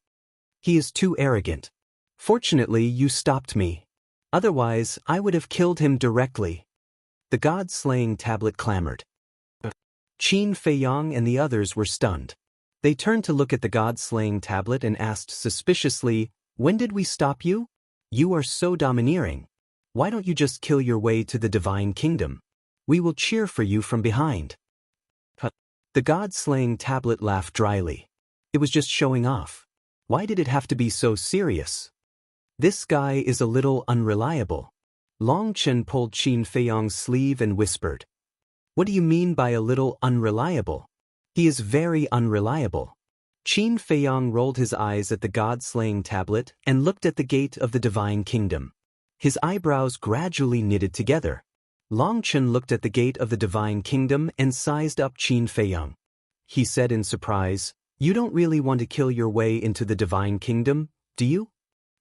"He is too arrogant. Fortunately, you stopped me. Otherwise, I would have killed him directly." The God-slaying tablet clamored. Qin Feiyong and the others were stunned. They turned to look at the God-slaying tablet and asked suspiciously, "When did we stop you? You are so domineering. Why don't you just kill your way to the Divine Kingdom? We will cheer for you from behind." The God-slaying tablet laughed dryly. It was just showing off. Why did it have to be so serious? "This guy is a little unreliable." Long Chen pulled Qin Feiyong's sleeve and whispered, "What do you mean by a little unreliable?" "He is very unreliable." Qin Feiyong rolled his eyes at the God-slaying tablet and looked at the gate of the Divine Kingdom. His eyebrows gradually knitted together. Long Chen looked at the gate of the Divine Kingdom and sized up Qin Feiyong. He said in surprise, "You don't really want to kill your way into the Divine Kingdom, do you?"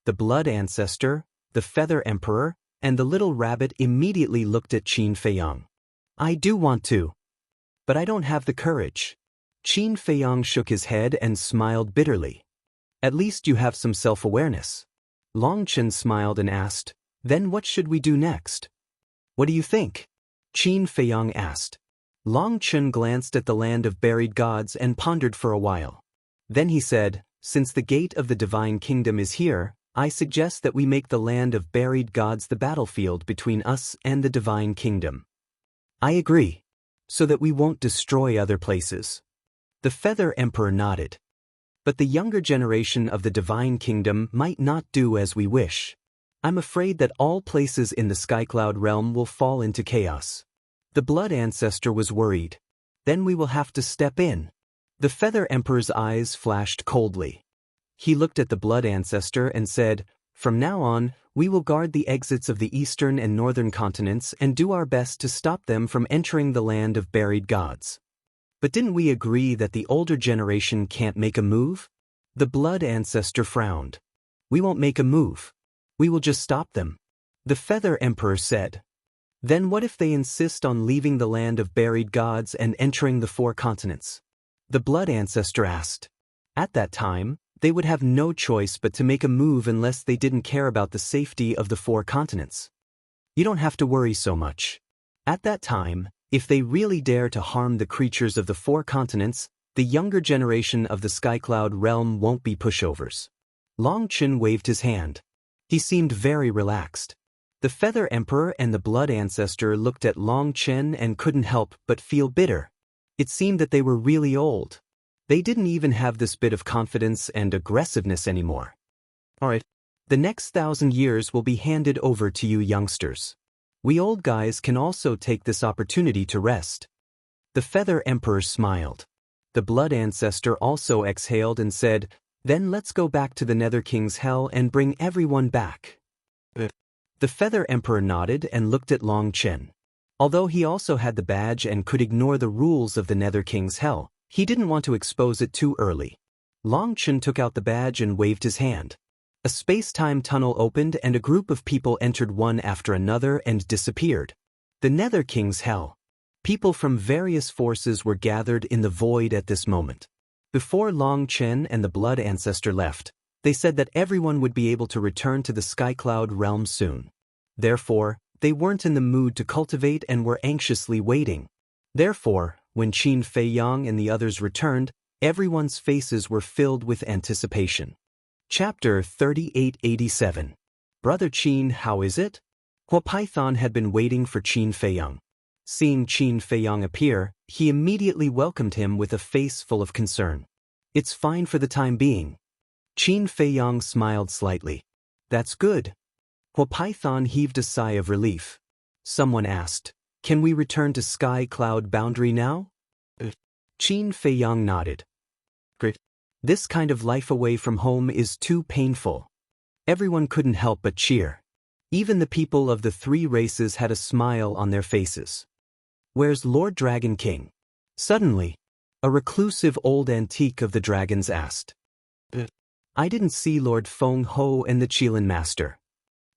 The Blood Ancestor, the Feather Emperor, and the little rabbit immediately looked at Qin Feiyong. "I do want to. But I don't have the courage." Qin Feiyong shook his head and smiled bitterly. "At least you have some self-awareness." Long Chen smiled and asked, "Then what should we do next?" "What do you think?" Qin Feiyong asked. Long Chen glanced at the land of buried gods and pondered for a while. Then he said, "Since the gate of the Divine Kingdom is here, I suggest that we make the land of buried gods the battlefield between us and the Divine Kingdom." "I agree. So that we won't destroy other places." The Feather Emperor nodded. "But the younger generation of the Divine Kingdom might not do as we wish. I'm afraid that all places in the Skycloud realm will fall into chaos." The Blood Ancestor was worried. "Then we will have to step in." The Feather Emperor's eyes flashed coldly. He looked at the Blood Ancestor and said, "From now on, we will guard the exits of the eastern and northern continents and do our best to stop them from entering the land of buried gods." "But didn't we agree that the older generation can't make a move?" The Blood Ancestor frowned. "We won't make a move. We will just stop them." The Feather Emperor said, "Then what if they insist on leaving the land of buried gods and entering the 4 continents?" The Blood Ancestor asked. "At that time, They would have no choice but to make a move unless they didn't care about the safety of the 4 continents. You don't have to worry so much. At that time, if they really dare to harm the creatures of the 4 continents, the younger generation of the Skycloud realm won't be pushovers. Long Chen waved his hand. He seemed very relaxed. The Feather Emperor and the Blood Ancestor looked at Long Chen and couldn't help but feel bitter. It seemed that they were really old. They didn't even have this bit of confidence and aggressiveness anymore. Alright, the next 1,000 years will be handed over to you youngsters. We old guys can also take this opportunity to rest. The Feather Emperor smiled. The Blood Ancestor also exhaled and said, "Then let's go back to the Nether King's hell and bring everyone back." The Feather Emperor nodded and looked at Long Chen. Although he also had the badge and could ignore the rules of the Nether King's hell, he didn't want to expose it too early. Long Chen took out the badge and waved his hand. A space-time tunnel opened and a group of people entered one after another and disappeared. The Nether King's hell. People from various forces were gathered in the void at this moment. Before Long Chen and the Blood Ancestor left, they said that everyone would be able to return to the Skycloud realm soon. Therefore, they weren't in the mood to cultivate and were anxiously waiting. Therefore, when Qin Feiyang and the others returned, everyone's faces were filled with anticipation. Chapter 3887. Brother Qin, how is it? Hua Python had been waiting for Qin Feiyang. Seeing Qin Feiyang appear, he immediately welcomed him with a face full of concern. It's fine for the time being. Qin Feiyang smiled slightly. That's good. Hua Python heaved a sigh of relief. Someone asked, "Can we return to Sky Cloud Boundary now?" Qin Feiyang nodded. Great. This kind of life away from home is too painful. Everyone couldn't help but cheer. Even the people of the 3 races had a smile on their faces. Where's Lord Dragon King? Suddenly, a reclusive old antique of the dragons asked. I didn't see Lord Feng Ho and the Qilin Master.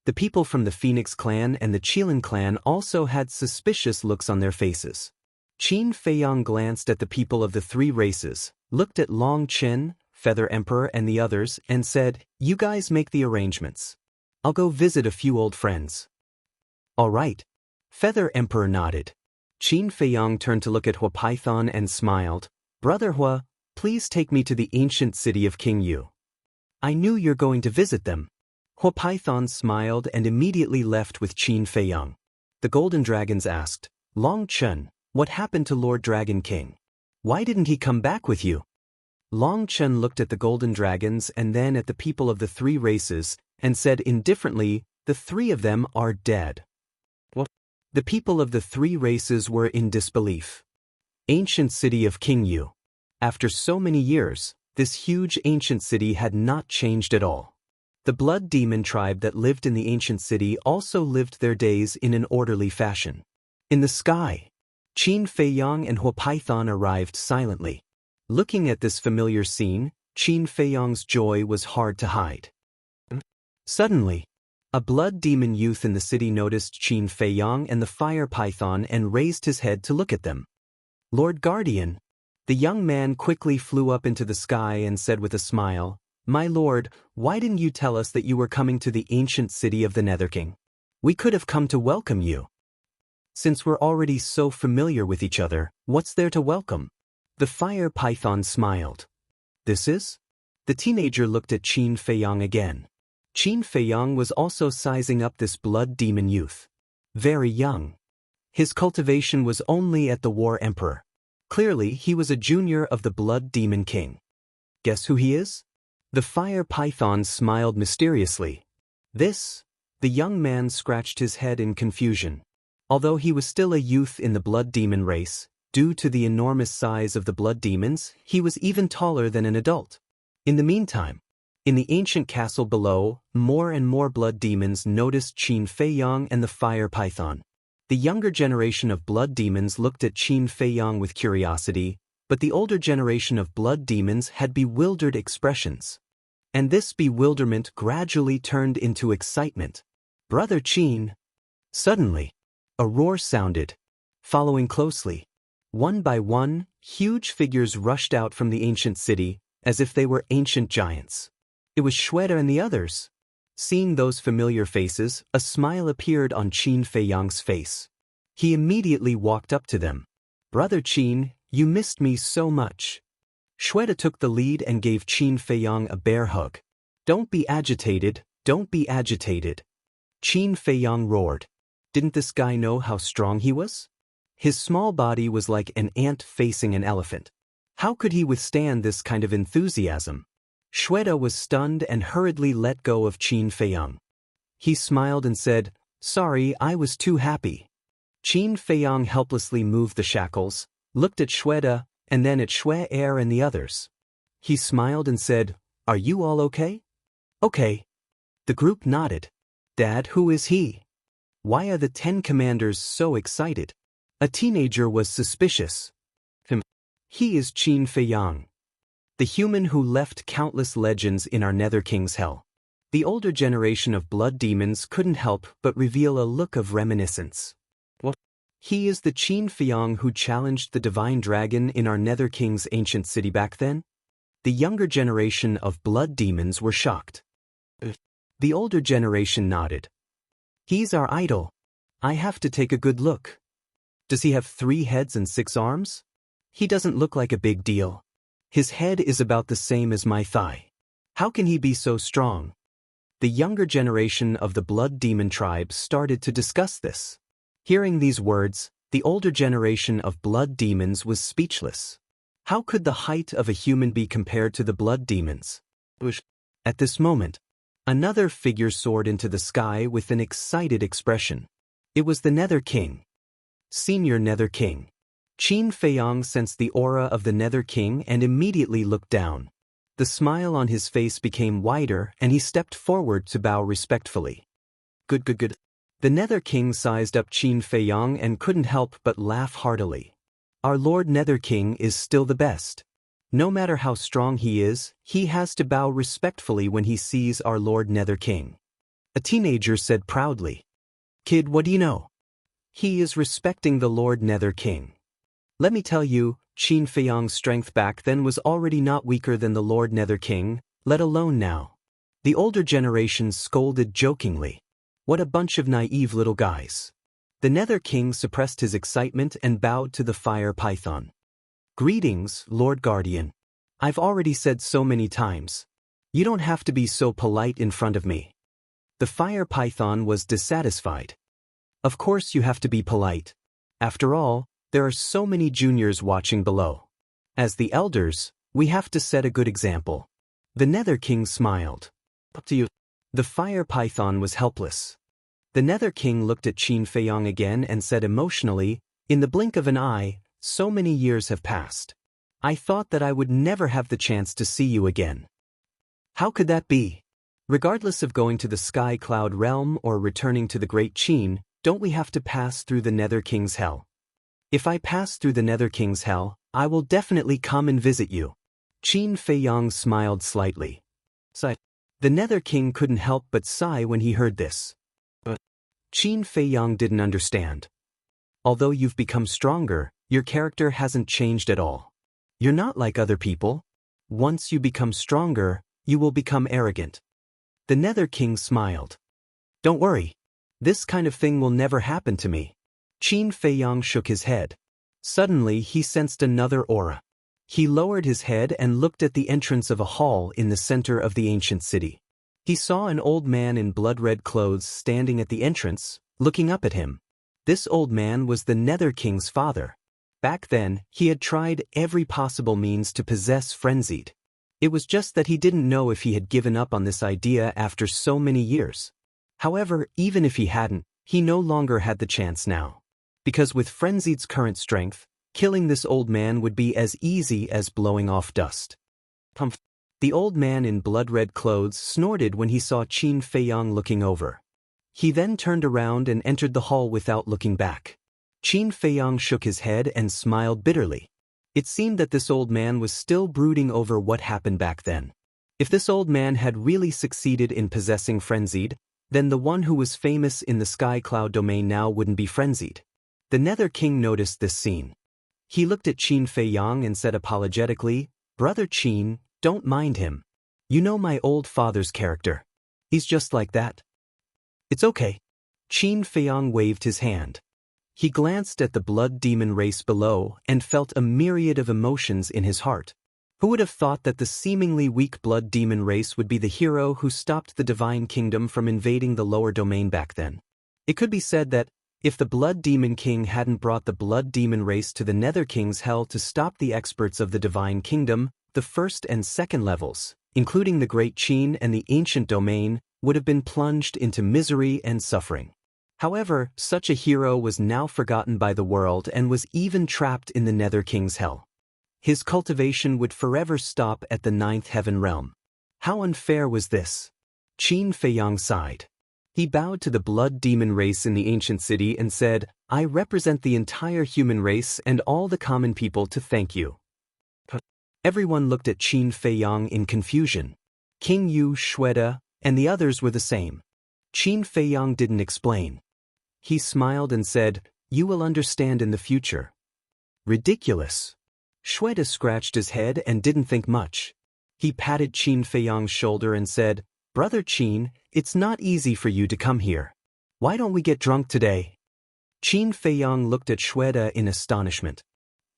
The people from the Phoenix clan and the Qilin clan also had suspicious looks on their faces. Qin Feiyang glanced at the people of the 3 races, looked at Long Chen, Feather Emperor and the others, and said, "You guys make the arrangements. I'll go visit a few old friends." All right. Feather Emperor nodded. Qin Feiyang turned to look at Hua Python and smiled. "Brother Hua, please take me to the ancient city of King Yu. I knew you're going to visit them." Hua Python smiled and immediately left with Qin Feiyang. The Golden Dragons asked, "Long Chen, what happened to Lord Dragon King? Why didn't he come back with you?" Long Chen looked at the Golden Dragons and then at the people of the 3 races, and said indifferently, "The 3 of them are dead." What? The people of the 3 races were in disbelief. Ancient city of King Yu. After so many years, this huge ancient city had not changed at all. The Blood Demon tribe that lived in the ancient city also lived their days in an orderly fashion. In the sky, Qin Feiyang and Hua Python arrived silently. Looking at this familiar scene, Qin Feiyang's joy was hard to hide. Suddenly, a Blood Demon youth in the city noticed Qin Feiyang and the Fire Python and raised his head to look at them. "Lord Guardian." The young man quickly flew up into the sky and said with a smile, "My lord, why didn't you tell us that you were coming to the ancient city of the Nether King? We could have come to welcome you. Since we're already so familiar with each other, what's there to welcome?" The Fire Python smiled. "This is?" The teenager looked at Qin Feiyang again. Qin Feiyang was also sizing up this Blood Demon youth. Very young. His cultivation was only at the War Emperor. Clearly, he was a junior of the Blood Demon King. Guess who he is? The Fire Python smiled mysteriously. This? The young man scratched his head in confusion. Although he was still a youth in the Blood Demon race, due to the enormous size of the Blood Demons, he was even taller than an adult. In the meantime, in the ancient castle below, more and more Blood Demons noticed Qin Feiyang and the Fire Python. The younger generation of Blood Demons looked at Qin Feiyang with curiosity, but the older generation of Blood Demons had bewildered expressions. And this bewilderment gradually turned into excitement. "Brother Qin!" Suddenly, a roar sounded. Following closely, one by one, huge figures rushed out from the ancient city, as if they were ancient giants. It was Shweta and the others. Seeing those familiar faces, a smile appeared on Qin Feiyang's face. He immediately walked up to them. "Brother Qin, you missed me so much." Shweta took the lead and gave Qin Feiyang a bear hug. "Don't be agitated, don't be agitated." Qin Feiyang roared. Didn't this guy know how strong he was? His small body was like an ant facing an elephant. How could he withstand this kind of enthusiasm? Shweta was stunned and hurriedly let go of Qin Feiyang. He smiled and said, "Sorry, I was too happy." Qin Feiyang helplessly moved the shackles, looked at Shweta, and then at Shue Er and the others. He smiled and said, "Are you all okay?" "Okay." The group nodded. "Dad, who is he? Why are the 10 commanders so excited?" A teenager was suspicious. "He is Qin Feiyang, the human who left countless legends in our Nether King's hell." The older generation of blood demons couldn't help but reveal a look of reminiscence. "What? He is the Qin Feiyang who challenged the divine dragon in our Nether King's ancient city back then?" The younger generation of blood demons were shocked. The older generation nodded. "He's our idol. I have to take a good look. Does he have 3 heads and 6 arms? He doesn't look like a big deal. His head is about the same as my thigh. How can he be so strong?" The younger generation of the blood demon tribe started to discuss this. Hearing these words, the older generation of blood demons was speechless. How could the height of a human be compared to the blood demons? At this moment, another figure soared into the sky with an excited expression. It was the Nether King. Senior Nether King. Qin Feiyang sensed the aura of the Nether King and immediately looked down. The smile on his face became wider and he stepped forward to bow respectfully. Good. The Nether King sized up Qin Feiyang and couldn't help but laugh heartily. "Our Lord Nether King is still the best. No matter how strong he is, he has to bow respectfully when he sees our Lord Nether King." A teenager said proudly. "Kid, what do you know? He is respecting the Lord Nether King." Let me tell you, Qin Feiyang's strength back then was already not weaker than the Lord Nether King, let alone now. The older generation scolded jokingly. What a bunch of naive little guys. The Nether King suppressed his excitement and bowed to the fire python. "Greetings, Lord Guardian. I've already said so many times. You don't have to be so polite in front of me." The fire python was dissatisfied. "Of course you have to be polite. After all, there are so many juniors watching below. As the elders, we have to set a good example." The Nether King smiled. "Up to you." The fire python was helpless. The Nether King looked at Qin Feiyang again and said emotionally, "In the blink of an eye, so many years have passed. I thought that I would never have the chance to see you again." "How could that be? Regardless of going to the Sky Cloud realm or returning to the Great Qin, don't we have to pass through the Nether King's hell? If I pass through the Nether King's hell, I will definitely come and visit you." Qin Feiyang smiled slightly. The Nether King couldn't help but sigh when he heard this. But Qin Feiyang didn't understand. "Although you've become stronger, your character hasn't changed at all. You're not like other people. Once you become stronger, you will become arrogant." The Nether King smiled. "Don't worry. This kind of thing will never happen to me." Qin Feiyang shook his head. Suddenly he sensed another aura. He lowered his head and looked at the entrance of a hall in the center of the ancient city. He saw an old man in blood-red clothes standing at the entrance, looking up at him. This old man was the Nether King's father. Back then, he had tried every possible means to possess Frenzied. It was just that he didn't know if he had given up on this idea after so many years. However, even if he hadn't, he no longer had the chance now. Because with Frenzied's current strength, killing this old man would be as easy as blowing off dust. Pumph. The old man in blood-red clothes snorted when he saw Qin Feiyang looking over. He then turned around and entered the hall without looking back. Qin Feiyang shook his head and smiled bitterly. It seemed that this old man was still brooding over what happened back then. If this old man had really succeeded in possessing Frenzied, then the one who was famous in the Sky Cloud domain now wouldn't be Frenzied. The Nether King noticed this scene. He looked at Qin Feiyang and said apologetically, "Brother Qin, Don't mind him. You know my old father's character. He's just like that. It's okay. Qin Feiyang waved his hand. He glanced at the blood demon race below and felt a myriad of emotions in his heart. Who would have thought that the seemingly weak blood demon race would be the hero who stopped the divine kingdom from invading the lower domain back then? It could be said that, if the blood demon king hadn't brought the blood demon race to the Nether King's hell to stop the experts of the divine kingdom, the first and second levels, including the Great Qin and the ancient domain, would have been plunged into misery and suffering. However, such a hero was now forgotten by the world and was even trapped in the Nether King's hell. His cultivation would forever stop at the 9th heaven realm. How unfair was this? Qin Feiyang sighed. He bowed to the blood demon race in the ancient city and said, I represent the entire human race and all the common people to thank you. Everyone looked at Qin Feiyang in confusion. King Yu, Shweta, and the others were the same. Qin Feiyang didn't explain. He smiled and said, You will understand in the future. Ridiculous. Shweta scratched his head and didn't think much. He patted Qin Feiyang's shoulder and said, Brother Qin, it's not easy for you to come here. Why don't we get drunk today? Qin Feiyang looked at Shweta in astonishment.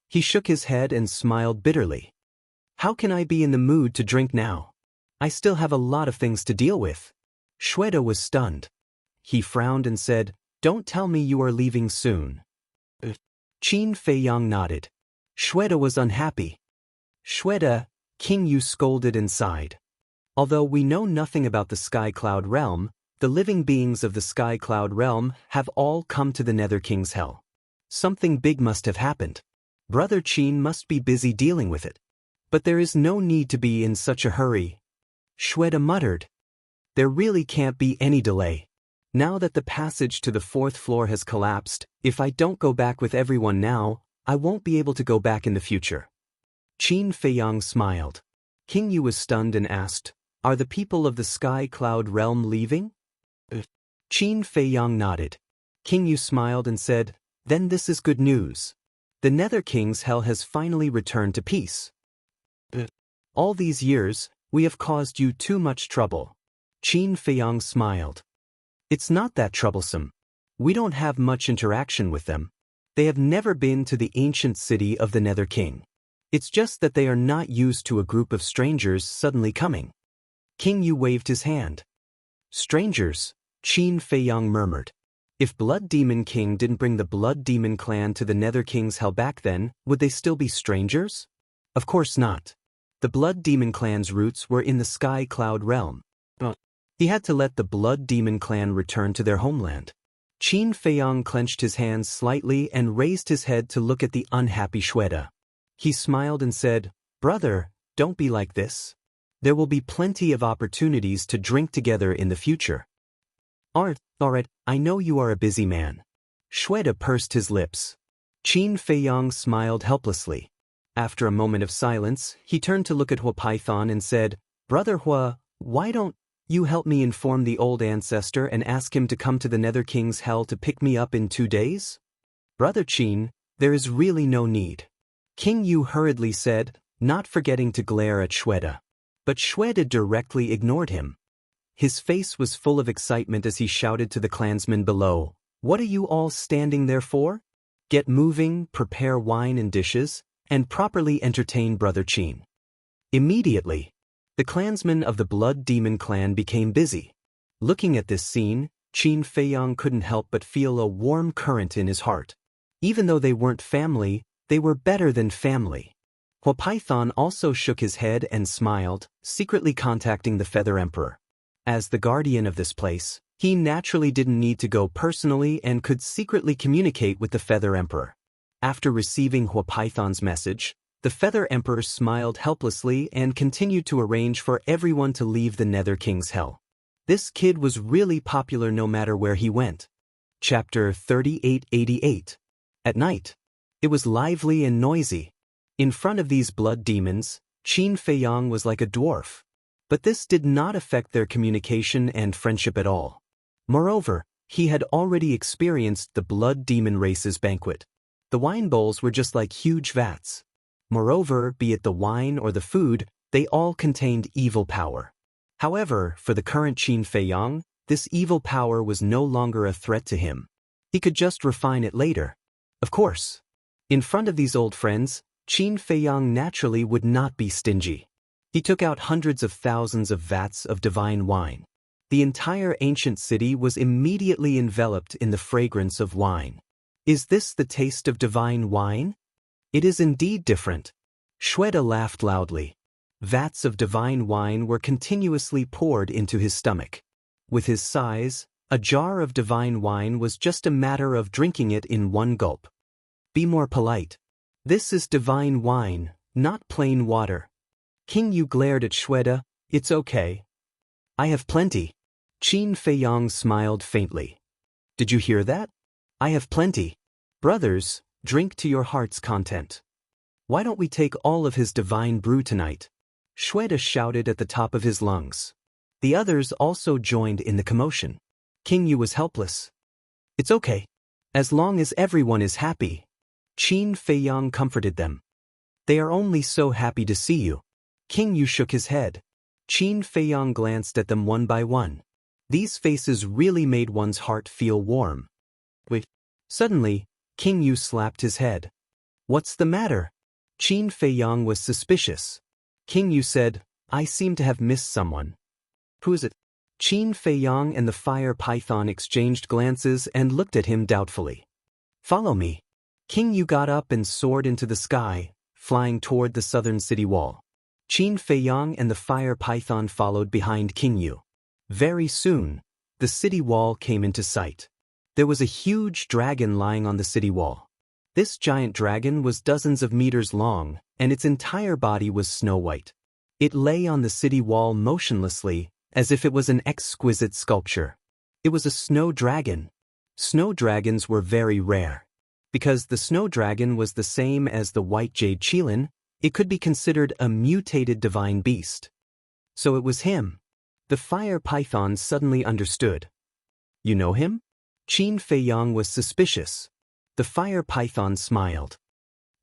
He shook his head and smiled bitterly. How can I be in the mood to drink now? I still have a lot of things to deal with. Shweta was stunned. He frowned and said, Don't tell me you are leaving soon. Qin Feiyang nodded. Shweta was unhappy. Shweta, King Yu scolded and sighed. Although we know nothing about the Sky Cloud realm, the living beings of the Sky Cloud realm have all come to the Nether King's hell. Something big must have happened. Brother Qin must be busy dealing with it. But there is no need to be in such a hurry. Shweta muttered. There really can't be any delay. Now that the passage to the 4th floor has collapsed, if I don't go back with everyone now, I won't be able to go back in the future. Qin Feiyang smiled. King Yu was stunned and asked, Are the people of the Sky Cloud realm leaving? Qin Feiyang nodded. King Yu smiled and said, Then this is good news. The Nether King's hell has finally returned to peace. All these years, we have caused you too much trouble. Qin Feiyang smiled. It's not that troublesome. We don't have much interaction with them. They have never been to the ancient city of the Nether King. It's just that they are not used to a group of strangers suddenly coming. King Yu waved his hand. Strangers, Qin Feiyang murmured. If Blood Demon King didn't bring the Blood Demon clan to the Nether King's hell back then, would they still be strangers? Of course not. The Blood Demon clan's roots were in the Sky Cloud realm. He had to let the Blood Demon clan return to their homeland. Qin Feiyang clenched his hands slightly and raised his head to look at the unhappy Shweta. He smiled and said, Brother, don't be like this. There will be plenty of opportunities to drink together in the future. Alright, I know you are a busy man. Shweta pursed his lips. Qin Feiyang smiled helplessly. After a moment of silence, he turned to look at Hua Python and said, Brother Hua, why don't you help me inform the old ancestor and ask him to come to the Nether King's hell to pick me up in 2 days? Brother Qin, there is really no need. King Yu hurriedly said, not forgetting to glare at Shweta. But Shweta directly ignored him. His face was full of excitement as he shouted to the clansmen below, What are you all standing there for? Get moving, prepare wine and dishes, and properly entertain Brother Qin. Immediately, the clansmen of the Blood Demon clan became busy. Looking at this scene, Qin Feiyang couldn't help but feel a warm current in his heart. Even though they weren't family, they were better than family. Hua Python also shook his head and smiled, secretly contacting the Feather Emperor. As the guardian of this place, he naturally didn't need to go personally and could secretly communicate with the Feather Emperor. After receiving Hua Python's message, the Feather Emperor smiled helplessly and continued to arrange for everyone to leave the Nether King's hell. This kid was really popular no matter where he went. Chapter 3888. At night. It was lively and noisy. In front of these blood demons, Qin Feiyang was like a dwarf. But this did not affect their communication and friendship at all. Moreover, he had already experienced the blood demon race's banquet. The wine bowls were just like huge vats. Moreover, be it the wine or the food, They all contained evil power. However, for the current Qin Feiyang, this evil power was no longer a threat to him. He could just refine it later. Of course. In front of these old friends, Qin Feiyang naturally would not be stingy. He took out hundreds of thousands of vats of divine wine. The entire ancient city was immediately enveloped in the fragrance of wine. Is this the taste of divine wine? It is indeed different. Shweta laughed loudly. Vats of divine wine were continuously poured into his stomach. With his size, a jar of divine wine was just a matter of drinking it in one gulp. Be more polite. This is divine wine, not plain water. King Yu glared at Shweta. It's okay. I have plenty. Qin Feiyang smiled faintly. Did you hear that? I have plenty. Brothers, drink to your heart's content. Why don't we take all of his divine brew tonight? Shweta shouted at the top of his lungs. The others also joined in the commotion. King Yu was helpless. It's okay. As long as everyone is happy. Qin Feiyang comforted them. They are only so happy to see you. King Yu shook his head. Qin Feiyang glanced at them one by one. These faces really made one's heart feel warm. Wait. Suddenly, King Yu slapped his head. What's the matter? Qin Feiyang was suspicious. King Yu said, I seem to have missed someone. Who is it? Qin Feiyang and the fire python exchanged glances and looked at him doubtfully. Follow me. King Yu got up and soared into the sky, flying toward the southern city wall. Qin Feiyang and the fire python followed behind King Yu. Very soon, the city wall came into sight. There was a huge dragon lying on the city wall. This giant dragon was dozens of meters long, and its entire body was snow-white. It lay on the city wall motionlessly, as if it was an exquisite sculpture. It was a snow dragon. Snow dragons were very rare. Because the snow dragon was the same as the white jade qilin, it could be considered a mutated divine beast. So it was him. The fire python suddenly understood. You know him? Qin Feiyang was suspicious. The fire python smiled.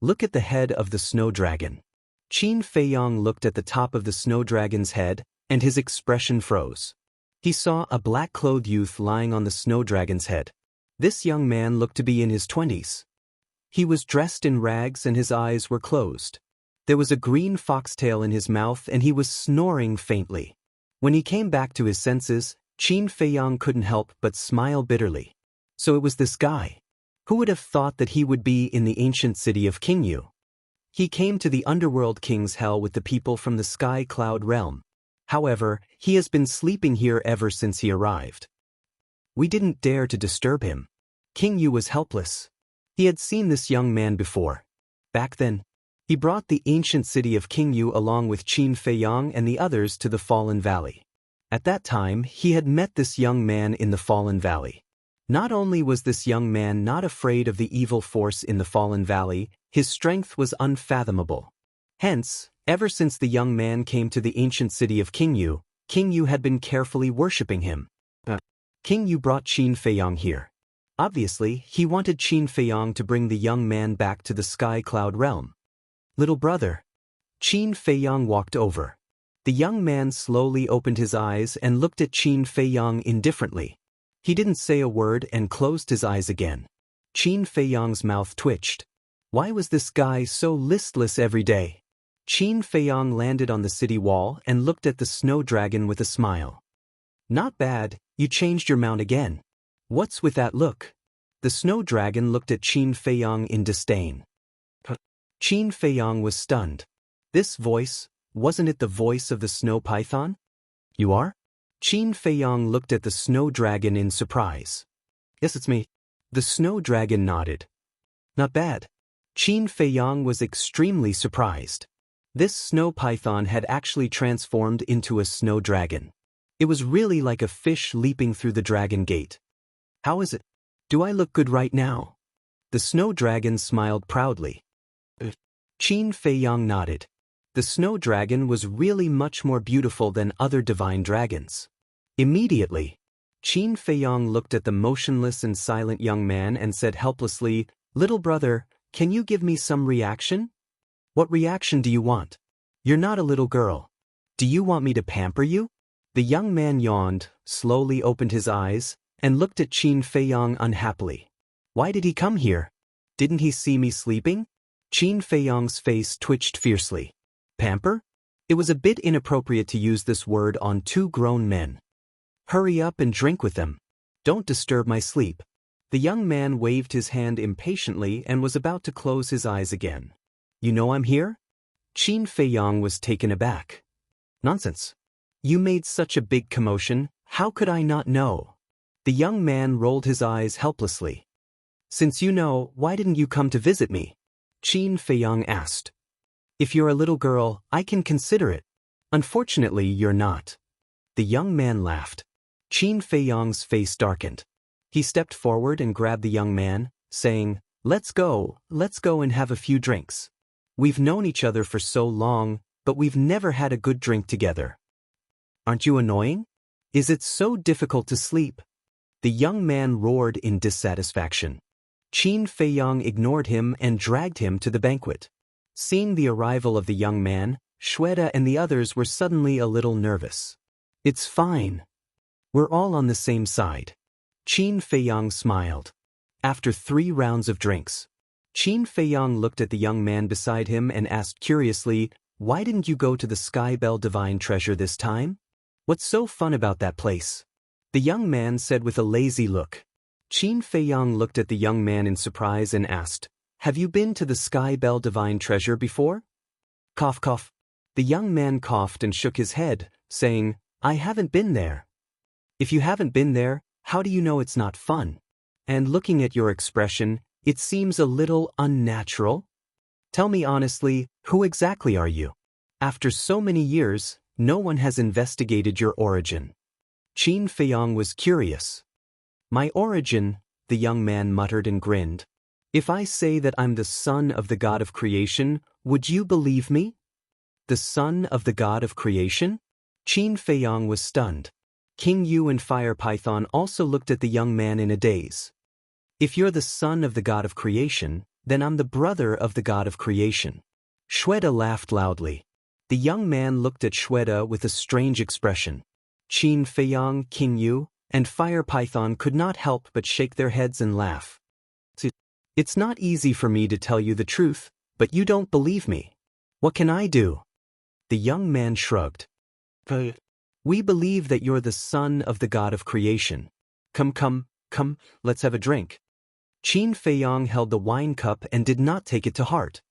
Look at the head of the snow dragon. Qin Feiyang looked at the top of the snow dragon's head, and his expression froze. He saw a black-clothed youth lying on the snow dragon's head. This young man looked to be in his 20s. He was dressed in rags and his eyes were closed. There was a green foxtail in his mouth and he was snoring faintly. When he came back to his senses, Qin Feiyang couldn't help but smile bitterly. So it was this guy. Who would have thought that he would be in the ancient city of King Yu? He came to the underworld king's hell with the people from the sky cloud realm. However, he has been sleeping here ever since he arrived. We didn't dare to disturb him. King Yu was helpless. He had seen this young man before. Back then, he brought the ancient city of King Yu along with Qin Feiyang and the others to the Fallen Valley. At that time, he had met this young man in the Fallen Valley. Not only was this young man not afraid of the evil force in the Fallen Valley, his strength was unfathomable. Hence, ever since the young man came to the ancient city of King Yu had been carefully worshipping him. King Yu brought Qin Feiyang here. Obviously, he wanted Qin Feiyang to bring the young man back to the sky cloud realm. Little brother. Qin Feiyang walked over. The young man slowly opened his eyes and looked at Qin Feiyang indifferently. He didn't say a word and closed his eyes again. Qin Feiyang's mouth twitched. Why was this guy so listless every day? Qin Feiyang landed on the city wall and looked at the snow dragon with a smile. Not bad, you changed your mount again. What's with that look? The snow dragon looked at Qin Feiyang in disdain. Qin Feiyang was stunned. This voice, wasn't it the voice of the snow python? You are? Qin Feiyang looked at the snow dragon in surprise. Yes, it's me. The snow dragon nodded. Not bad. Qin Feiyang was extremely surprised. This snow python had actually transformed into a snow dragon. It was really like a fish leaping through the dragon gate. How is it? Do I look good right now? The snow dragon smiled proudly. Qin Feiyang nodded. The snow dragon was really much more beautiful than other divine dragons. Immediately, Qin Feiyang looked at the motionless and silent young man and said helplessly, Little brother, can you give me some reaction? What reaction do you want? You're not a little girl. Do you want me to pamper you? The young man yawned, slowly opened his eyes, and looked at Qin Feiyong unhappily. Why did he come here? Didn't he see me sleeping? Qin Feiyong's face twitched fiercely. Pamper? It was a bit inappropriate to use this word on two grown men. Hurry up and drink with them. Don't disturb my sleep. The young man waved his hand impatiently and was about to close his eyes again. You know I'm here? Qin Feiyong was taken aback. Nonsense. You made such a big commotion, how could I not know? The young man rolled his eyes helplessly. Since you know, why didn't you come to visit me? Qin Feiyong asked. If you're a little girl, I can consider it. Unfortunately, you're not. The young man laughed. Qin Feiyong's face darkened. He stepped forward and grabbed the young man, saying, let's go and have a few drinks. We've known each other for so long, but we've never had a good drink together. Aren't you annoying? Is it so difficult to sleep? The young man roared in dissatisfaction. Qin Feiyong ignored him and dragged him to the banquet. Seeing the arrival of the young man, Shweta and the others were suddenly a little nervous. It's fine. We're all on the same side. Qin Feiyong smiled. After 3 rounds of drinks, Qin Feiyong looked at the young man beside him and asked curiously, why didn't you go to the Sky Bell Divine Treasure this time? What's so fun about that place? The young man said with a lazy look. Qin Feiyong looked at the young man in surprise and asked, have you been to the Sky Bell Divine Treasure before? Cough cough. The young man coughed and shook his head, saying, I haven't been there. If you haven't been there, how do you know it's not fun? And looking at your expression, it seems a little unnatural. Tell me honestly, who exactly are you? After so many years, no one has investigated your origin. Qin Feiyong was curious. My origin, the young man muttered and grinned. If I say that I'm the son of the god of creation, would you believe me? The son of the god of creation? Qin Feiyong was stunned. King Yu and Fire Python also looked at the young man in a daze. If you're the son of the god of creation, then I'm the brother of the god of creation. Shweta laughed loudly. The young man looked at Shweta with a strange expression. Qin Feiyong, King Yu, and Fire Python could not help but shake their heads and laugh. It's not easy for me to tell you the truth, but you don't believe me. What can I do? The young man shrugged. We believe that you're the son of the god of creation. Come, let's have a drink. Qin Feiyong held the wine cup and did not take it to heart.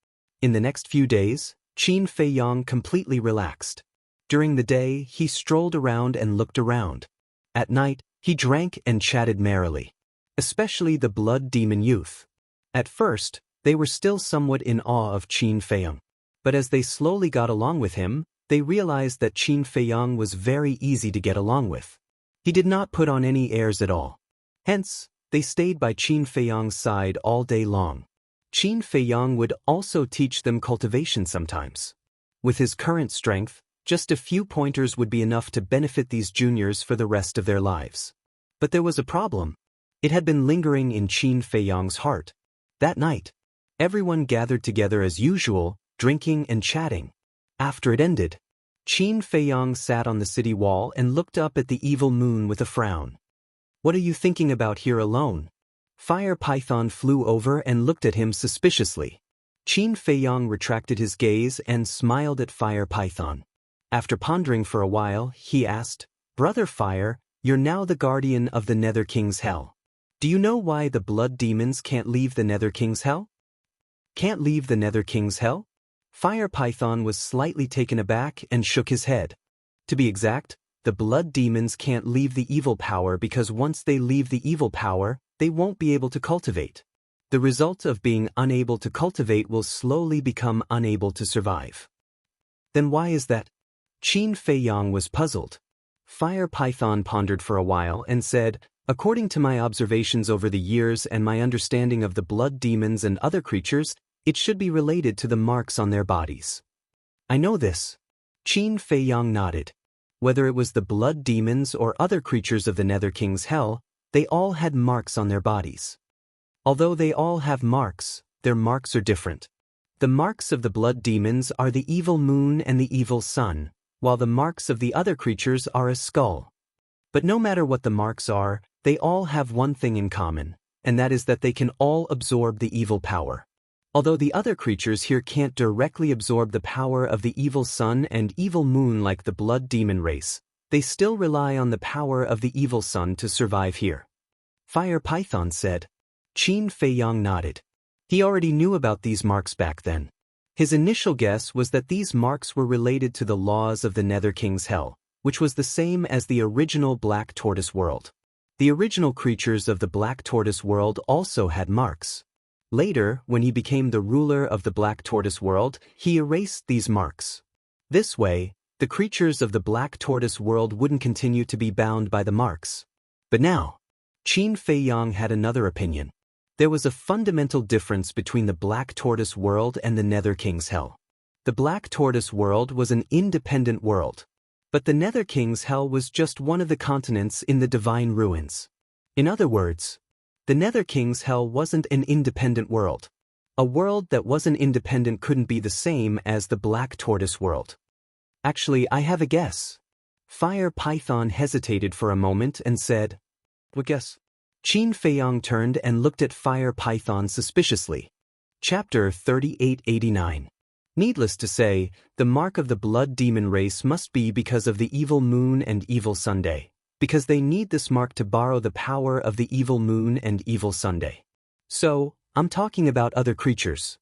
In the next few days, Qin Feiyong completely relaxed. During the day, he strolled around and looked around. At night, he drank and chatted merrily. Especially the blood demon youth. At first, they were still somewhat in awe of Qin Feiyong. But as they slowly got along with him, they realized that Qin Feiyong was very easy to get along with. He did not put on any airs at all. Hence, they stayed by Qin Feiyong's side all day long. Qin Feiyong would also teach them cultivation sometimes. With his current strength, just a few pointers would be enough to benefit these juniors for the rest of their lives. But there was a problem. It had been lingering in Qin Feiyong's heart. That night, everyone gathered together as usual, drinking and chatting. After it ended, Qin Feiyong sat on the city wall and looked up at the evil moon with a frown. What are you thinking about here alone? Fire Python flew over and looked at him suspiciously. Qin Feiyong retracted his gaze and smiled at Fire Python. After pondering for a while, he asked, Brother Fire, you're now the guardian of the Nether King's Hell. Do you know why the blood demons can't leave the Nether King's Hell? Can't leave the Nether King's Hell? Fire Python was slightly taken aback and shook his head. To be exact, the blood demons can't leave the evil power because once they leave the evil power, they won't be able to cultivate. The result of being unable to cultivate will slowly become unable to survive. Then why is that? Qin Feiyong was puzzled. Fire Python pondered for a while and said, according to my observations over the years and my understanding of the blood demons and other creatures, it should be related to the marks on their bodies. I know this. Qin Feiyong nodded. Whether it was the blood demons or other creatures of the Nether King's Hell, they all had marks on their bodies. Although they all have marks, their marks are different. The marks of the blood demons are the evil moon and the evil sun, while the marks of the other creatures are a skull. But no matter what the marks are, they all have one thing in common, and that is that they can all absorb the evil power. Although the other creatures here can't directly absorb the power of the evil sun and evil moon like the blood demon race, they still rely on the power of the evil sun to survive here. Fire Python said. Qin Feiyang nodded. He already knew about these marks back then. His initial guess was that these marks were related to the laws of the Nether King's Hell, which was the same as the original Black Tortoise world. The original creatures of the Black Tortoise world also had marks. Later, when he became the ruler of the Black Tortoise world, he erased these marks. This way, the creatures of the Black Tortoise world wouldn't continue to be bound by the marks. But now, Qin Feiyang had another opinion. There was a fundamental difference between the Black Tortoise world and the Nether King's Hell. The Black Tortoise world was an independent world, but the Nether King's Hell was just one of the continents in the Divine Ruins. In other words, the Nether King's Hell wasn't an independent world. A world that wasn't independent couldn't be the same as the Black Tortoise world. Actually, I have a guess. Fire Python hesitated for a moment and said, "What guess?" Qin Feiyang turned and looked at Fire Python suspiciously. Chapter 3889. Needless to say, the mark of the blood demon race must be because of the evil moon and evil Sunday, because they need this mark to borrow the power of the evil moon and evil Sunday. So, I'm talking about other creatures.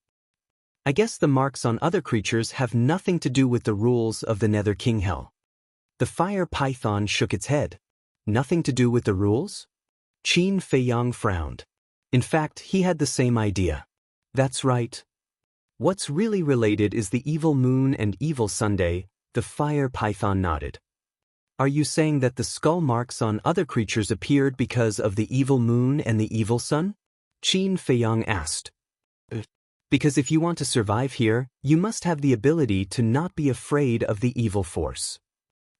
I guess the marks on other creatures have nothing to do with the rules of the Nether King Hell. The Fire Python shook its head. Nothing to do with the rules? Qin Feiyang frowned. In fact, he had the same idea. That's right. What's really related is the evil moon and evil Sunday, the Fire Python nodded. Are you saying that the skull marks on other creatures appeared because of the evil moon and the evil sun? Qin Feiyang asked. Because if you want to survive here, you must have the ability to not be afraid of the evil force.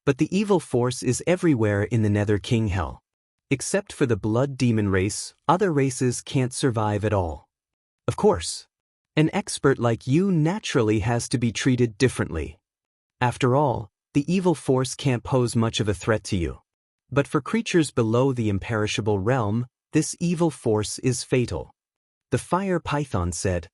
But the evil force is everywhere in the Nether King Hell. Except for the blood demon race, other races can't survive at all. Of course, an expert like you naturally has to be treated differently. After all, the evil force can't pose much of a threat to you. But for creatures below the imperishable realm, this evil force is fatal. The Fire Python said.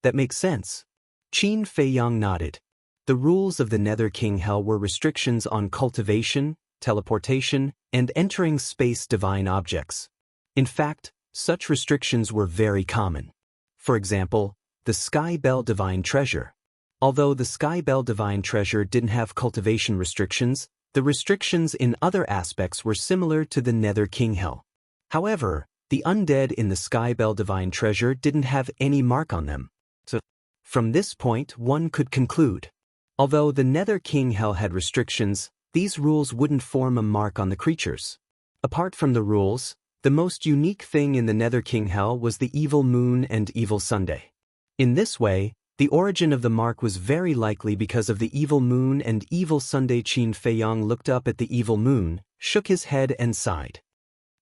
That makes sense. Qin Feiyang nodded. The rules of the Nether King Hell were restrictions on cultivation, teleportation, and entering space divine objects. In fact, such restrictions were very common. For example, the Sky Bell Divine Treasure. Although the Sky Bell Divine Treasure didn't have cultivation restrictions, the restrictions in other aspects were similar to the Nether King Hell. However, the undead in the Sky Bell Divine Treasure didn't have any mark on them. So, from this point one could conclude, although the Nether King Hell had restrictions, these rules wouldn't form a mark on the creatures. Apart from the rules, the most unique thing in the Nether King Hell was the evil moon and evil Sunday. In this way, the origin of the mark was very likely because of the evil moon and evil Sunday. Qin Feiyang looked up at the evil moon, shook his head and sighed.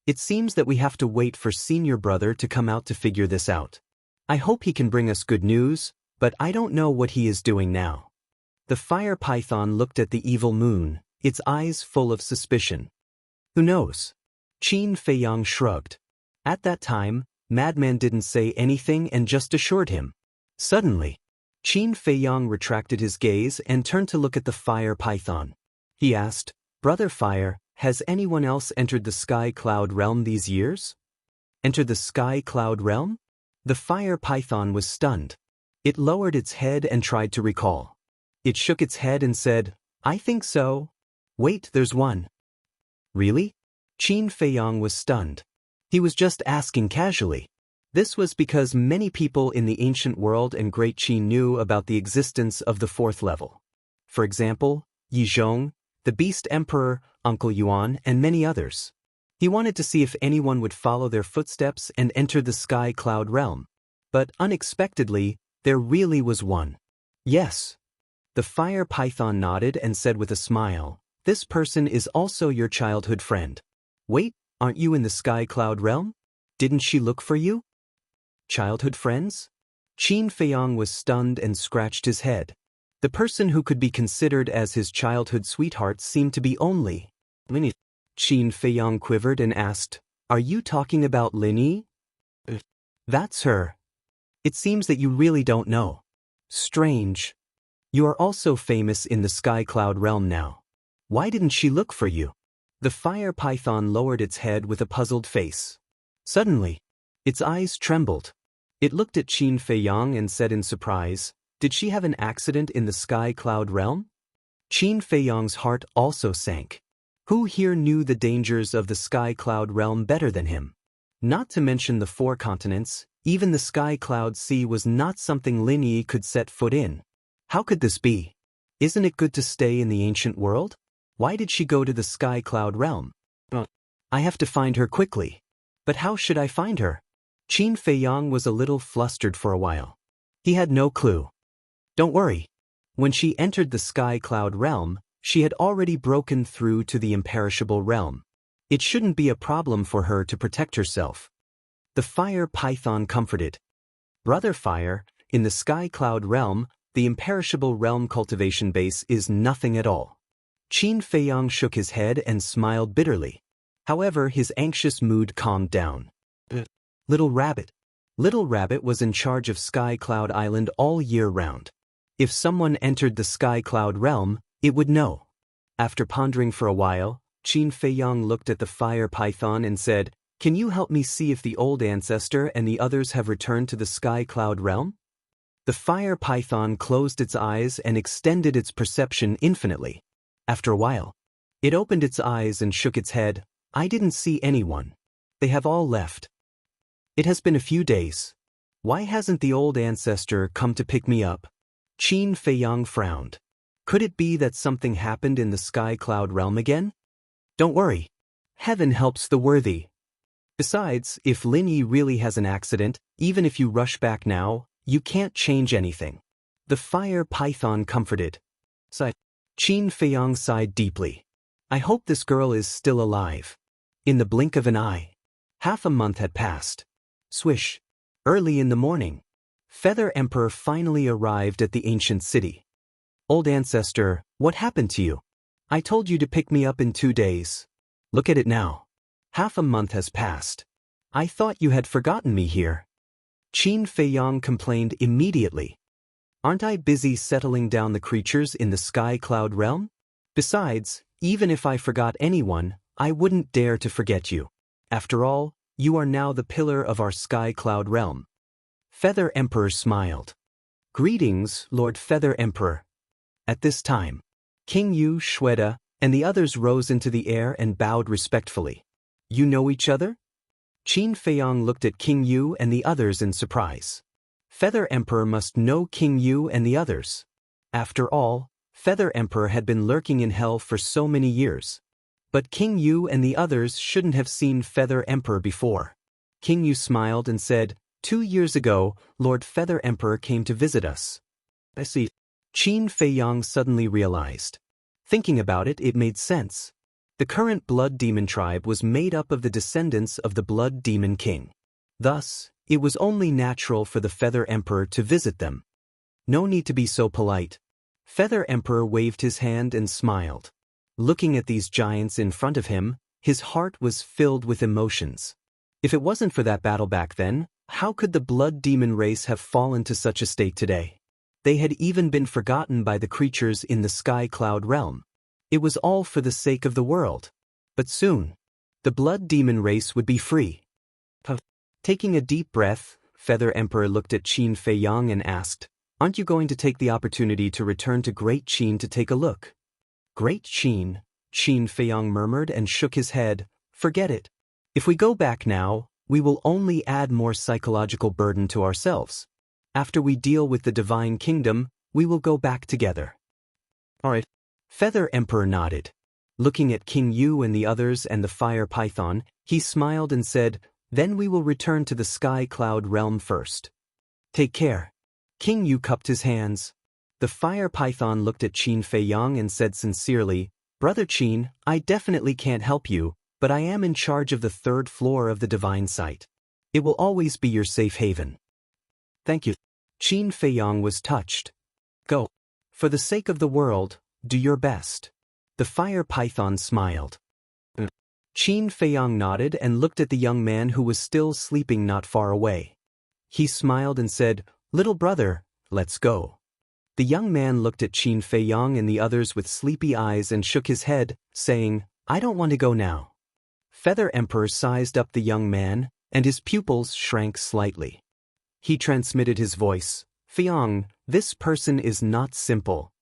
It seems that we have to wait for senior brother to come out to figure this out. I hope he can bring us good news, but I don't know what he is doing now. The Fire Python looked at the evil moon, its eyes full of suspicion. Who knows? Qin Feiyang shrugged. At that time, Madman didn't say anything and just assured him. Suddenly, Qin Feiyang retracted his gaze and turned to look at the Fire Python. He asked, "Brother Fire, has anyone else entered the Sky Cloud Realm these years?" Entered the Sky Cloud Realm? The Fire Python was stunned. It lowered its head and tried to recall. It shook its head and said, "I think so. Wait, there's one." Really? Qin Feiyang was stunned. He was just asking casually. This was because many people in the ancient world and Great Qin knew about the existence of the fourth level. For example, Yi Zhong, the Beast Emperor, Uncle Yuan, and many others. He wanted to see if anyone would follow their footsteps and enter the Sky Cloud Realm. But unexpectedly, there really was one. Yes. The Fire Python nodded and said with a smile, "This person is also your childhood friend." Wait, aren't you in the Sky Cloud Realm? Didn't she look for you? Childhood friends? Qin Feiyang was stunned and scratched his head. The person who could be considered as his childhood sweetheart seemed to be only Lin. Qin Feiyang quivered and asked, "Are you talking about Lin Yi?" "That's her. It seems that you really don't know. Strange. You are also famous in the Sky Cloud realm now. Why didn't she look for you?" The fire python lowered its head with a puzzled face. Suddenly, its eyes trembled. It looked at Qin Feiyang and said in surprise, "Did she have an accident in the Sky Cloud realm?" Qin Feiyang's heart also sank. Who here knew the dangers of the Sky Cloud realm better than him? Not to mention the 4 continents, even the Sky Cloud Sea was not something Lin Yi could set foot in. How could this be? Isn't it good to stay in the ancient world? Why did she go to the Sky Cloud realm? I have to find her quickly. But how should I find her? Qin Feiyang was a little flustered for a while. He had no clue. Don't worry. When she entered the Sky Cloud realm, she had already broken through to the imperishable realm. It shouldn't be a problem for her to protect herself. The fire python comforted. Brother Fire, in the Sky Cloud realm, the imperishable realm cultivation base is nothing at all. Qin Feiyang shook his head and smiled bitterly. However, his anxious mood calmed down. Little Rabbit. Little Rabbit was in charge of Sky Cloud Island all year round. If someone entered the Sky Cloud realm, it would know. After pondering for a while, Qin Feiyang looked at the fire python and said, "Can you help me see if the old ancestor and the others have returned to the Sky Cloud realm?" The fire python closed its eyes and extended its perception infinitely. After a while, it opened its eyes and shook its head. "I didn't see anyone. They have all left. It has been a few days. Why hasn't the old ancestor come to pick me up?" Qin Feiyang frowned. Could it be that something happened in the Sky Cloud realm again? Don't worry. Heaven helps the worthy. Besides, if Lin Yi really has an accident, even if you rush back now, you can't change anything. The fire python comforted. Qin Feiyang sighed deeply. I hope this girl is still alive. In the blink of an eye. Half a month had passed. Swish. Early in the morning, Feather Emperor finally arrived at the ancient city. Old ancestor, what happened to you? I told you to pick me up in 2 days. Look at it now. Half a month has passed. I thought you had forgotten me here. Qin Feiyang complained immediately. Aren't I busy settling down the creatures in the Sky Cloud realm? Besides, even if I forgot anyone, I wouldn't dare to forget you. After all, you are now the pillar of our Sky Cloud realm. Feather Emperor smiled. Greetings, Lord Feather Emperor. At this time, King Yu, Shweta, and the others rose into the air and bowed respectfully. You know each other? Qin Feiyang looked at King Yu and the others in surprise. Feather Emperor must know King Yu and the others. After all, Feather Emperor had been lurking in hell for so many years. But King Yu and the others shouldn't have seen Feather Emperor before. King Yu smiled and said, 2 years ago, Lord Feather Emperor came to visit us. I see. Qin Feiyang suddenly realized. Thinking about it, it made sense. The current Blood Demon tribe was made up of the descendants of the Blood Demon King. Thus, it was only natural for the Feather Emperor to visit them. No need to be so polite. Feather Emperor waved his hand and smiled. Looking at these giants in front of him, his heart was filled with emotions. If it wasn't for that battle back then, how could the Blood Demon race have fallen to such a state today? They had even been forgotten by the creatures in the Sky Cloud realm. It was all for the sake of the world. But soon, the Blood Demon race would be free. Taking a deep breath, Feather Emperor looked at Qin Feiyang and asked, Aren't you going to take the opportunity to return to Great Qin to take a look? Great Qin, Qin Feiyang murmured and shook his head. Forget it. If we go back now, we will only add more psychological burden to ourselves. After we deal with the Divine Kingdom, we will go back together. All right. Feather Emperor nodded. Looking at King Yu and the others and the Fire Python, he smiled and said, Then we will return to the Sky Cloud realm first. Take care. King Yu cupped his hands. The Fire Python looked at Qin Feiyang and said sincerely, Brother Qin, I definitely can't help you, but I am in charge of the 3rd floor of the Divine Site. It will always be your safe haven. Thank you. Qin Feiyang was touched. Go. For the sake of the world, do your best. The fire python smiled. Qin Feiyang nodded and looked at the young man who was still sleeping not far away. He smiled and said, "Little brother, let's go." The young man looked at Qin Feiyang and the others with sleepy eyes and shook his head, saying, "I don't want to go now." Feather Emperor sized up the young man, and his pupils shrank slightly. He transmitted his voice, "Feiyang, this person is not simple.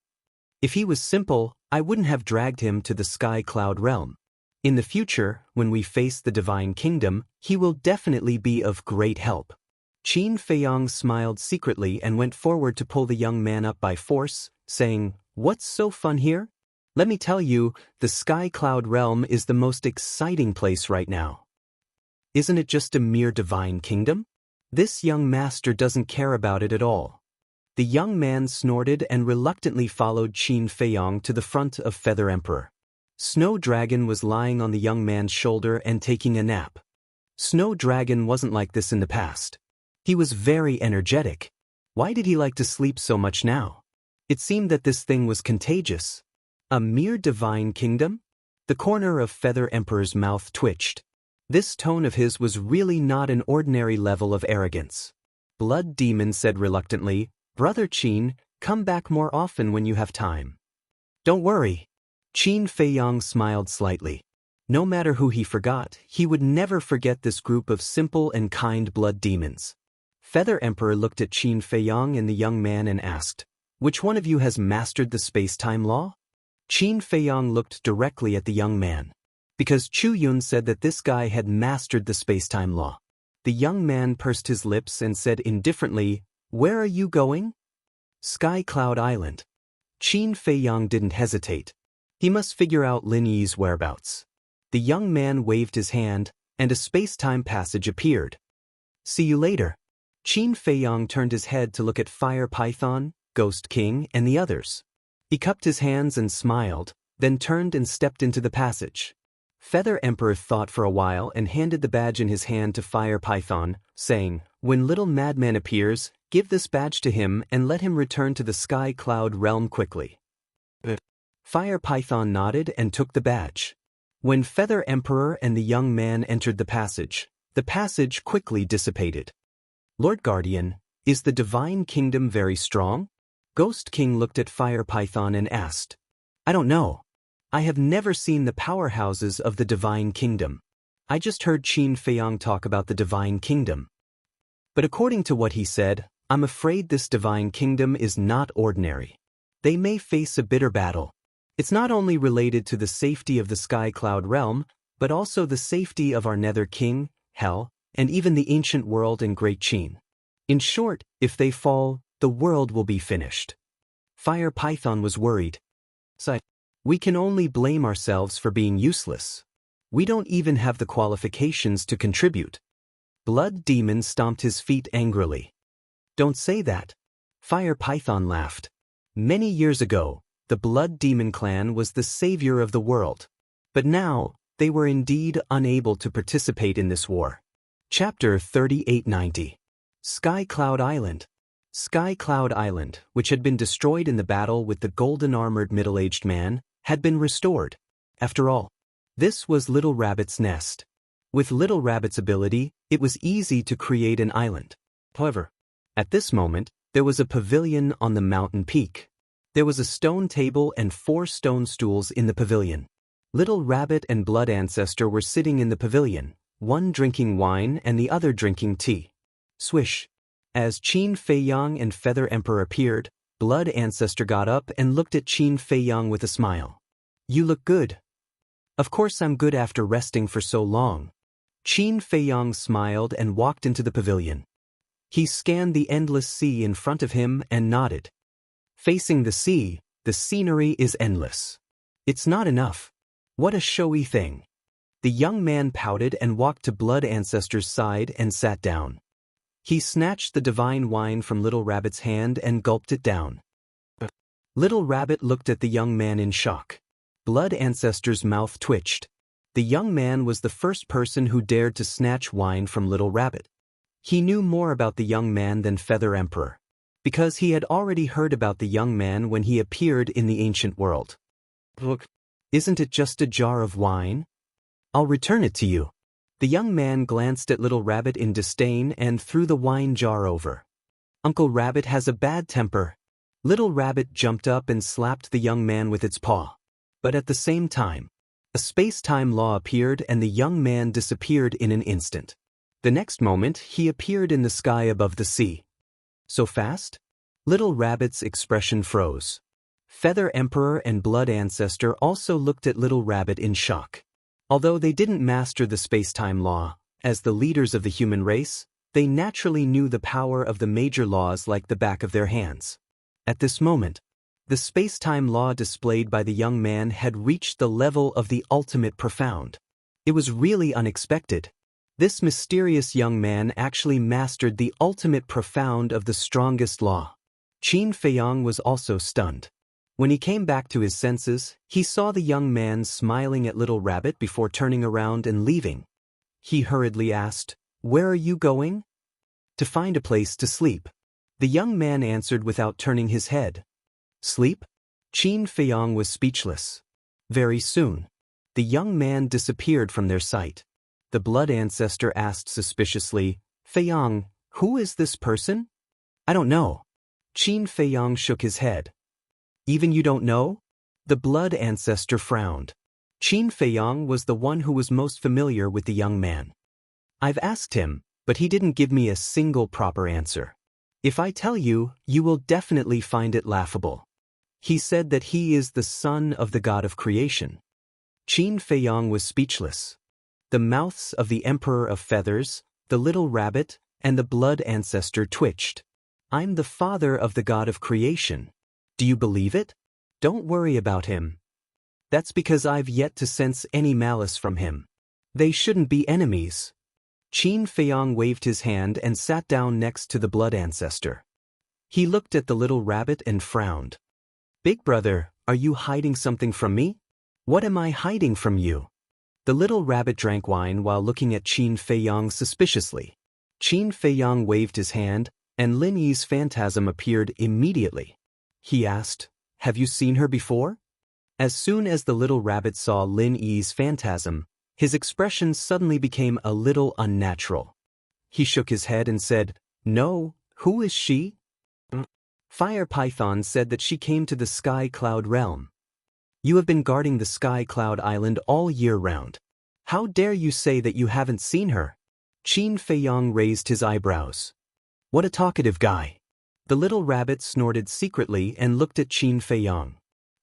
If he was simple, I wouldn't have dragged him to the Sky Cloud realm. In the future, when we face the Divine Kingdom, he will definitely be of great help." Qin Feiyang smiled secretly and went forward to pull the young man up by force, saying, "What's so fun here? Let me tell you, the Sky Cloud realm is the most exciting place right now. Isn't it just a mere Divine Kingdom? This young master doesn't care about it at all." The young man snorted and reluctantly followed Qin Feiyang to the front of Feather Emperor. Snow Dragon was lying on the young man's shoulder and taking a nap. Snow Dragon wasn't like this in the past. He was very energetic. Why did he like to sleep so much now? It seemed that this thing was contagious. A mere Divine Kingdom? The corner of Feather Emperor's mouth twitched. This tone of his was really not an ordinary level of arrogance. Blood Demon said reluctantly, "Brother Qin, come back more often when you have time." "Don't worry." Qin Feiyang smiled slightly. No matter who he forgot, he would never forget this group of simple and kind blood demons. Feather Emperor looked at Qin Feiyang and the young man and asked, "Which one of you has mastered the space-time law?" Qin Feiyang looked directly at the young man. Because Chu Yun said that this guy had mastered the space-time law. The young man pursed his lips and said indifferently, "Where are you going?" "Sky Cloud Island." Qin Feiyang didn't hesitate. He must figure out Lin Yi's whereabouts. The young man waved his hand, and a space-time passage appeared. "See you later." Qin Feiyang turned his head to look at Fire Python, Ghost King, and the others. He cupped his hands and smiled, then turned and stepped into the passage. Feather Emperor thought for a while and handed the badge in his hand to Fire Python, saying, "When Little Madman appears, give this badge to him and let him return to the Sky Cloud realm quickly." Fire Python nodded and took the badge. When Feather Emperor and the young man entered the passage quickly dissipated. "Lord Guardian, is the Divine Kingdom very strong?" Ghost King looked at Fire Python and asked. "I don't know. I have never seen the powerhouses of the Divine Kingdom. I just heard Qin Feiyang talk about the Divine Kingdom. But according to what he said, I'm afraid this Divine Kingdom is not ordinary. They may face a bitter battle. It's not only related to the safety of the Sky Cloud realm, but also the safety of our Nether King, Hell, and even the ancient world and Great Qin. In short, if they fall, the world will be finished." Fire Python was worried. "We can only blame ourselves for being useless. We don't even have the qualifications to contribute." Blood Demon stomped his feet angrily. "Don't say that." Fire Python laughed. "Many years ago, the Blood Demon clan was the savior of the world. But now, they were indeed unable to participate in this war." Chapter 3890. Sky Cloud Island. Sky Cloud Island, which had been destroyed in the battle with the golden-armored middle-aged man, had been restored. After all, this was Little Rabbit's nest. With Little Rabbit's ability, it was easy to create an island. However, at this moment, there was a pavilion on the mountain peak. There was a stone table and 4 stone stools in the pavilion. Little Rabbit and Blood Ancestor were sitting in the pavilion, one drinking wine and the other drinking tea. Swish. As Qin Feiyang and Feather Emperor appeared, Blood Ancestor got up and looked at Qin Feiyang with a smile. "You look good." "Of course I'm good after resting for so long." Qin Feiyang smiled and walked into the pavilion. He scanned the endless sea in front of him and nodded. Facing the sea, the scenery is endless. It's not enough. What a showy thing. The young man pouted and walked to Blood Ancestor's side and sat down. He snatched the divine wine from Little Rabbit's hand and gulped it down. Little Rabbit looked at the young man in shock. Blood Ancestor's mouth twitched. The young man was the first person who dared to snatch wine from Little Rabbit. He knew more about the young man than Feather Emperor. because he had already heard about the young man when he appeared in the ancient world. Look, isn't it just a jar of wine? I'll return it to you. The young man glanced at Little Rabbit in disdain and threw the wine jar over. Uncle Rabbit has a bad temper. Little Rabbit jumped up and slapped the young man with its paw. But at the same time, a space-time law appeared and the young man disappeared in an instant. The next moment, he appeared in the sky above the sea. So fast? Little Rabbit's expression froze. Feather Emperor and Blood Ancestor also looked at Little Rabbit in shock. Although they didn't master the space-time law, as the leaders of the human race, they naturally knew the power of the major laws like the back of their hands. At this moment, the space-time law displayed by the young man had reached the level of the ultimate profound. It was really unexpected. This mysterious young man actually mastered the ultimate profound of the strongest law. Qin Feiyang was also stunned. When he came back to his senses, he saw the young man smiling at Little Rabbit before turning around and leaving. He hurriedly asked, "Where are you going?" "To find a place to sleep." The young man answered without turning his head. "Sleep?" Qin Feiyang was speechless. Very soon, the young man disappeared from their sight. The Blood Ancestor asked suspiciously, "Feiyang, who is this person?" "I don't know." Qin Feiyang shook his head. "Even you don't know?" The Blood Ancestor frowned. Qin Feiyang was the one who was most familiar with the young man. "I've asked him, but he didn't give me a single proper answer. If I tell you, you will definitely find it laughable. He said that he is the son of the god of creation." Qin Feiyang was speechless. The mouths of the Emperor of Feathers, the Little Rabbit, and the Blood Ancestor twitched. "I'm the father of the god of creation. Do you believe it? Don't worry about him. That's because I've yet to sense any malice from him. They shouldn't be enemies." Qin Feiyang waved his hand and sat down next to the Blood Ancestor. He looked at the Little Rabbit and frowned. "Big brother, are you hiding something from me?" "What am I hiding from you?" The Little Rabbit drank wine while looking at Qin Feiyang suspiciously. Qin Feiyang waved his hand, and Lin Yi's phantasm appeared immediately. He asked, "Have you seen her before?" As soon as the Little Rabbit saw Lin Yi's phantasm, his expression suddenly became a little unnatural. He shook his head and said, "No, who is she?" "Fire Python said that she came to the Sky Cloud realm. You have been guarding the Sky Cloud Island all year round. How dare you say that you haven't seen her?" Qin Feiyang raised his eyebrows. "What a talkative guy." The Little Rabbit snorted secretly and looked at Qin Feiyang.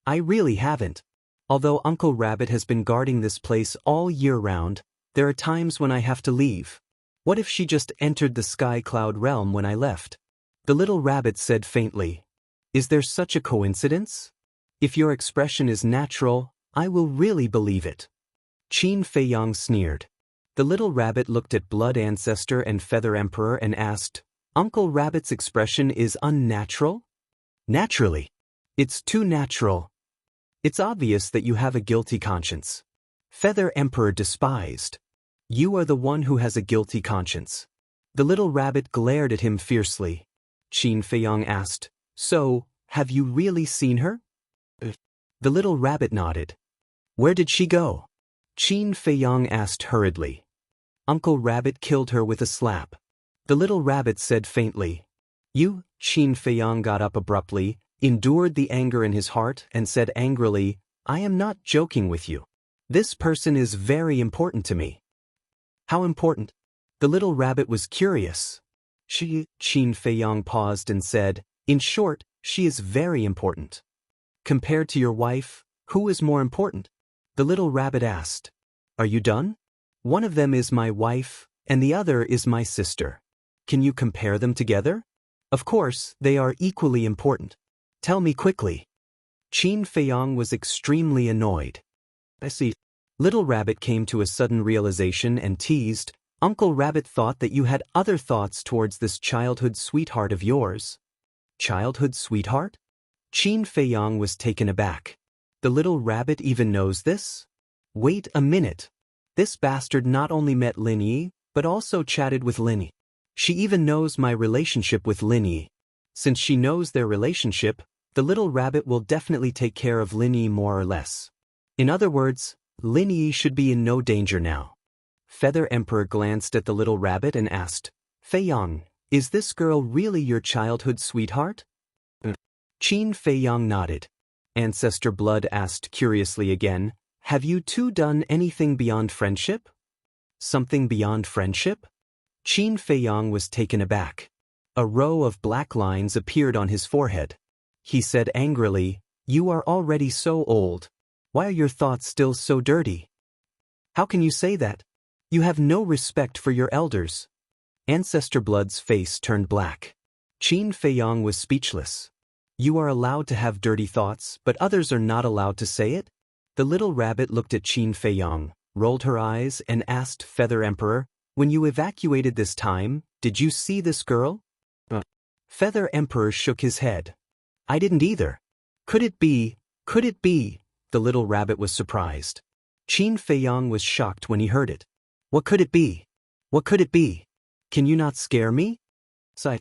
"I really haven't. Although Uncle Rabbit has been guarding this place all year round, there are times when I have to leave. What if she just entered the Sky Cloud realm when I left?" The Little Rabbit said faintly, "Is there such a coincidence? If your expression is natural, I will really believe it." Qin Feiyang sneered. The Little Rabbit looked at Blood Ancestor and Feather Emperor and asked, "Uncle Rabbit's expression is unnatural?" "Naturally. It's too natural. It's obvious that you have a guilty conscience." Feather Emperor despised. "You are the one who has a guilty conscience." The Little Rabbit glared at him fiercely. Qin Feiyang asked, "So, have you really seen her?" The Little Rabbit nodded. "Where did she go?" Qin Feiyang asked hurriedly. "Uncle Rabbit killed her with a slap." The Little Rabbit said faintly. "You?" Qin Feiyang got up abruptly, endured the anger in his heart, and said angrily, "I am not joking with you. This person is very important to me." "How important?" The Little Rabbit was curious. Qin Feiyang paused and said, "In short, she is very important." "Compared to your wife, who is more important?" The Little Rabbit asked. "Are you done? One of them is my wife, and the other is my sister. Can you compare them together? Of course, they are equally important. Tell me quickly." Qin Feiyang was extremely annoyed. "I see." Little Rabbit came to a sudden realization and teased, "Uncle Rabbit thought that you had other thoughts towards this childhood sweetheart of yours." "Childhood sweetheart?" Qin Feiyang was taken aback. "The Little Rabbit even knows this? Wait a minute. This bastard not only met Lin Yi, but also chatted with Lin Yi. She even knows my relationship with Lin Yi." Since she knows their relationship, the little rabbit will definitely take care of Lin Yi more or less. In other words, Lin Yi should be in no danger now. Feather Emperor glanced at the little rabbit and asked, Fei Yang, is this girl really your childhood sweetheart? Qin Fei Yang nodded. Ancestor Blood asked curiously again, have you two done anything beyond friendship? Something beyond friendship? Qin Fei Yang was taken aback. A row of black lines appeared on his forehead. He said angrily, you are already so old. Why are your thoughts still so dirty? How can you say that? You have no respect for your elders. Ancestor Blood's face turned black. Qin Fei Yang was speechless. You are allowed to have dirty thoughts, but others are not allowed to say it? The little rabbit looked at Qin Fei Yang, rolled her eyes, and asked Feather Emperor, when you evacuated this time, did you see this girl? Feather Emperor shook his head. I didn't either. Could it be? The little rabbit was surprised. Qin Fei Yang was shocked when he heard it. What could it be? What could it be? Can you not scare me? Sighed.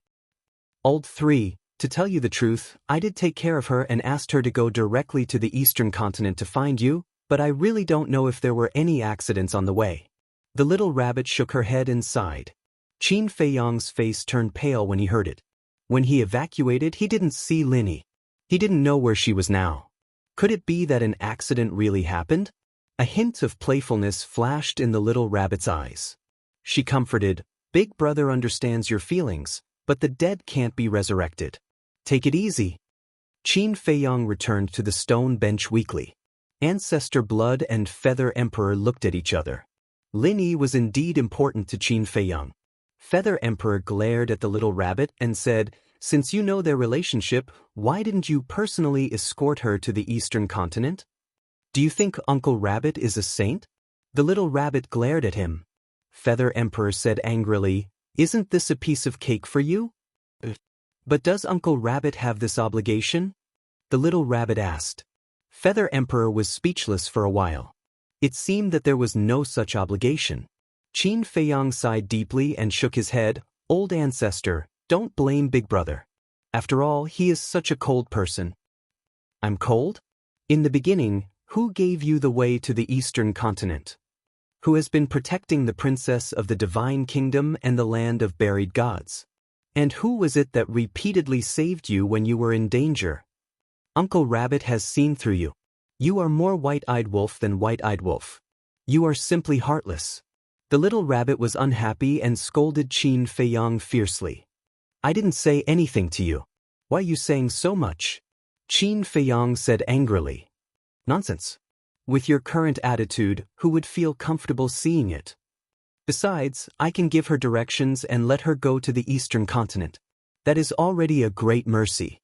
Old 3, to tell you the truth, I did take care of her and asked her to go directly to the eastern continent to find you, but I really don't know if there were any accidents on the way. The little rabbit shook her head and sighed. Qin Fei Yang's face turned pale when he heard it. When he evacuated, he didn't see Lin Yi. He didn't know where she was now. Could it be that an accident really happened? A hint of playfulness flashed in the little rabbit's eyes. She comforted, Big Brother understands your feelings, but the dead can't be resurrected. Take it easy. Qin Fei Yang returned to the stone bench weakly. Ancestor Blood and Feather Emperor looked at each other. Lin Yi was indeed important to Qin Fei Yang. Feather Emperor glared at the little rabbit and said, since you know their relationship, why didn't you personally escort her to the eastern continent? Do you think Uncle Rabbit is a saint? The little rabbit glared at him. Feather Emperor said angrily, isn't this a piece of cake for you? But does Uncle Rabbit have this obligation? The little rabbit asked. Feather Emperor was speechless for a while. It seemed that there was no such obligation. Qin Fei Yang sighed deeply and shook his head. Old ancestor, don't blame Big Brother. After all, he is such a cold person. I'm cold? In the beginning, who gave you the way to the eastern continent? Who has been protecting the princess of the divine kingdom and the land of buried gods? And who was it that repeatedly saved you when you were in danger? Uncle Rabbit has seen through you. You are more white-eyed wolf than white-eyed wolf. You are simply heartless. The little rabbit was unhappy and scolded Qin Fei Yang fiercely. I didn't say anything to you. Why are you saying so much? Qin Fei Yang said angrily. Nonsense. With your current attitude, who would feel comfortable seeing it? Besides, I can give her directions and let her go to the eastern continent. That is already a great mercy.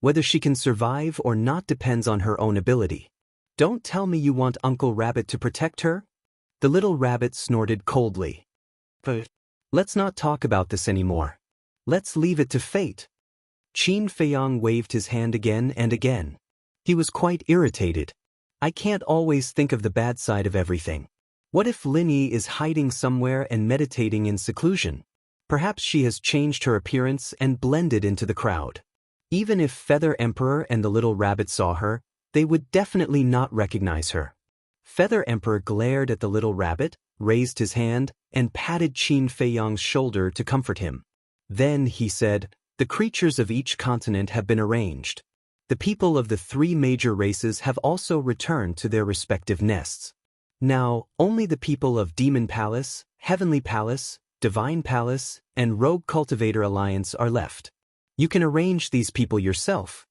Whether she can survive or not depends on her own ability. Don't tell me you want Uncle Rabbit to protect her? The little rabbit snorted coldly. But let's not talk about this anymore. Let's leave it to fate. Qin Fei Yang waved his hand again and again. He was quite irritated. I can't always think of the bad side of everything. What if Lin Yi is hiding somewhere and meditating in seclusion? Perhaps she has changed her appearance and blended into the crowd. Even if Feather Emperor and the little rabbit saw her, they would definitely not recognize her. Feather Emperor glared at the little rabbit, raised his hand, and patted Qin Fei Yang's shoulder to comfort him. Then he said, the creatures of each continent have been arranged. The people of the 3 major races have also returned to their respective nests. Now, only the people of Demon Palace, Heavenly Palace, Divine Palace, and Rogue Cultivator Alliance are left. You can arrange these people yourself.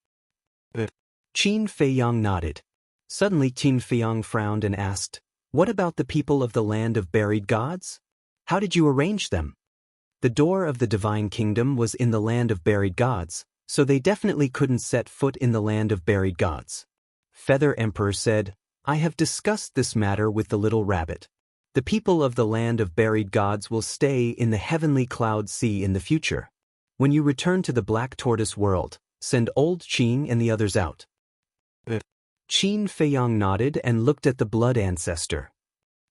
Qin Fei Yang nodded. Suddenly Qin Fei Yang frowned and asked, what about the people of the land of buried gods? How did you arrange them? The door of the divine kingdom was in the land of buried gods, so they definitely couldn't set foot in the land of buried gods. Feather Emperor said, I have discussed this matter with the little rabbit. The people of the land of buried gods will stay in the heavenly cloud sea in the future. When you return to the Black Tortoise world, send old Qing and the others out. Qin Fei Yang nodded and looked at the blood ancestor.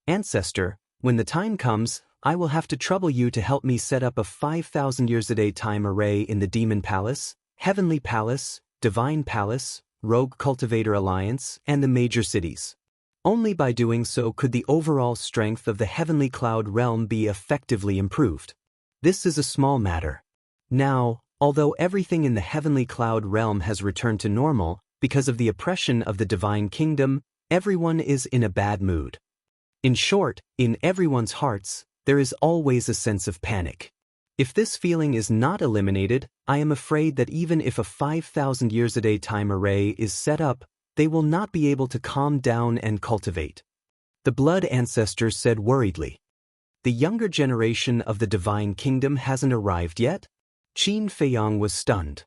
Ancestor, when the time comes, I will have to trouble you to help me set up a 5,000 years a day time array in the Demon Palace, Heavenly Palace, Divine Palace, Rogue Cultivator Alliance, and the major cities. Only by doing so could the overall strength of the Heavenly Cloud realm be effectively improved. This is a small matter. Now, although everything in the Heavenly Cloud realm has returned to normal, because of the oppression of the Divine Kingdom, everyone is in a bad mood. In short, in everyone's hearts, there is always a sense of panic. If this feeling is not eliminated, I am afraid that even if a 5,000 years a day time array is set up, they will not be able to calm down and cultivate. The Blood Ancestor said worriedly. The younger generation of the Divine Kingdom hasn't arrived yet? Qin Feiyang was stunned.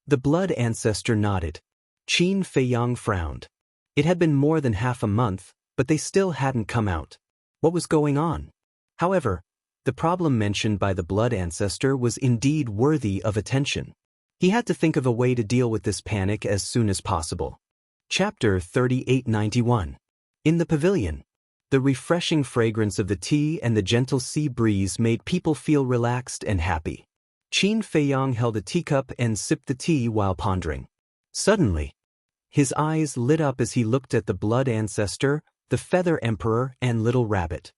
The Blood Ancestor nodded. Qin Feiyang frowned. It had been more than half a month, but they still hadn't come out. What was going on? However, the problem mentioned by the Blood Ancestor was indeed worthy of attention. He had to think of a way to deal with this panic as soon as possible. Chapter 3891. In the pavilion. The refreshing fragrance of the tea and the gentle sea breeze made people feel relaxed and happy. Qin Feiyang held a teacup and sipped the tea while pondering. Suddenly, his eyes lit up as he looked at the Blood Ancestor, the Feather Emperor, and Little Rabbit.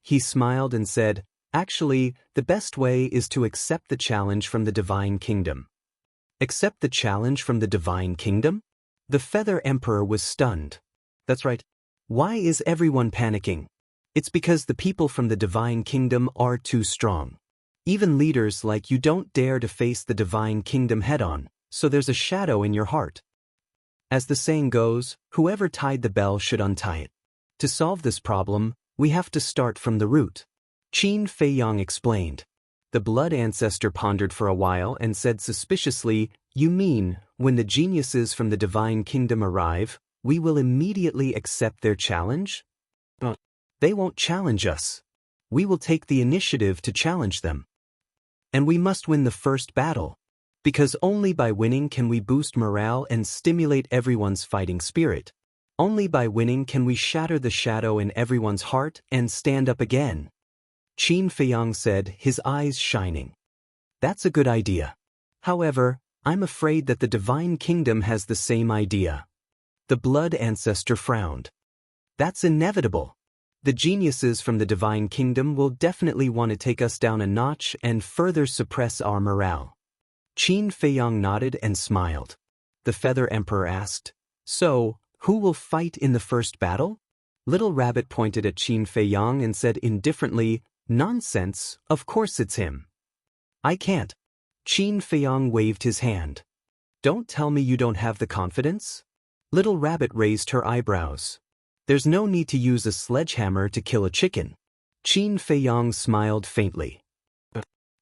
He smiled and said, "Actually, the best way is to accept the challenge from the Divine Kingdom." Accept the challenge from the Divine Kingdom? The Feather Emperor was stunned. That's right. Why is everyone panicking? It's because the people from the Divine Kingdom are too strong. Even leaders like you don't dare to face the Divine Kingdom head-on, so there's a shadow in your heart. As the saying goes, whoever tied the bell should untie it. To solve this problem, we have to start from the root. Qin Feiyang explained. The Blood Ancestor pondered for a while and said suspiciously, "You mean, when the geniuses from the Divine Kingdom arrive, we will immediately accept their challenge? They won't challenge us. We will take the initiative to challenge them. And we must win the first battle. Because only by winning can we boost morale and stimulate everyone's fighting spirit. Only by winning can we shatter the shadow in everyone's heart and stand up again." Qin Feiyang said, his eyes shining. "That's a good idea. However, I'm afraid that the Divine Kingdom has the same idea." The Blood Ancestor frowned. "That's inevitable. The geniuses from the Divine Kingdom will definitely want to take us down a notch and further suppress our morale." Qin Feiyang nodded and smiled. The Feather Emperor asked, "So, who will fight in the first battle?" Little Rabbit pointed at Qin Feiyang and said indifferently, "Nonsense, of course it's him." "I can't." Qin Feiyang waved his hand. "Don't tell me you don't have the confidence?" Little Rabbit raised her eyebrows. "There's no need to use a sledgehammer to kill a chicken." Qin Feiyang smiled faintly.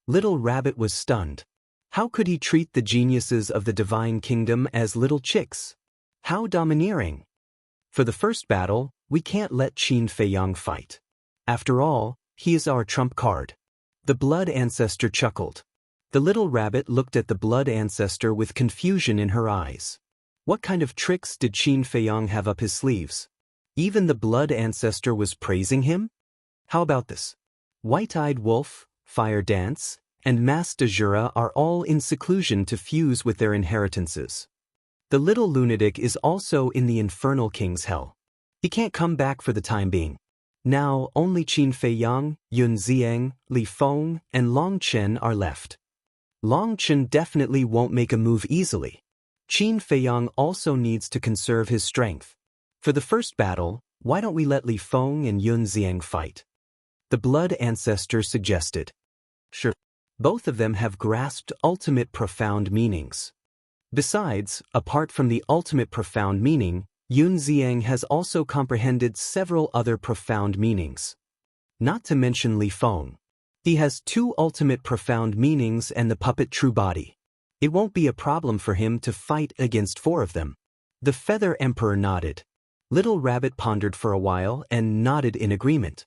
Little Rabbit was stunned. How could he treat the geniuses of the Divine Kingdom as little chicks? How domineering! For the first battle, we can't let Qin Feiyang fight. After all, he is our trump card. The Blood Ancestor chuckled. The Little Rabbit looked at the Blood Ancestor with confusion in her eyes. What kind of tricks did Qin Feiyang have up his sleeves? Even the Blood Ancestor was praising him? How about this? White-Eyed Wolf, Fire Dance, and Mas de Jura are all in seclusion to fuse with their inheritances. The little lunatic is also in the Infernal King's hell. He can't come back for the time being. Now only Qin Feiyang, Yun Zieng, Li Feng, and Long Chen are left. Long Chen definitely won't make a move easily. Qin Feiyang also needs to conserve his strength. For the first battle, why don't we let Li Feng and Yun Zieng fight? The Blood Ancestor suggested. Sure. Both of them have grasped ultimate profound meanings. Besides, apart from the ultimate profound meaning, Yun Zieng has also comprehended several other profound meanings. Not to mention Li Feng. He has 2 ultimate profound meanings and the puppet true body. It won't be a problem for him to fight against 4 of them. The Feather Emperor nodded. Little Rabbit pondered for a while and nodded in agreement.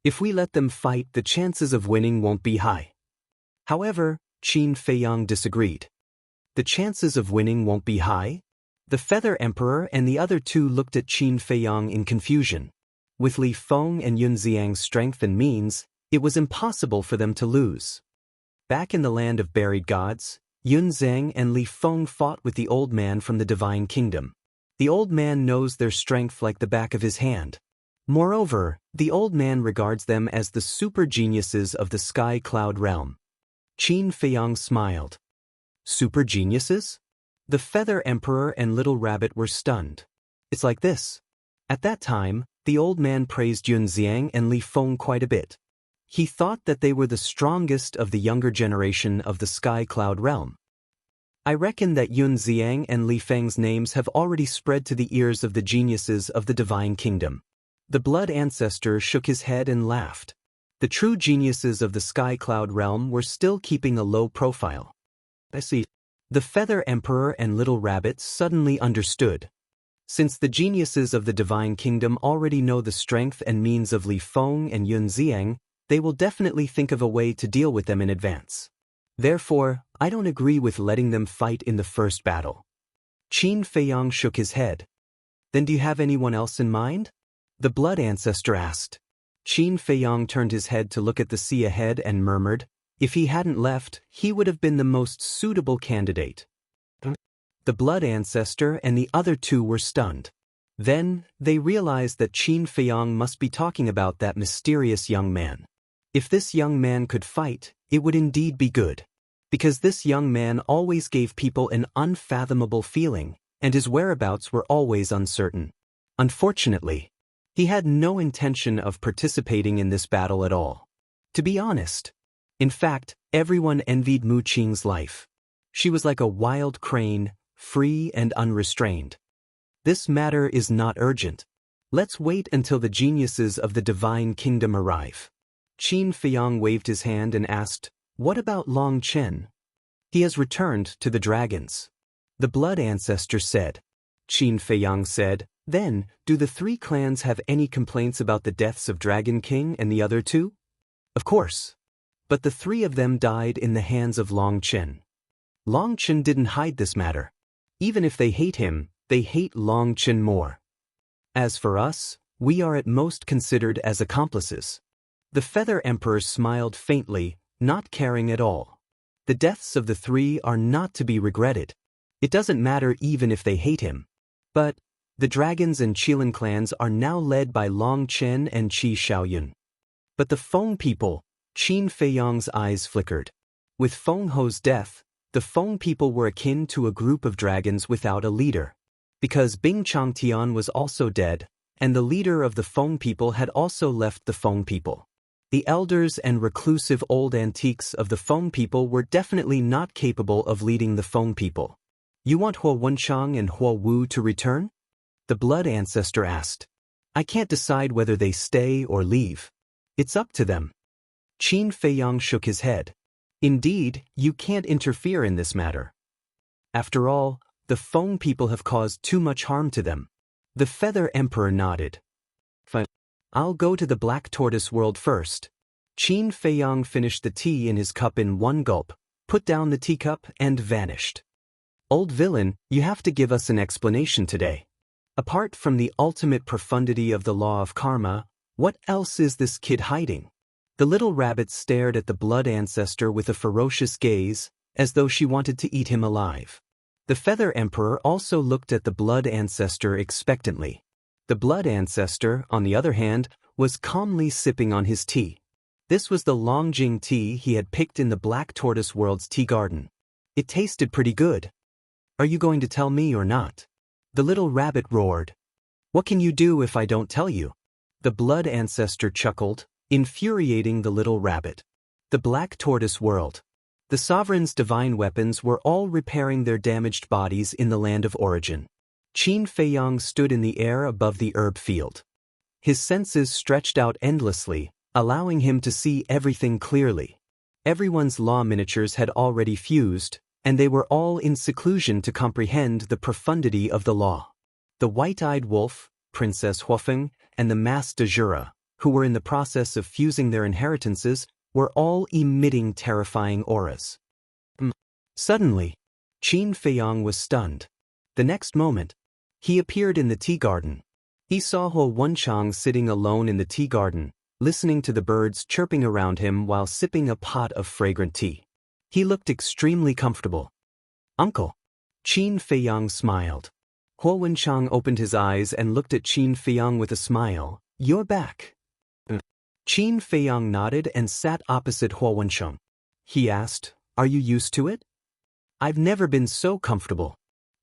If we let them fight, the chances of winning won't be high. However, Qin Feiyang disagreed. The chances of winning won't be high? The Feather Emperor and the other 2 looked at Qin Feiyang in confusion. With Li Feng and Yun Ziang's strength and means, it was impossible for them to lose. Back in the land of buried gods, Yun Zhang and Li Feng fought with the old man from the Divine Kingdom. The old man knows their strength like the back of his hand. Moreover, the old man regards them as the super geniuses of the Sky Cloud realm. Qin Feiyang smiled. Super geniuses? The Feather Emperor and Little Rabbit were stunned. It's like this. At that time, the old man praised Yun Xiang and Li Feng quite a bit. He thought that they were the strongest of the younger generation of the Sky Cloud realm. I reckon that Yun Xiang and Li Feng's names have already spread to the ears of the geniuses of the Divine Kingdom. The Blood Ancestor shook his head and laughed. The true geniuses of the Sky Cloud realm were still keeping a low profile. I see. The Feather Emperor and Little Rabbit suddenly understood. Since the geniuses of the Divine Kingdom already know the strength and means of Li Feng and Yun Xiang, they will definitely think of a way to deal with them in advance. Therefore, I don't agree with letting them fight in the first battle. Qin Feiyang shook his head. Then do you have anyone else in mind? The Blood Ancestor asked. Qin Feiyang turned his head to look at the sea ahead and murmured, if he hadn't left, he would have been the most suitable candidate. The Blood Ancestor and the other two were stunned. Then, they realized that Qin Feiyang must be talking about that mysterious young man. If this young man could fight, it would indeed be good. Because this young man always gave people an unfathomable feeling, and his whereabouts were always uncertain. Unfortunately, he had no intention of participating in this battle at all. To be honest. In fact, everyone envied Mu Qing's life. She was like a wild crane, free and unrestrained. This matter is not urgent. Let's wait until the geniuses of the Divine Kingdom arrive. Qin Feiyang waved his hand and asked, what about Long Chen? He has returned to the dragons. The Blood Ancestor said. Qin Feiyang said, then, do the three clans have any complaints about the deaths of Dragon King and the other two? Of course. But the three of them died in the hands of Long Chen. Long Chen didn't hide this matter. Even if they hate him, they hate Long Chen more. As for us, we are at most considered as accomplices. The Feather Emperor smiled faintly, not caring at all. The deaths of the three are not to be regretted. It doesn't matter even if they hate him. But, the dragons and Qilin clans are now led by Long Chen and Qi Xiaoyun. But the Feng people, Qin Feiyang's eyes flickered. With Feng Ho's death, the Feng people were akin to a group of dragons without a leader. Because Bing Changtian was also dead, and the leader of the Feng people had also left the Feng people. The elders and reclusive old antiques of the Feng people were definitely not capable of leading the Feng people. You want Huo Wenchang and Huo Wu to return? The Blood Ancestor asked. I can't decide whether they stay or leave. It's up to them. Qin Feiyang shook his head. Indeed, you can't interfere in this matter. After all, the Feng people have caused too much harm to them. The Feather Emperor nodded. Fine. I'll go to the Black Tortoise world first. Qin Feiyang finished the tea in his cup in one gulp, put down the teacup, and vanished. Old villain, you have to give us an explanation today. Apart from the ultimate profundity of the law of karma, what else is this kid hiding? The little rabbit stared at the Blood Ancestor with a ferocious gaze, as though she wanted to eat him alive. The Feather Emperor also looked at the Blood Ancestor expectantly. The Blood Ancestor, on the other hand, was calmly sipping on his tea. This was the Longjing tea he had picked in the Black Tortoise World's tea garden. It tasted pretty good. Are you going to tell me or not? The little rabbit roared. What can you do if I don't tell you? The Blood Ancestor chuckled, infuriating the little rabbit. The Black Tortoise World. The sovereign's divine weapons were all repairing their damaged bodies in the land of origin. Qin Feiyang stood in the air above the herb field. His senses stretched out endlessly, allowing him to see everything clearly. Everyone's law miniatures had already fused, and they were all in seclusion to comprehend the profundity of the law. The white-eyed wolf, Princess Huofeng, and the Mas de Jura, who were in the process of fusing their inheritances, were all emitting terrifying auras. Suddenly, Qin Feiyang was stunned. The next moment, he appeared in the tea garden. He saw Huo Wenchang sitting alone in the tea garden, listening to the birds chirping around him while sipping a pot of fragrant tea. He looked extremely comfortable. Uncle. Qin Feiyang smiled. Huo Wenchang opened his eyes and looked at Qin Feiyang with a smile. You're back. Qin Feiyang nodded and sat opposite Huo Wenchang. He asked, Are you used to it? I've never been so comfortable.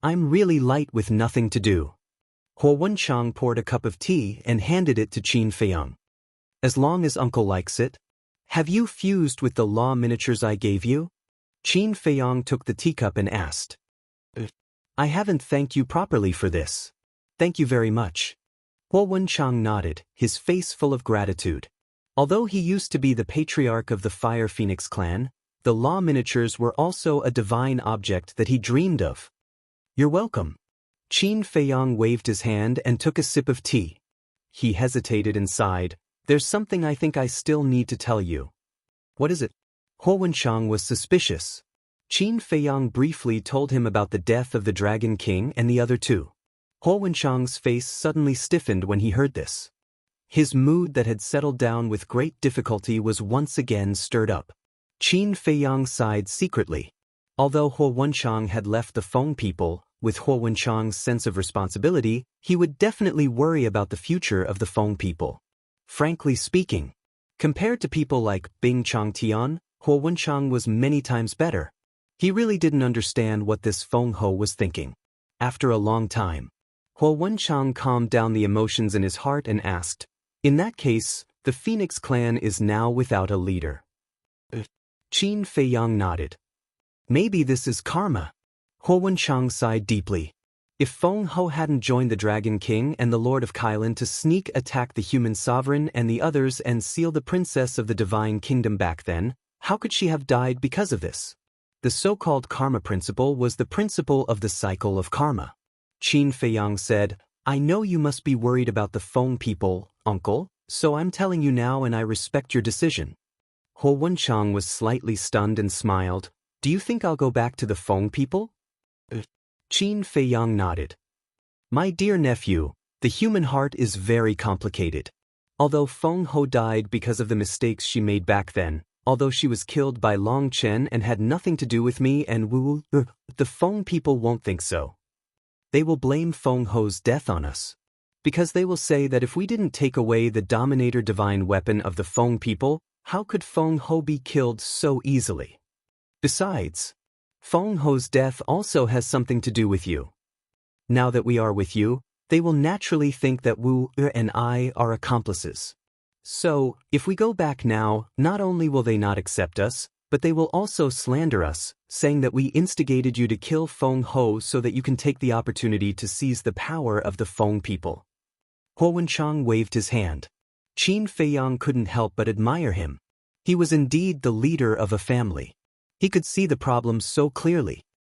I'm really light with nothing to do. Huo Wenchang poured a cup of tea and handed it to Qin Feiyang. As long as Uncle likes it. Have you fused with the law miniatures I gave you? Qin Feiyang took the teacup and asked. I haven't thanked you properly for this. Thank you very much. Huo Wenchang nodded, his face full of gratitude. Although he used to be the patriarch of the Fire Phoenix clan, the law miniatures were also a divine object that he dreamed of. You're welcome. Qin Feiyang waved his hand and took a sip of tea. He hesitated and sighed. There's something I think I still need to tell you. What is it? Huo Wenchang was suspicious. Qin Feiyang briefly told him about the death of the Dragon King and the other two. Huo Wenchang's face suddenly stiffened when he heard this. His mood that had settled down with great difficulty was once again stirred up. Qin Feiyang sighed secretly. Although Huo Wenchang had left the Feng people, with Huo Wenchang's sense of responsibility, he would definitely worry about the future of the Feng people. Frankly speaking, compared to people like Bing Changtian, Huo Wenchang was many times better. He really didn't understand what this Feng Ho was thinking. After a long time, Huo Wenchang calmed down the emotions in his heart and asked, In that case, the Phoenix clan is now without a leader. Qin Feiyang nodded. Maybe this is karma. Huo Wenchang sighed deeply. If Feng Ho hadn't joined the Dragon King and the Lord of Kailan to sneak attack the human sovereign and the others and seal the princess of the Divine Kingdom back then, how could she have died because of this? The so-called karma principle was the principle of the cycle of karma. Qin Feiyang said, I know you must be worried about the Feng people, uncle, so I'm telling you now and I respect your decision. Huo Wenchang was slightly stunned and smiled. Do you think I'll go back to the Feng people? Qin Feiyang nodded. My dear nephew, the human heart is very complicated. Although Feng Ho died because of the mistakes she made back then, although she was killed by Long Chen and had nothing to do with me and Wu, the Feng people won't think so. They will blame Feng Ho's death on us. Because they will say that if we didn't take away the Dominator divine weapon of the Feng people, how could Feng Ho be killed so easily? Besides, Feng Ho's death also has something to do with you. Now that we are with you, they will naturally think that Wu and I are accomplices. So, if we go back now, not only will they not accept us, but they will also slander us, saying that we instigated you to kill Feng Ho so that you can take the opportunity to seize the power of the Feng people. Huo Wenchang waved his hand. Qin Feiyang couldn't help but admire him. He was indeed the leader of a family. He could see the problem so clearly.